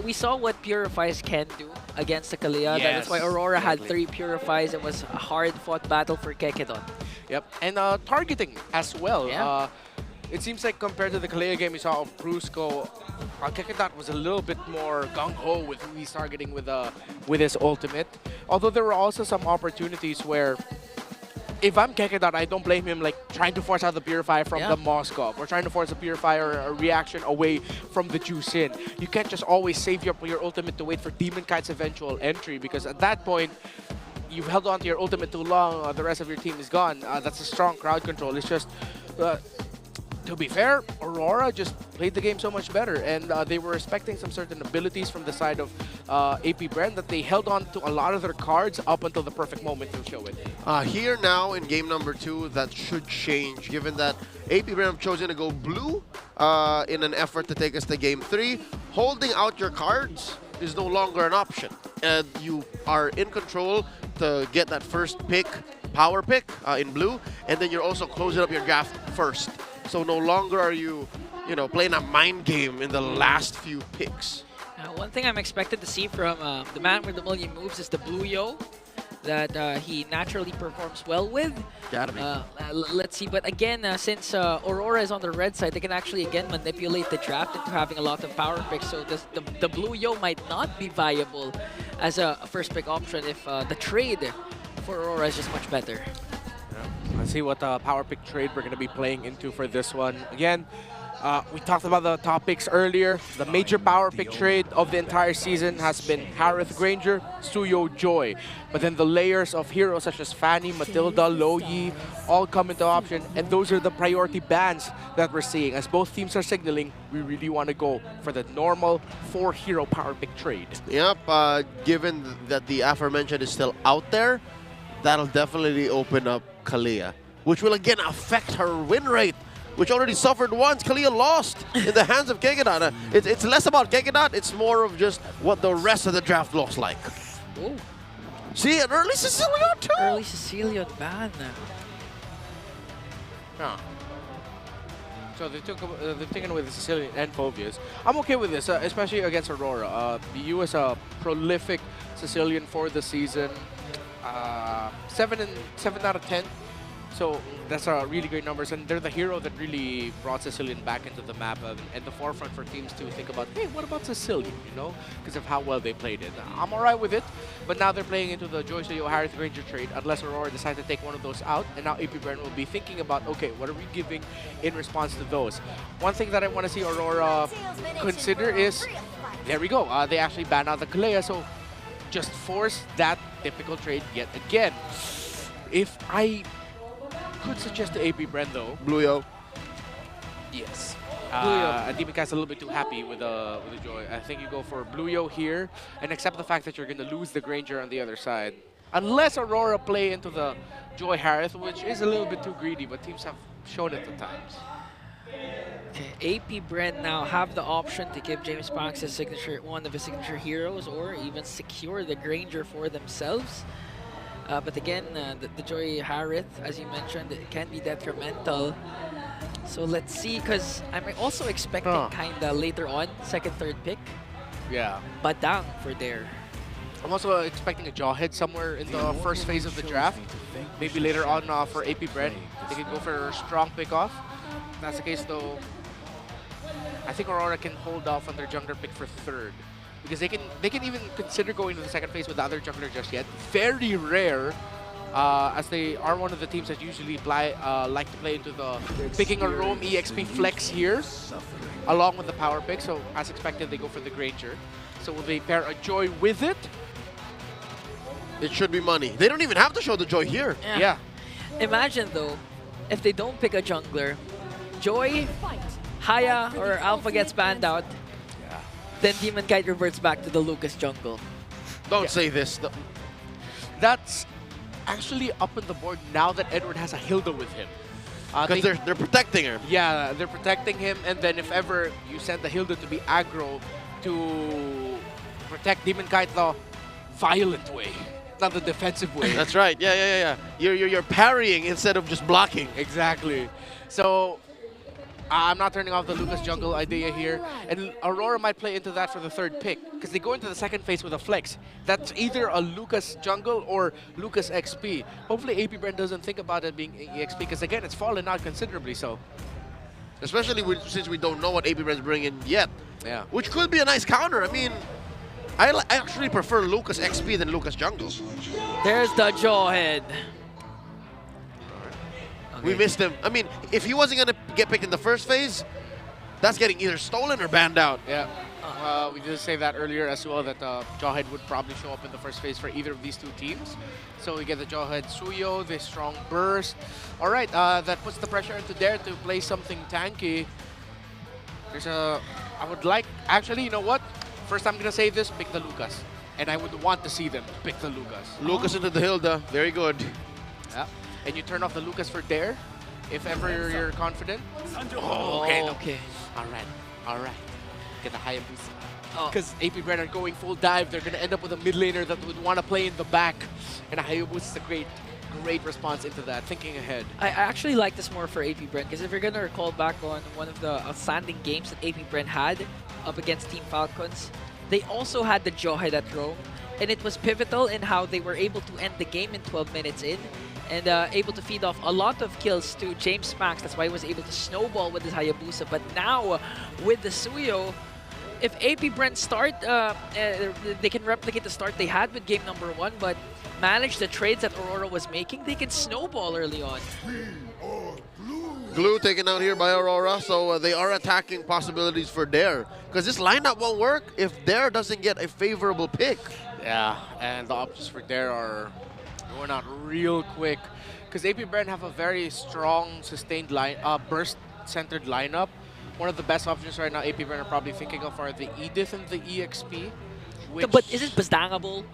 we saw what Purifies can do against the Kalea. Yes, That's why Aurora had exactly. 3 Purifies. It was a hard-fought battle for Kekedon. Yep, and targeting as well. Yeah. It seems like compared to the Kalea game we saw of Brusco, Kekedon was a little bit more gung-ho with who he's targeting with his ultimate. Although there were also some opportunities where if I'm Kekedon, I don't blame him like trying to force out the Purify from the Moskov or trying to force a Purify or a reaction away from the Juicin. You can't just always save your ultimate to wait for Demon Kite's eventual entry, because at that point, you've held on to your ultimate too long, the rest of your team is gone. That's a strong crowd control. It's just, to be fair, Aurora just played the game so much better, and they were respecting some certain abilities from the side of AP Bren that they held on to a lot of their cards up until the perfect moment to show it. Here now in game number 2, that should change, given that AP Bren have chosen to go blue in an effort to take us to game 3. Holding out your cards is no longer an option, and you are in control to get that first pick, power pick in blue, and then you're also closing up your draft first. So no longer are you, playing a mind game in the last few picks. One thing I'm expected to see from the man with the million moves is the Blue Yo. that he naturally performs well with. Gotta be. Let's see, but again, since Aurora is on the red side, they can actually again manipulate the draft into having a lot of power picks. So the blue yo might not be viable as a first pick option if the trade for Aurora is just much better. Let's see what power pick trade we're going to be playing into for this one. Again, we talked about the topics earlier. The major power pick trade of the entire season has been Harith Granger, Suyo Joy. But then the layers of heroes such as Fanny, Matilda, Loyi all come into option. And those are the priority bans that we're seeing. As both teams are signaling, we really want to go for the normal 4-hero power pick trade. Yep, given that the aforementioned is still out there, that'll definitely open up Kalia, which will again affect her win rate, which already suffered once. Kalia lost in the hands of Kekedot. It's less about Kekedot, it's more of just what the rest of the draft looks like. Ooh. See, an early Cecilion too! Early Cecilion ban. Yeah. So they've taken away the Sicilian and Phobias. I'm okay with this, especially against Aurora. BU is a prolific Sicilian for the season. 7 out of 10. So that's really great numbers, and they're the hero that really brought Sicilian back into the map and the forefront for teams to think about, hey, what about Sicilian, you know, because of how well they played it. I'm all right with it, but now they're playing into the Joy Suyo Harith Granger trade, unless Aurora decides to take one of those out, and now AP Bren will be thinking about, okay, what are we giving in response to those? One thing that I want to see Aurora consider is, there we go, they actually ban out the Kalea, so just force that typical trade yet again. If I could suggest to AP Bren though. Blue Yo. Yes. I think Mikai's a little bit too happy with the Joy. I think you go for Blue Yo here and accept the fact that you're going to lose the Granger on the other side. Unless Aurora play into the Joy Harith, which is a little bit too greedy, but teams have shown it at times. Okay, AP Bren now have the option to give James Pax his signature, one of his signature heroes, or even secure the Granger for themselves. But again, the Joy Harith, as you mentioned, it can be detrimental. So let's see, because I'm also expecting kind of later on, second, third pick. Yeah. Badang for there. I'm also expecting a Jawhead somewhere in the first phase of the draft. Maybe later on for AP Bren, they can go for a strong pick off. If that's the case though, I think Aurora can hold off on their jungler pick for third. Because they can even consider going to the second phase with the other jungler just yet. Very rare, as they are one of the teams that usually like to play into the picking a roam EXP flex here, along with the power pick. So as expected, they go for the Granger. So will they pair a Joy with it? It should be money. They don't even have to show the Joy here. Yeah. Imagine though, if they don't pick a jungler, Joy, Haya, or Alpha gets banned out. Then Demon Kite reverts back to the Lucas jungle. Don't say this. That's actually up on the board now that Edward has a Hilda with him. Because they're protecting him. Yeah, they're protecting him, and then if ever you send the Hilda to be aggro to protect Demon Kite the violent way, not the defensive way. That's right. Yeah. You're parrying instead of just blocking. Exactly. So I'm not turning off the Lucas jungle idea here, and Aurora might play into that for the third pick, because they go into the second phase with a flex. That's either a Lucas jungle or Lucas XP. Hopefully AP Bren doesn't think about it being EXP, because again, it's fallen out considerably so. Especially since we don't know what AP Bren's bringing yet. Yeah. Which could be a nice counter. I mean, I actually prefer Lucas XP than Lucas jungle. There's the Jawhead. We missed him. I mean, if he wasn't going to get picked in the first phase, that's getting either stolen or banned out. Yeah. We did say that earlier as well, that Jawhead would probably show up in the first phase for either of these two teams. So we get the Jawhead Suyo, the strong burst. All right, that puts the pressure into there to play something tanky. I would like, actually, you know what? First, I'm going to say this, pick the Lucas. And I would want to see them pick the Lucas. Lucas into the Hilda, very good. Yeah. And you turn off the Lucas for Dare, if ever you're confident. Oh, okay. All right. Get the Hayabusa. Because AP Bren are going full dive, they're going to end up with a mid laner that would want to play in the back. And a Hayabusa is a great response into that, thinking ahead. I actually like this more for AP Bren, because if you're going to recall back on one of the outstanding games that AP Bren had up against Team Falcons, they also had the Jawhead at roam. and it was pivotal in how they were able to end the game in 12 minutes in, and able to feed off a lot of kills to James Max. That's why he was able to snowball with his Hayabusa. But now, with the Suyo, if AP Bren start, they can replicate the start they had with game number 1, but manage the trades that Aurora was making, they can snowball early on. Glue taken out here by Aurora, so they are attacking possibilities for Dare. Because this lineup won't work if Dare doesn't get a favorable pick. Yeah, and the options for Dare are going out real quick. Because AP Bren have a very strong, sustained burst-centered lineup. One of the best options right now AP Bren are probably thinking of are the Edith and the EXP. But is it Bazdangable?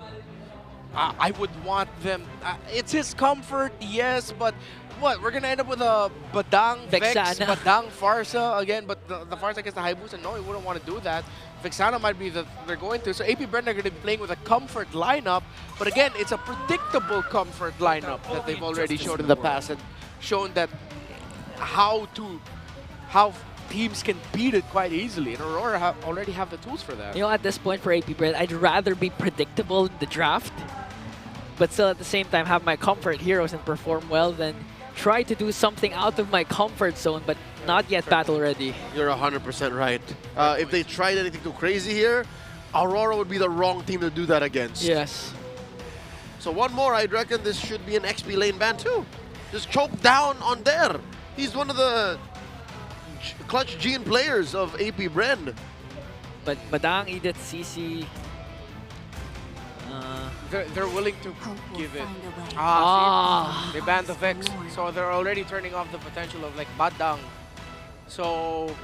I would want them. It's his comfort, yes, but what? We're gonna end up with a Badang Vex, Vexana. Badang Farsa again, but the Farsa against the Hayabusa, no, he wouldn't want to do that. Vexana might be they're going to. So AP Bren are gonna be playing with a comfort lineup, but again, it's a predictable comfort lineup that they've already showed in the past and shown that how teams can beat it quite easily, and Aurora already have the tools for that. You know, at this point for AP Bren, I'd rather be predictable in the draft, but still at the same time have my comfort heroes and perform well than try to do something out of my comfort zone, but not yet battle ready. You're 100% right. If they tried anything too crazy here, Aurora would be the wrong team to do that against. Yes. So one more, I'd reckon this should be an XP lane ban too. Just choke down on there. He's one of the clutch gene players of AP Bren. But Badang, Edith, CC... They're willing to give it. See, they banned the Vex, so they're already turning off the potential of like Badang. So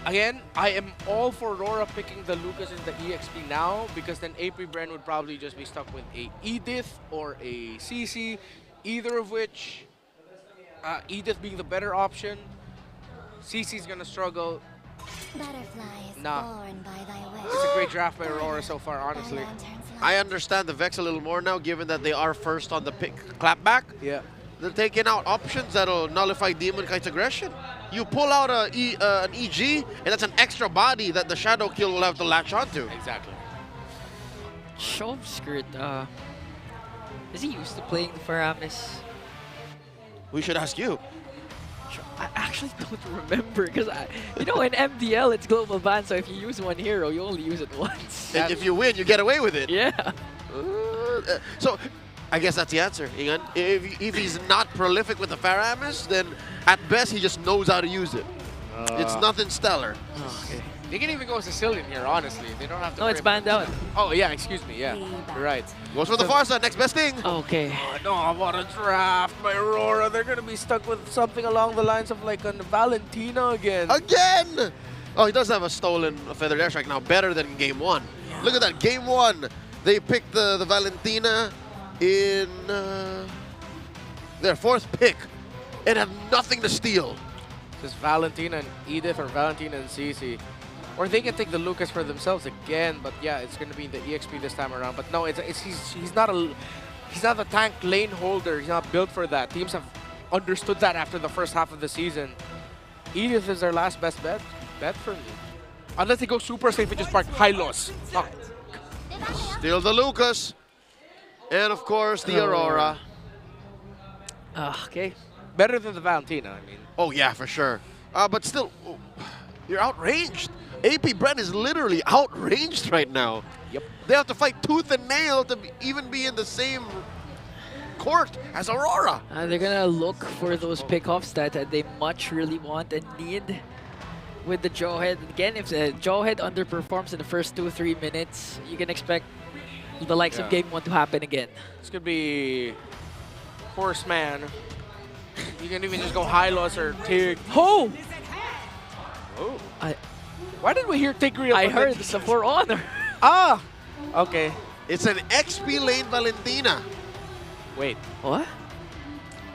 again, I am all for Aurora picking the Lucas and the EXP now, because then AP Bren would probably just be stuck with a Edith or a CC, either of which, Edith being the better option. CC's gonna struggle. Nah. It's a great draft by Aurora so far, honestly. I understand the Vex a little more now, given that they are first on the pick clapback. Yeah. They're taking out options that'll nullify Demon Kite's aggression. You pull out an EG, and that's an extra body that the Shadow Kill will have to latch onto. Exactly. Shove Skirt, is he used to playing the Faramis? We should ask you. I actually don't remember, because you know, in MDL it's global ban, so if you use one hero, you only use it once. And if you win, you get away with it. Yeah. So, I guess that's the answer, Ingan. If he's not prolific with the Faramis, then at best he just knows how to use it. It's nothing stellar. Okay. They can even go Sicilian here, honestly. They don't have to. No, it's banned out. Oh yeah, excuse me. Yeah, you're right. Goes for the Farsa, next best thing. Okay. Oh, no, I want a draft by Aurora. They're gonna be stuck with something along the lines of like a Valentina again. Again! Oh, he does have a stolen Feathered Airstrike now, better than game 1. Yeah. Look at that, game 1. They picked the Valentina in their 4th pick and have nothing to steal. Just Valentina and Edith or Valentina and CC. Or they can take the Lucas for themselves again, but yeah, it's going to be the EXP this time around. But no, he's not the tank lane holder. He's not built for that. Teams have understood that after the first half of the season. Edith is their last best bet for me. Unless they go super safe and just park Hylos. Fuck. Steal the Lucas. And of course, the Aurora. Okay. Better than the Valentina, I mean. Oh yeah, for sure. But still, you're outranged. AP Bren is literally outranged right now. Yep. They have to fight tooth and nail to even be in the same court as Aurora. They're gonna look for those pickoffs that they much really want and need with the Jawhead. Again, if the Jawhead underperforms in the first 2-3 minutes, you can expect the likes of game 1 to happen again. This could be Horseman. You can even just go Hylos or Tig. Oh! Oh. Why did we hear Tigreal? I heard it's a For Honor. Ah! Okay. It's an XP lane Valentina. Wait. What?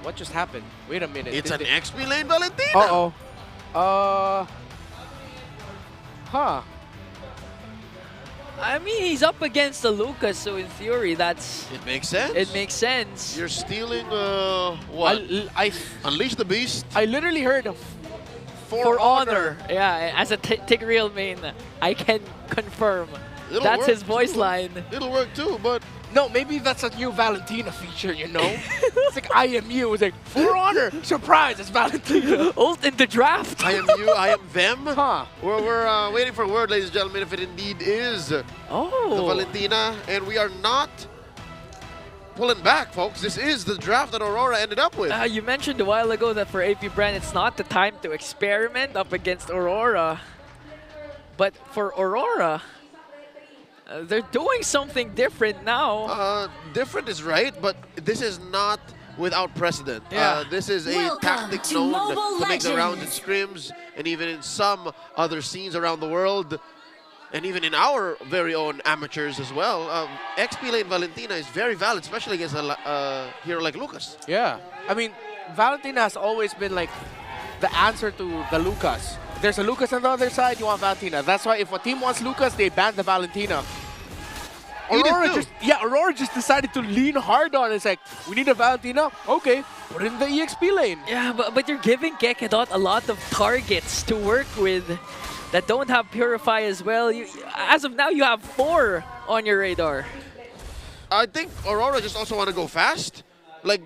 What just happened? Wait a minute. It's an XP lane Valentina. Uh-oh. Huh. I mean, he's up against the Lucas, so in theory, that's... It makes sense. It makes sense. You're stealing, what? Unleash the Beast? I literally heard of For Honor. Yeah, as a Tigreal main, I can confirm That's his voice line. It'll work too, but no, maybe that's a new Valentina feature, you know? It's like I am you. It's like, For Honor, surprise, it's Valentina. Ult in the draft. I am you, I am them. Huh. We're waiting for word, ladies and gentlemen, if it indeed is the Valentina. And we are not pulling back, folks. This is the draft that Aurora ended up with. You mentioned a while ago that for AP Bren, it's not the time to experiment up against Aurora. But for Aurora, they're doing something different now. Different is right, but this is not without precedent. Yeah. This is a tactic known to make the rounds in scrims and even in some other scenes around the world. And even in our very own amateurs as well. XP lane Valentina is very valid, especially against a hero like Lucas. Yeah. I mean, Valentina has always been like the answer to the Lucas. There's a Lucas on the other side, you want Valentina. That's why if a team wants Lucas, they ban the Valentina. Aurora just decided to lean hard on it. It's like, we need a Valentina? Okay, put it in the EXP lane. Yeah, but you're giving Gekedot a lot of targets to work with that don't have Purify as well. As of now, you have 4 on your radar. I think Aurora just also want to go fast. Like,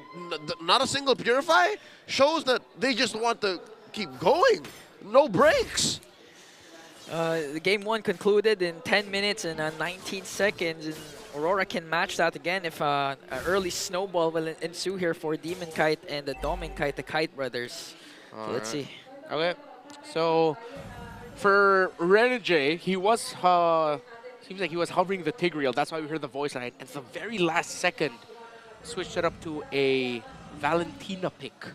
not a single Purify shows that they just want to keep going. No breaks. Game 1 concluded in 10 minutes and 19 seconds. And Aurora can match that again if an early snowball will ensue here for Demon Kite and the Domin Kite, the Kite brothers. So let's see. Okay, so for Renegade, he was seems like he was hovering the Tigreal. That's why we heard the voice line. And the very last second, switched it up to a Valentina pick.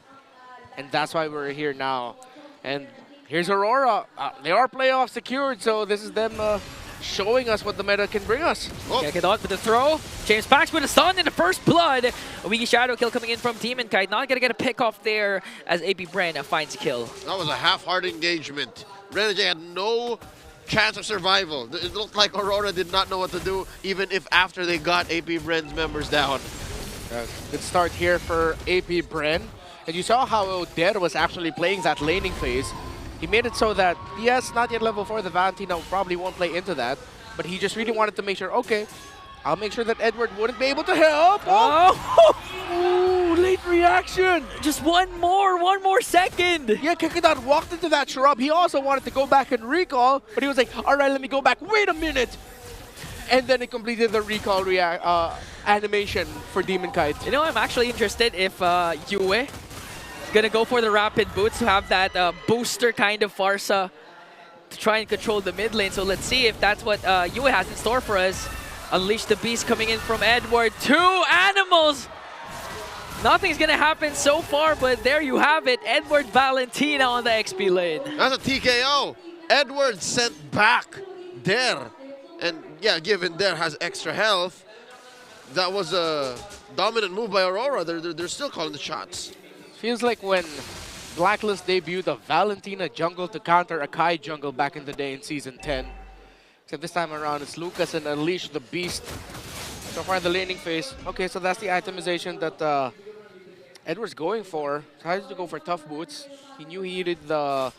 And that's why we're here now. And here's Aurora. They are playoff secured, so this is them showing us what the meta can bring us. Gekedot with the throw. James Pax with a stun in the first blood. A wee shadow kill coming in from Demon Kite. Not going to get a pick off there as AP Bren finds a kill. That was a half-heart engagement. Renegade had no chance of survival. It looked like Aurora did not know what to do, even if after they got AP Bren's members down. Good start here for AP Bren. And you saw how Der was actually playing that laning phase. He made it so that, yes, not yet level 4, the Valentina probably won't play into that, but he just really wanted to make sure, okay, I'll make sure that Edward wouldn't be able to help. Oh! Ooh, late reaction. Just one more second. Yeah, Gekedot walked into that shrub. He also wanted to go back and recall, but he was like, all right, let me go back. Wait a minute. And then he completed the recall animation for Demon Kite. You know, I'm actually interested if Yue gonna go for the rapid boots to have that booster kind of Farsa to try and control the mid lane. So let's see if that's what Yue has in store for us. Unleash the Beast coming in from Edward. 2 animals! Nothing's gonna happen so far, but there you have it. Edward Valentina on the XP lane. That's a TKO. Edward sent back Der. And yeah, given Der has extra health, that was a dominant move by Aurora. They're still calling the shots. Feels like when Blacklist debuted a Valentina jungle to counter a Kai jungle back in the day in Season 10. Except this time around, it's Lucas and Unleash the Beast. So far in the laning phase. Okay, so that's the itemization that Edward's going for. Decided to go for tough boots. He knew he needed the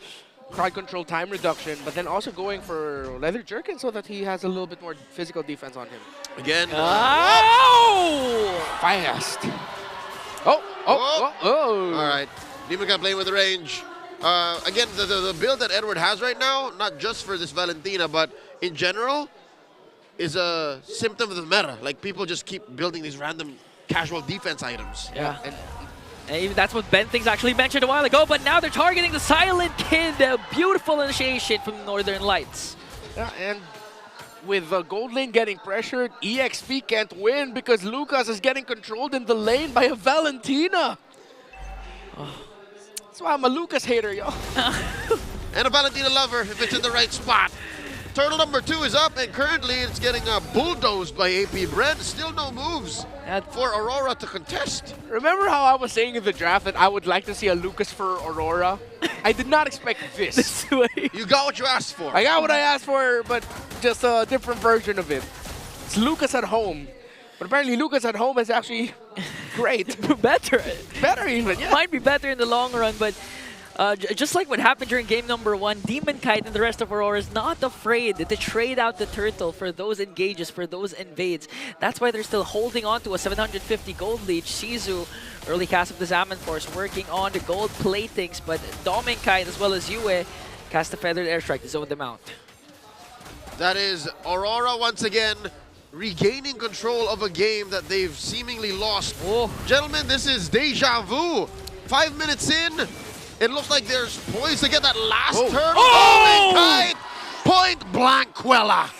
crowd control time reduction, but then also going for leather jerkin so that he has a little bit more physical defense on him. Again. Fast. All right. Demon Kite playing with the range. Again, the build that Edward has right now, not just for this Valentina, but in general, is a symptom of the meta. Like, people just keep building these random casual defense items. Yeah. And even that's what Ben Things actually mentioned a while ago, but now they're targeting the Silent Kid. A beautiful initiation from the Northern Lights. Yeah, and with the gold lane getting pressured, EXP can't win because Lucas is getting controlled in the lane by a Valentina. That's why I'm a Lucas hater, yo. And a Valentina lover if it's in the right spot. Turtle number 2 is up, and currently it's getting bulldozed by AP Bren. Still no moves for Aurora to contest. Remember how I was saying in the draft that I would like to see a Lucas for Aurora? I did not expect this. You got what you asked for. I got what I asked for, but just a different version of it. It's Lucas at home. But apparently Lucas at home is actually great. Better. Better even, yeah. Might be better in the long run, but Just like what happened during game number 1, Demon Kite and the rest of Aurora is not afraid to trade out the turtle for those engages, for those invades. That's why they're still holding on to a 750 gold lead. Shizu, early cast of the Zaman Force, working on the gold platings, but Demon Kite as well as Yue cast the Feathered Airstrike to zone them out. That is Aurora once again regaining control of a game that they've seemingly lost. Oh. Gentlemen, this is deja vu. 5 minutes in, it looks like they're poised to get that last turtle. Kite, point blank Quella.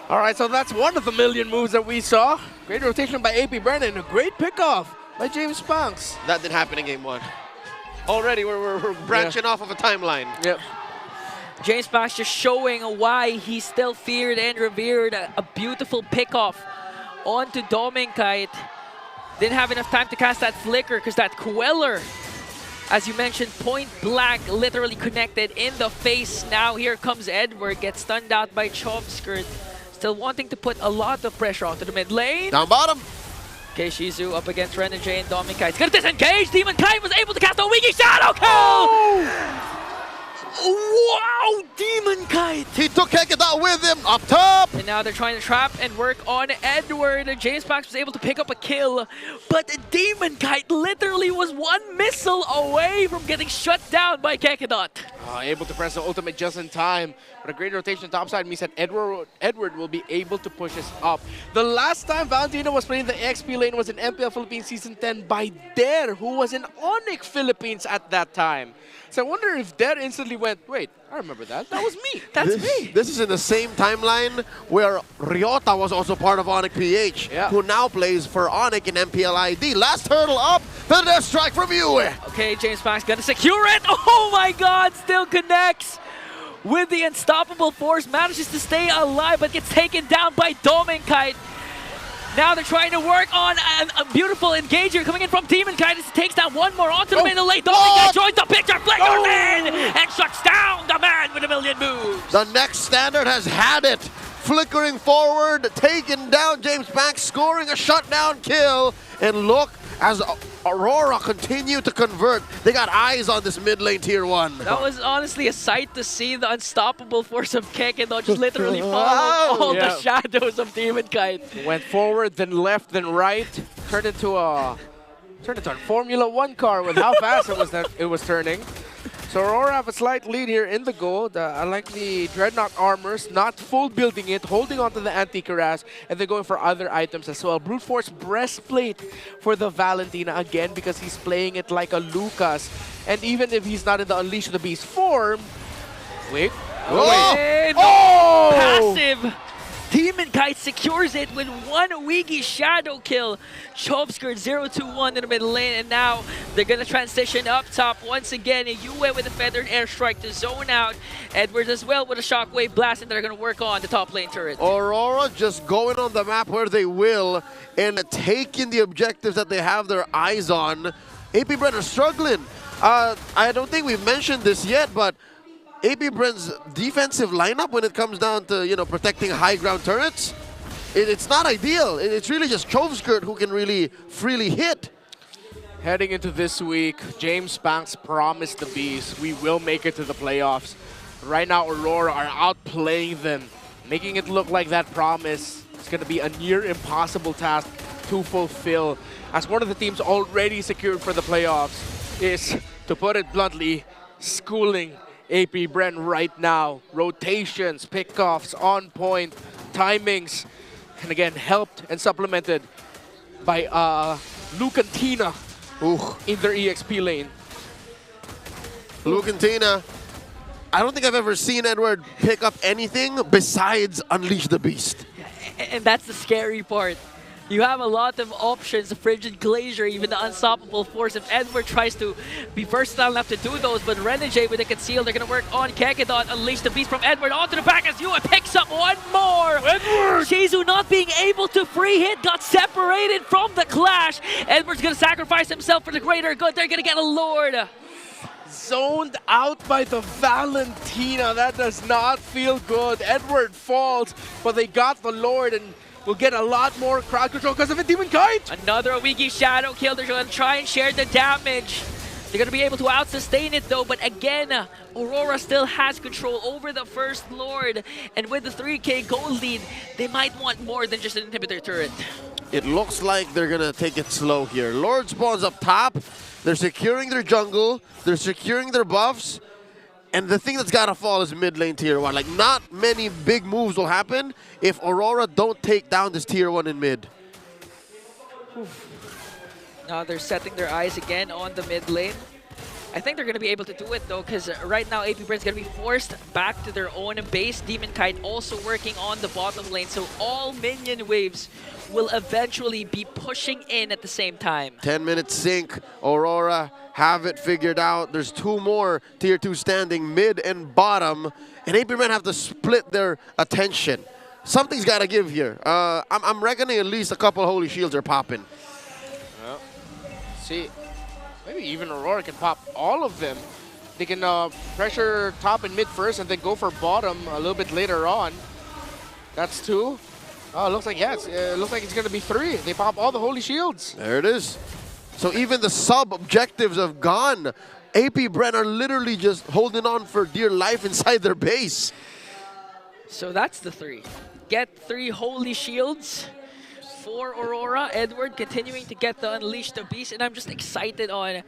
All right, so that's one of the million moves that we saw. Great rotation by AP Bren and a great pickoff by James Punks. That didn't happen in game 1. Already we're branching off of a timeline. Yep. James Punks just showing why he's still feared and revered. A beautiful pickoff onto Kite. Didn't have enough time to cast that flicker because that Queller, as you mentioned, point blank, literally connected in the face. Now here comes Edward, gets stunned out by Chovskirt. Still wanting to put a lot of pressure onto the mid lane. Down bottom. Okay, Shizu up against Renegade and Demon Kite. He's gonna disengage. Demon Kite was able to cast a Wiki Shadow Kill! Wow, Demon Kite! He took Hekada with him up top! And now they're trying to trap and work on Edward. James Punks was able to pick up a kill, but Demon Kite literally was one missile away from getting shut down by Kekadot. Able to press the ultimate just in time, but a great rotation topside means that Edward will be able to push us up. The last time Valentino was playing the XP lane was in MPL Philippines Season 10 by Dare, who was in Onic Philippines at that time. So I wonder if Dare instantly went, wait, I remember that. That was me. That's me. This is in the same timeline where Ryota was also part of Onic PH, who now plays for Onic in MPL ID. Last hurdle up, the death strike from you. Okay, James Punks gonna secure it. Oh my god, still connects with the unstoppable force. Manages to stay alive, but gets taken down by Demon Kite. Now they're trying to work on a beautiful engager coming in from Demon Kite. It takes down one more onto the middle lane. Demon Kite joins the picture, flickers in, and shuts down the man with a million moves. The next standard has had it. Flickering forward, taking down James Punks, scoring a shutdown kill. And look, as Aurora continue to convert, they got eyes on this mid lane tier 1. That was honestly a sight to see, the unstoppable force of Kekendo just literally followed all the shadows of Demon Kite. Went forward, then left, then right. Turned into a Formula 1 car with how fast it was turning. So Aurora have a slight lead here in the gold. I like the Dreadnought armors, not full building it, holding onto the anti-cuirass, and they're going for other items as well. Brute Force breastplate for the Valentina again because he's playing it like a Lucas. And even if he's not in the Unleash the Beast form, wait. Passive! Demon Kite secures it with one Wiki Shadow kill. Chovskirt 0-2-1 in the mid lane, and now they're gonna transition up top once again. Yue with a Feathered Airstrike to zone out. Edwards as well with a Shockwave Blast, and they're gonna work on the top lane turret. Aurora just going on the map where they will and taking the objectives that they have their eyes on. AP Bren are struggling. I don't think we've mentioned this yet, but AP Bren's defensive lineup when it comes down to, protecting high ground turrets, it's not ideal. It's really just Chovskirt who can really freely hit. Heading into this week, James Punks promised the Bees we will make it to the playoffs. Right now, Aurora are outplaying them, making it look like that promise is going to be a near impossible task to fulfill. As one of the teams already secured for the playoffs is, to put it bluntly, schooling AP Bren right now. Rotations, pickoffs, on point, timings, and again, helped and supplemented by Lucantina in their EXP lane. Lucantina, I don't think I've ever seen Edward pick up anything besides Unleash the Beast. And that's the scary part. You have a lot of options, the Frigid Glacier, even the Unstoppable Force. If Edward tries to be versatile enough to do those, but Renegade with the Conceal, they're going to work on Kekadon. Unleash the Beast from Edward onto the back as Yue picks up one more. Edward! Shizu not being able to free hit, got separated from the clash. Edward's going to sacrifice himself for the greater good. They're going to get a Lord. Zoned out by the Valentina. That does not feel good. Edward falls, but they got the Lord, and we'll get a lot more crowd control because of a Demon Kite. Another Wiki Shadow kill. They're going to try and share the damage. They're going to be able to out-sustain it though, but again, Aurora still has control over the First Lord. And with the 3K gold lead, they might want more than just an inhibitor turret. It looks like they're gonna take it slow here. Lord spawns up top. They're securing their jungle. They're securing their buffs. And the thing that's gotta fall is mid lane tier 1. Like, not many big moves will happen if Aurora don't take down this tier 1 in mid. Now they're setting their eyes again on the mid lane. I think they're going to be able to do it though, because right now AP Bren is going to be forced back to their own base. Demon Kite also working on the bottom lane, so all minion waves will eventually be pushing in at the same time. 10-minute sync. Aurora have it figured out. There's 2 more tier 2 standing, mid and bottom, and AP Bren have to split their attention. Something's got to give here. I'm reckoning at least a couple Holy Shields are popping. Well, see. Maybe even Aurora can pop all of them. They can pressure top and mid first and then go for bottom a little bit later on. That's 2. Oh, it looks like, yes, it looks like it's going to be 3. They pop all the Holy Shields. There it is. So even the sub-objectives have gone. AP Bren are literally just holding on for dear life inside their base. So that's the 3. Get 3 Holy Shields for Aurora. Edward continuing to get the Unleash the Beast, and I'm just excited on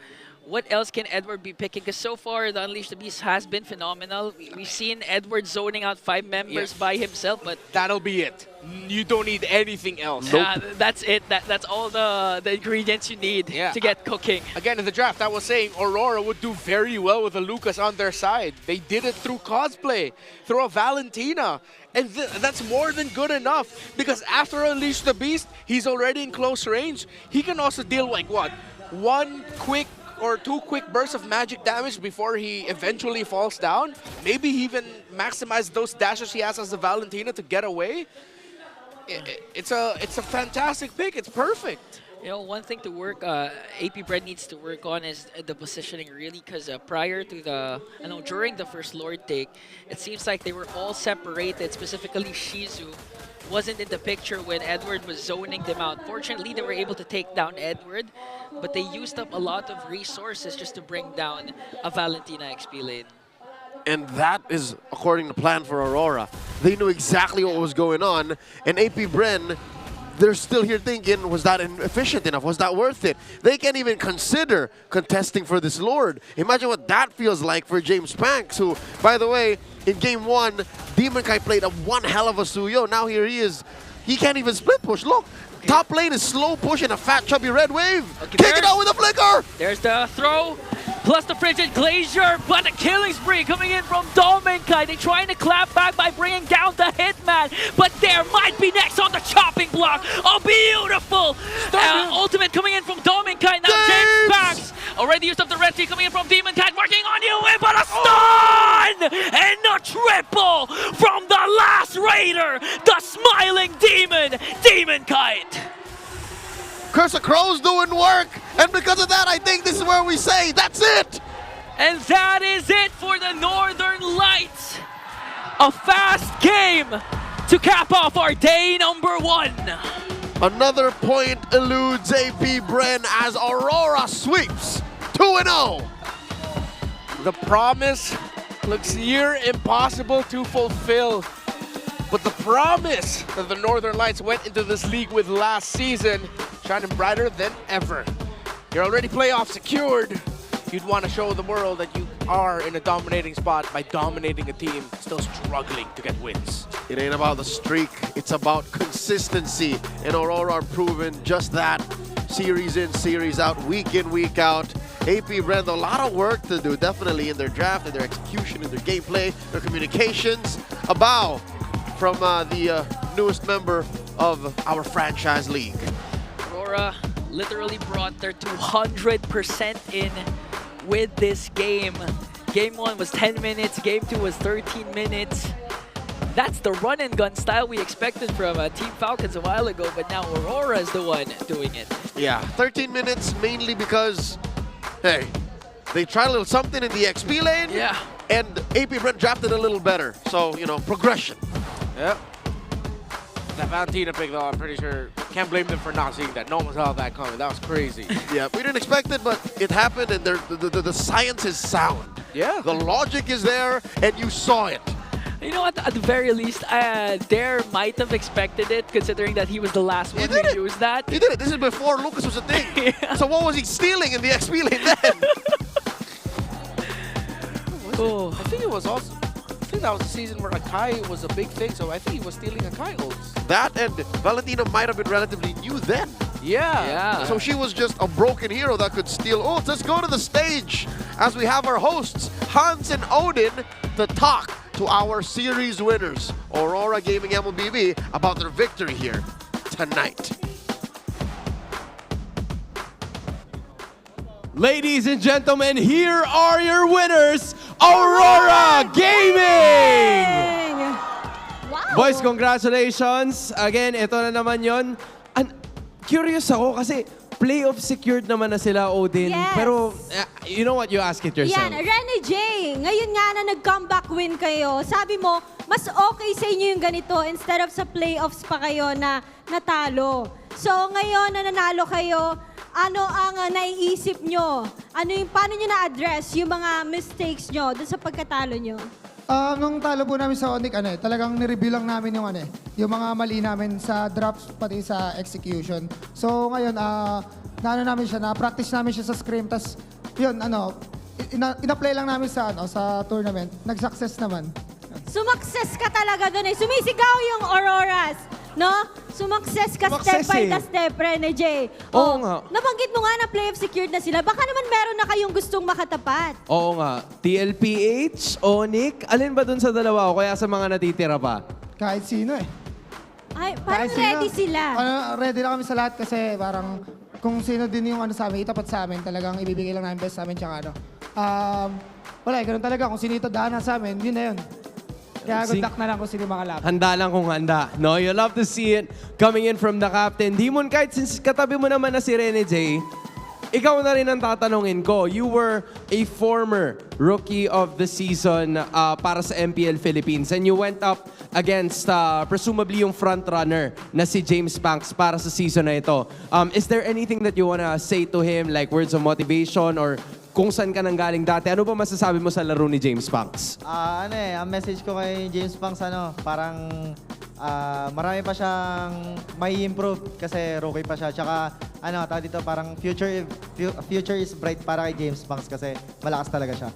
what else can Edward be picking, because so far the Unleash the Beast has been phenomenal. We've seen Edward zoning out 5 members by himself, but that'll be it. You don't need anything else. Yeah, that's it. That's all the ingredients you need to get cooking. Again, in the draft, I was saying Aurora would do very well with a Lucas on their side. They did it through cosplay, through a Valentina. And that's more than good enough, because after Unleash the Beast, he's already in close range. He can also deal like what? 1 quick or 2 quick bursts of magic damage before he eventually falls down. Maybe he even maximize those dashes he has as a Valentina to get away. It's a fantastic pick. It's perfect. You know, one thing to work, AP Bren needs to work on is the positioning, really, because prior to during the First Lord take, it seems like they were all separated, specifically Shizu wasn't in the picture when Edward was zoning them out. Fortunately, they were able to take down Edward, but they used up a lot of resources just to bring down a Valentina XP lane. And that is according to plan for Aurora. They knew exactly what was going on, and AP Bren, they're still here thinking, was that efficient enough? Was that worth it? They can't even consider contesting for this Lord. Imagine what that feels like for James Panks, who, by the way, in Game 1, Demon Kai played one hell of a Suyo. Now here he is. He can't even split push. Look, top lane is slow pushing a fat, chubby red wave. Kick it out with a flicker. There's the throw, plus the Frigid Glacier, but a killing spree coming in from Dominkai. They're trying to clap back by bringing down the Hitman, but there might be next on the chopping block. A beautiful ultimate coming in from Dominkai. Now James Panks already used up the red tree coming in from Demon Kite, working on you, but a stun! And a triple from the last Raider, the smiling demon, Demon Kite. Curse of Crow's doing work, and because of that, I think this is where we say, that's it! And that is it for the Northern Lights. A fast game to cap off our day number 1. Another point eludes AP Bren as Aurora sweeps 2-0. The promise looks near impossible to fulfill. But the promise that the Northern Lights went into this league with last season, shining brighter than ever. You're already playoff secured. You'd want to show the world that you are in a dominating spot by dominating a team still struggling to get wins. It ain't about the streak, it's about consistency. And Aurora are proven just that. Series in, series out, week in, week out. AP Bren, a lot of work to do, definitely in their draft, in their execution, in their gameplay, their communications. A bow from the newest member of our franchise league. Aurora literally brought their 200% in with this game. Game 1 was 10 minutes, Game 2 was 13 minutes. That's the run and gun style we expected from Team Falcons a while ago, but now Aurora is the one doing it. Yeah, 13 minutes mainly because, hey, they tried a little something in the XP lane. Yeah. And AP Bren drafted a little better. So, you know, progression. Yep. That Valentina pick, though, I'm pretty sure can't blame them for not seeing that. No one saw that coming. That was crazy. Yeah, we didn't expect it, but it happened, and the science is sound. Yeah. The logic is there, and you saw it. You know what? At the very least, Dare might have expected it, considering that he was the last one to use that. He did it. This is before Lucas was a thing. So what was he stealing in the XP lane then? I think it was also. I think that was the season where Akai was a big thing, so I think he was stealing Akai ults. That and Valentina might have been relatively new then. Yeah. So she was just a broken hero that could steal ults. Let's go to the stage as we have our hosts, Hans and Odin, to talk to our series winners, Aurora Gaming MLBB, about their victory here tonight. Ladies and gentlemen, here are your winners, Aurora Gaming! Wow! Boys, congratulations. Again, ito na naman yon. Curious ako kasi playoff secured naman na sila, Odin. Yes. Pero, you know what? You ask it yourself. Yan, Rene J, ngayon nga na nag-comeback win kayo, sabi mo, mas okay sa inyo yung ganito instead of sa playoffs pa kayo na natalo. So ngayon na nanalo kayo, ano ang naiisip nyo? Paano nyo na-address yung mga mistakes nyo dun sa pagkatalo nyo? Nung talo po namin sa Onic, talagang nireview lang namin yung mga mali namin sa drops pati sa execution. So ngayon, namin siya, na-practice namin siya sa scrim, tas yun, ina-play lang namin sa tournament. Nag-success naman. Sumakses ka talaga dun eh. Sumisigaw yung Auroras, no? Sumakses ka step by step, Rene J. Oo nga. Nabanggit mo nga na playoff secured na sila. Baka naman meron na kayong gustong makatapat. Oo nga. TL PH, Onic, alin ba dun sa dalawa o kaya sa mga natitira pa? Kahit sino eh. Ay, parang ready sila. Ready na kami sa lahat kasi parang kung sino din yung sa amin, itapat sa amin, talagang ibibigay lang namin best sa amin. Tsaka wala, ganun talaga. Kung sino ito daan sa amin, yun na yun. Kaya good luck na lang kung sino makalaban. Handa lang kung handa. No, you love to see it coming in from the captain. Dimon, kahit since katabi mo naman na si Rene J, ikaw na rin ang tatanungin ko. You were a former rookie of the season para sa MPL Philippines and you went up against presumably yung frontrunner na si James Banks para sa season na ito. Is there anything that you wanna say to him, like words of motivation or kung saan ka nang galing dati? Ano ba masasabi mo sa laro ni James Banks? Ang message ko kay James Banks, parang marami pa siyang may improve kasi rookie pa siya. Tsaka, dito parang future is bright para kay James Banks kasi malakas talaga siya.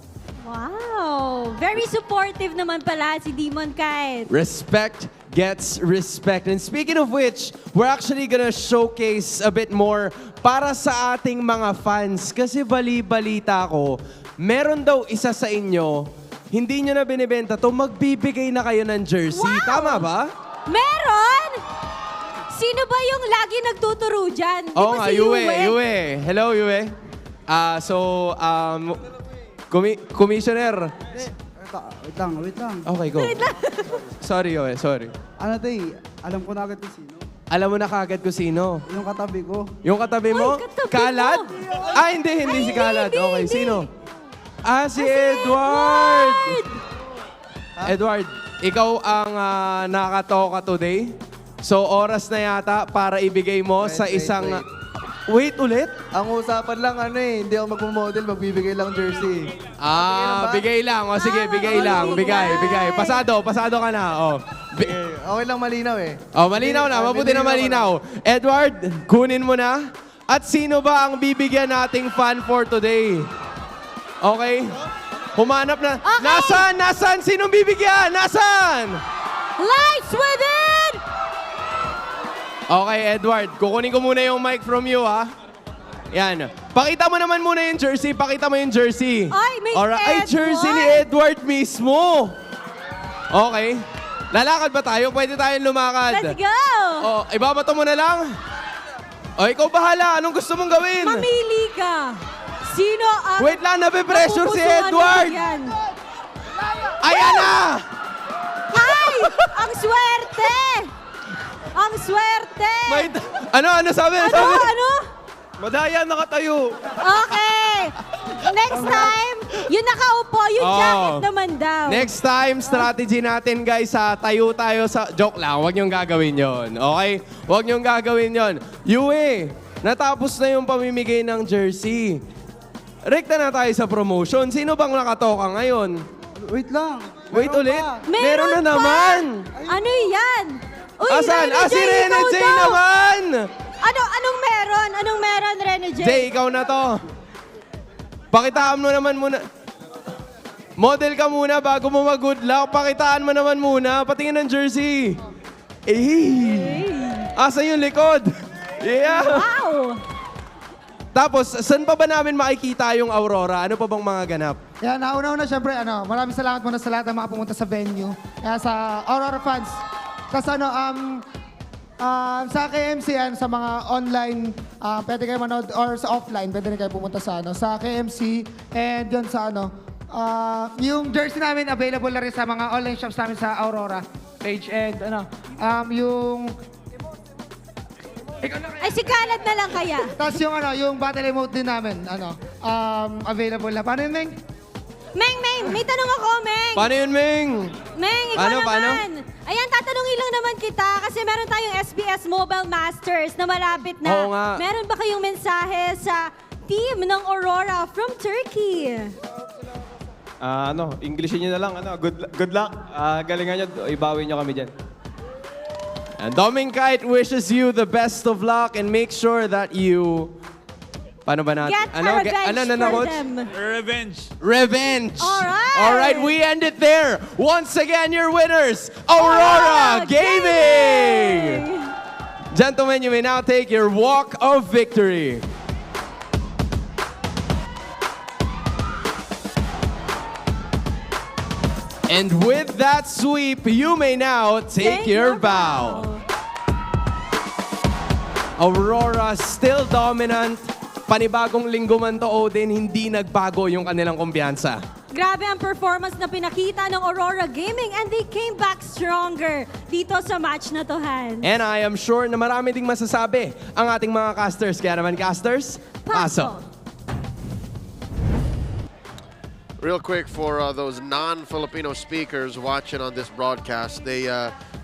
Wow! Very supportive naman pala si Demon Kite. Respect gets respect. And speaking of which, we're actually gonna showcase a bit more para sa ating mga fans. Kasi bali-balita ko, meron daw isa sa inyo, hindi nyo na binibenta to, magbibigay na kayo ng jersey. Wow! Tama ba? Meron? Sino ba yung lagi nagtuturo dyan? Di ba si Yue. Hello, Yue. Commissioner. Wait lang. Okay, go. Sorry, Yue, sorry. Alam ko na agad kung sino. Alam mo na kagad kung sino? Yung katabi ko. Yung katabi mo? Kalad? Hindi si Kalad. Okay, sino? Si Edward! Edward, ikaw ang nakatoka today. So, oras na yata para ibigay mo sa isang... Wait ulit? Ang usapan lang hindi ako magmo-model, magbibigay lang jersey. Bigay lang. O sige, bigay lang. Bigay. Pasado ka na. Okay lang, malinaw Malinaw na. Mabuti na malinaw. Edward, kunin mo na. At sino ba ang bibigyan nating fan for today? Okay? Humanap na. Okay. Nasaan? Sinong bibigyan? Nasaan? Lights within! Okay, Edward. Kukunin ko muna yung mic from you, ha? Yan. Pakita mo naman muna yung jersey. Pakita mo yung jersey. Ay, may Edward! Ay, jersey ni Edward mismo. Okay. Lalakad ba tayo? Pwede tayong lumakad. Let's go! Ibabato mo na lang. Ikaw bahala. Anong gusto mong gawin? Mamili ka. Sino ang... Wait lang, nape-pressure si Edward. Ayan na! Ay! Ang swerte! Ang swerte! Ano sabi? Ano? Madaya, nakatayo. Okay. Next time, Yung nakaupo, yung jacket naman daw. Next time, strategy natin guys tayo tayo sa... Joke lang, huwag niyong gagawin yon. Okay? Huwag niyong gagawin yon. Yue, natapos na yung pamimigay ng jersey. Rekta na tayo sa promotion. Sino bang nakatoka ngayon? Wait lang. Wait ulit? Meron na naman! Ano yan? Uy, Asan? Rene Si J, Rene ikaw J daw. naman! Anong meron? Anong meron, Rene J? Jay, ikaw na to. Pakitaan mo naman muna. Model ka muna bago mo mag-good luck. Pakitaan mo naman muna. Patingin ng jersey. Asa yung likod? Yeah. Wow! Tapos, saan pa ba namin makikita yung Aurora? Ano pa bang mga ganap? Yan, nauna-una syempre, maraming salamat muna sa lahat ng mga pumunta sa venue. Kaya sa Aurora fans. Tapos sa KMC yan, sa mga online, pwede kayo manood, or sa offline, pwede rin kayo pumunta sa KMC. And yun sa yung jersey namin available na rin sa mga online shops namin sa Aurora page. And yung... Ay, sikalat na lang kaya. Tapos yung battle emote din namin, available na. Paano yun, Meng? Meng, may tanong ako, Meng. Paano yun, Meng? Meng, ikaw naman. Ayan, tatanungin lang naman kita kasi meron tayong SBS Mobile Masters na malapit na. Oo nga. Meron ba kayong mensahe sa team ng Aurora from Turkey? Englishin nyo na lang. Good luck. Galingan nyo. Ibawi nyo kami dyan. And Domingkite wishes you the best of luck and make sure that you... Paano ba natin? Get revenge for them. Revenge. All right, we end it there. Once again, your winners, Aurora Gaming. Gentlemen, you may now take your walk of victory. And with that sweep, you may now take your bow. Aurora still dominant. Panibagong linggo man to, Odin, hindi nagbago yung kanilang kumpiyansa. Grabe ang performance na pinakita ng Aurora Gaming and they came back stronger dito sa match na to, Han. And I am sure na marami ding masasabi ang ating mga casters. Kaya naman, casters, pasok! Real quick for those non-Filipino speakers watching on this broadcast, they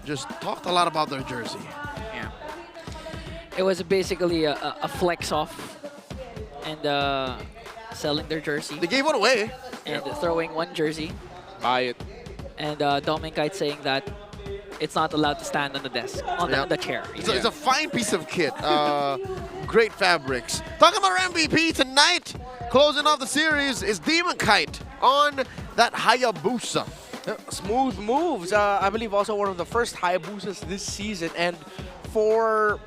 just talked a lot about their jersey. Yeah. It was basically a flex off and selling their jersey. They gave one away. And throwing one jersey. Buy it. And Domingkite saying that it's not allowed to stand on the desk, on the chair. It's a fine piece of kit. Great fabrics. Talking about our MVP tonight, closing off the series, is Demon Kite on that Hayabusa. Smooth moves. I believe also one of the first Hayabusas this season. And for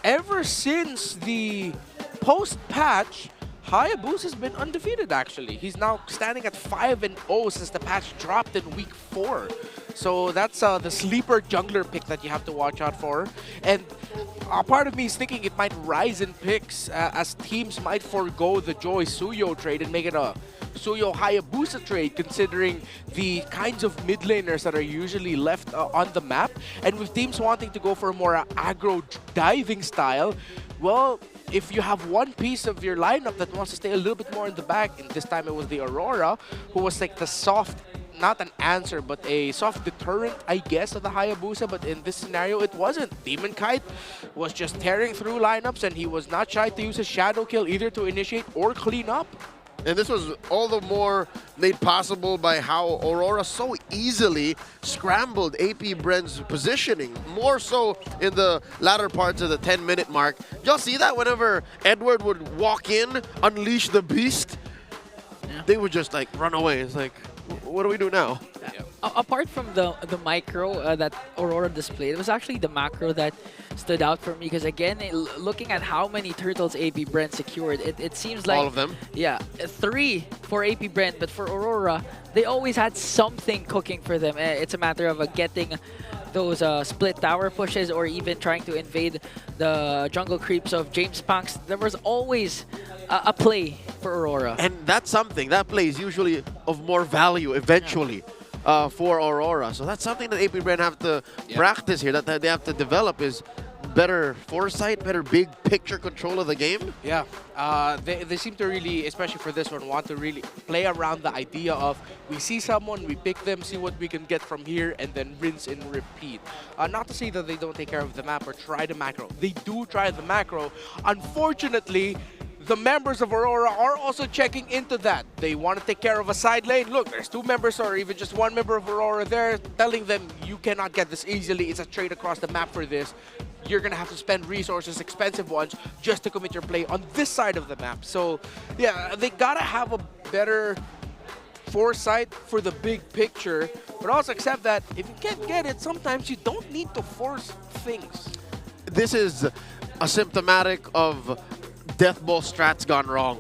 ever since the post-patch, Hayabusa's been undefeated, actually. He's now standing at 5-0 since the patch dropped in week 4. So that's the sleeper jungler pick that you have to watch out for. And a part of me is thinking it might rise in picks as teams might forego the Joy Suyo trade and make it a Suyo Hayabusa trade, considering the kinds of mid laners that are usually left on the map. And with teams wanting to go for a more aggro diving style, well, if you have one piece of your lineup that wants to stay a little bit more in the back, and this time it was the Aurora, who was like the soft, not an answer, but a soft deterrent, I guess, of the Hayabusa. But in this scenario, it wasn't. Demon Kite was just tearing through lineups, and he was not shy to use his shadow kill either to initiate or clean up. And this was all the more made possible by how Aurora so easily scrambled AP Bren's positioning, more so in the latter parts of the 10-minute mark. Y'all see that whenever Edward would walk in, unleash the beast, they would just like run away. It's like, what do we do now? Apart from the micro that Aurora displayed, it was actually the macro that stood out for me, because again, looking at how many turtles AP Bren secured, it seems like all of them. Yeah, 3 for AP Bren, but for Aurora, they always had something cooking for them. It's a matter of getting those split tower pushes or even trying to invade the jungle creeps of James Punks. There was always a play for Aurora. And that's something, that play is usually of more value eventually. For Aurora. So that's something that AP Bren have to practice here, that they have to develop, is better foresight, better big picture control of the game? Yeah, they seem to really, especially for this one, want to really play around the idea of we see someone, we pick them, see what we can get from here, and then rinse and repeat. Not to say that they don't take care of the map or try the macro. They do try the macro. Unfortunately, the members of Aurora are also checking into that. They want to take care of a side lane. Look, there's 2 members or even just 1 member of Aurora there telling them you cannot get this easily. It's a trade across the map for this. You're going to have to spend resources, expensive ones, just to commit your play on this side of the map. So, yeah, they got to have a better foresight for the big picture, but also accept that if you can't get it, sometimes you don't need to force things. This is a symptomatic of death ball strats gone wrong.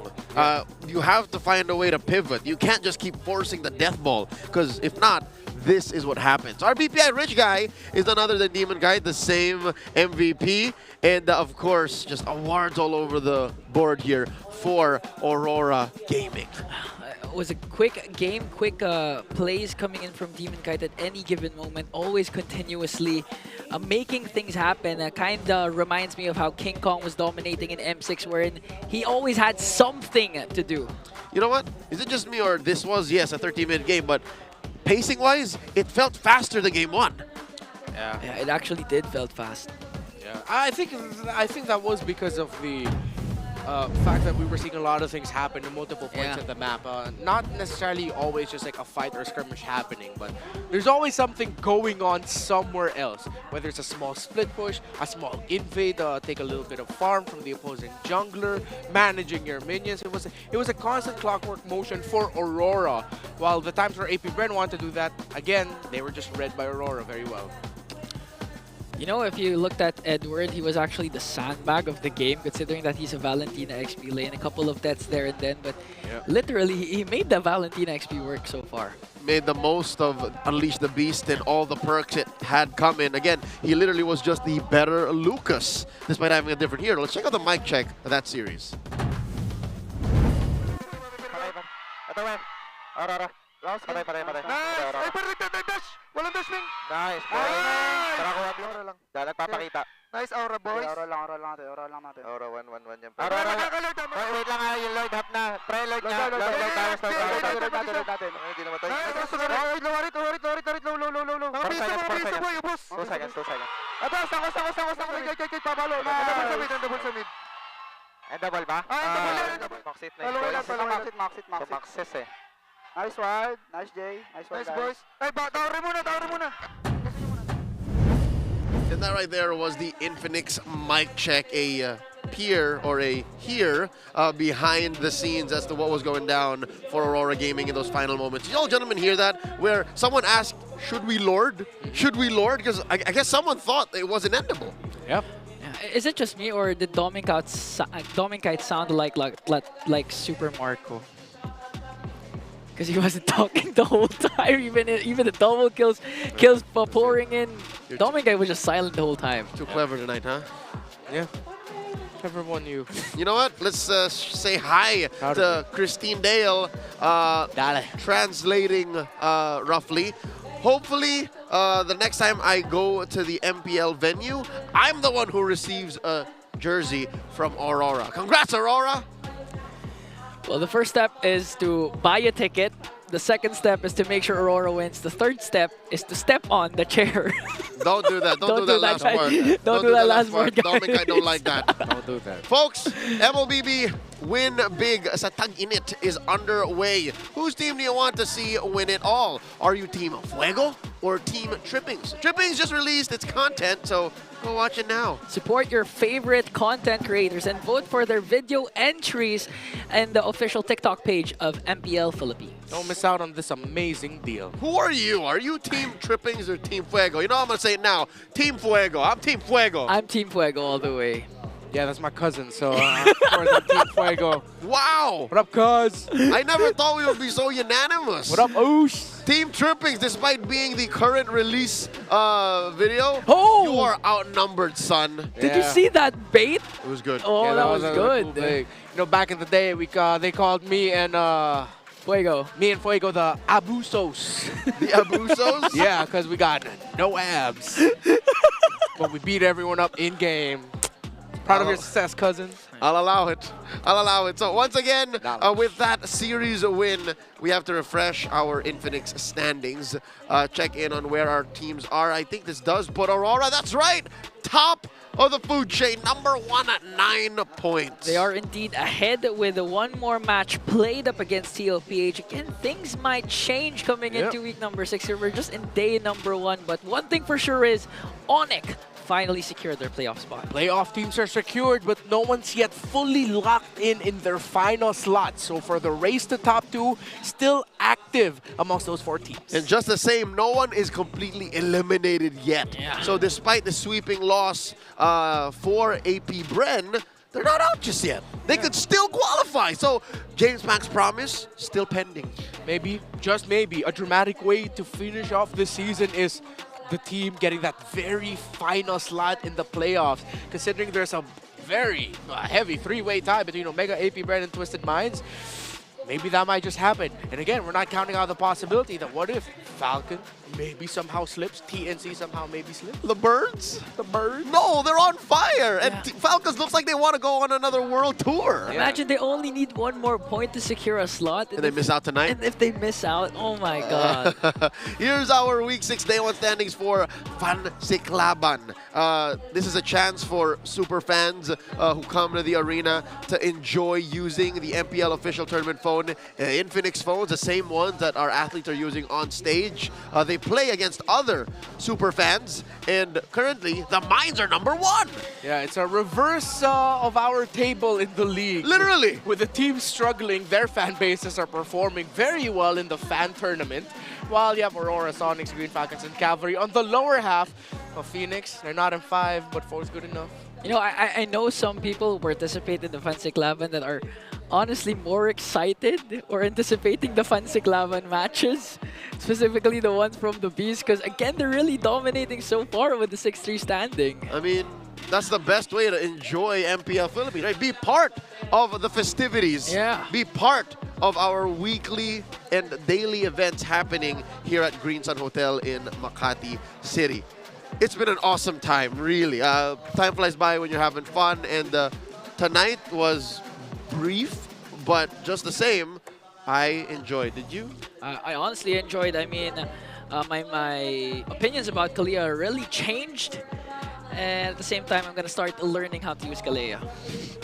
You have to find a way to pivot. You can't just keep forcing the death ball, because if not, this is what happens. Our BPI Rich Guy is none other than Demon Guy, the same MVP, and of course, just awards all over the board here for Aurora Gaming. It was a quick game, quick plays coming in from Demon Kite at any given moment, always continuously making things happen. Kind of reminds me of how King Kong was dominating in M6, wherein he always had something to do. You know what? Is it just me, or this was, yes, a 30-minute game, but pacing-wise, it felt faster than game 1. Yeah, it actually did felt fast. Yeah, I think that was because of the fact that we were seeing a lot of things happen in multiple points of the map. Not necessarily always just like a fight or a skirmish happening, but there's always something going on somewhere else. Whether it's a small split push, a small invade, take a little bit of farm from the opposing jungler, managing your minions. It was a constant clockwork motion for Aurora. While the times where AP Bren wanted to do that, again, they were just read by Aurora very well. You know, if you looked at Edward, he was actually the sandbag of the game, considering that he's a Valentina XP lane. A couple of deaths there and then, but literally, he made the Valentina XP work so far. Made the most of Unleash the Beast and all the perks it had come in. Again, he literally was just the better Lucas, despite having a different hero. Let's check out the mic check of that series. Aurora. Patay. Nice! Walang dashing! Nice! Tara ko Aurora lang. Dalag papakita. Nice Aurora, boys. Aurora lang natin. Aurora 1-1-1 yan. Aurora, wait lang ha, yung Lloyd half na. Try Lloyd na. Lloyd natin. Hindi namatay. Low. 4 seconds. Atas, takos. Pabalo. Double sa mid. And double ba? Maxit na. Maxit eh. Nice one. Nice Jay. Nice one, boys. Hey, tower muna. And that right there was the Infinix mic check, a peer or a here behind the scenes as to what was going down for Aurora Gaming in those final moments. You all gentlemen hear that? Where someone asked, should we Lord? Because I guess someone thought it wasn't endable. Yep. Is it just me, or did Dominkite sound like Super Marco? Because he wasn't talking the whole time, even the double kills pouring in. Dominkite was just silent the whole time. Too clever tonight, huh? Yeah. Everyone knew. You know what? Let's say hi to Christine Dale, translating roughly. Hopefully, the next time I go to the MPL venue, I'm the one who receives a jersey from Aurora. Congrats, Aurora! Well, the first step is to buy a ticket. The second step is to make sure Aurora wins. The third step is to step on the chair. Don't do that. Don't do that last part. Don't do that last part, guys. I don't like that. Don't do that. Folks, MLBB Win Big sa Tag-Init is underway. Whose team do you want to see win it all? Are you Team Fuego or Team Trippings? Trippings just released its content, so go watch it now. Support your favorite content creators and vote for their video entries in the official TikTok page of MPL Philippines. Don't miss out on this amazing deal. Who are you? Are you Team Trippings or Team Fuego? You know, I'm going to say it now. Team Fuego. I'm Team Fuego. I'm Team Fuego all the way. Yeah, that's my cousin, so of course I'm Team Fuego. Wow! What up, cuz? I never thought we would be so unanimous. What up, Oosh? Team Trippings, despite being the current release video, you are outnumbered, son. Did you see that bait? It was good. Oh, yeah, that was good. Cool, you know, back in the day, they called me and Fuego. Me and Fuego the Abusos. The Abusos? Yeah, because we got no abs. but we beat everyone up in game. Proud of your success, cousin. I'll allow it. I'll allow it. So once again, with that series win, we have to refresh our Infinix standings. Check in on where our teams are. I think this does put Aurora, that's right, top of the food chain, #1 at 9 points. They are indeed ahead with one more match played up against TLPH. Again, things might change coming into week number 6. We're just in day number 1, but one thing for sure is Onic finally secured their playoff spot. Playoff teams are secured, but no one's yet fully locked in their final slot. So for the race to top 2, still active amongst those 4 teams. And just the same, no one is completely eliminated yet. So despite the sweeping loss for AP Bren, they're not out just yet. They could still qualify. So James Mack's promise, still pending. Maybe, just maybe, a dramatic way to finish off this season is the team getting that very final slot in the playoffs, considering there's a very heavy 3-way tie between Omega, AP Bren, and Twisted Minds. Maybe that might just happen. And again, we're not counting out the possibility that what if Falcon maybe somehow slips, TNC somehow maybe slips? The Birds? The Birds? No, they're on fire! And Falcons looks like they want to go on another world tour. Imagine they only need one more point to secure a slot. And they miss out tonight? And if they miss out, oh my God. Here's our Week 6 Day 1 standings for Fansiklaban. This is a chance for super fans who come to the arena to enjoy using the MPL official tournament phone. Infinix phones, the same ones that our athletes are using on stage. They play against other super fans, and currently the Minds are #1. Yeah, it's a reverse of our table in the league. Literally. With the teams struggling, their fan bases are performing very well in the fan tournament, while you have Aurora, Sonics, Green Falcons, and Cavalry on the lower half of Phoenix. They're not in 5, but 4 is good enough. You know, I know some people who participate in the Fansiklaban that are honestly more excited or anticipating the Fansiklaban matches, specifically the ones from the Beast, because again, they're really dominating so far with the 6-3 standing. I mean, that's the best way to enjoy MPL Philippines, right? Be part of the festivities. Yeah. Be part of our weekly and daily events happening here at Green Sun Hotel in Makati City. It's been an awesome time, really. Time flies by when you're having fun, and tonight was brief, but just the same, I enjoyed. Did you? I honestly enjoyed. I mean, my opinions about Kalia really changed. And at the same time, I'm going to start learning how to use Kalea.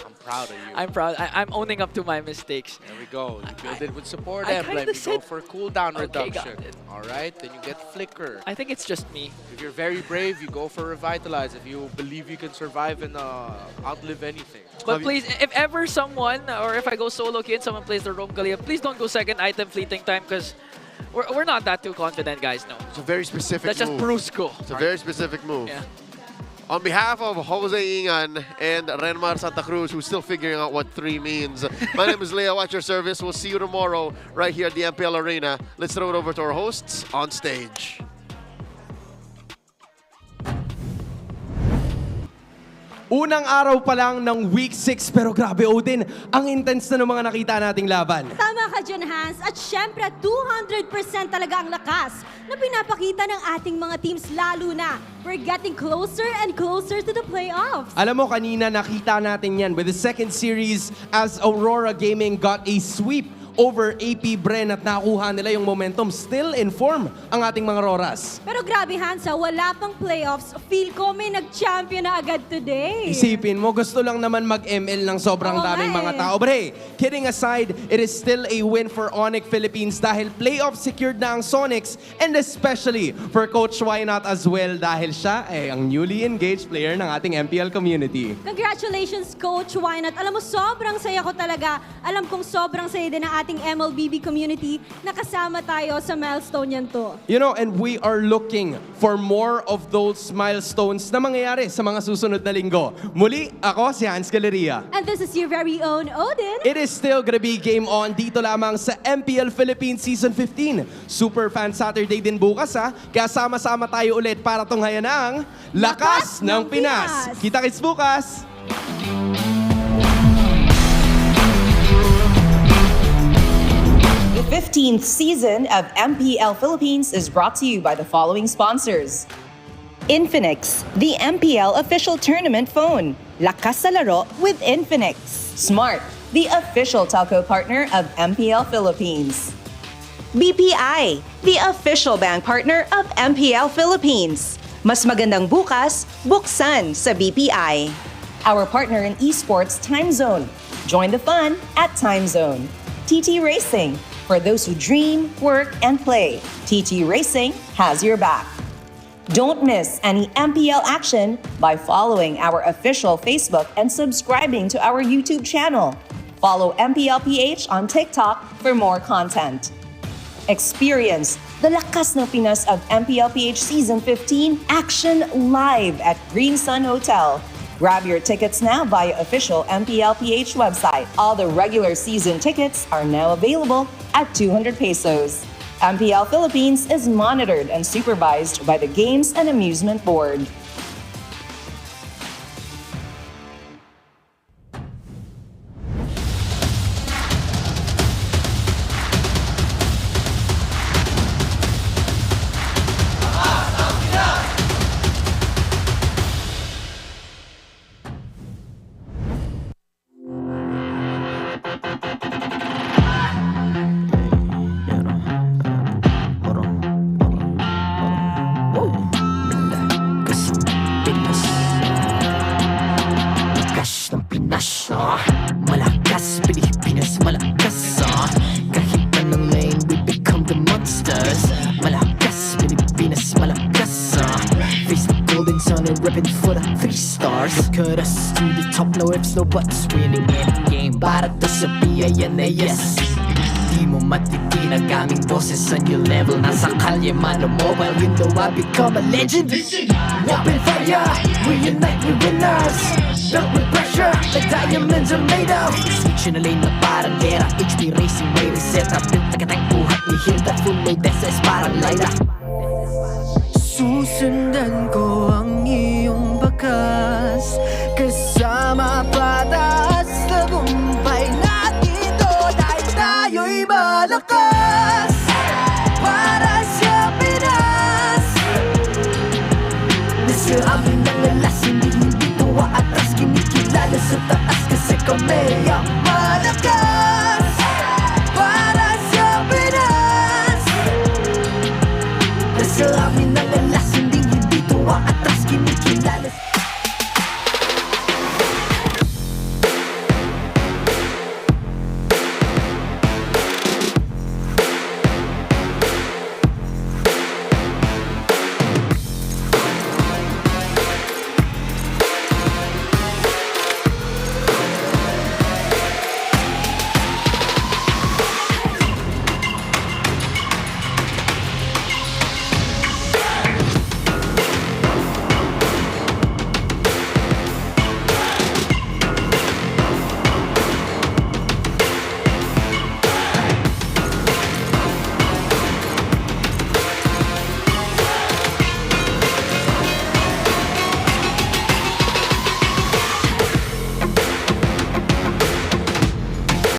I'm proud of you. I'm proud. I'm owning up to my mistakes. There we go. You build it with support I emblem. kinda You go for cooldown Okay, reduction. got it. All right, then you get flicker. I think it's just me. If you're very brave, you go for revitalize. If you believe you can survive and outlive anything. But please, if ever someone, or if I go solo queue and someone plays the Roam Kalia, please don't go second item fleeting time, because we're not that too confident, guys. No. It's a very specific That's just move. brusco. It's a very specific move. Yeah. On behalf of Jose Ingan and Renmar Santa Cruz, who's still figuring out what 3 means, my name is Leo, at your service. We'll see you tomorrow right here at the MPL Arena. Let's throw it over to our hosts on stage. Unang araw pa lang ng Week 6, pero grabe, Odin, ang intense na ng mga nakita nating laban. Tama ka dyan, Hans. At syempre, 200% talaga ang lakas na pinapakita ng ating mga teams, lalo na we're getting closer and closer to the playoffs. Alam mo, kanina nakita natin yan with the second series as Aurora Gaming got a sweep over AP Bren at nakuha nila yung momentum. Still in form ang ating mga Roras. Pero grabe, Hansa, wala pang playoffs. Feel ko may nag-champion na agad today. Isipin mo, gusto lang naman mag-ML ng sobrang daming mga tao. But hey, kidding aside, it is still a win for Onic Philippines dahil playoff secured na ang Sonics, and especially for Coach Why Not as well dahil siya ay ang newly engaged player ng ating MPL community. Congratulations, Coach Why Not. Alam mo, sobrang saya ko talaga. Alam kong sobrang saya din ng ating MLBB community na kasama tayo sa milestone yan to. You know, and we are looking for more of those milestones na mangyayari sa mga susunod na linggo. Muli, ako si Hans Galeria. And this is your very own Odin. It is still gonna be game on dito lamang sa MPL Philippines Season 15. Super Fan Saturday din bukas ha. Kaya sama-sama tayo ulit para tunghayan ang Lakas ng Pinas. Kita-kits bukas! The 15th season of MPL Philippines is brought to you by the following sponsors: Infinix, the MPL official tournament phone. Lakas sa laro with Infinix. Smart, the official telco partner of MPL Philippines. BPI, the official bank partner of MPL Philippines. Mas magandang bukas, buksan sa BPI. Our partner in esports, Time Zone. Join the fun at Time Zone. TT Racing, for those who dream, work, and play. TT Racing has your back. Don't miss any MPL action by following our official Facebook and subscribing to our YouTube channel. Follow MPL PH on TikTok for more content. Experience the Lakas ng Pinas of MPL PH Season 15 action live at Green Sun Hotel. Grab your tickets now via official MPL PH website. All the regular season tickets are now available at 200 pesos. MPL Philippines is monitored and supervised by the Games and Amusement Board. Malakas, Pilipinas, malakas Kahit anong lane, we become the monsters. Malakas, Pilipinas, malakas Face the golden sun and reppin' for the 3 stars. Look at us, to the top, no ifs, no buts. Winning any game, para to sa PIN na yes. Di mo matitin ang aming boses sa new level. Nasa kalye man o mobile window, I become a legend. Open fire, we unite, we winners. Built with pressure, like diamonds are made of. Switch na lane na parang gera. HP Racing, may reset. Built like a tank, buhat ni Hill. That full load SS parang Lyra. Susundan ko ang iyong bakas. Kasama pataas, tagumpay natin to. Dahil tayo'y malakas para sa Pinas. Nasa amin ang alas, hindi tuwa atras. Kinikilala sa taas kasi kami ang malakas.